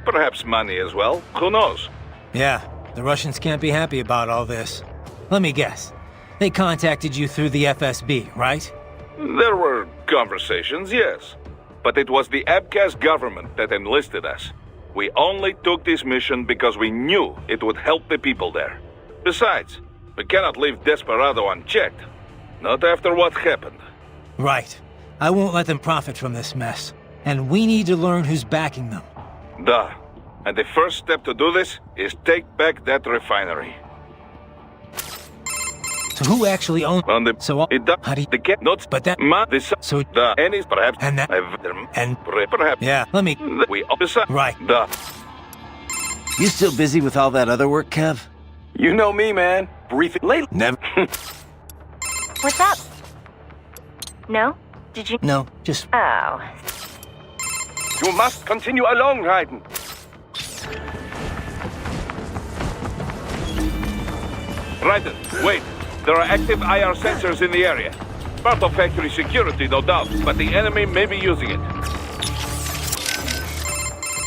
Perhaps money as well. Who knows? Yeah, the Russians can't be happy about all this. Let me guess. They contacted you through the FSB, right? There were conversations, yes. But it was the Abkhaz government that enlisted us. We only took this mission because we knew it would help the people there. Besides, we cannot leave Desperado unchecked. Not after what happened. Right. I won't let them profit from this mess. And we need to learn who's backing them. Duh. And the first step to do this is take back that refinery. So who actually owns? On the so how do you get notes? But that so the and is perhaps and that and perhaps yeah. Let me we decide right. The You still busy with all that other work, Kev? You know me, man. Brief it late. Never. What's up? No? Did you? No, just. Oh. You must continue along, Raiden. Raiden, wait. There are active IR sensors in the area. Part of factory security, no doubt, but the enemy may be using it.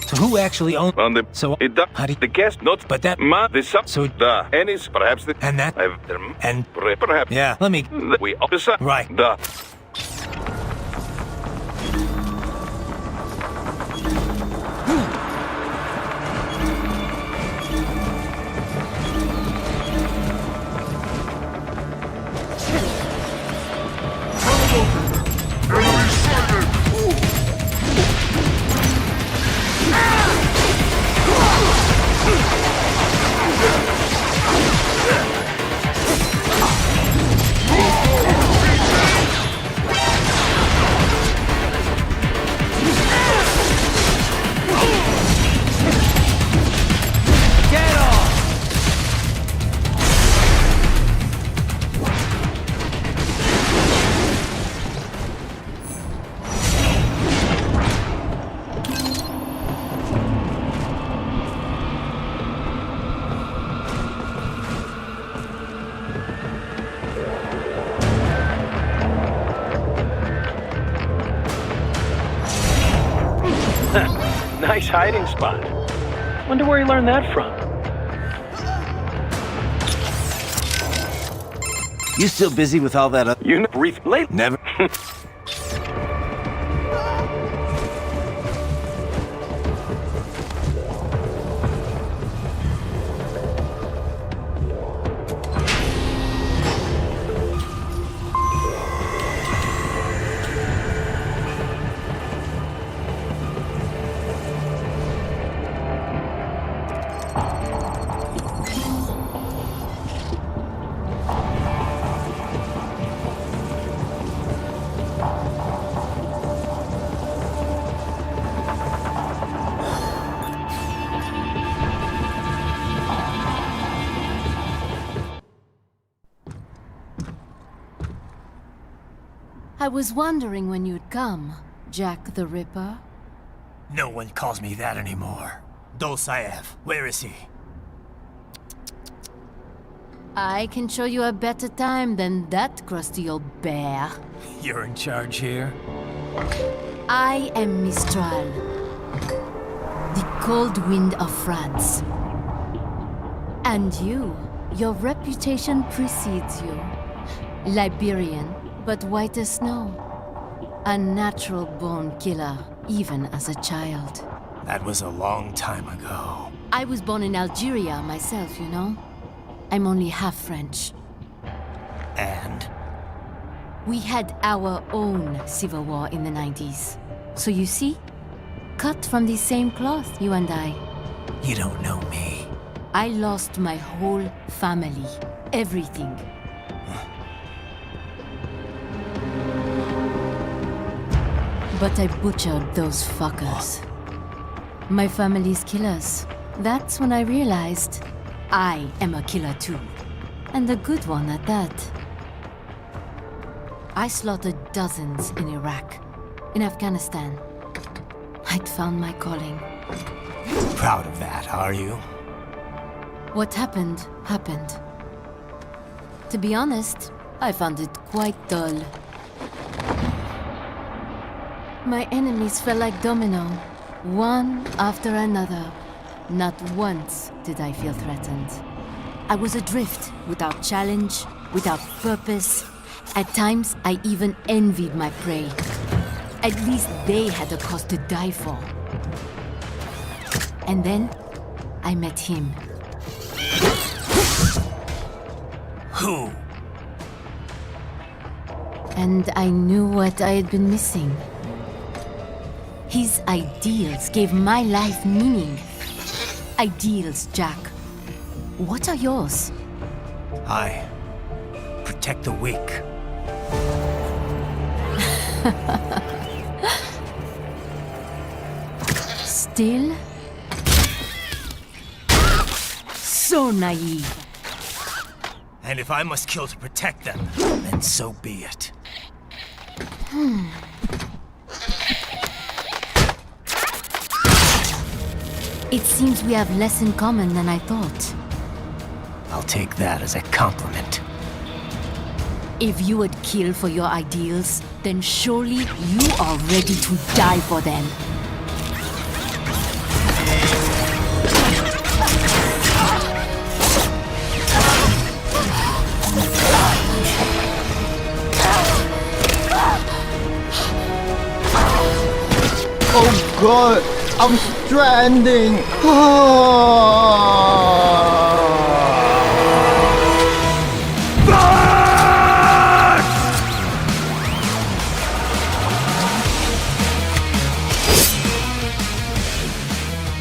So who actually owns? On the so how do the guest notes? But that the so the and is perhaps the and that and perhaps yeah. Let me we decide right. The Nice hiding spot. Wonder where he learned that from. You still busy with all that other... You know, brief late. Never. I was wondering when you'd come, Jack the Ripper. No one calls me that anymore. Dosaev, where is he? I can show you a better time than that crusty old bear. You're in charge here? I am Mistral, the cold wind of France. And your reputation precedes you. Liberian, but white as snow. A natural-born killer, even as a child. That was a long time ago. I was born in Algeria myself, you know? I'm only half French. And? We had our own civil war in the 90s. So you see? Cut from the same cloth, you and I. You don't know me. I lost my whole family. Everything. But I butchered those fuckers. My family's killers. That's when I realized I am a killer too. And a good one at that. I slaughtered dozens in Iraq, in Afghanistan. I'd found my calling. Proud of that, are you? What happened, happened. To be honest, I found it quite dull. My enemies fell like domino, one after another. Not once did I feel threatened. I was adrift, without challenge, without purpose. At times, I even envied my prey. At least they had a cause to die for. And then, I met him. Who? And I knew what I had been missing. His ideals gave my life meaning. Ideals, Jack. What are yours? I protect the weak. Still? So naive. And if I must kill to protect them, then so be it. It seems we have less in common than I thought. I'll take that as a compliment. If you would kill for your ideals, then surely you are ready to die for them. Oh god, I'm stranding.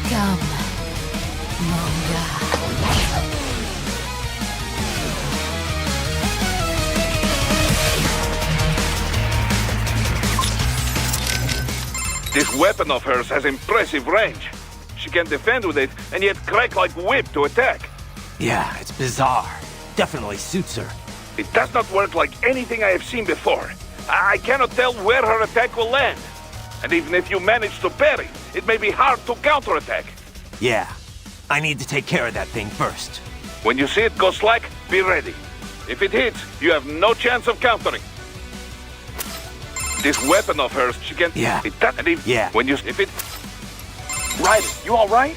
Come, Manga. This weapon of hers has impressive range. She can defend with it, and yet crack like whip to attack. Yeah, it's bizarre. Definitely suits her. It does not work like anything I have seen before. I cannot tell where her attack will land. And even if you manage to parry, it may be hard to counterattack. Yeah, I need to take care of that thing first. When you see it go slack, be ready. If it hits, you have no chance of countering. This weapon of hers, she can... Yeah. It doesn't even... Yeah. When you... If it... Ryder, you all right?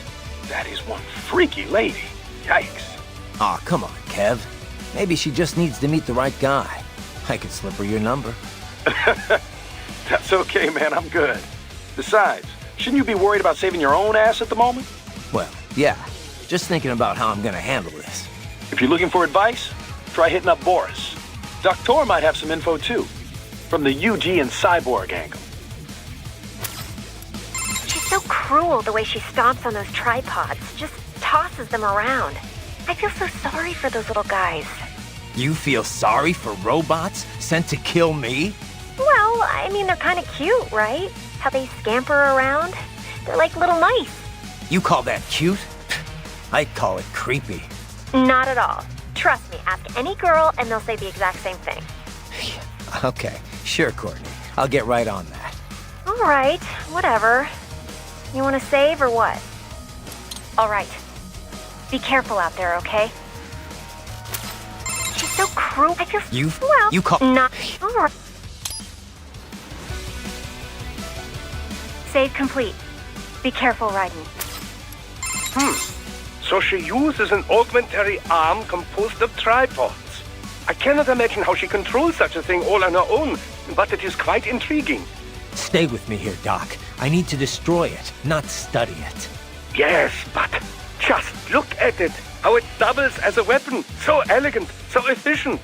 That is one freaky lady. Yikes. Aw, come on, Kev. Maybe she just needs to meet the right guy. I could slip her your number. That's okay, man. I'm good. Besides, shouldn't you be worried about saving your own ass at the moment? Well, yeah. Just thinking about how I'm gonna handle this. If you're looking for advice, try hitting up Boris. Dr. might have some info, too. From the UG and Cyborg angle. She's so cruel the way she stomps on those tripods. Just tosses them around. I feel so sorry for those little guys. You feel sorry for robots sent to kill me? Well, I mean, they're kind of cute, right? How they scamper around. They're like little mice. You call that cute? I call it creepy. Not at all. Trust me, ask any girl and they'll say the exact same thing. Okay, sure, Courtney. I'll get right on that. All right, whatever. You want to save or what? All right. Be careful out there, okay? She's so cruel. I feel... You call... Not... All right. Save complete. Be careful, Raiden. So she uses an augmentary arm composed of tripods. I cannot imagine how she controls such a thing all on her own, but it is quite intriguing. Stay with me here, Doc. I need to destroy it, not study it. Yes, but just look at it. How it doubles as a weapon. So elegant, so efficient.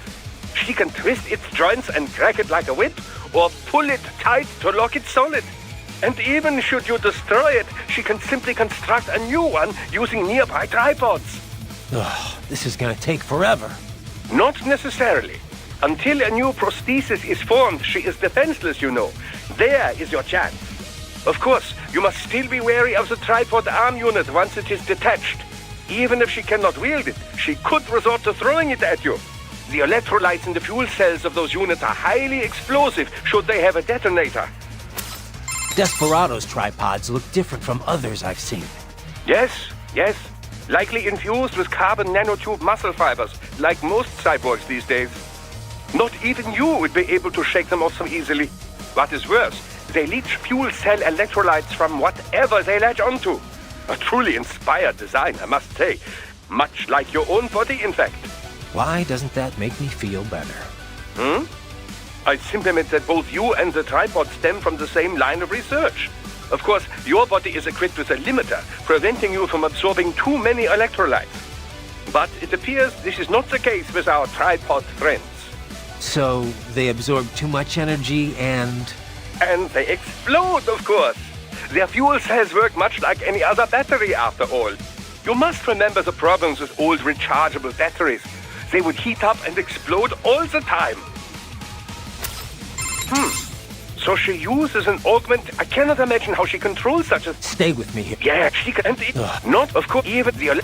She can twist its joints and crack it like a whip, or pull it tight to lock it solid. And even should you destroy it, she can simply construct a new one using nearby tripods. Ugh, this is gonna take forever. Not necessarily. Until a new prosthesis is formed, she is defenseless, you know. There is your chance. Of course, you must still be wary of the tripod arm unit once it is detached. Even if she cannot wield it, she could resort to throwing it at you. The electrolytes in the fuel cells of those units are highly explosive should they have a detonator. Desperado's tripods look different from others I've seen. Yes, yes. Likely infused with carbon nanotube muscle fibers, like most cyborgs these days. Not even you would be able to shake them off so easily. What is worse, they leach fuel cell electrolytes from whatever they latch onto. A truly inspired design, I must say. Much like your own body, in fact. Why doesn't that make me feel better? I simply meant that both you and the tripod stem from the same line of research. Of course, your body is equipped with a limiter, preventing you from absorbing too many electrolytes. But it appears this is not the case with our tripod friends. So, they absorb too much energy and... And they explode, of course. Their fuel cells work much like any other battery, after all. You must remember the problems with old rechargeable batteries. They would heat up and explode all the time. So she uses an augment. I cannot imagine how she controls such a... Stay with me here. Yeah, she can't... Not, of course, even the...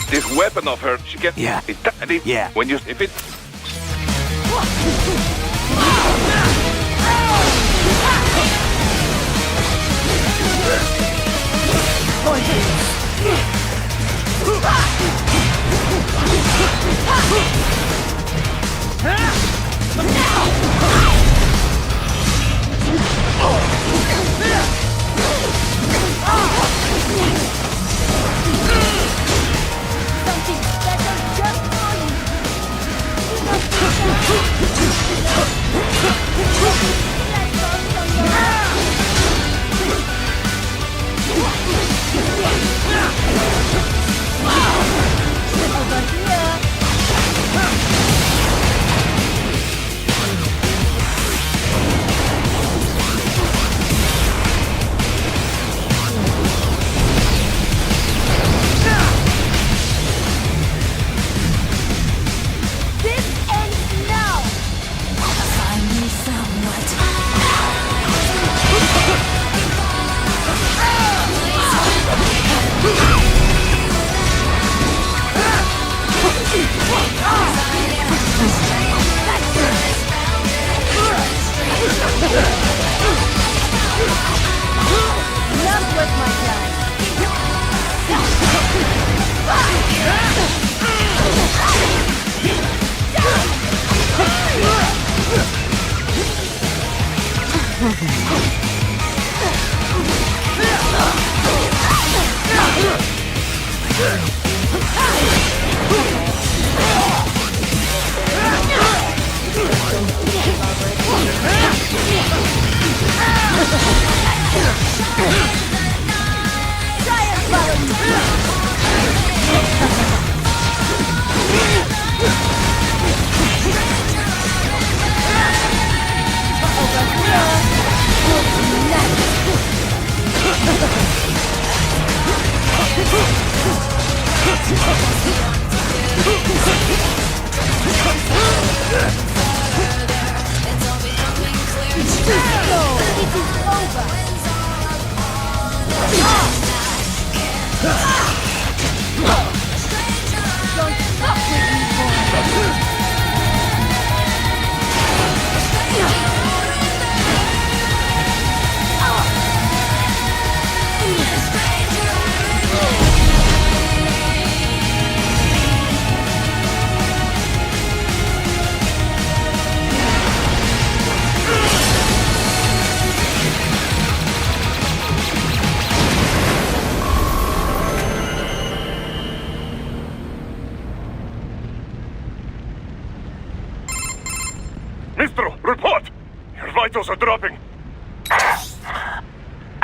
This weapon of hers, she gets... Yeah. Yeah. When you... If it...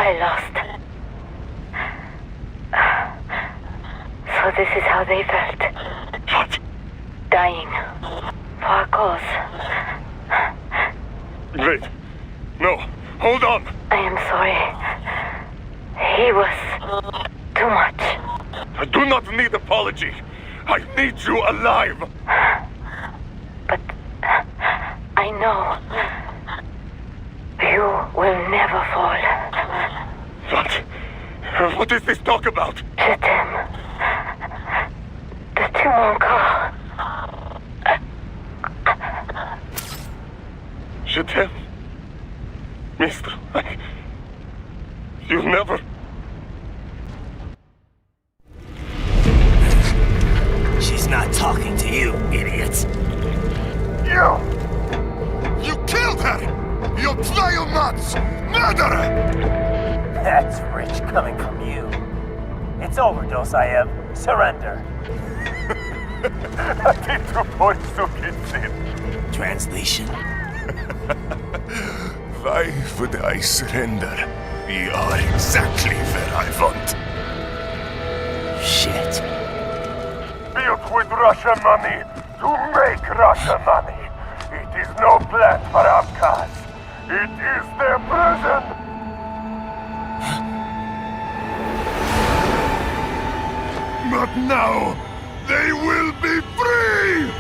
I lost. So this is how they felt. What? Dying. For a cause. Wait. No. Hold on. I am sorry. He was too much. I do not need apology. I need you alive. But I know you will never fall. What? What is this talk about? Je t'aime. De tout mon corps. Je t'aime. Mister, you never... She's not talking to you, idiot. You killed her! You vile nuts! Murderer! That's rich coming from you. It's overdose, I have. Surrender. Translation? Why would I surrender? You are exactly where I want. Shit. Built with Russian money to make Russian money. It is no plan for Abkhaz. It is their prison. But now, they will be free!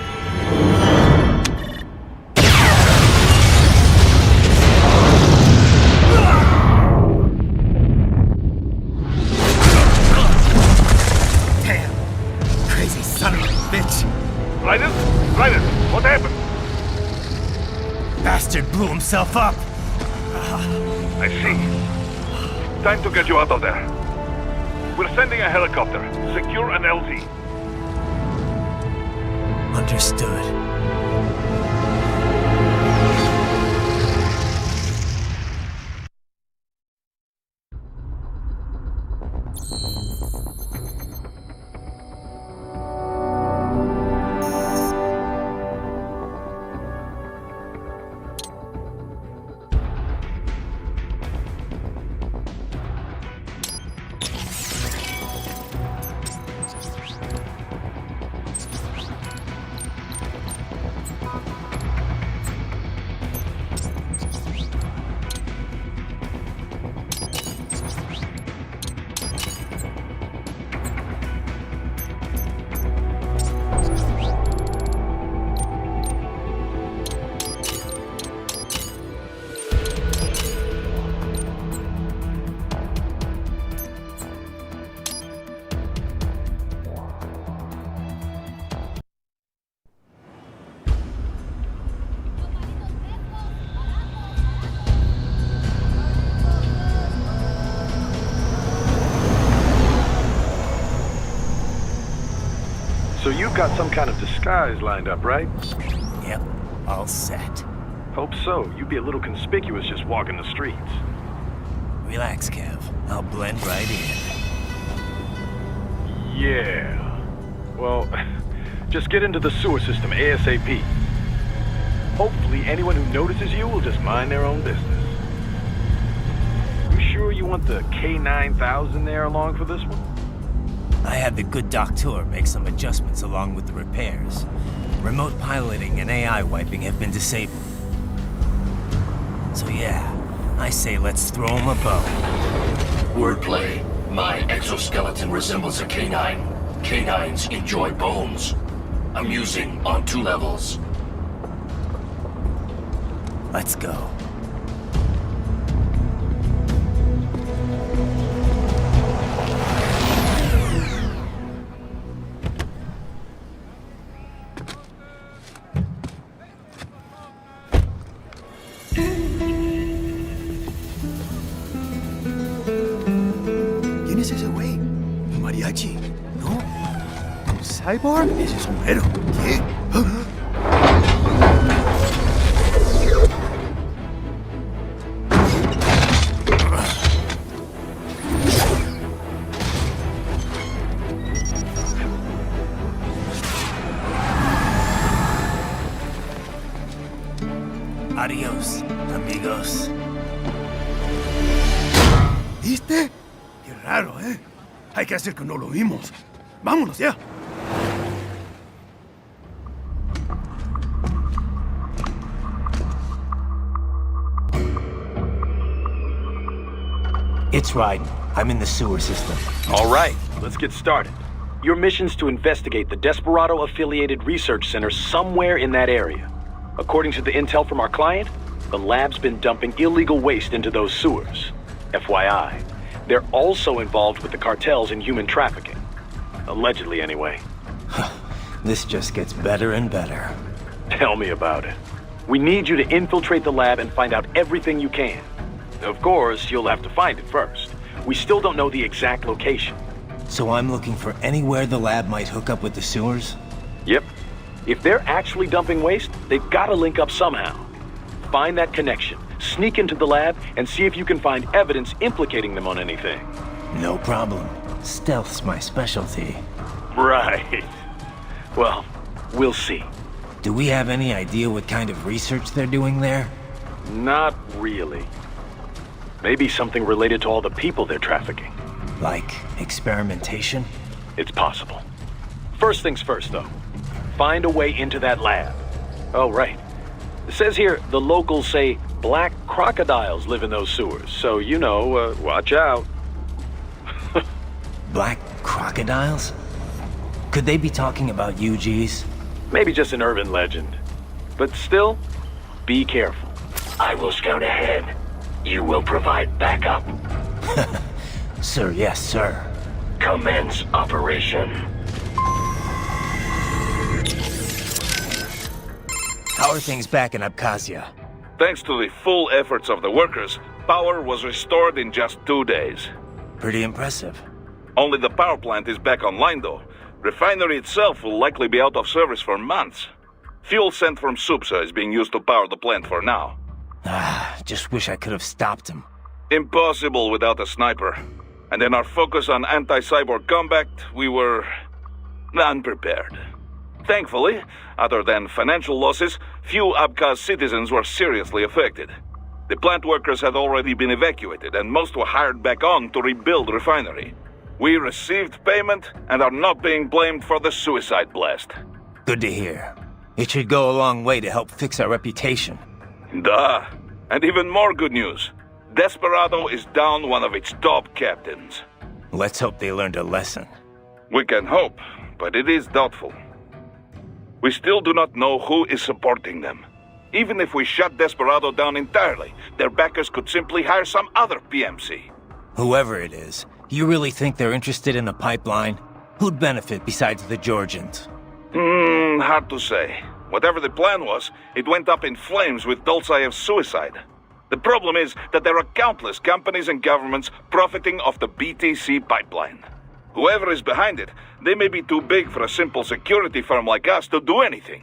Damn! Crazy son of a bitch! Raiden? Raiden, what happened? Bastard blew himself up! I see. Time to get you out of there. We're sending a helicopter. Secure an LZ. Understood. So you've got some kind of disguise lined up, right? Yep, all set. Hope so. You'd be a little conspicuous just walking the streets. Relax, Kev. I'll blend right in. Yeah. Well, just get into the sewer system ASAP. Hopefully anyone who notices you will just mind their own business. You sure you want the K9000 there along for this one? I had the good doctor make some adjustments along with the repairs. Remote piloting and AI wiping have been disabled. So yeah, I say let's throw him a bone. Wordplay. My exoskeleton resembles a canine. Canines enjoy bones. Amusing on 2 levels. Let's go. ¿Quién es ese güey? ¿Un mariachi? ¿No? ¿Un cyborg? Ese sombrero. ¿Qué? Adios, amigos. viste? Qué raro, ¿eh? Hay que hacer que no lo vimos. Vámonos ya. It's Raiden. I'm in the sewer system. All right, let's get started. Your mission's to investigate the Desperado-affiliated research center somewhere in that area. According to the intel from our client, the lab's been dumping illegal waste into those sewers. FYI, they're also involved with the cartels in human trafficking. Allegedly, anyway. This just gets better and better. Tell me about it. We need you to infiltrate the lab and find out everything you can. Of course, you'll have to find it first. We still don't know the exact location. So I'm looking for anywhere the lab might hook up with the sewers? Yep. If they're actually dumping waste, they've got to link up somehow. Find that connection, sneak into the lab, and see if you can find evidence implicating them on anything. No problem. Stealth's my specialty. Right. Well, we'll see. Do we have any idea what kind of research they're doing there? Not really. Maybe something related to all the people they're trafficking. Like experimentation? It's possible. First things first, though. Find a way into that lab. Oh, right. It says here the locals say black crocodiles live in those sewers, so you know, watch out. Black crocodiles? Could they be talking about UGs? Maybe just an urban legend. But still, be careful. I will scout ahead. You will provide backup. Sir, yes, sir. Commence operation. How are things back in Abkhazia? Thanks to the full efforts of the workers, power was restored in just 2 days. Pretty impressive. Only the power plant is back online, though. Refinery itself will likely be out of service for months. Fuel sent from Supsa is being used to power the plant for now. Just wish I could have stopped him. Impossible without a sniper. And in our focus on anti-cyborg combat, we were unprepared. Thankfully, other than financial losses, few Abkhaz citizens were seriously affected. The plant workers had already been evacuated, and most were hired back on to rebuild the refinery. We received payment and are not being blamed for the suicide blast. Good to hear. It should go a long way to help fix our reputation. Duh. And even more good news. Desperado is down one of its top captains. Let's hope they learned a lesson. We can hope, but it is doubtful. We still do not know who is supporting them. Even if we shut Desperado down entirely, their backers could simply hire some other PMC. Whoever it is, you really think they're interested in the pipeline? Who'd benefit besides the Georgians? Hard to say. Whatever the plan was, it went up in flames with Dolzaev's suicide. The problem is that there are countless companies and governments profiting off the BTC pipeline. Whoever is behind it, they may be too big for a simple security firm like us to do anything.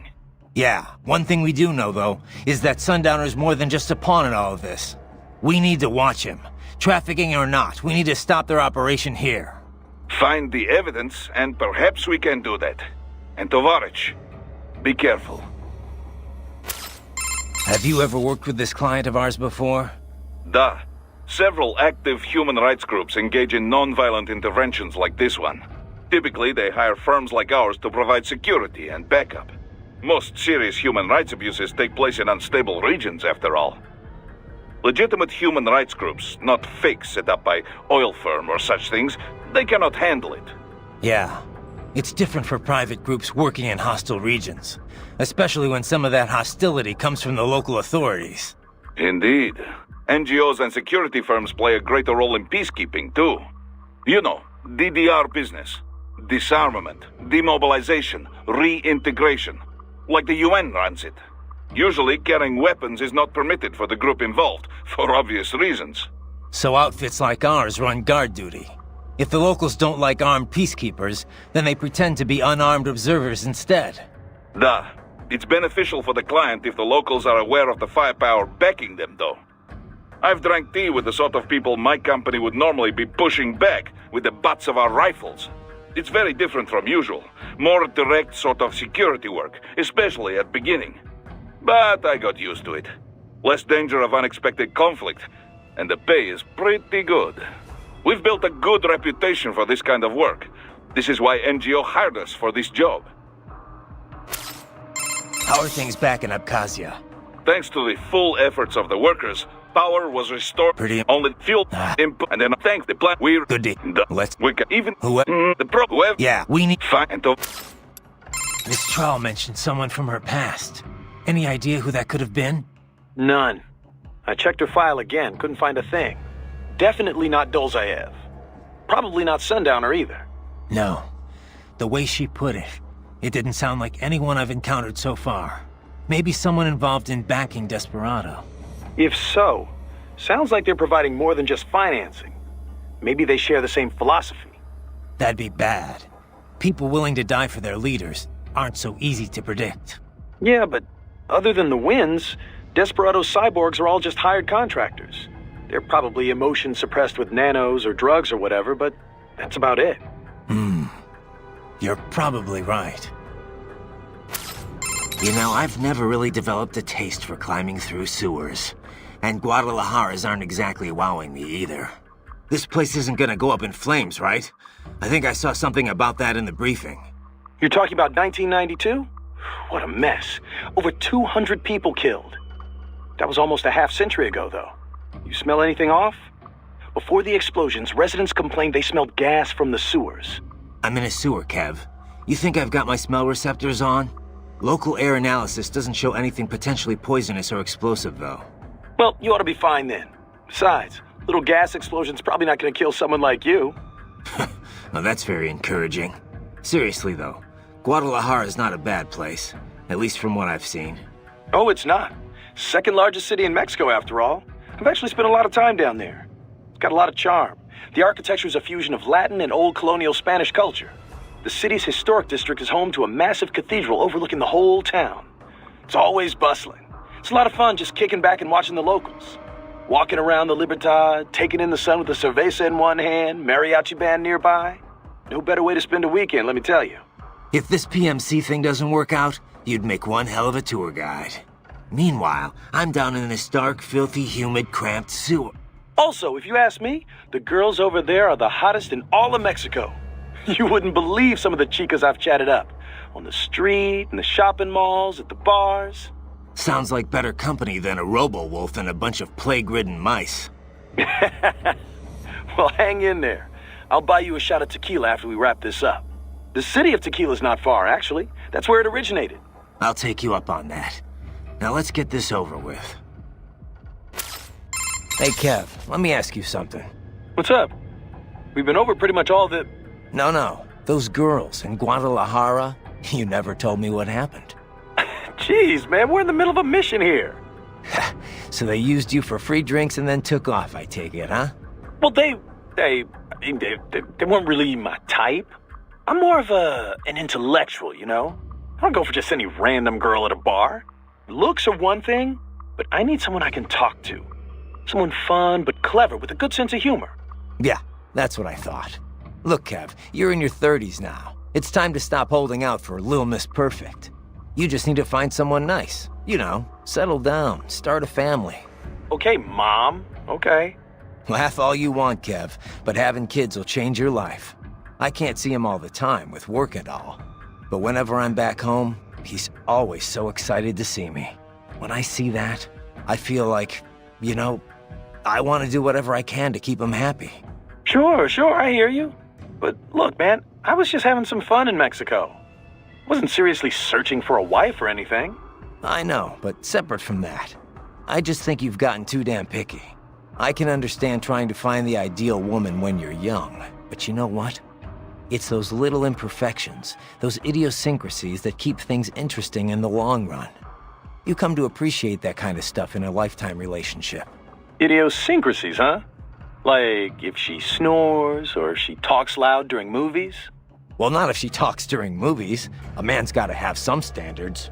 Yeah, one thing we do know, though, is that Sundowner's more than just a pawn in all of this. We need to watch him. Trafficking or not, we need to stop their operation here. Find the evidence, and perhaps we can do that. And Tovarich, be careful. Have you ever worked with this client of ours before? Duh. Several active human rights groups engage in non-violent interventions like this one. Typically, they hire firms like ours to provide security and backup. Most serious human rights abuses take place in unstable regions, after all. Legitimate human rights groups, not fakes set up by oil firm or such things, they cannot handle it. Yeah. It's different for private groups working in hostile regions, especially when some of that hostility comes from the local authorities. Indeed. NGOs and security firms play a greater role in peacekeeping, too. You know, DDR business. Disarmament, demobilization, reintegration. Like the UN runs it. Usually, carrying weapons is not permitted for the group involved, for obvious reasons. So outfits like ours run guard duty. If the locals don't like armed peacekeepers, then they pretend to be unarmed observers instead. Duh. It's beneficial for the client if the locals are aware of the firepower backing them, though. I've drank tea with the sort of people my company would normally be pushing back with the butts of our rifles. It's very different from usual. More direct sort of security work, especially at beginning. But I got used to it. Less danger of unexpected conflict, and the pay is pretty good. We've built a good reputation for this kind of work. This is why NGO hired us for this job. How are things back in Abkhazia? Thanks to the full efforts of the workers, power was restored. Pretty only fuel input, and then thanks the plant. We're good. Let's. We can even Whoever. the pro. Whoever. Yeah, we need. Find to. This trial mentioned someone from her past. Any idea who that could have been? None. I checked her file again, couldn't find a thing. Definitely not Dolzaev. Probably not Sundowner either. No. The way she put it, it didn't sound like anyone I've encountered so far. Maybe someone involved in backing Desperado. If so, sounds like they're providing more than just financing. Maybe they share the same philosophy. That'd be bad. People willing to die for their leaders aren't so easy to predict. Yeah, but other than the wins, Desperado's cyborgs are all just hired contractors. They're probably emotion suppressed with nanos or drugs or whatever, but that's about it. You're probably right. You know, I've never really developed a taste for climbing through sewers. And Guadalajaras aren't exactly wowing me either. This place isn't gonna go up in flames, right? I think I saw something about that in the briefing. You're talking about 1992? What a mess. Over 200 people killed. That was almost a half-century ago, though. You smell anything off? Before the explosions, residents complained they smelled gas from the sewers. I'm in a sewer, Kev. You think I've got my smell receptors on? Local air analysis doesn't show anything potentially poisonous or explosive, though. Well, you ought to be fine then. Besides, little gas explosion's probably not going to kill someone like you. Well, that's very encouraging. Seriously, though, Guadalajara is not a bad place, at least from what I've seen. Oh, it's not. Second largest city in Mexico, after all. I've actually spent a lot of time down there. It's got a lot of charm. The architecture is a fusion of Latin and old colonial Spanish culture. The city's historic district is home to a massive cathedral overlooking the whole town. It's always bustling. It's a lot of fun just kicking back and watching the locals. Walking around the Libertad, taking in the sun with a cerveza in one hand, mariachi band nearby. No better way to spend a weekend, let me tell you. If this PMC thing doesn't work out, you'd make one hell of a tour guide. Meanwhile, I'm down in this dark, filthy, humid, cramped sewer. Also, if you ask me, the girls over there are the hottest in all of Mexico. You wouldn't believe some of the chicas I've chatted up. On the street, in the shopping malls, at the bars. Sounds like better company than a robo-wolf and a bunch of plague-ridden mice. Well, hang in there. I'll buy you a shot of tequila after we wrap this up. The city of Tequila's not far, actually. That's where it originated. I'll take you up on that. Now let's get this over with. Hey, Kev, let me ask you something. What's up? We've been over pretty much all the... No. Those girls in Guadalajara, you never told me what happened. Jeez, man, we're in the middle of a mission here. So they used you for free drinks and then took off, I take it, huh? Well, they weren't really my type. I'm more of an intellectual, you know? I don't go for just any random girl at a bar. Looks are one thing, but I need someone I can talk to. Someone fun but clever with a good sense of humor. Yeah, that's what I thought. Look, Kev, you're in your 30s now. It's time to stop holding out for Lil Miss Perfect. You just need to find someone nice. You know, settle down, start a family. Okay, Mom. Okay. Laugh all you want, Kev, but having kids will change your life. I can't see him all the time with work and all. But whenever I'm back home, he's always so excited to see me. When I see that, I feel like, you know, I want to do whatever I can to keep him happy. Sure, I hear you. But look, man, I was just having some fun in Mexico. Wasn't seriously searching for a wife or anything. I know, but separate from that, I just think you've gotten too damn picky. I can understand trying to find the ideal woman when you're young, but you know what? It's those little imperfections, those idiosyncrasies that keep things interesting in the long run. You come to appreciate that kind of stuff in a lifetime relationship. Idiosyncrasies, huh? Like if she snores or she talks loud during movies? Well, not if she talks during movies. A man's gotta have some standards.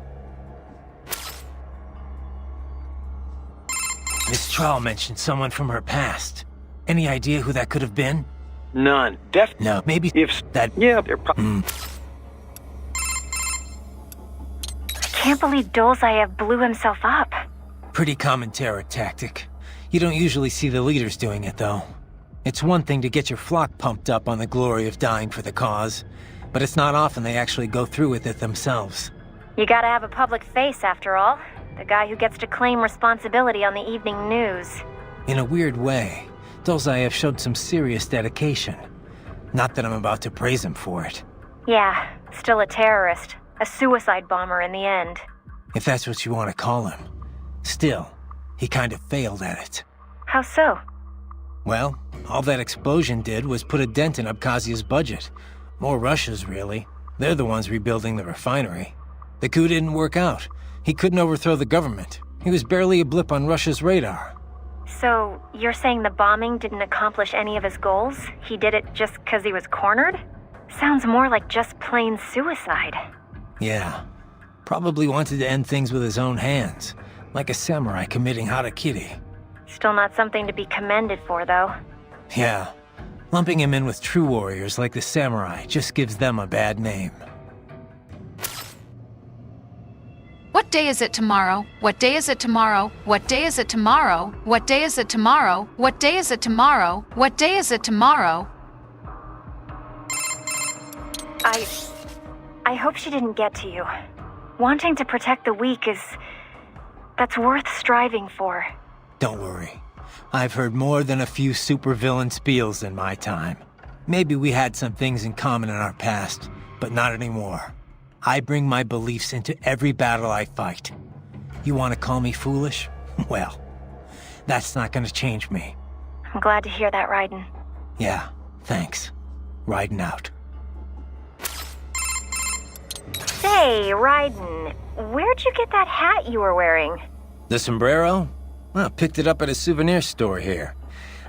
This trial mentioned someone from her past. Any idea who that could have been? None. No, maybe if that... Yeah, they're probably... I can't believe Dolzaev blew himself up. Pretty common terror tactic. You don't usually see the leaders doing it, though. It's one thing to get your flock pumped up on the glory of dying for the cause, but it's not often they actually go through with it themselves. You gotta have a public face, after all. The guy who gets to claim responsibility on the evening news. In a weird way, Dozhaev showed some serious dedication. Not that I'm about to praise him for it. Yeah, still a terrorist. A suicide bomber in the end. If that's what you want to call him. Still, he kind of failed at it. How so? Well, all that explosion did was put a dent in Abkhazia's budget. More Russia's, really. They're the ones rebuilding the refinery. The coup didn't work out. He couldn't overthrow the government. He was barely a blip on Russia's radar. So, you're saying the bombing didn't accomplish any of his goals? He did it just because he was cornered? Sounds more like just plain suicide. Yeah. Probably wanted to end things with his own hands. Like a samurai committing harakiri. Still not something to be commended for, though. Yeah. Lumping him in with true warriors like the samurai just gives them a bad name. What day is it tomorrow? What day is it tomorrow? What day is it tomorrow? What day is it tomorrow? What day is it tomorrow? What day is it tomorrow? I hope she didn't get to you. Wanting to protect the weak that's worth striving for. Don't worry. I've heard more than a few supervillain spiels in my time. Maybe we had some things in common in our past, but not anymore. I bring my beliefs into every battle I fight. You want to call me foolish? Well, that's not going to change me. I'm glad to hear that, Raiden. Yeah, thanks. Riding out. Say, Raiden, where'd you get that hat you were wearing? The sombrero? Well, picked it up at a souvenir store here.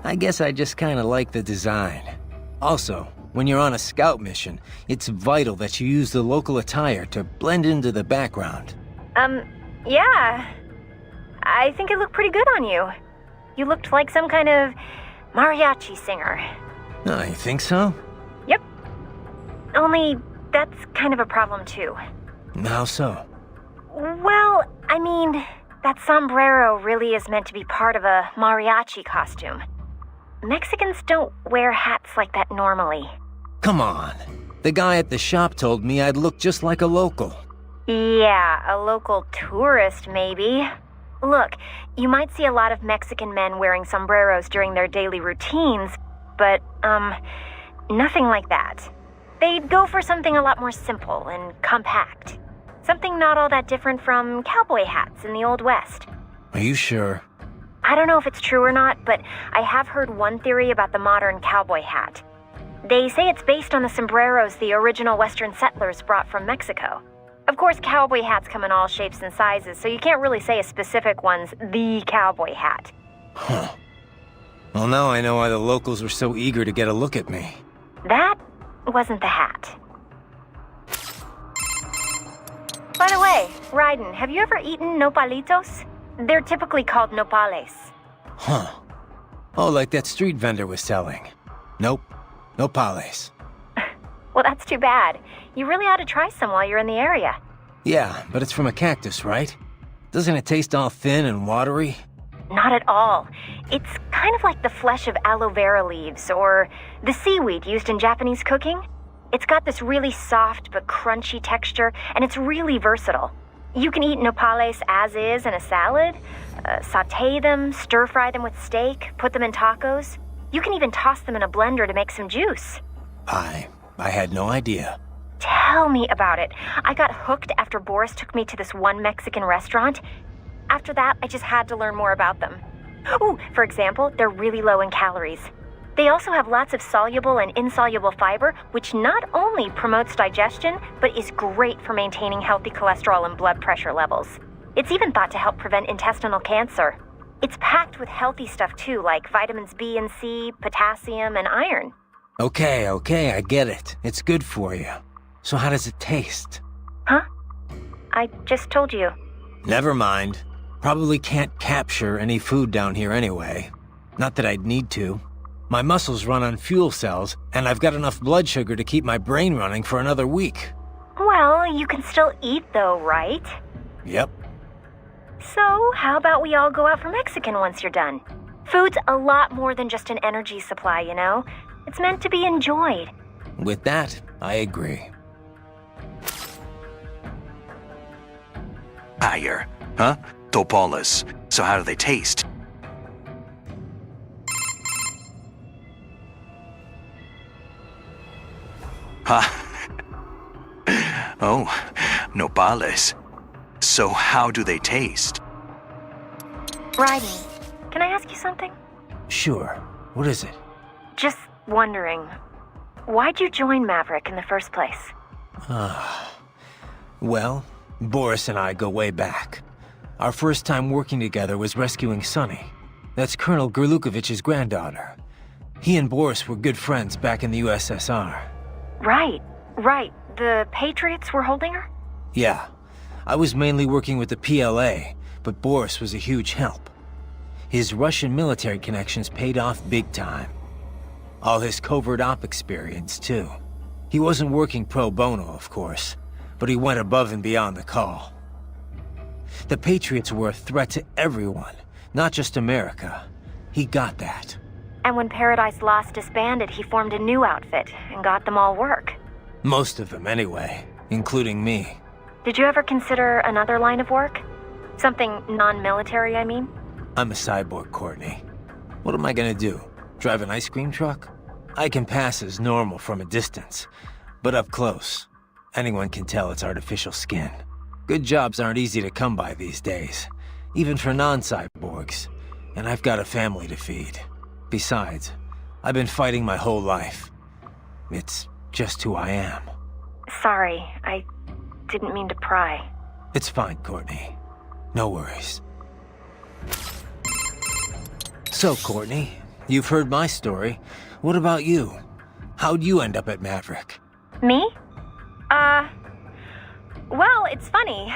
I guess I just kind of like the design. Also, when you're on a scout mission, it's vital that you use the local attire to blend into the background. Yeah. I think it looked pretty good on you. You looked like some kind of mariachi singer. Oh, you think so? Yep. Only, that's kind of a problem too. How so? Well, I mean, that sombrero really is meant to be part of a mariachi costume. Mexicans don't wear hats like that normally. Come on. The guy at the shop told me I'd look just like a local. Yeah, a local tourist, maybe. Look, you might see a lot of Mexican men wearing sombreros during their daily routines, but, nothing like that. They'd go for something a lot more simple and compact. Something not all that different from cowboy hats in the Old West. Are you sure? I don't know if it's true or not, but I have heard one theory about the modern cowboy hat. They say it's based on the sombreros the original Western settlers brought from Mexico. Of course, cowboy hats come in all shapes and sizes, so you can't really say a specific one's the cowboy hat. Huh. Well, now I know why the locals were so eager to get a look at me. That wasn't the hat. By the way, Raiden, have you ever eaten nopalitos? They're typically called nopales. Huh. Oh, like that street vendor was selling. Nope. Nopales. Well, that's too bad. You really ought to try some while you're in the area. Yeah, but it's from a cactus, right? Doesn't it taste all thin and watery? Not at all. It's kind of like the flesh of aloe vera leaves, or the seaweed used in Japanese cooking. It's got this really soft but crunchy texture, and it's really versatile. You can eat nopales as is in a salad, saute them, stir-fry them with steak, put them in tacos. You can even toss them in a blender to make some juice. I had no idea. Tell me about it. I got hooked after Boris took me to this one Mexican restaurant. After that, I just had to learn more about them. Ooh, for example, they're really low in calories. They also have lots of soluble and insoluble fiber, which not only promotes digestion, but is great for maintaining healthy cholesterol and blood pressure levels. It's even thought to help prevent intestinal cancer. It's packed with healthy stuff too, like vitamins B and C, potassium, and iron. Okay, I get it. It's good for you. So how does it taste? Huh? I just told you. Never mind. Probably can't capture any food down here anyway. Not that I'd need to. My muscles run on fuel cells, and I've got enough blood sugar to keep my brain running for another week. Well, you can still eat though, right? Yep. So, how about we all go out for Mexican once you're done? Food's a lot more than just an energy supply, you know? It's meant to be enjoyed. With that, I agree. Higher, huh? Topolas. So how do they taste? Huh? Oh, nopales. So how do they taste? Raiden, can I ask you something? Sure. What is it? Just wondering, why'd you join Maverick in the first place? Well, Boris and I go way back. Our first time working together was rescuing Sunny. That's Colonel Gerlukovich's granddaughter. He and Boris were good friends back in the USSR. Right. The Patriots were holding her? Yeah. I was mainly working with the PLA, but Boris was a huge help. His Russian military connections paid off big time. All his covert op experience, too. He wasn't working pro bono, of course, but he went above and beyond the call. The Patriots were a threat to everyone, not just America. He got that. And when Paradise Lost disbanded, he formed a new outfit and got them all work. Most of them, anyway, including me. Did you ever consider another line of work? Something non-military, I mean? I'm a cyborg, Courtney. What am I gonna do? Drive an ice cream truck? I can pass as normal from a distance, but up close, anyone can tell it's artificial skin. Good jobs aren't easy to come by these days, even for non-cyborgs, and I've got a family to feed. Besides, I've been fighting my whole life. It's just who I am. Sorry, I didn't mean to pry. It's fine, Courtney. No worries. So, Courtney, you've heard my story. What about you? How'd you end up at Maverick? Me? Well, it's funny.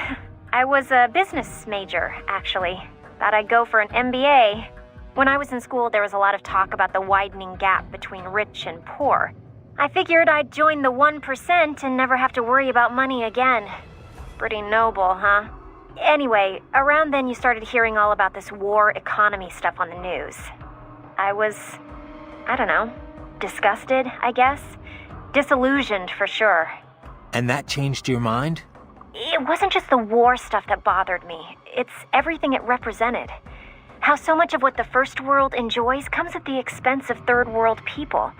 I was a business major, actually. Thought I'd go for an MBA. When I was in school, there was a lot of talk about the widening gap between rich and poor. I figured I'd join the 1% and never have to worry about money again. Pretty noble, huh? Anyway, around then you started hearing all about this war economy stuff on the news. I was, I don't know, disgusted, I guess. Disillusioned, for sure. And that changed your mind? It wasn't just the war stuff that bothered me. It's everything it represented. How so much of what the First World enjoys comes at the expense of Third World people.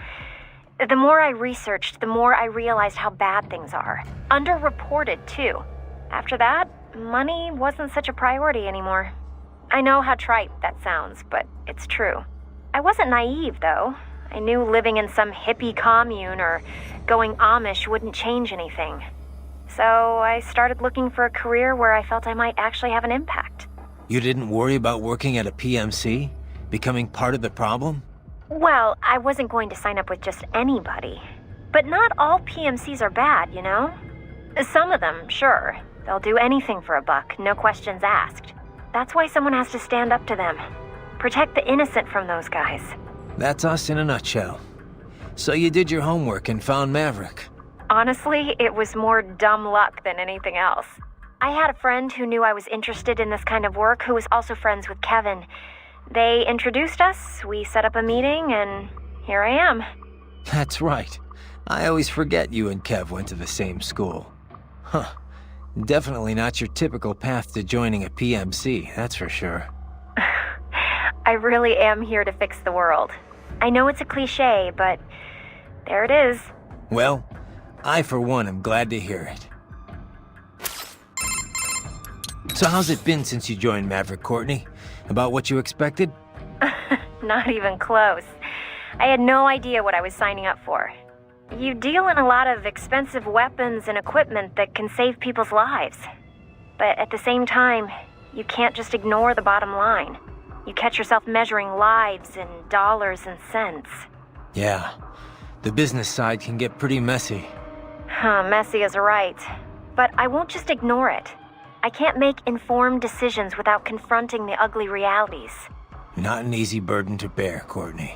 The more I researched, the more I realized how bad things are. Underreported, too. After that, money wasn't such a priority anymore. I know how trite that sounds, but it's true. I wasn't naive, though. I knew living in some hippie commune or going Amish wouldn't change anything. So I started looking for a career where I felt I might actually have an impact. You didn't worry about working at a PMC? Becoming part of the problem? Well, I wasn't going to sign up with just anybody. But not all PMCs are bad, you know? Some of them, sure. They'll do anything for a buck, no questions asked. That's why someone has to stand up to them. Protect the innocent from those guys. That's us in a nutshell. So you did your homework and found Maverick. Honestly, it was more dumb luck than anything else. I had a friend who knew I was interested in this kind of work who was also friends with Kevin. They introduced us, we set up a meeting, and here I am. That's right. I always forget you and Kev went to the same school. Huh. Definitely not your typical path to joining a PMC, that's for sure. I really am here to fix the world. I know it's a cliché, but there it is. Well, I for one am glad to hear it. So how's it been since you joined Maverick, Courtney? About what you expected? Not even close. I had no idea what I was signing up for. You deal in a lot of expensive weapons and equipment that can save people's lives. But at the same time, you can't just ignore the bottom line. You catch yourself measuring lives in dollars and cents. Yeah, the business side can get pretty messy. Messy is right. But I won't just ignore it. I can't make informed decisions without confronting the ugly realities. Not an easy burden to bear, Courtney.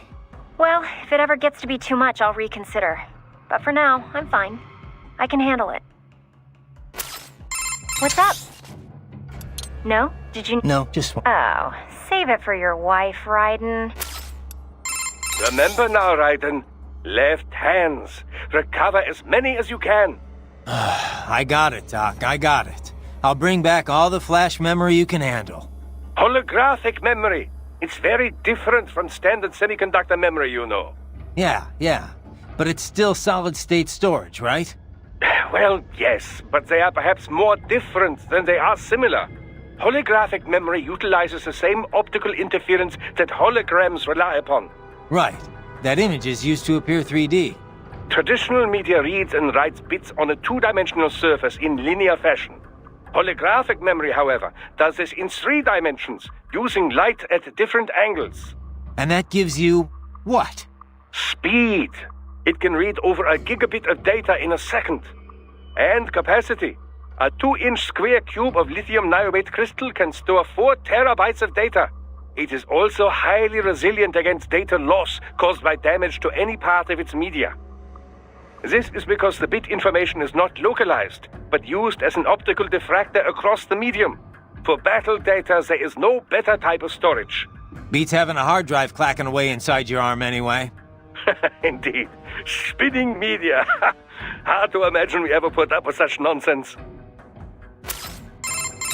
Well, if it ever gets to be too much, I'll reconsider. But for now, I'm fine. I can handle it. What's up? No? Did you... No, just one. Oh, Save it for your wife, Raiden. Remember now, Raiden. Left hands. Recover as many as you can. I got it, Doc. I got it. I'll bring back all the flash memory you can handle. Holographic memory. It's very different from standard semiconductor memory, you know. Yeah. But it's still solid-state storage, right? Well, yes, but they are perhaps more different than they are similar. Holographic memory utilizes the same optical interference that holograms rely upon. Right. That image is used to appear 3D. Traditional media reads and writes bits on a two-dimensional surface in linear fashion. Holographic memory, however, does this in 3 dimensions, using light at different angles. And that gives you what? Speed. It can read over a gigabit of data in a second. And capacity. A 2-inch square cube of lithium niobate crystal can store 4 terabytes of data. It is also highly resilient against data loss caused by damage to any part of its media. This is because the bit information is not localized, but used as an optical diffractor across the medium. For battle data, there is no better type of storage. Beats having a hard drive clacking away inside your arm anyway. Indeed. Spinning media. Hard to imagine we ever put up with such nonsense.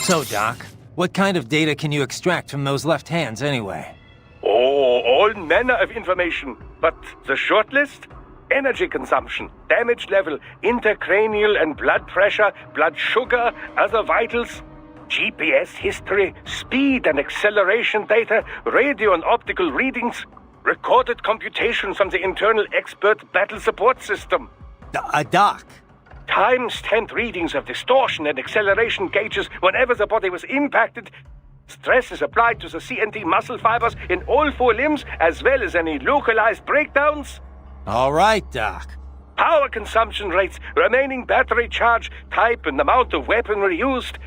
So, Doc, what kind of data can you extract from those left hands anyway? Oh, all manner of information. But the short list? Energy consumption, damage level, intracranial and blood pressure, blood sugar, other vitals, GPS history, speed and acceleration data, radio and optical readings, recorded computations from the internal expert battle support system. Doc. Time-stamped readings of distortion and acceleration gauges whenever the body was impacted. Stress is applied to the CNT muscle fibers in all 4 limbs, as well as any localized breakdowns. All right, Doc. Power consumption rates, remaining battery charge, type and amount of weaponry used,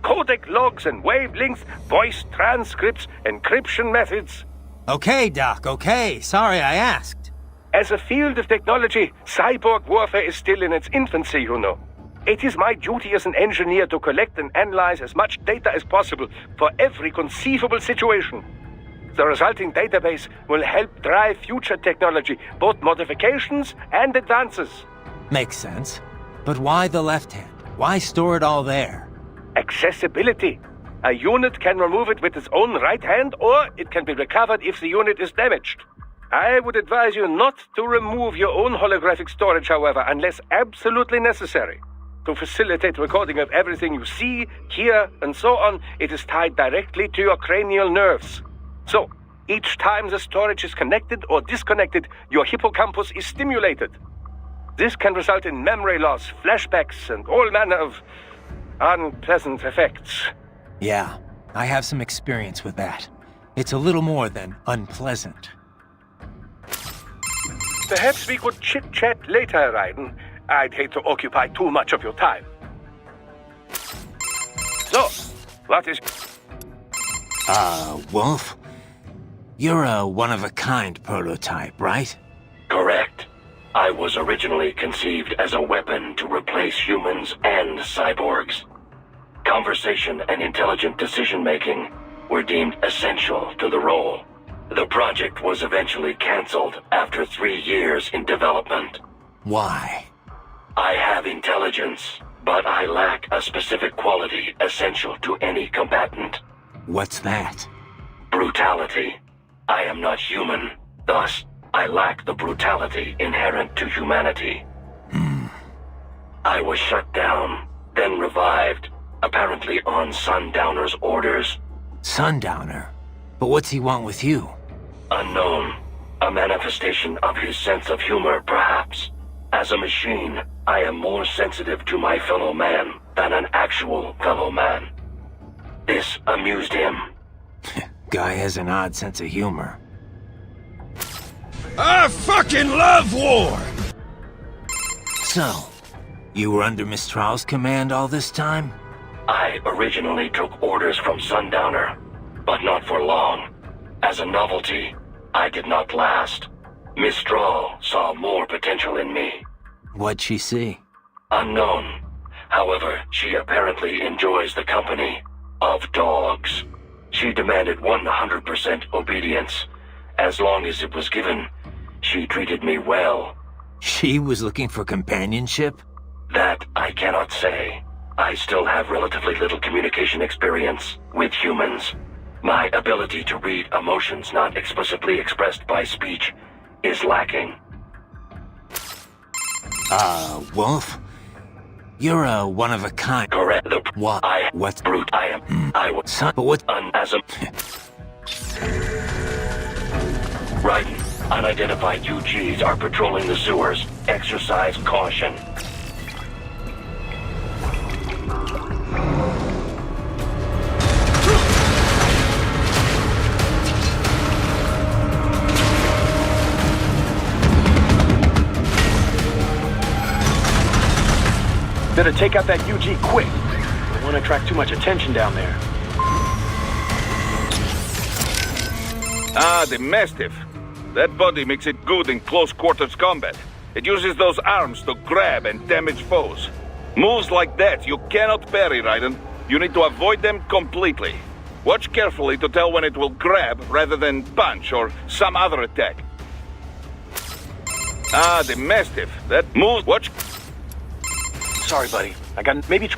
codec logs and wavelengths, voice transcripts, encryption methods. Okay, Doc, okay. Sorry I asked. As a field of technology, cyborg warfare is still in its infancy, you know. It is my duty as an engineer to collect and analyze as much data as possible for every conceivable situation. The resulting database will help drive future technology, both modifications and advances. Makes sense. But why the left hand? Why store it all there? Accessibility. A unit can remove it with its own right hand, or it can be recovered if the unit is damaged. I would advise you not to remove your own holographic storage, however, unless absolutely necessary. To facilitate recording of everything you see, hear, and so on, it is tied directly to your cranial nerves. So, each time the storage is connected or disconnected, your hippocampus is stimulated. This can result in memory loss, flashbacks, and all manner of unpleasant effects. Yeah, I have some experience with that. It's a little more than unpleasant. Perhaps we could chit-chat later, Raiden. I'd hate to occupy too much of your time. So, what is... Wolf? You're a one-of-a-kind prototype, right? Correct. I was originally conceived as a weapon to replace humans and cyborgs. Conversation and intelligent decision-making were deemed essential to the role. The project was eventually cancelled after 3 years in development. Why? I have intelligence, but I lack a specific quality essential to any combatant. What's that? Brutality. I am not human, thus I lack the brutality inherent to humanity. I was shut down, then revived, apparently on Sundowner's orders. Sundowner? But what's he want with you? Unknown. A manifestation of his sense of humor, perhaps. As a machine, I am more sensitive to my fellow man than an actual fellow man. This amused him. Guy has an odd sense of humor. I fucking love war! So, you were under Mistral's command all this time? I originally took orders from Sundowner, but not for long. As a novelty, I did not last. Mistral saw more potential in me. What'd she see? Unknown. However, she apparently enjoys the company of dogs. She demanded 100% obedience. As long as it was given, she treated me well. She was looking for companionship? That I cannot say. I still have relatively little communication experience with humans. My ability to read emotions not explicitly expressed by speech is lacking. Wolf? You're a one-of-a-kind. Correct. What? What's brute? I am. I was. Son, but what? As a. Raiden, unidentified UGs are patrolling the sewers. Exercise caution. Better take out that UG quick. Don't want to attract too much attention down there. Ah, the Mastiff. That body makes it good in close quarters combat. It uses those arms to grab and damage foes. Moves like that you cannot parry, Raiden. You need to avoid them completely. Watch carefully to tell when it will grab rather than punch or some other attack. Ah, the Mastiff. That moves. Watch. Sorry, buddy. I got maybe...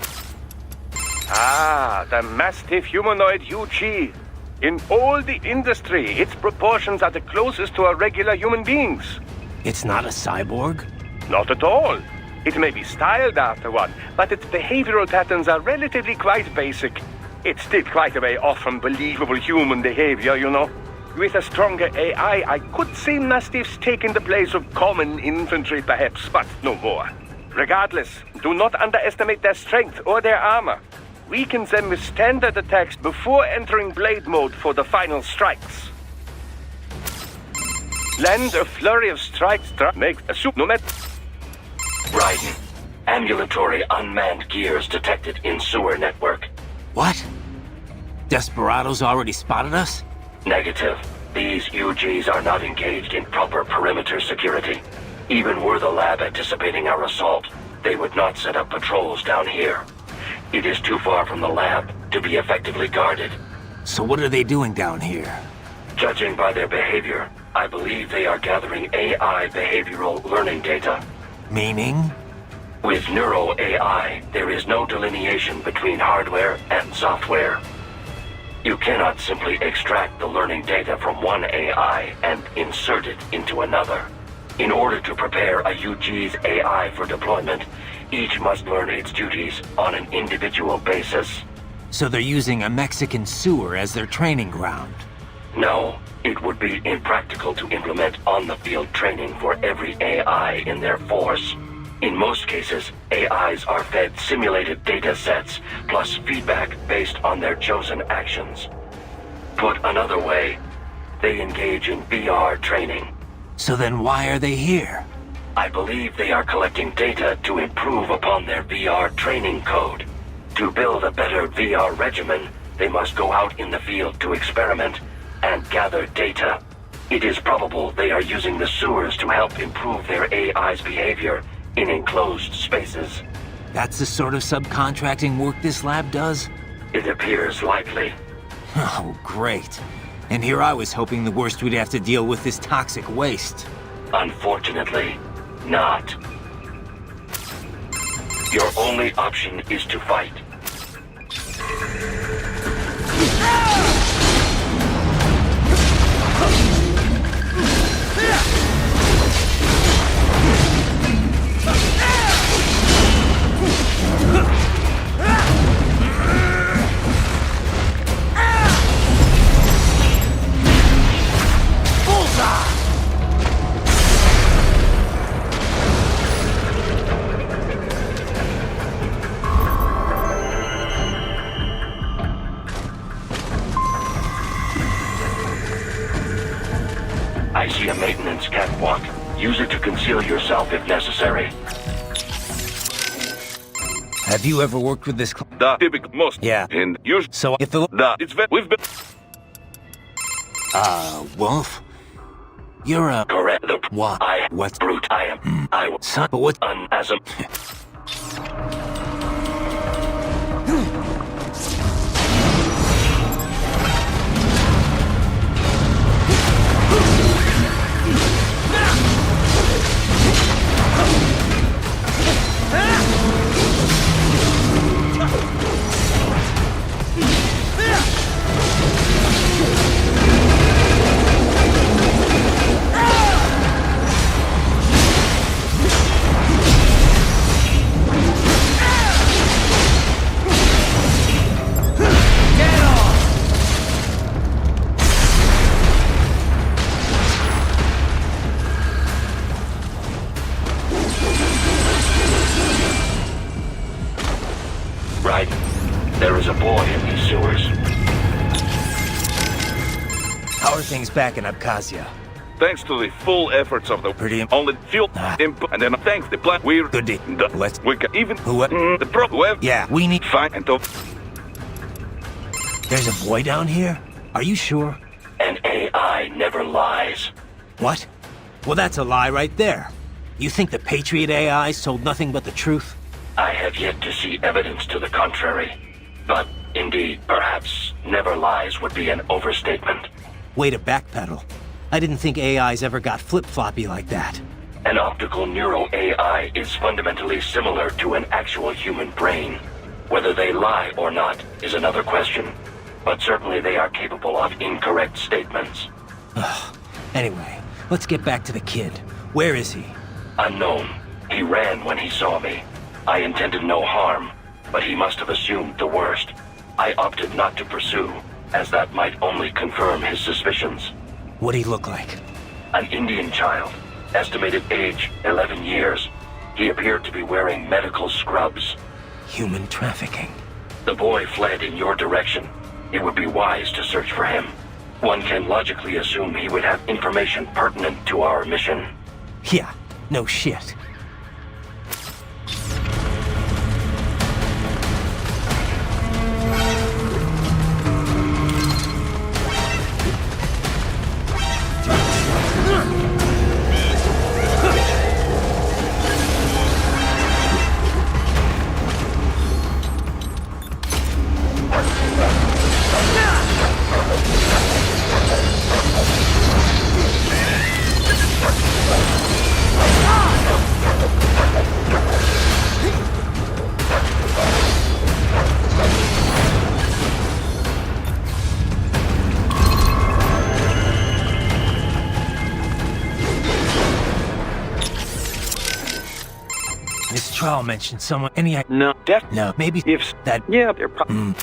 Ah, the Mastiff humanoid UG. In all the industry, its proportions are the closest to a regular human being's. It's not a cyborg? Not at all. It may be styled after one, but its behavioral patterns are relatively quite basic. It's still quite a way off from believable human behavior, you know. With a stronger AI, I could see Mastiffs taking the place of common infantry perhaps, but no more. Regardless, do not underestimate their strength or their armor. Weaken them with standard attacks before entering blade mode for the final strikes. Land a flurry of strikes, make a soup no matter. Raiden, ambulatory unmanned gears detected in sewer network. What? Desperados already spotted us? Negative. These UGs are not engaged in proper perimeter security. Even were the lab anticipating our assault, they would not set up patrols down here. It is too far from the lab to be effectively guarded. So what are they doing down here? Judging by their behavior, I believe they are gathering AI behavioral learning data. Meaning? With Neuro AI, there is no delineation between hardware and software. You cannot simply extract the learning data from one AI and insert it into another. In order to prepare a UG's AI for deployment, each must learn its duties on an individual basis. So they're using a Mexican sewer as their training ground? No, it would be impractical to implement on-the-field training for every AI in their force. In most cases, AIs are fed simulated data sets, plus feedback based on their chosen actions. Put another way, they engage in VR training. So then why are they here? I believe they are collecting data to improve upon their VR training code. To build a better VR regimen, they must go out in the field to experiment and gather data. It is probable they are using the sewers to help improve their AI's behavior in enclosed spaces. That's the sort of subcontracting work this lab does? It appears likely. Oh, great. And here I was hoping the worst we'd have to deal with is toxic waste. Unfortunately, not. Your only option is to fight. I see a maintenance catwalk. Use it to conceal yourself if necessary. Have you ever worked with this The typical most. Yeah. And you. So if the it's we've been. Wolf? You're a... Correct. What? What's brute? I am. I was. Son, but what? As a... was a boy in these sewers. How are things back in Abkhazia? Thanks to the full efforts of the only fuel input, and then thanks the plan, we're Good day. Let's... we can even What? the pro web. Yeah, we need... Fine and to There's a boy down here? Are you sure? An AI never lies. What? Well, that's a lie right there. You think the Patriot AIs told nothing but the truth? I have yet to see evidence to the contrary. But indeed, perhaps never lies would be an overstatement. Way to backpedal. I didn't think AIs ever got flip-floppy like that. An optical neural AI is fundamentally similar to an actual human brain. Whether they lie or not is another question. But certainly they are capable of incorrect statements. Anyway, let's get back to the kid. Where is he? Unknown. He ran when he saw me. I intended no harm, but he must have assumed the worst. I opted not to pursue, as that might only confirm his suspicions. What'd he look like? An Indian child, estimated age 11 years. He appeared to be wearing medical scrubs. Human trafficking. The boy fled in your direction. It would be wise to search for him. One can logically assume he would have information pertinent to our mission. Yeah, no shit. This trial mentioned someone. Any? No, No, maybe if that. Yeah, they're probably.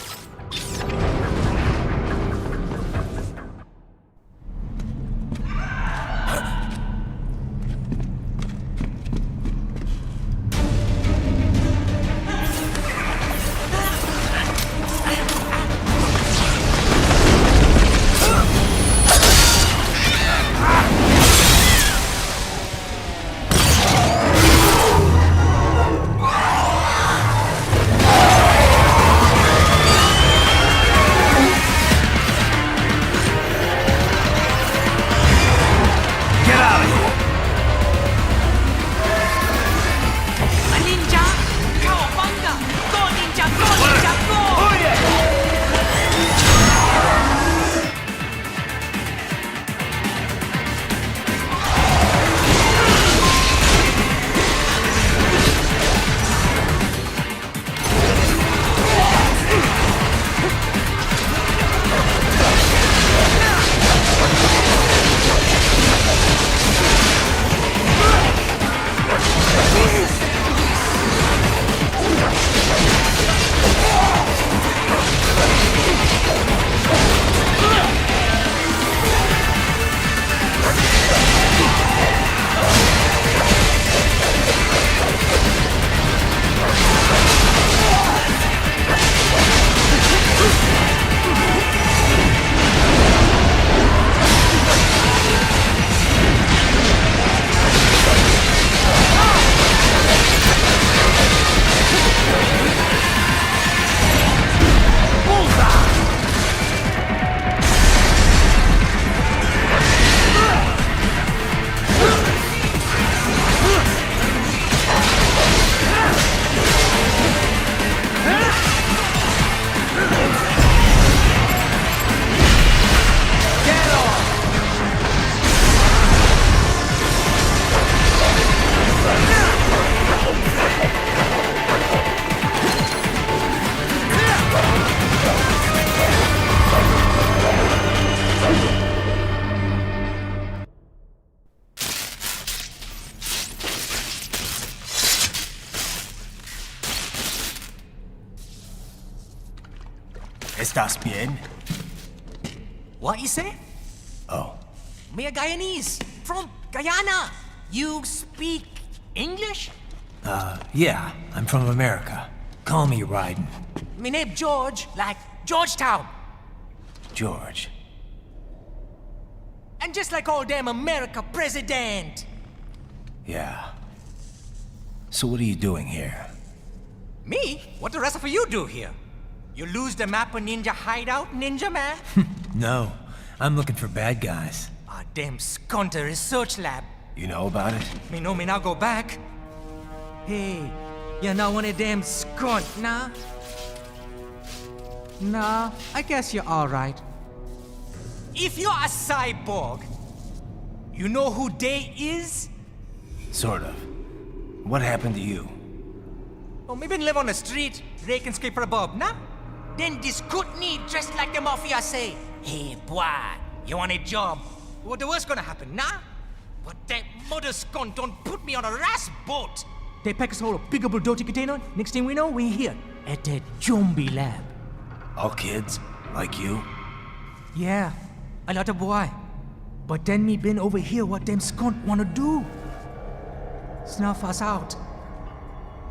¿Estás bien? What you say? Oh. Me a Guyanese from Guyana. You speak English? Yeah, I'm from America. Call me Raiden. Me name George, like Georgetown. George. And just like all damn America president. Yeah. So what are you doing here? Me? What the rest of you do here? You lose the map of Ninja Hideout, Ninja Man? No, I'm looking for bad guys. Ah, damn Skunter research lab. You know about it? Me know me now go back. Hey, you're not one of them skunt, nah? Nah, I guess you're alright. If you're a cyborg, you know who they is? Sort of. What happened to you? Oh, me been live on the street, rake and scrape for a bob, nah? Then this good need dressed like the mafia say, hey boy, you want a job? What the worst gonna happen, nah? But that mother skunt don't put me on a ras boat. They pack us all a big old dirty container. Next thing we know, we're here at that zombie lab. All kids? Like you? Yeah, a lot of boy. But then me been over here what them skunt wanna do. Snuff us out.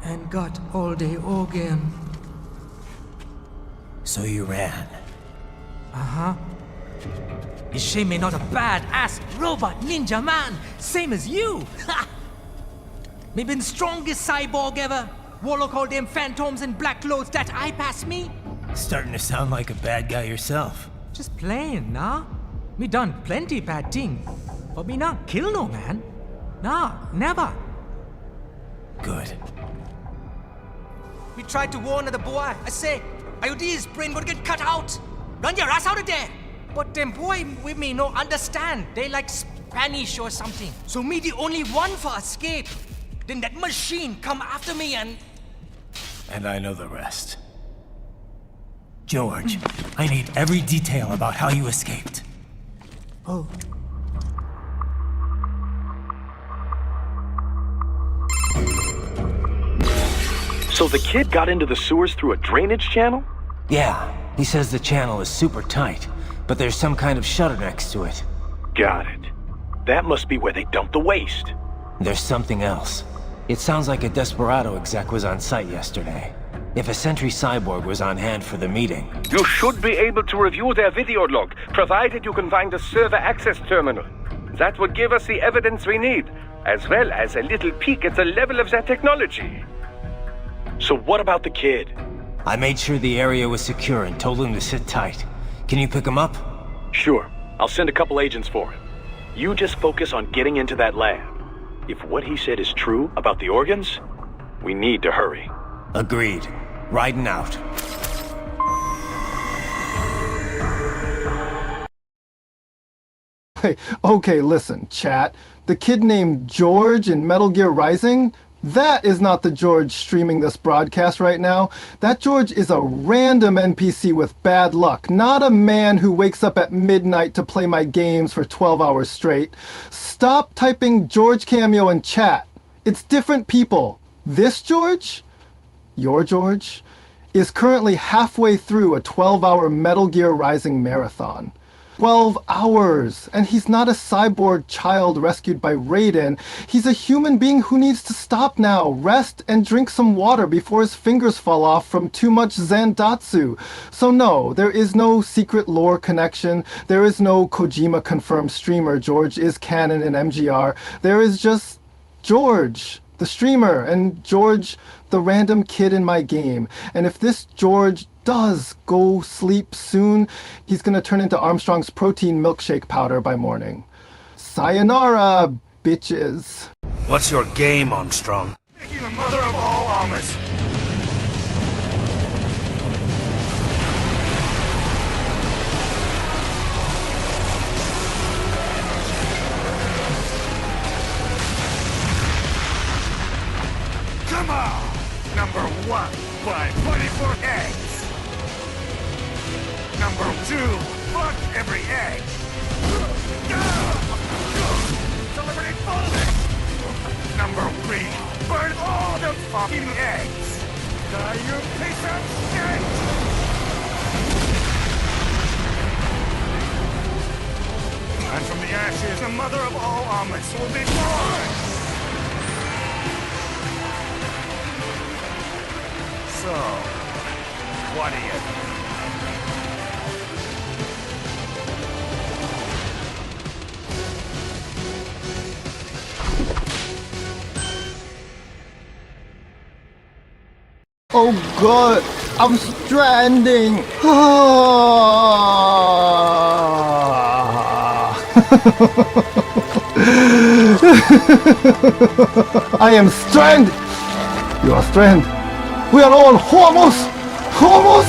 And got all the organ. So you ran? Uh-huh. You shame me not a bad-ass robot ninja man, same as you. Ha! Me been strongest cyborg ever. Warlock all them phantoms in black clothes that eye pass me. Starting to sound like a bad guy yourself. Just playing, nah? Me done plenty bad thing. But me not kill no man. Nah, never. Good. We tried to warn the boy. I say, IOD's brain gonna get cut out. Run your ass out of there. But them boy with me no understand. They like Spanish or something. So me the only one for escape. Then that machine come after me and... And I know the rest. George, I need every detail about how you escaped. Oh. So the kid got into the sewers through a drainage channel? Yeah, he says the channel is super tight, but there's some kind of shutter next to it. Got it. That must be where they dumped the waste. There's something else. It sounds like a Desperado exec was on site yesterday. If a Sentry cyborg was on hand for the meeting... You should be able to review their video log, provided you can find a server access terminal. That would give us the evidence we need, as well as a little peek at the level of their technology. So what about the kid? I made sure the area was secure and told him to sit tight. Can you pick him up? Sure. I'll send a couple agents for him. You just focus on getting into that lab. If what he said is true about the organs, we need to hurry. Agreed. Riding out. Hey, okay, listen, chat. The kid named George in Metal Gear Rising? That is not the George streaming this broadcast right now. That George is a random NPC with bad luck, not a man who wakes up at midnight to play my games for 12 hours straight. Stop typing George cameo in chat. It's different people. This George, your George, is currently halfway through a 12-hour Metal Gear Rising marathon. 12 hours! And he's not a cyborg child rescued by Raiden. He's a human being who needs to stop now, rest, and drink some water before his fingers fall off from too much Zandatsu. So no, there is no secret lore connection. There is no Kojima-confirmed streamer George is canon in MGR. There is just George, the streamer, and George, the random kid in my game. And if this George does go sleep soon, he's gonna turn into Armstrong's protein milkshake powder by morning. Sayonara, bitches. What's your game, Armstrong? Making the mother of all omelets. Come on! Number 1, buy 24 eggs. Number 2, fuck every egg. Celebrity folding. Number 3, burn all the fucking eggs. Die, you piece of shit! And from the ashes, the mother of all omelets will be born! So, one of you. Oh god, I'm stranding. I am stranded. You are stranded. We are all homos. Homos.